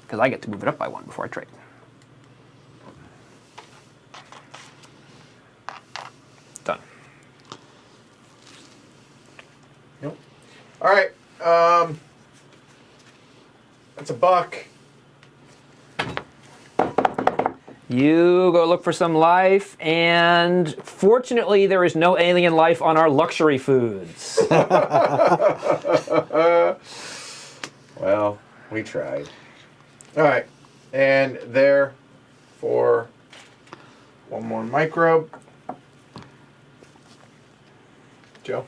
because I get to move it up by 1 before I trade. Done. Yep. All right. That's a buck. You go look for some life, and fortunately, there is no alien life on our luxury foods. Well, we tried. All right. And there for one more microbe. Joe?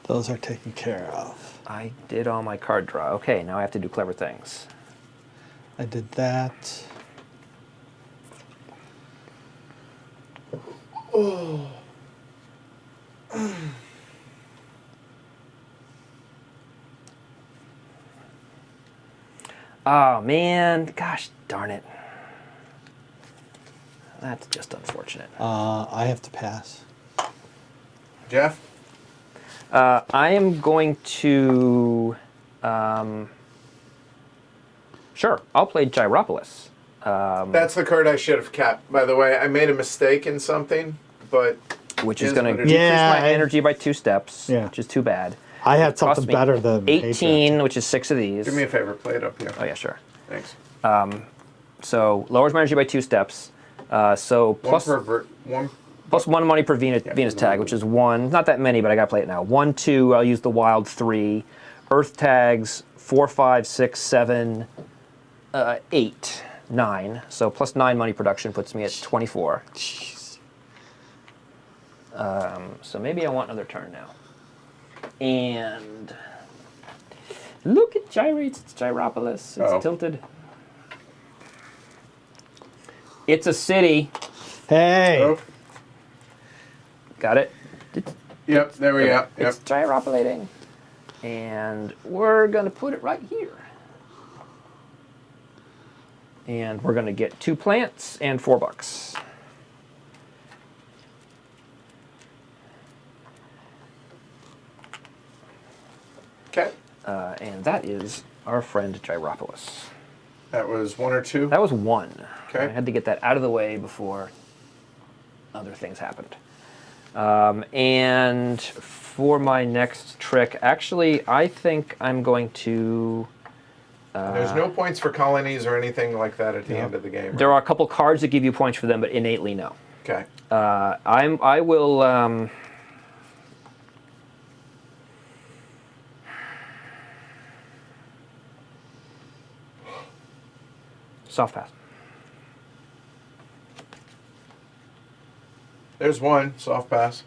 Those are taken care of. I did all my card draw. Okay, now I have to do clever things. I did that. Oh. Oh, man. Gosh darn it. That's just unfortunate. I have to pass. Jeff? I am going to... sure, I'll play Gyropolis. That's the card I should have kept. By the way, I made a mistake in something, but... Which is is going to what it decrease is. Yeah, my energy by 2 steps, Yeah. which is too bad. I had Cost something me better than 18, which is 6 of these. Do me a favor, play it up here. Oh, yeah, sure. Thanks. So lowers my energy by 2 steps. So plus, plus 1 money per Venus tag, which is 1. Not that many, but I got to play it now. 1, 2, I'll use the wild 3. Earth tags 4, 5, 6, 7, 8, 9. So plus 9 money production puts me at 24. Jeez. So maybe I want another turn now. And look, it gyrates. It's Gyropolis. It's tilted. It's a city. Hey. Oh. Got it? Yep, there we go. Yep. It's gyropolating. And we're going to put it right here. And we're going to get 2 plants and $4. Okay. And that is our friend Gyropolis. That was 1 or 2? That was 1. Okay. I had to get that out of the way before other things happened. And for my next trick, actually, I think I'm going to... There's no points for colonies or anything like that at the end of the game. There are a couple cards that give you points for them, but innately no. Okay. I will... soft pass. There's 1, soft pass.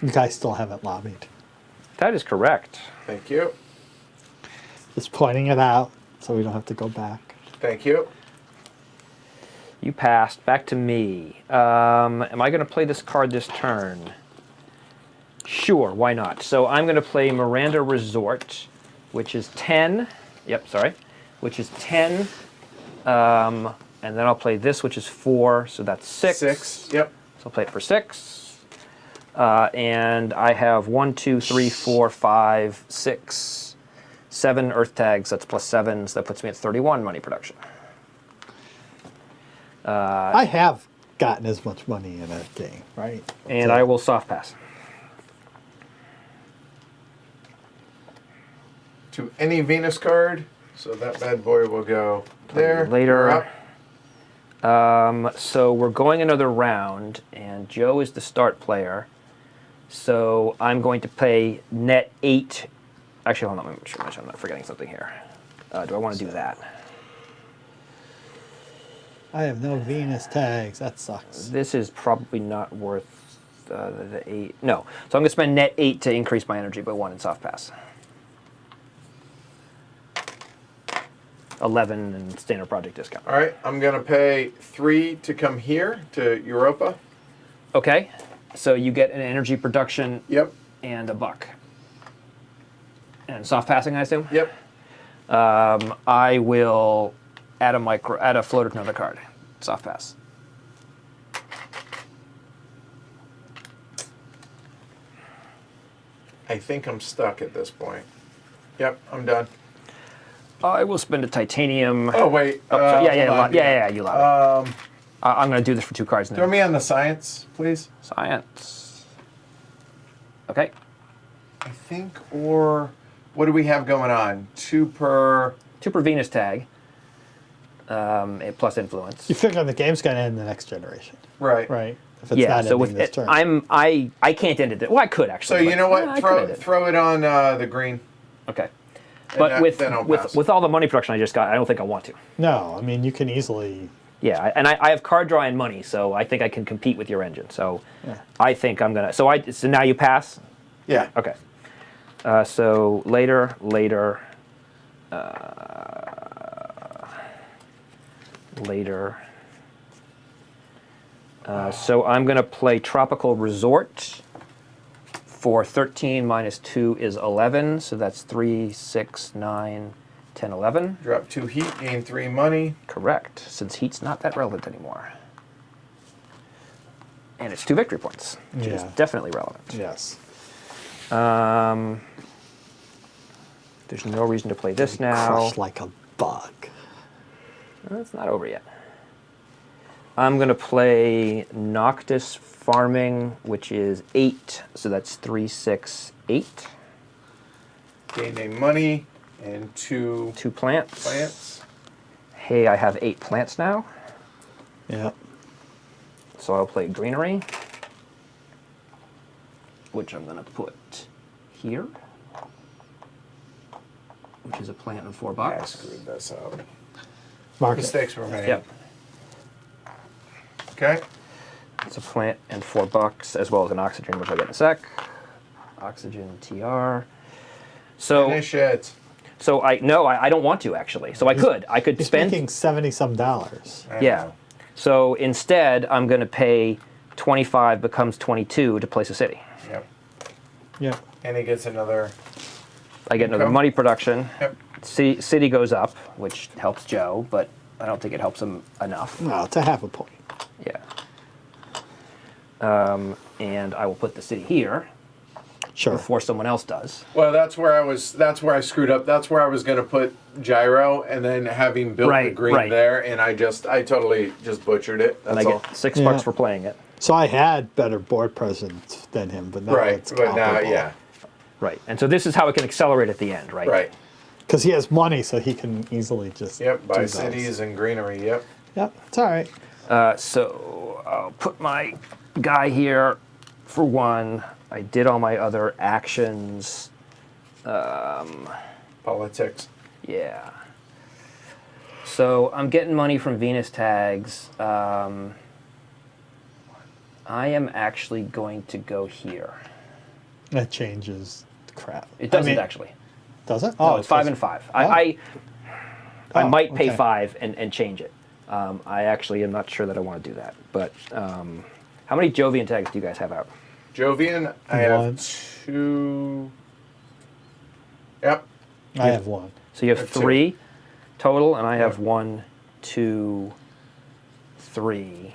You guys still haven't lobbied. That is correct. Thank you. Just pointing it out so we don't have to go back. Thank you. You passed. Back to me. Am I going to play this card this turn? Sure, why not? So I'm going to play Miranda Resort, which is 10. Yep, sorry. Which is 10. And then I'll play this, which is 4, so that's 6. 6, yep. So I'll play it for 6. And I have 1, 2, 3, 4, 5, 6, 7 Earth tags. That's plus 7, so that puts me at 31 money production. I have gotten as much money in a game, right? And So- I will soft pass. To any Venus card, so that bad boy will go there. Later. You're up. So we're going another round, and Joe is the start player. So I'm going to play net 8. Actually, hold on, let me make sure I'm not forgetting something here. Do I want to do that? I have no Venus tags. That sucks. This is probably not worth the 8. No. So I'm going to spend net 8 to increase my energy by 1 in soft pass. 11 in standard project discount. All right, I'm going to pay 3 to come here to Europa. Okay. So you get an energy production Yep. and a buck. And soft passing, I assume? Yep. I will add a floater to another card. Soft pass. I think I'm stuck at this point. Yep, I'm done. I will spend a titanium. Oh, wait. Oh, so, hold on. you allow it. I'm going to do this for 2 cards now. Throw me on the science, please. Science. Okay. I think, or what do we have going on? 2 per... 2 per Venus tag. Plus influence. You figure the game's going to end the next generation, Right. right? If it's Yeah, not so ending with this it, turn. I can't end it. Well, I could So actually. you know what? I could end it. Throw it on the green. Okay. And But then I'll with pass. with all the money production I just got, I don't think I want to. No, I mean, you can easily... Yeah, and I have card draw and money, so I think I can compete with your engine. So Yeah. I think I'm gonna. So now you pass. Yeah. Okay. So later. So I'm going to play Tropical Resort for 13 minus 2 is 11. So that's 3, 6, 9, 10, 11. Drop 2 heat, gain 3 money. Correct, since heat's not that relevant anymore. And it's 2 victory points, which is Yeah. definitely relevant. Yes. There's no reason to play this now. Crush like a bug. It's not over yet. I'm going to play Noctis Farming, which is 8. So that's 3, 6, 8. Gain a money and 2 2 plants. plants. Hey, I have 8 plants now. Yeah. So I'll play Greenery, which I'm going to put here, which is a plant and $4. I screwed this up. Mark it. Mistakes were made. Yep. Okay. It's a plant and $4, as well as an oxygen, which I'll get in a sec. Oxygen TR. So Finish it. I don't want to actually. So I could He's spend. making $70-some. I Yeah. know. So instead, I'm going to pay 25 becomes 22 to place a city. Yep. Yeah. And he gets another. I get another Okay. money production. Yep. City goes up, which helps Joe, but I don't think it helps him enough. No, it's a half a point. Yeah. And I will put the city here Sure. before someone else does. Well, that's where I screwed up. That's where I was going to put Gyro, and then having built the Right, green right. there, and I totally just butchered it. And That's I all. get $6 Yeah. for playing it. So I had better board presence than him, but now Right, it's but now, comparable. yeah, Right. And so this is how it can accelerate at the end, right? right. Because he has money, so he can easily just Yep, do buy those. cities and greenery. Yep. Yep, it's all right. So I'll put my guy here for 1. I did all my other actions. Politics. Yeah. So I'm getting money from Venus tags. I am actually going to go here. That changes the crap. It doesn't I mean, actually. Does it? No, it's 5 'cause- and 5. Oh. I Oh, might pay okay. 5 and change it. I actually am not sure that I want to do that. But how many Jovian tags do you guys have out? Jovian, I One. have 2. Yep. I have 1. So you have I have 2. 3 total, and I have Yeah. 1, 2, 3.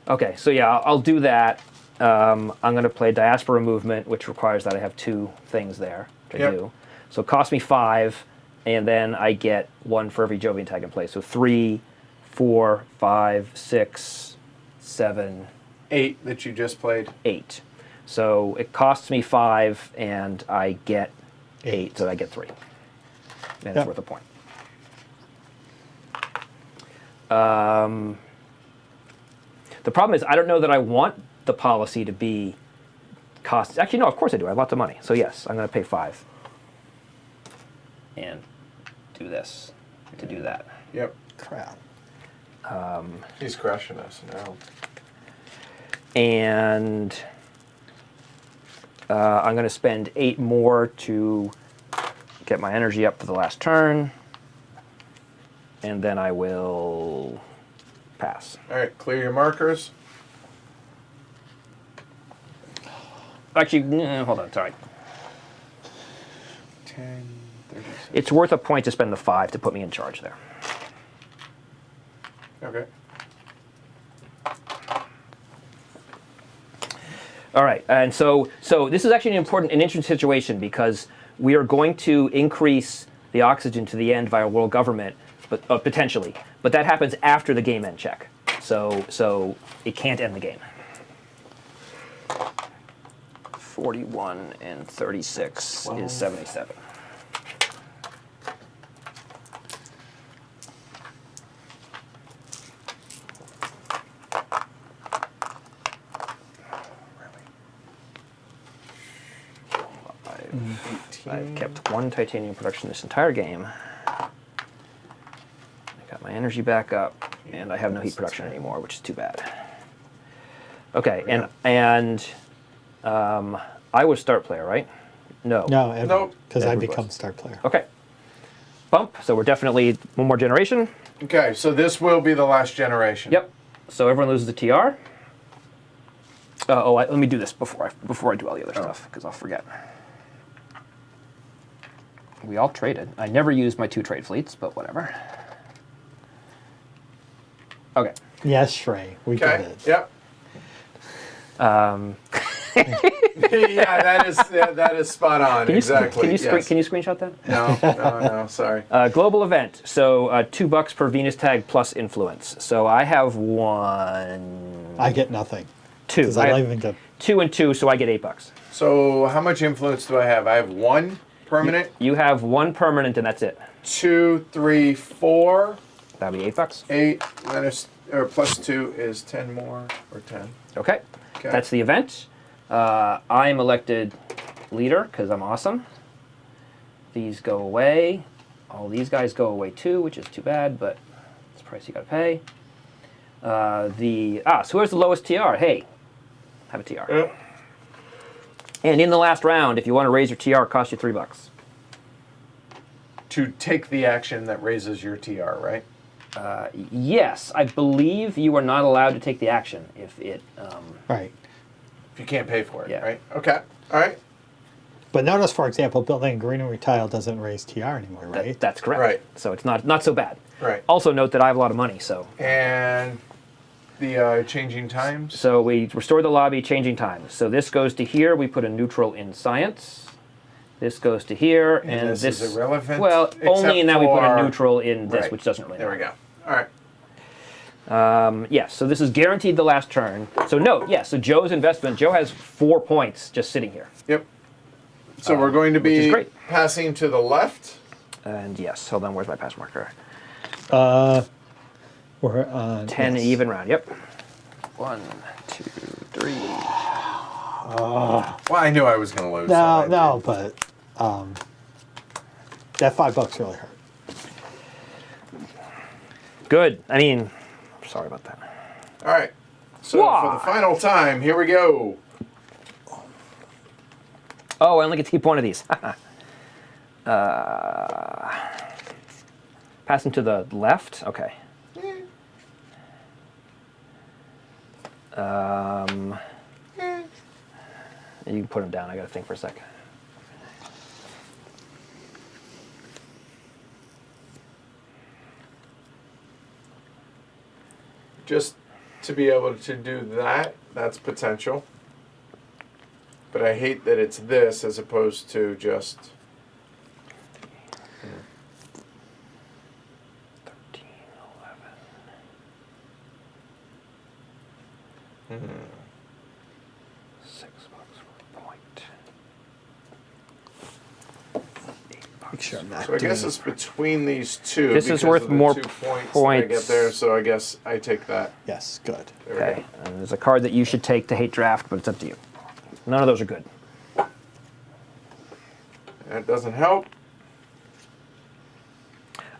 Okay, so yeah, I'll do that. I'm going to play Diaspora Movement, which requires that I have 2 things there to Yep. do. So it costs me 5, and then I get 1 for every Jovian tag in play. So 3, 4, 5, 6, 7, 8 that you just played. 8. So it costs me 5, and I get 8, so I get 3. And it's Yep. worth a point. The problem is I don't know that I want the policy to be cost. Actually, no, of course I do. I have lots of money. So yes, I'm going to pay 5. And do this to do that. Yep. Crap. He's crushing us now. And I'm going to spend 8 more to get my energy up for the last turn. And then I will pass. All right, clear your markers. Actually, hold on, sorry. 10, 36. It's worth a point to spend the 5 to put me in charge there. Okay. All right, and so this is actually an interesting situation because we are going to increase the oxygen to the end via world government, but potentially. But that happens after the game end check, so it can't end the game. 41 and 36 is 77. I've kept 1 titanium production this entire game. I got my energy back up, and I have no heat production anymore, which is too bad. Okay, and I was start player, right? No. No, Edward, Nope. because I Edward become was. star player. Okay. Bump. So we're definitely 1 more generation. Okay, so this will be the last generation. Yep. So everyone loses a TR. Let me do this before I do all the other stuff, because I'll forget. We all traded. I never used my 2 trade fleets, but whatever. Okay. Yes, Shrey, we did Okay. it. Yep. Yeah, that is spot on. Exactly. Can you yes. screenshot that? No, sorry. Global event. So $2 per Venus tag plus influence. So I have 1. I get nothing. 2. Because I I don't have even get. 2 and 2, so I get $8. So how much influence do I have? I have 1 permanent. You have 1 permanent, and that's it. 2, 3, 4. That'll be $8. 8 minus or plus 2 is 10 more or 10. Okay. Okay. That's the event. I'm elected leader because I'm awesome. These go away. All these guys go away too, which is too bad, but it's the price you gotta pay. So where's the lowest TR? Hey, have a TR. Yep. And in the last round, if you want to raise your TR, it costs you $3. To take the action that raises your TR, right? Yes, I believe you are not allowed to take the action if it. Right. If you can't pay for it, Yeah. right? Okay. All right. But notice, for example, building a greenery tile doesn't raise TR anymore, right? That's correct. Right. So it's not so bad. Right. Also note that I have a lot of money, so. And the changing times. So we restore the lobby, changing times. So this goes to here. We put a neutral in science. This goes to here, and this is irrelevant. Well, only in that we put a for- neutral in this, Right. which doesn't really There we matter. go. All right. Yes, so this is guaranteed the last turn. So note, yes, so Joe's investment, Joe has 4 points just sitting here. Yep. So we're going to which is be great. passing to the left. And yes, hold on, where's my pass marker? We're on 10 yes. even round, yep. 1, 2, 3. Well, I knew I was going to lose. so I- No, but that $5 really hurt. Good. I mean, sorry about that. All right. So for the final time, here we go. Oh, I only get to keep 1 of these. Passing to the left? Okay. You can put them down. I got to think for a second. Just to be able to do that, that's potential. But I hate that it's this as opposed to just... 13, 11. $6 for a point. Make sure I'm not So I guess doing- it's between these two. This is because worth of the more 2 points. That I points. get there, so I guess I take that. Yes, good. There we Okay, and there's a card that you should take to hate draft, but it's up to you. None of those are good. go. That doesn't help.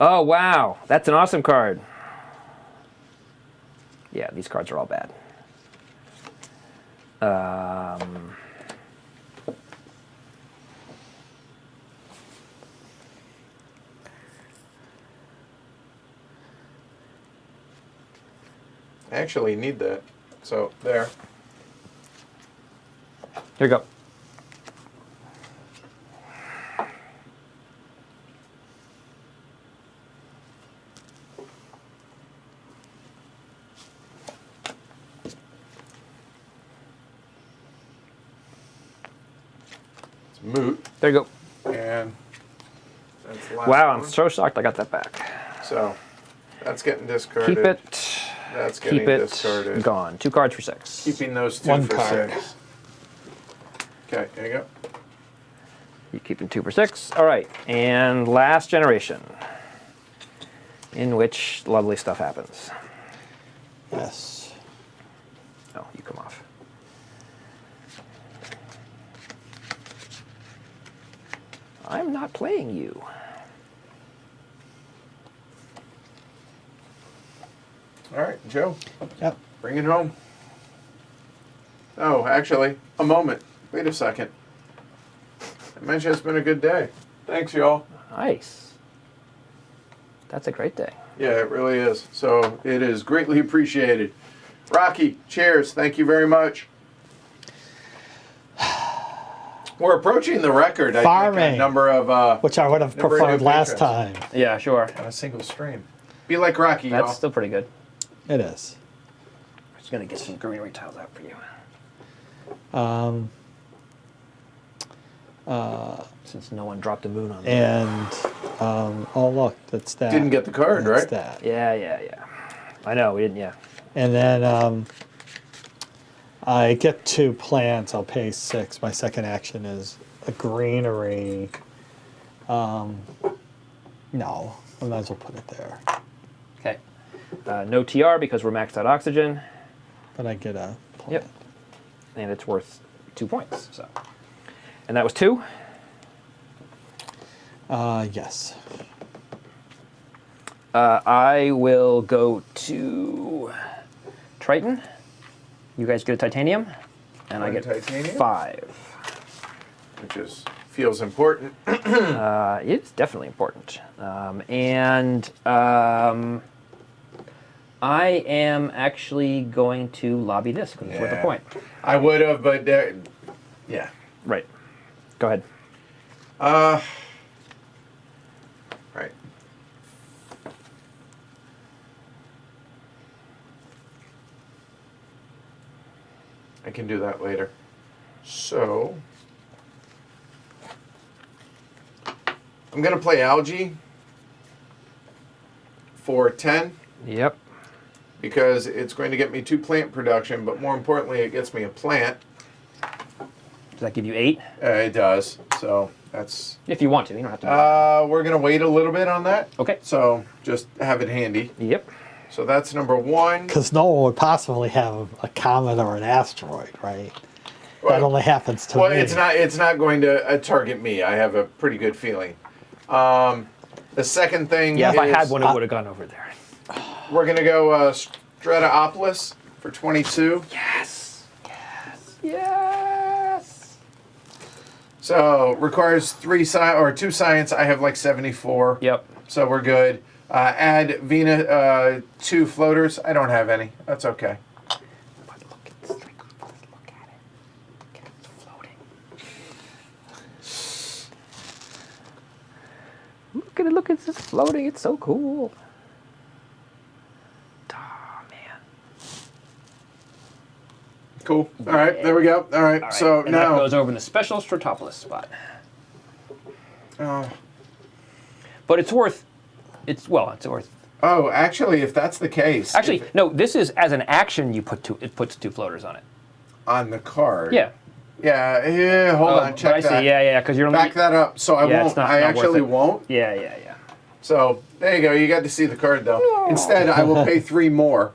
Oh, wow. That's an awesome card. Yeah, these cards are all bad. I actually need that. So there. Here you go. It's moot. There you go. And that's the last Wow, one. I'm so shocked I got that back. So that's getting discarded. Keep it. That's getting Keep it discarded. gone. 2 cards for 6. Keeping those 2 One for card. 6. Okay, there you go. You keeping 2 for 6. All right, and last generation, in which lovely stuff happens. Yes. Oh, you come off. I'm not playing you. All right, Joe, Yep. bring it home. Oh, actually, a moment. Wait a second. I mentioned it's been a good day. Thanks, y'all. Nice. That's a great day. Yeah, it really is. So it is greatly appreciated. Rocky, cheers. Thank you very much. We're approaching the record, I think, Farming. a number of Which I would have Number of preferred new last patrons. time. Yeah, sure. on a single stream. Be like Rocky, That's y'all. still pretty good. It is. I'm just gonna get some greenery tiles out for you. Since no one dropped a moon on me. And oh look, that's that. Didn't get the card, That's right? that. Yeah. I know, we didn't, yeah. And then I get 2 plants. I'll pay 6. My second action is a greenery. No, I might as well put it there. Okay. No TR because we're maxed out oxygen, But I get a plant. Yep. and it's worth 2 points. So, and that was 2. Yes. I will go to Triton. You guys get a titanium, and I One get titanium? 5. Which is feels important. It's definitely important. I am actually going to lobby this because it's worth a Yeah. point. I would have, but yeah. Right. Go ahead. Right. I can do that later. So I'm gonna play algae for 10 Yep. because it's going to get me 2 plant production, but more importantly, it gets me a plant. Does that give you 8? It does. So that's. If you want to, you don't have to. We're gonna wait a little bit on that. Okay. So just have it handy. Yep. So that's number 1. Because no one would possibly have a comet or an asteroid, right? That only happens to Well, me. it's not going to target me. I have a pretty good feeling. The second thing Yeah, is if I had one, it would have gone over there. we're going to go Stratoopolis for 22. Yes. Yes. So requires 2 science. I have like 74. Yep. So we're good. Add Venus 2 floaters. I don't have any. That's okay. But look at this. Look at it. Look at it. It's floating. Look at this floating. It's so cool. Oh, man. Cool. All right. There we go. All right. All right. So and now. that goes over in the special Stratopolis spot. But it's worth. It's worth. Oh, actually, if that's the case. Actually, if- no. This is as an action. It puts 2 floaters on it. on the card. Yeah. Yeah. Hold on. But Check I see. that. Yeah. Because you're only. Back that up. So I Yeah, won't. it's not- I not worth actually it. won't. Yeah. So there you go. You got to see the card though. No. Instead, I will pay 3 more.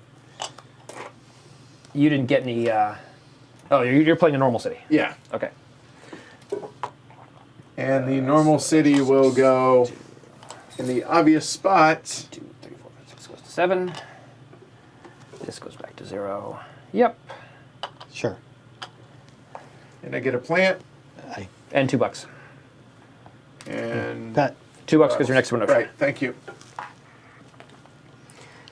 You didn't get any. Oh, you're playing a normal city. Yeah. Okay. And the normal city will go in the obvious spot. 2, 3, 4, 5, 6 goes to 7. This goes back to 0. Yep. Sure. And I get a plant And $2. and That $2 because you're next to an ocean. right. Thank you.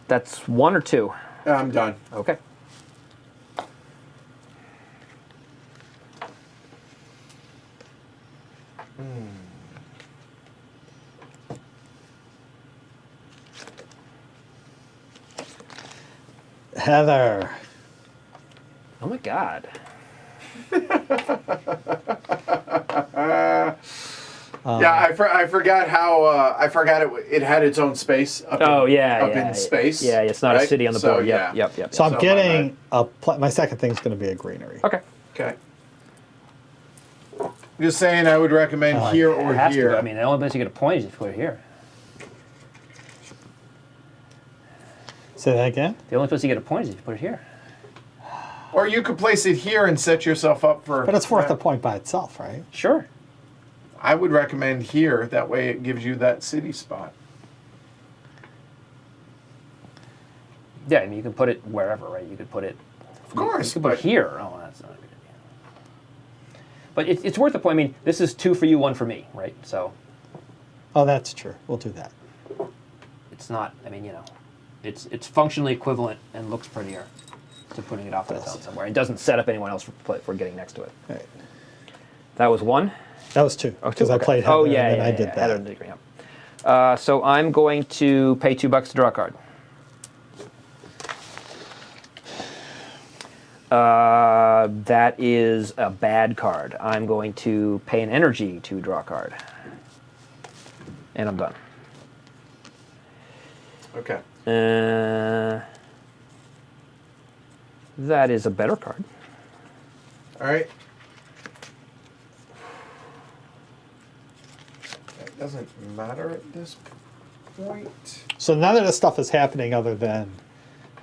That's 1 or 2. I'm done. Okay. Heather. Oh my God. Yeah, I forgot how I forgot it had its own space. Up in space. Yeah, it's not a right? city on the So, board. yeah. Yep. So I'm So getting my second thing's going to be a greenery. Okay. Okay. Just saying, I would recommend here It or has to here. go. I mean, the only place you get a point is if you put it here. Say that again? The only place you get a point is if you put it here. Or you could place it here and set yourself up for. But it's worth a point by itself, right? Sure. I would recommend here. That way, it gives you that city spot. Yeah, I mean, you can put it wherever, right? You could put it. Of course, You could put but it here. Oh, that's not a good idea. But it's worth a point. I mean, this is 2 for you, 1 for me, right? So Oh, that's true. We'll do that. it's not. I mean, it's functionally equivalent and looks prettier to putting it off on its own somewhere. It doesn't set up anyone else for getting next to it. Right. That was 1. That was 2. Oh, 2. Because I Okay. played Heather Oh, yeah, and then yeah, I did yeah. that. Heather and Degree, yeah. So I'm going to pay $2 to draw a card. That is a bad card. I'm going to pay an energy to draw a card. And I'm done. okay. That is a better card. All right. That doesn't matter at this point. So none of this stuff is happening other than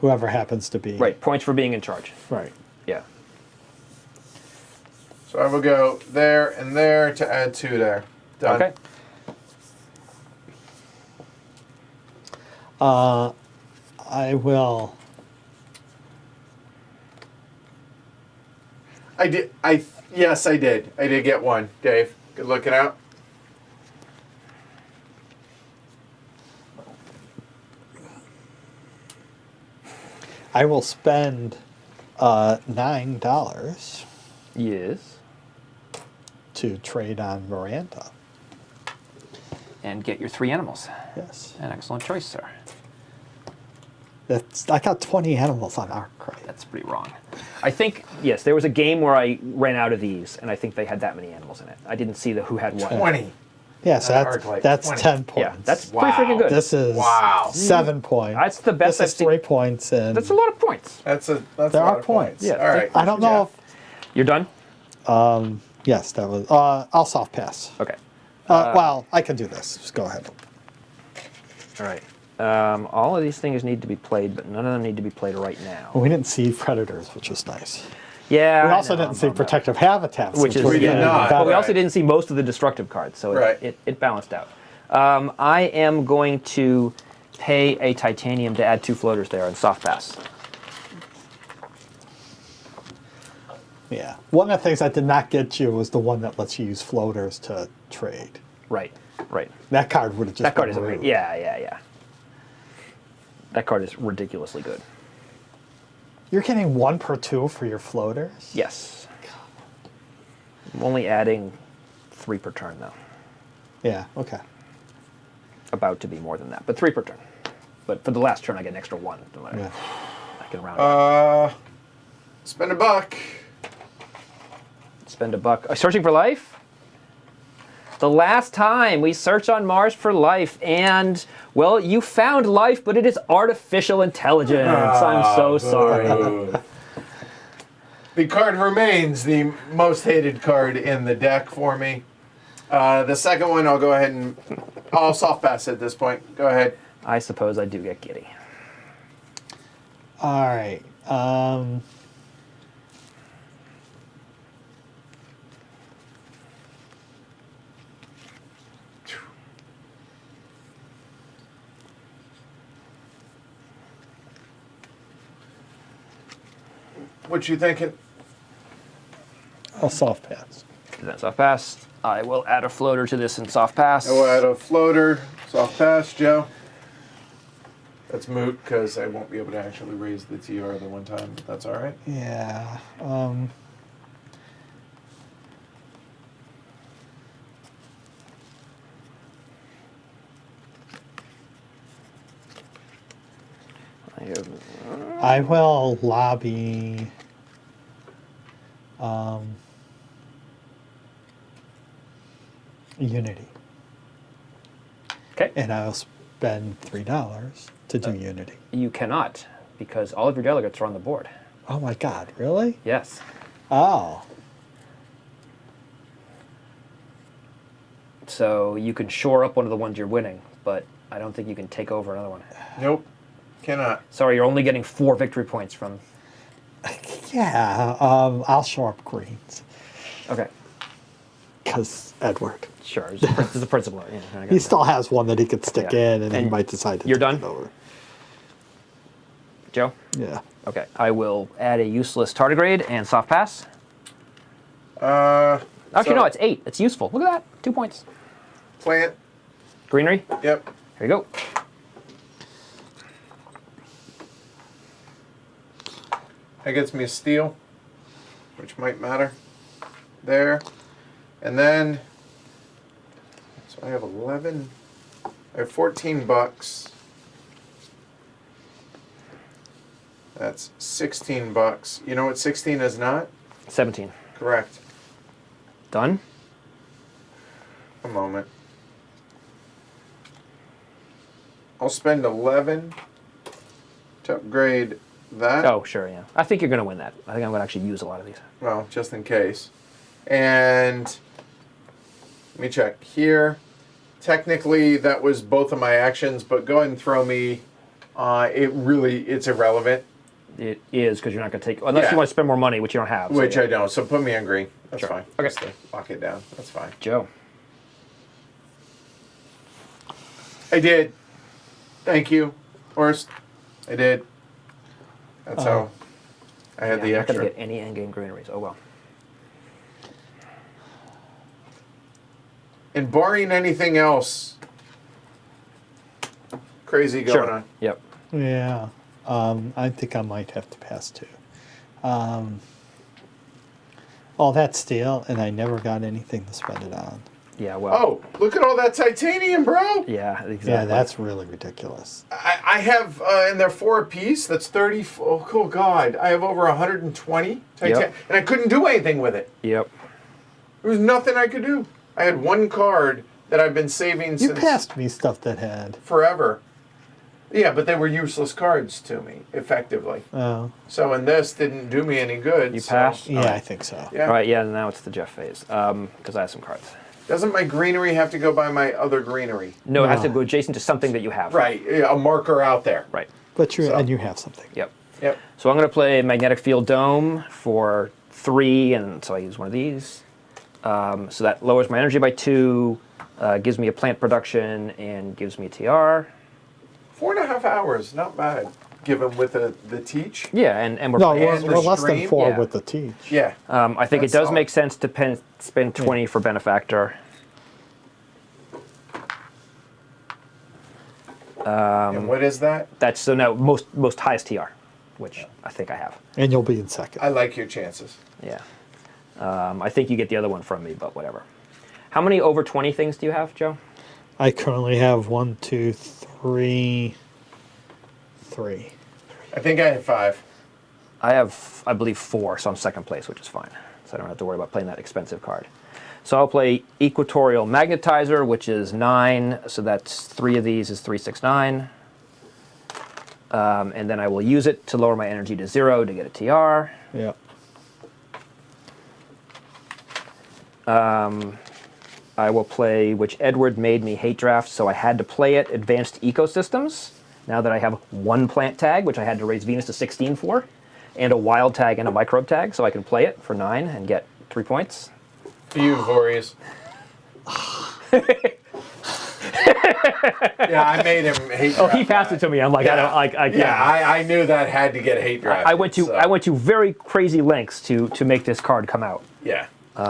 whoever happens to be. Right, points for being in charge. Right. Yeah. So I will go there and there to add 2 there. Done. Okay. I will. I did. Yes, I did. I did get 1. Dave, good looking out. I will spend $9 Yes. to trade on Miranda. And get your 3 animals. Yes. An excellent choice, sir. I got 20 animals on Arkwright. That's pretty wrong. I think, yes, there was a game where I ran out of these, and I think they had that many animals in it. I didn't see who had what. 20. Yeah, so Arkwright, that's 20. 10 points. Yeah, that's Wow. pretty freaking good. This is Wow. 7 points. That's the best This I've is seen. 3 points. And That's a lot of points. That's There a lot are of points. Yeah. All right. I don't know You're done? if. Yes, that was. I'll soft pass. Okay. Well, I can do this. Just go ahead. All right. All of these things need to be played, but none of them need to be played right now. Well, we didn't see predators, which was nice. Yeah. We I also know, didn't I'm see bummed out. protective habitats, Which is was We did even not. better. But we also Right. didn't see most of the destructive cards, so Right. it balanced out. I am going to pay a titanium to add 2 floaters there and soft pass. Yeah. One of the things I did not get you was the one that lets you use floaters to trade. Right. That card would have just That card been is rude. amazing. Yeah. That card is ridiculously good. You're getting 1 per 2 for your floaters? Yes. I'm only adding 3 per turn, though. Yeah, okay. About to be more than that, but 3 per turn. But for the last turn, I get an extra 1. Yeah. I can round it. Spend a buck. Spend a buck. Searching for life? The last time we searched on Mars for life, and, well, you found life, but it is artificial intelligence. I'm so sorry. The card remains the most hated card in the deck for me. The second one, I'll go ahead and I'll soft pass at this point. Go ahead. I suppose I do get giddy. All right. What you thinking? I'll soft pass. Then soft pass. I will add a floater to this in soft pass. I will add a floater. Soft pass, Joe. That's moot because I won't be able to actually raise the TR the one time, but that's all right. Yeah. I will lobby Unity. Okay. And I'll spend $3 to do Unity. You cannot, because all of your delegates are on the board. Oh my God, really? Yes. Oh. So you can shore up one of the ones you're winning, but I don't think you can take over another one. Nope. Cannot. Sorry, you're only getting 4 victory points from... Yeah, I'll show up greens. Okay. Because Edward. Sure, it's the principle. Yeah, I got He that. still has one that he could stick Yeah. in, and he And might decide to you're take done? it over. Joe? Yeah. Okay. I will add a useless tardigrade and soft pass. Actually, So- no, it's 8. It's useful. Look at that. 2 points. Plant. Greenery. Yep. Here you go. That gets me a steal, which might matter. There. And then, so I have 11, I have 14 bucks. That's 16 bucks. You know what 16 is not? 17. Correct. Done? A moment. I'll spend 11 to upgrade that. Oh, sure, yeah. I think you're going to win that. I think I'm going to actually use a lot of these. Well, just in case. And let me check here. Technically, that was both of my actions, but go ahead and throw me. It's irrelevant, It is, because you're not going to take... Unless Yeah. you want to spend more money, which you don't have. so which yeah. I don't. So put me on green. That's Sure. fine. Okay. Just to lock it down. That's fine. Joe. I did. Thank you. Horst. I did. That's how I had Yeah, the I'm not going extra. to get any endgame greeneries. Oh, well. And barring anything else crazy going on. Yep. Yeah. I think I might have to pass too. Oh, that's steel, and I never got anything to spend it on. Yeah, well. Oh, look at all that titanium, bro. Yeah, exactly. Yeah, that's really ridiculous. I have, and they're 4 apiece. That's 30. Oh, cool God. I have over 120 titanium. Yep. And I couldn't do anything with it. Yep. There was nothing I could do. I had one card that I've been saving You since passed me stuff that had. forever. Yeah, but they were useless cards to me, effectively. Oh. So, and this didn't do me any good. You so- passed? Yeah, I think so. Yeah. All right, yeah, now it's the Jeff phase. Because I have some cards. Doesn't my greenery have to go by my other greenery? No, it has to No. go adjacent to something that you have. Right, yeah, a marker out there. Right. But you So- and you have something. Yep. Yep. So I'm going to play Magnetic Field Dome for 3, and so I use one of these. So that lowers my energy by 2, gives me a plant production, and gives me a TR. 4.5 hours, not bad, given with the teach. Yeah, and we're No, playing. we're, And we're the less than stream, 4 yeah. with the teach. Yeah. I think That's it does solid. make sense to spend 20 for Benefactor. And what is that? That's so now most highest TR, which I think I have. And you'll be in second. I like your chances. Yeah. I think you get the other one from me, but whatever. How many over 20 things do you have, Joe? I currently have 1, 2, 3. I think I have 5. I have, I believe, 4, so I'm second place, which is fine. So I don't have to worry about playing that expensive card. So I'll play Equatorial Magnetizer, which is 9. So that's 3 of these is 3, 6, 9. And then I will use it to lower my energy to 0 to get a TR. Yeah. I will play, which Edward made me hate draft, so I had to play it, Advanced Ecosystems. Now that I have 1 plant tag, which I had to raise Venus to 16 for, and a wild tag and a microbe tag, so I can play it for 9 and get 3 points. For you, Voorhees. Yeah, I made him hate Oh, draft he passed that. it to me. I'm like, Yeah. I can't. Yeah, I knew that had to get hate draft. I went to very crazy lengths to make this card come out. Yeah. in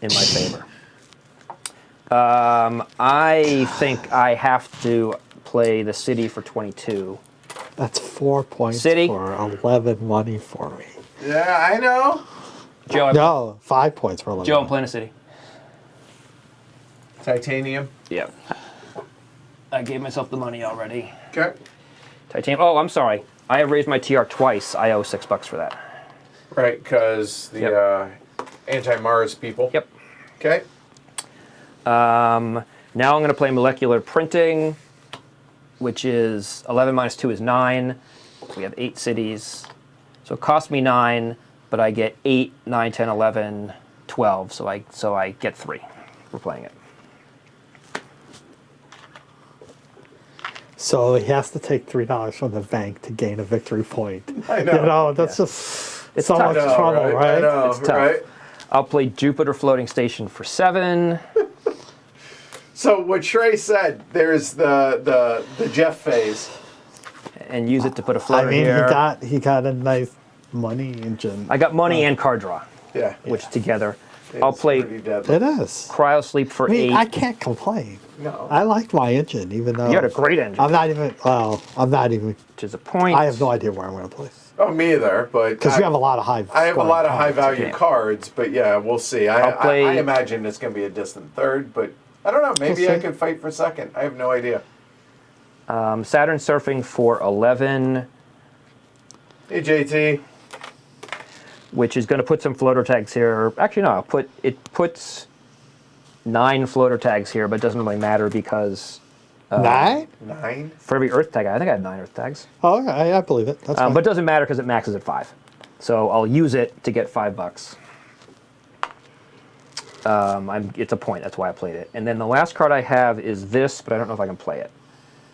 my favor. I think I have to play the city for 22. That's 4 points City. for 11 money for me. Yeah, I know. Joe, No, 5 points for 11. Joe, I'm money. playing a city. Titanium. Yep. I gave myself the money already. Okay. Titanium. Oh, I'm sorry. I have raised my TR twice. I owe $6 for that. Right, because the anti-Mars people. Yep. Okay. Now I'm going to play molecular printing, which is 11 minus 2 is 9. We have 8 cities. So it costs me 9, but I get 8, 9, 10, 11, 12. So I get 3 for playing it. So he has to take $3 from the bank to gain a victory point. I know. You know, that's just It's so tough. much I know, trouble, right? I know, It's tough. right? I'll play Jupiter Floating Station for 7. So what Trey said, there's the Jeff phase. And use it to put a I floater mean, here. he got a nice money engine. I got money and card draw, Yeah. which together. It's I'll play pretty deadly. It is. Cryo Sleep for I mean, 8. I can't complain. No. I liked my engine, even though You had a great engine, I'm not even. Well, I'm not even. which is a point. I have no idea where I'm going to place Oh, me either, but because you have a lot of high. I have a lot of high value Okay. cards, but yeah, we'll see. I'll play- I imagine it's going to be a distant third, but I don't know. Maybe We'll I see. could fight for second. I have no idea. Saturn Surfing for 11, Hey, JT. which is going to put some floater tags here. Actually, no, it puts 9 floater tags here, but it doesn't really matter because 9. 9? for every Earth tag, I think I have 9 Earth tags. Oh, okay, I believe it. That's fine. But it doesn't matter because it maxes at 5. So I'll use it to get $5. It's a point. That's why I played it. And then the last card I have is this, but I don't know if I can play it.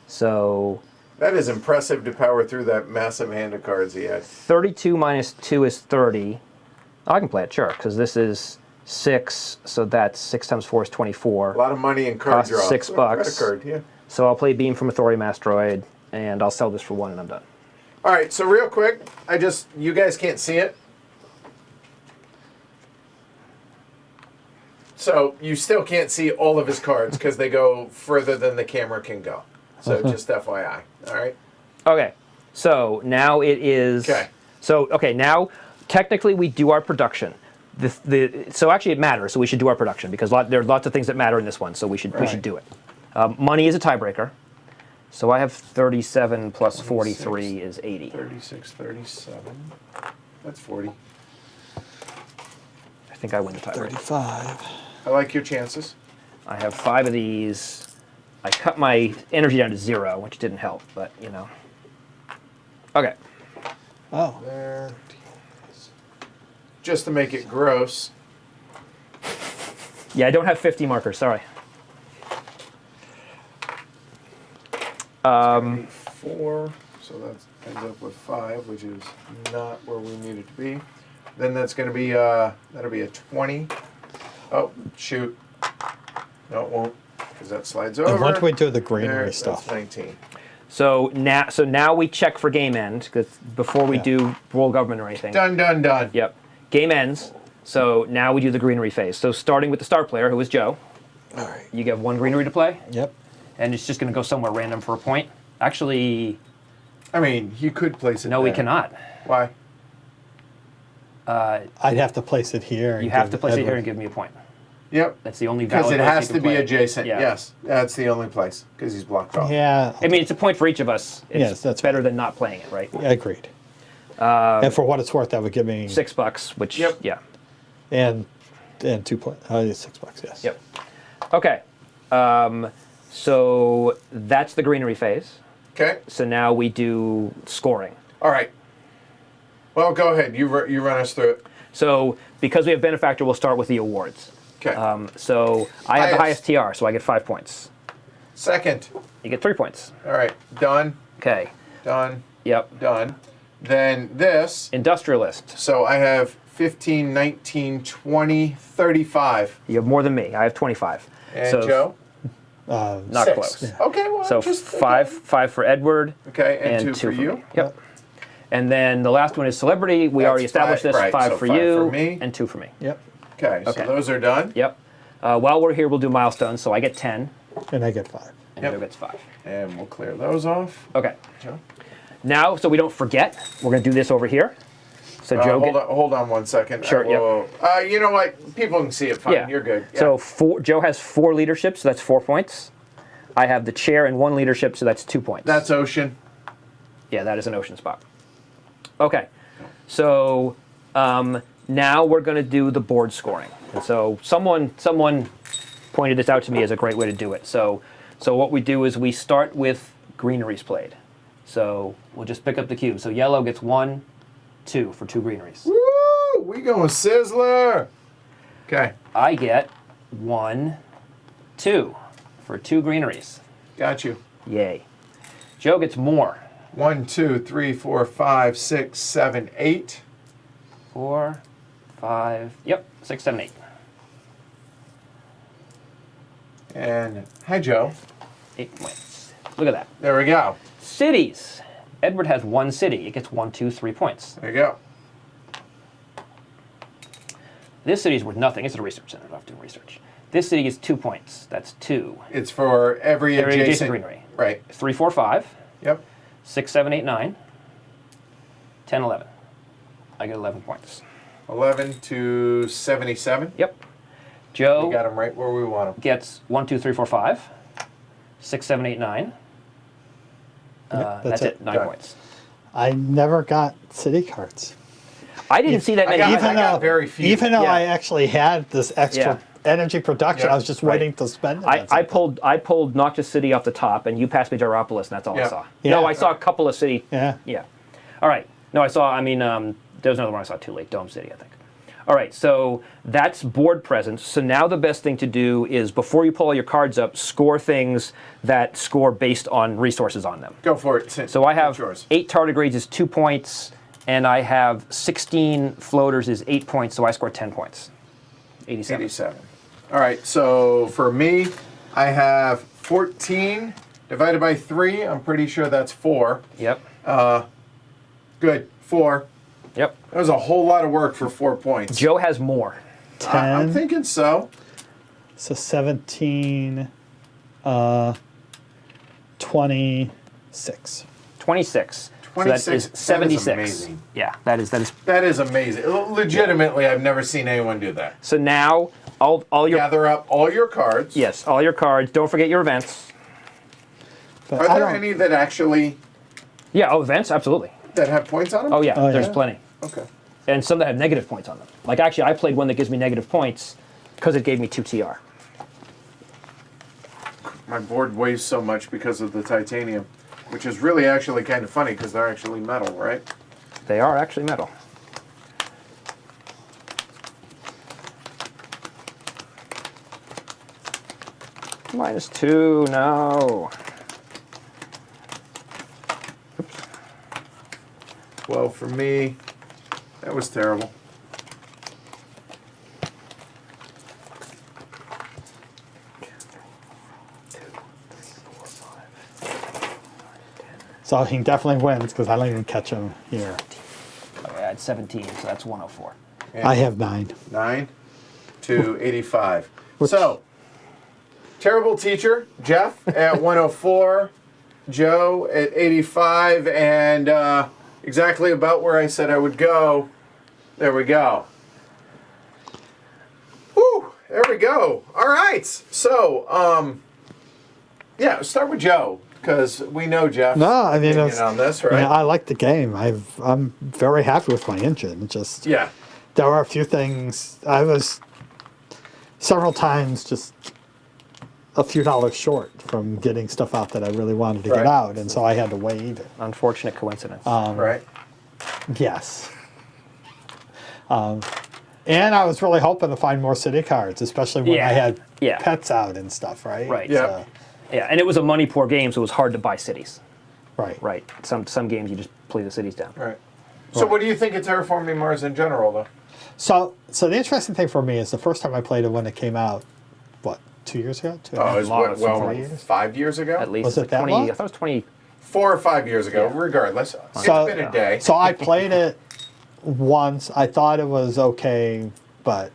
So That is impressive to power through that massive hand of cards he had. 32 minus 2 is 30. Oh, I can play it, sure, because this is 6, so that's 6 times 4 is 24. A lot of money in card Cost draw. $6. Credit card, yeah. So I'll play Beam from a Thorium Asteroid, and I'll sell this for 1, and I'm done. All right, so real quick, you guys can't see it. So you still can't see all of his cards because they go further than the camera can go. So just FYI, all right? Okay, so now it is... Okay. So, okay, now, technically we do our production. So actually it matters, so we should do our production, because there are lots of things that matter in this one, so we should do it. Money is a tiebreaker. So I have 37 plus 43 is 80. 36, 37. That's 40. I think I win the tiebreaker. 35. I like your chances. I have 5 of these. I cut my energy down to 0, which didn't help, but, you know. Okay. Oh, There. Just to make it gross. Yeah, I don't have 50 markers, sorry. 4, so that ends up with 5, which is not where we need it to be. Then that's going to be that'll be a 20. Oh, shoot. No, it won't, because that slides over. and once we do the There, greenery that's stuff, 19. So now we check for game end, because before we Yeah. do world government or anything. Done, done, done. Yep. Game ends. So now we do the greenery phase. So starting with the star player, who is Joe, all right. you get 1 greenery to play, Yep. and it's just going to go somewhere random for a point. Actually, I mean, you could place it no, we there. cannot. Why? I'd have to place it here. You have to place it here and give me a point. Yep. That's the only valid Because it place has you to can be play it. adjacent. Yeah. Yes, that's the only place, because he's blocked off. Yeah, I mean, it's a point for each of us. It's Yes, that's better than not playing it, right? agreed. And for what it's worth, that would give me $6, which, Yep. yeah. and 2 points. $6, yes. Yep. Okay. So that's the greenery phase. Okay. So now we do scoring. All right. Well, go ahead. You run us through it. So because we have benefactor, we'll start with the awards. Okay. So I have the Highest. highest TR, so I get 5 points. Second. You get 3 points. All right. Done. Okay. Done. Yep. Done. Then this. Industrialist. So I have 15, 19, 20, 35. You have more than me. I have 25. And so Joe? not 6. close. Yeah. Okay, well, So just five for Edward. Okay, and and 2 for you. me. Yep. And then the last one is celebrity. We That's already established five, this. right, 5 so for 5 you for me. and 2 for me. Yep. Okay, so Okay. those are done. Yep. While we're here, we'll do milestones. So I get 10, And I get 5. And Yep. Joe gets 5. And we'll clear those off. Okay. Joe? Now, so we don't forget, we're going to do this over here. So Joe, hold on 1 second. Sure, yep. You know what? People can see it fine. Yeah. You're good. Yeah. So Joe has 4 leadership, so that's 4 points. I have the chair and 1 leadership, so that's 2 points. That's ocean. Yeah, that is an ocean spot. Okay. So now we're going to do the board scoring. And so someone pointed this out to me as a great way to do it. So what we do is we start with greeneries played. So We'll just pick up the cube. So yellow gets 1, 2 for 2 greeneries. Woo! We going Sizzler. Okay. I get 1, 2 for 2 greeneries. Got you. yay. Joe gets more. 1, 2, 3, 4, 5, 6, 7, 8. 4, 5, yep, 6, 7, 8. And hi, Joe. 8 points. Look at that. There we go. Cities. Edward has 1 city. It gets 1, 2, 3 points. There you go. This city's worth nothing. It's at a research center. I don't have to do research. This city gets 2 points. That's 2. It's for every adjacent greenery. Right. 3, 4, 5. Yep. 6, 7, 8, 9. 10, 11. I get 11 points. 11 to 77. Yep. We Joe got them right where we want them. gets 1, 2, 3, 4, 5. 6, 7, 8, 9. That's it. 9 Done. points. I never got city cards. I didn't see that many. I either. got very few. Even though Yeah. I actually had this extra energy production, Yeah. I was just waiting to spend it. on I something. pulled Noctis City off the top, and you passed me Gyropolis, and that's all I Yeah. saw. Yeah. No, I saw a couple of city. Yeah. Yeah. All right. No, I saw. I mean, there was another one I saw too late. Dome City, I think. All right. So that's board presence. So now the best thing to do is before you pull all your cards up, score things that score based on resources on them. Go for it. So I have It's yours. 8 tardigrades is 2 points, and I have 16 floaters is 8 points. So I scored 10 points. 87. 87. All right, so for me, I have 14 divided by 3. I'm pretty sure that's 4. Yep. Good, 4. Yep. That was a whole lot of work for 4 points. Joe has more. 10. I'm thinking so. So 17, 26. 26. 26, So that is that is 76. amazing. Yeah, that is. That is amazing. Legitimately, I've never seen anyone do that. So now all your Gather up all your cards. yes, all your cards. Don't forget your events. But Are I there don't, any that actually Yeah, events, absolutely. that have points on them? Oh yeah, Oh, there's yeah. plenty. Okay. And some that have negative points on them. Like actually I played one that gives me negative points because it gave me 2 TR. My board weighs so much because of the titanium, which is really actually kind of funny because they're actually metal, right? They are actually metal. -2, no. Well, for me, that was terrible. so he definitely wins because I don't even catch him here. Okay, I had 17, so that's 104. And I have 9. 9 to 85. Which- So, terrible teacher, Jeff at 104, Joe at 85, and exactly about where I said I would go. There we go. Woo! There we go. All right. So, yeah, start with Joe because we know Jeff. No, I mean, opinion it's, on this, I, right? mean, I like the game. I'm very happy with my engine. It just Yeah. there are a few things I was several times just a few dollars short from getting stuff out that I really wanted to Right. get out, and so I had to wait. Unfortunate coincidence. Right. Yes. And I was really hoping to find more city cards, especially when Yeah. I had Yeah. pets out and stuff, right? Right. Yeah. So, Yeah, and it was a money poor game, so it was hard to buy cities. right. Right. Some games you just play the cities down. Right. So, what do you think of Terraforming Mars in general, though? So the interesting thing for me is the first time I played it when it came out, what, 2 years ago? Two and a Oh, half it was long, what, some well, 4 years? 5 years ago? At least Was it like that 20. long? I thought it was 20. 4 or 5 years ago, Yeah. regardless. It's So- been a day. So I played it once. I thought it was okay, but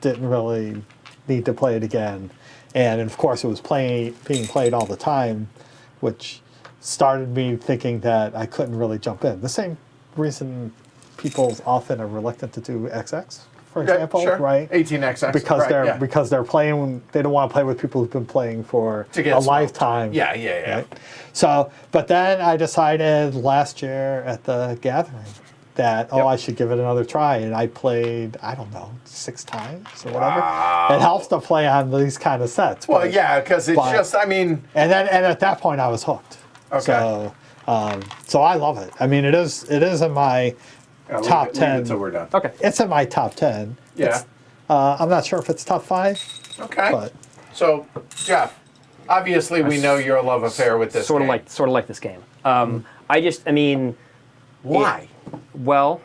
didn't really need to play it again. And of course, it was being played all the time, which started me thinking that I couldn't really jump in. The same reason people often are reluctant to do XX, for example, sure. right? 18XX. Because right, they're playing. They don't want to play with people who've been playing for To get a smoked. lifetime. Yeah. Right? So, but then I decided last year at the gathering that I should give it another try, and I played 6 times or whatever. Wow. It helps to play on these kind of sets. Well, yeah, because it's but- just, I mean, And at that point I was hooked. Okay. So I love it. I mean, it is in my top leave 10. it till we're done. Okay. It's in my top 10. Yeah. It's, I'm not sure if it's top 5, Okay. but So, Jeff, obviously we know your love affair with this Sort of game. like this game. I mean, Why? well,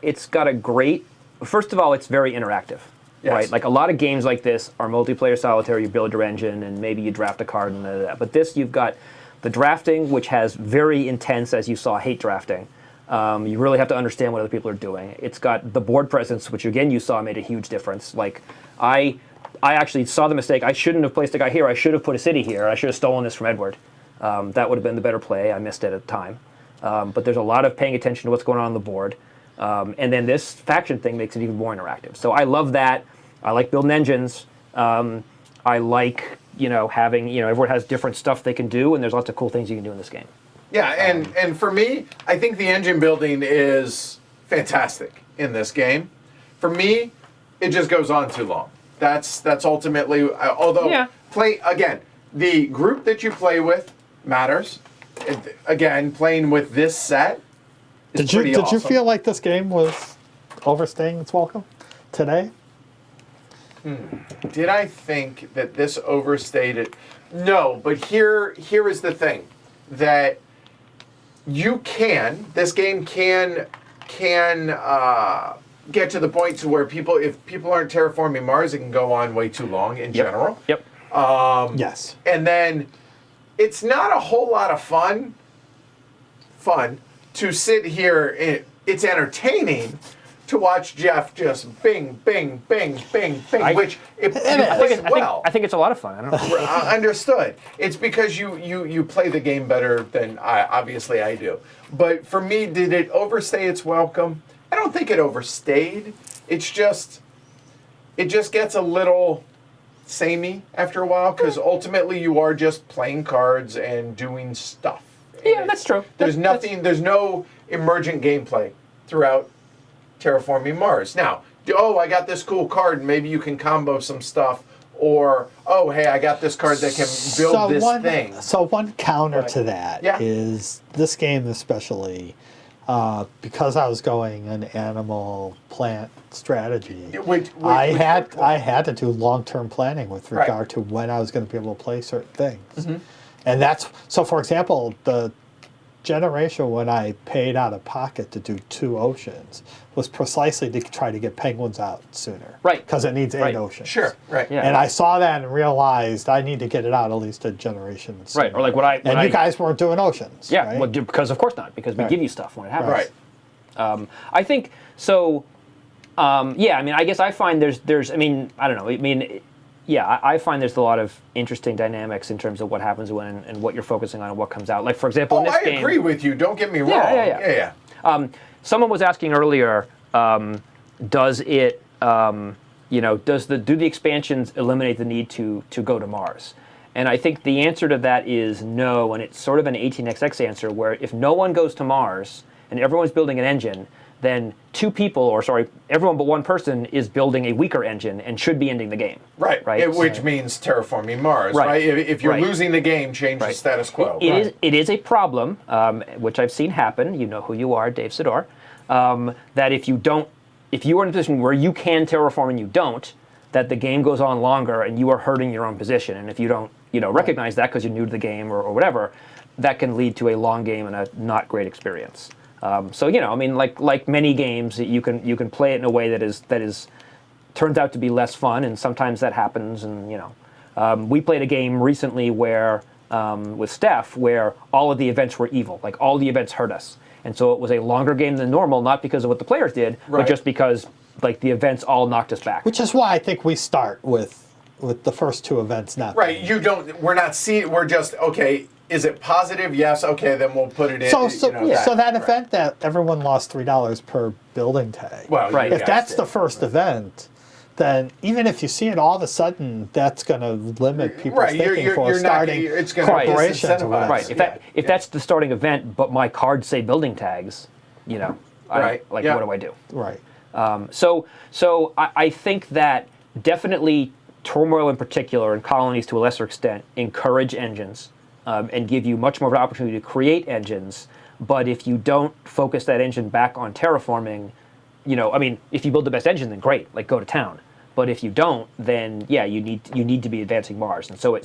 it's got a great. First of all, it's very interactive, Yes. right? Like a lot of games like this are multiplayer solitaire. You build your engine, and maybe you draft a card and that. But this, you've got the drafting, which has very intense, as you saw, hate drafting. You really have to understand what other people are doing. It's got the board presence, which again you saw made a huge difference. Like I actually saw the mistake. I shouldn't have placed a guy here. I should have put a city here. I should have stolen this from Edward. That would have been the better play. I missed it at the time. But there's a lot of paying attention to what's going on the board. And then this faction thing makes it even more interactive. So I love that. I like building engines. I like, having, everyone has different stuff they can do, and there's lots of cool things you can do in this game. Yeah, and for me, I think the engine building is fantastic in this game. For me, it just goes on too long. That's ultimately, although the group that you play with matters. Again, playing with this set is did you pretty awesome. feel like this game was overstaying its welcome today? Did I think that this overstayed it? No, but here is the thing, that this game can get to the point to where if people aren't terraforming Mars, it can go on way too long in general. Yep. Yes. And then it's not a whole lot of fun to sit here. It's entertaining to watch Jeff just bing, bing, bing, bing, bing, which if you play it well. I think it's a lot of fun. I don't know. Understood. It's because you play the game better than obviously I do. But for me, did it overstay its welcome? I don't think it overstayed. It just gets a little samey after a while, because ultimately you are just playing cards and doing stuff. Yeah, that's true. There's there's no emergent gameplay throughout Terraforming Mars. Now, I got this cool card, and maybe you can combo some stuff, or, hey, I got this card that can build this thing. So one counter to that Yeah. is this game especially, because I was going an animal plant strategy, I had to do long-term planning with regard to when I was going to be able to play certain things. Mm-hmm. And so for example, the generation when I paid out of pocket to do 2 oceans was precisely to try to get penguins out sooner. Right. Because it needs 8 Right. oceans. Sure, right. Yeah. And I saw that and realized I need to get it out at least a generation sooner. Right, or like when you guys weren't doing oceans. Yeah, right? well, because of course not, because we Right. give you stuff when it happens. Right. I think so. Yeah, I mean, I guess I find there's. I mean, I don't know. I mean, yeah, I find there's a lot of interesting dynamics in terms of what happens when and what you're focusing on and what comes out. Like for example, in this I game. agree with you. Don't get me wrong. Yeah. Someone was asking earlier, does it, do the expansions eliminate the need to go to Mars? And I think the answer to that is no, and it's sort of an 18xx answer, where if no one goes to Mars and everyone's building an engine, then everyone but one person is building a weaker engine and should be ending the game. Right. Right. Which means terraforming Mars. Right. Right. If you're Right. losing the game, change the status quo. It is a problem, which I've seen happen. You know who you are, Dave Sidor. That if you are in a position where you can terraform and you don't, that the game goes on longer and you are hurting your own position. And if you don't, recognize that because you're new to the game or whatever, that can lead to a long game and a not great experience. Like many games, you can play it in a way that is turns out to be less fun, and sometimes that happens. And we played a game recently where with Steph, where all of the events were evil, like all the events hurt us, and so it was a longer game than normal, not because of what the players did, but just because like the events all knocked us back. Which is why I think we start with the first two events not Right. being- You don't. We're not seeing. We're just okay. Is it positive? Yes. Okay. Then we'll put it in. So, that that event that everyone lost $3 per building tag. Well, Right. you If guys that's did. the first event, then even if you see it all of a sudden, that's going to limit people's Right, you're- thinking you're- for you're not starting gonna- it's gonna corporations or disincentivize. whatever. Right. If Yeah. that's the starting event, but my cards say building tags, Right, like yeah. what do I do? Right. So I think that definitely Turmoil in particular and Colonies to a lesser extent encourage engines and give you much more of an opportunity to create engines. But if you don't focus that engine back on terraforming, if you build the best engine, then great, like go to town. But if you don't, then yeah, you need to be advancing Mars, and so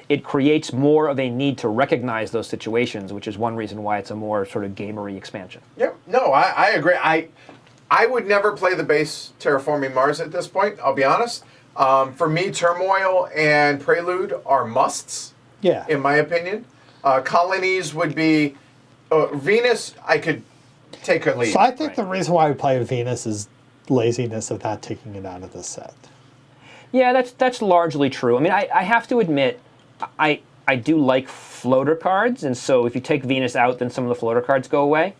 it creates more of a need to recognize those situations, which is one reason why it's a more sort of gamery expansion. Yep. No, I agree. I would never play the base Terraforming Mars at this point. I'll be honest. For me, Turmoil and Prelude are musts. Yeah. In my opinion, Colonies would be Venus. I could take or leave. So I think the reason why we play Venus is laziness of not taking it out of the set. Yeah, that's largely true. I mean, I have to admit, I do like floater cards, and so if you take Venus out, then some of the floater cards go away.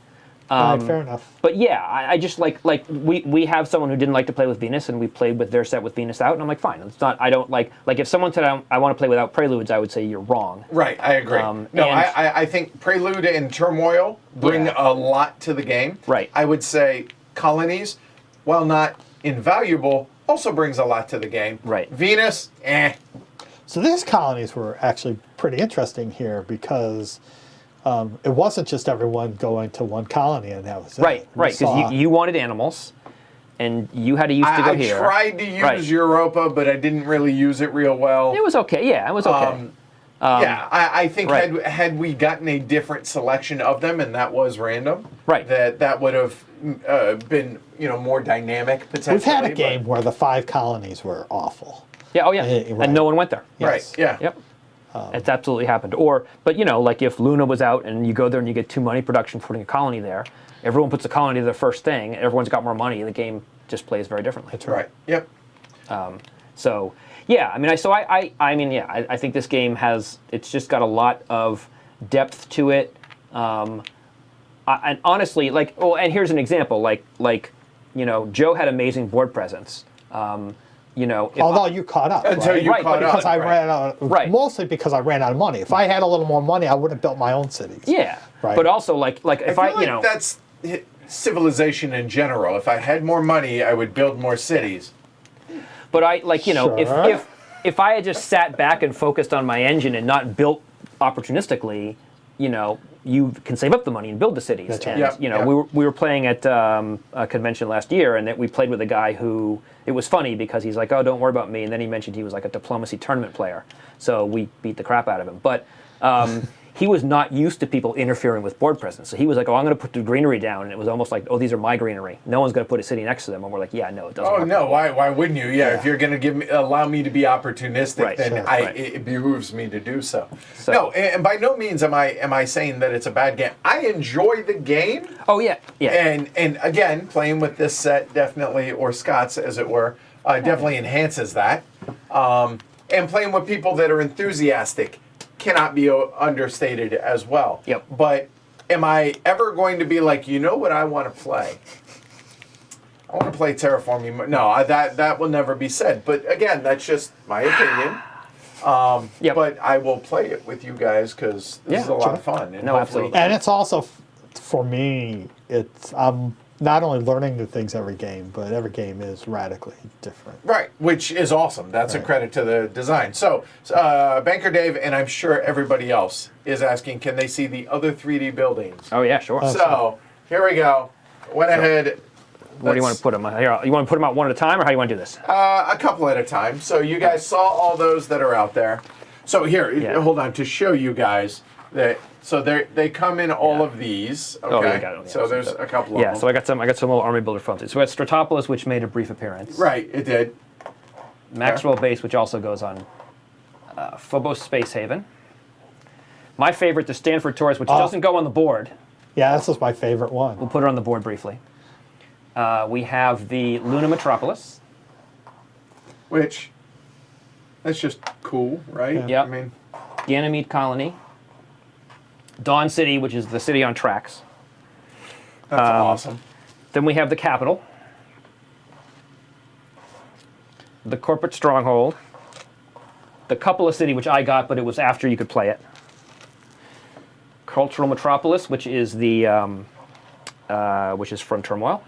All right, fair enough. But yeah, I just like we have someone who didn't like to play with Venus, and we played with their set with Venus out, and I'm like, fine. It's not. I don't like if someone said I want to play without Preludes, I would say you're wrong. Right, I agree. No, and- I think Prelude and Turmoil bring Yeah. a lot to the game. Right. I would say Colonies, while not invaluable, also brings a lot to the game. Right. Venus, So these colonies were actually pretty interesting here because it wasn't just everyone going to one colony and that was it. Right, We right. saw- Because you wanted animals, and you had to use to go I here. tried to use Right. Europa, but I didn't really use it real well. It was okay. Yeah, it was okay. Yeah, I think right. had we gotten a different selection of them, and that was random, Right. that would have been more dynamic potentially. We've had a but- game where the 5 colonies were awful. Yeah. Oh yeah. right. And no one went there. Right. Yes. Yeah. Yep. It's absolutely happened. But like if Luna was out and you go there and you get 2 money production for putting a colony there, everyone puts a colony to their first thing. Everyone's got more money, and the game just plays very differently. That's Right. Yep. So yeah, I mean, I think this game it's just got a lot of depth to it. And honestly, and here's an example, Joe had amazing board presence. Although you caught up. Until right? you Right, caught up. Because I right. ran out, Right. mostly because I ran out of money. If I had a little more money, I would have built my own cities. Yeah, Right. but also if I feel like that's civilization in general. If I had more money, I would build more cities. But Sure. if I had just sat back and focused on my engine and not built opportunistically, you can save up the money and build the cities. That's right. And Yep, yep. we were playing at a convention last year, and we played with a guy who it was funny because he's like, "Oh, don't worry about me," and then he mentioned he was like a diplomacy tournament player, so we beat the crap out of him. But he was not used to people interfering with board presence, so he was like, "Oh, I'm going to put the greenery down," and it was almost like, "Oh, these are my greenery. No one's going to put a city next to them," and we're like, "Yeah, no, it doesn't." Oh work. no! Why wouldn't you? Yeah, if you're going to allow me to be opportunistic, Right, then sure, right. it behooves me to do so. So- No, and by no means am I saying that it's a bad game. I enjoy the game, Oh yeah, yeah. and again, playing with this set definitely, or Scott's as it were, definitely enhances that. And playing with people that are enthusiastic cannot be understated as well. Yep. But am I ever going to be like, what I want to play? I want to play Terraforming Mars. No, that will never be said. But again, that's just my opinion. Yep. But I will play it with you guys because this is a lot of fun. And No, hopefully- absolutely. And it's also, for me, I'm not only learning new things every game, but every game is radically different. Right, which is awesome. That's a Right. credit to the design. So, Banker Dave, and I'm sure everybody else is asking, can they see the other 3D buildings? Oh yeah, sure. So, here we go. Went ahead. Where do you want to put them? Here, you want to put them out one at a time, or how do you want to do this? A couple at a time. So you guys saw all those that are out there. So here, Yeah. hold on, to show you guys that. So they come in all Yeah. of these. Okay. Oh, yeah, got it, yeah. So there's a couple of Yeah, them. so I got some little army builder photos. So we had Stratopolis, which made a brief appearance. Right, it did. Maxwell Base, which also goes on Phobos Space Haven. My favorite, the Stanford Taurus, which doesn't go on the board. Yeah, this is my favorite one. We'll put it on the board briefly. We have the Luna Metropolis. Which, that's just cool, right? Yep. I mean, Ganymede Colony. Dawn City, which is the city on tracks. that's awesome. Then we have the capital. The corporate stronghold. The Cupola City, which I got, but it was after you could play it. Cultural Metropolis, which is the which is from Turmoil.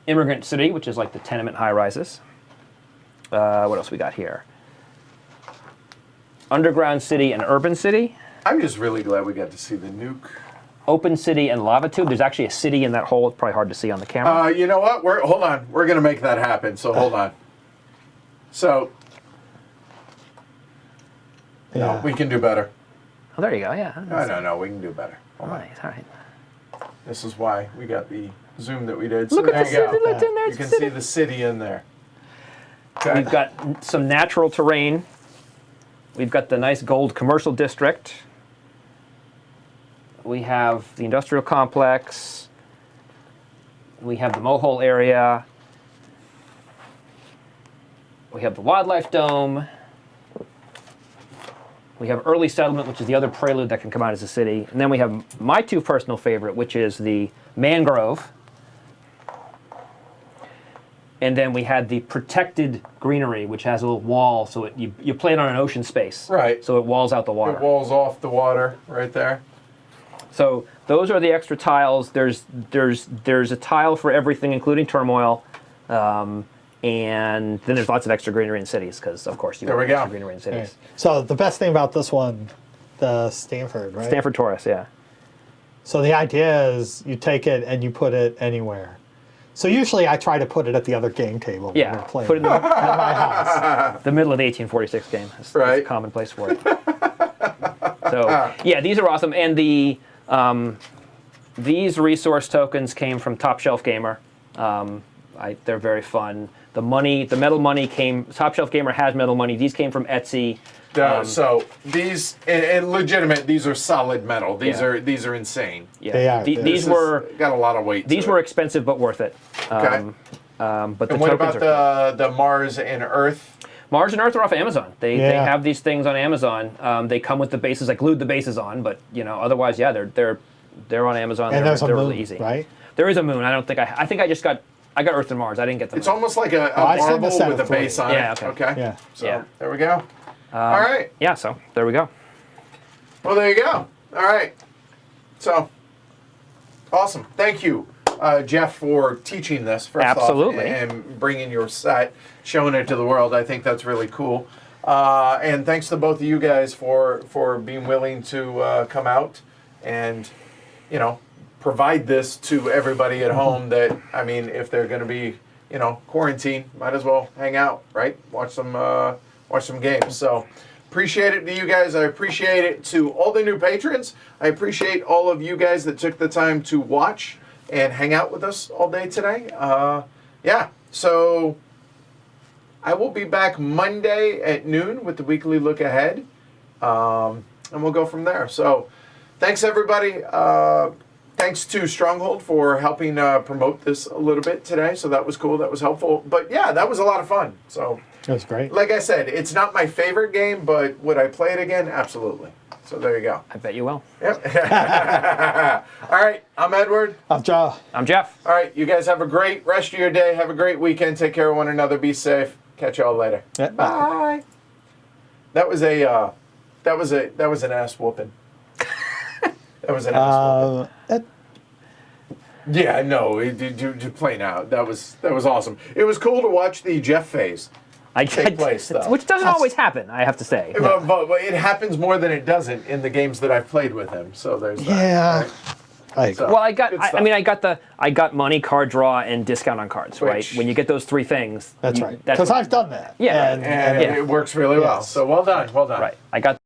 Immigrant City, which is like the tenement high-rises. What else we got here? Underground City and Urban City. I'm just really glad we got to see the nuke. Open City and Lava Tube. There's actually a city in that hole. It's probably hard to see on the camera. You know what? Hold on. We're going to make that happen, so hold on. So, Yeah. no, we can do better. Oh, there you go. Yeah. No, we can do better. Hold on. Nice. All right. This is why we got the zoom that we did. So Look at there the you city. go. Look in there. You It's can a city. see the city in there. Okay. We've got some natural terrain. We've got the nice gold commercial district. We have the industrial complex. We have the Mohole area. We have the wildlife dome. We have early settlement, which is the other prelude that can come out as a city. And then we have my two personal favorite, which is the mangrove. And then we had the protected greenery, which has a little wall, so you play it on an ocean space. Right. So it walls out the water. It walls off the water right there. So those are the extra tiles. There's a tile for everything, including Turmoil. And then there's lots of extra greenery in cities, because of course you There want we extra go. greenery in cities. Right. So the best thing about this one, the Stanford, right? Stanford Taurus, yeah. So the idea is you take it and you put it anywhere. So usually I try to put it at the other game table when Yeah, we're playing put it in at my house. the middle of the 1846 game. That's Right. a common place for it. So yeah, these are awesome. And these resource tokens came from Top Shelf Gamer. They're very fun. The metal money came. Top Shelf Gamer has metal money. These came from Etsy. So these, and legitimate, these are solid metal. These Yeah. these are insane. Yeah, They are. These This were has got a lot of weight. these to were it. expensive but worth it. Okay. But the And what tokens about are cool. the Mars and Earth? Mars and Earth are off Amazon. They Yeah. have these things on Amazon. They come with the bases. I glued the bases on, but otherwise, yeah, they're on Amazon. And there's a they're moon, really easy. right? There is a moon. I don't think I think I just got Earth and Mars. I didn't get the It's moon. almost like a I sent marble a set with a of three. base on Yeah, it. okay. Yeah. So Yeah. there we go. All right. Yeah, so there we go. Well, there you go. All right. So awesome. Thank you, Jeff, for teaching this first Absolutely. off and bringing your set, showing it to the world. I think that's really cool. And thanks to both of you guys for being willing to come out and provide this to everybody at home. That, I mean, if they're going to be quarantined, might as well hang out, right? Watch some games. So appreciate it to you guys. I appreciate it to all the new patrons. I appreciate all of you guys that took the time to watch and hang out with us all day today. Yeah, so I will be back Monday at noon with the weekly look ahead, and we'll go from there. So thanks, everybody. Thanks to Stronghold for helping promote this a little bit today. So that was cool. That was helpful. But yeah, that was a lot of fun. So It was great. like I said, it's not my favorite game, but would I play it again? Absolutely. So there you go. I bet you will. Yep. All right. I'm Edward. I'm Joe. I'm Jeff. All right. You guys have a great rest of your day. Have a great weekend. Take care of one another. Be safe. Catch y'all later. Yeah. Bye. That was an ass whooping. That was an ass whooping. Yeah, no, you plain out. That was awesome. It was cool to watch the Jeff phase take place, though. Which doesn't always happen, I have to say. But it happens more than it doesn't in the games that I've played with him. So there's that. Yeah. right? I So, Well, I good stuff. mean, I got money, card draw, and discount on cards, right? Which- When you get those three things, That's you- right. Because I've done that. Yeah. and Yeah. it works really well. Yes. So well done. right. I got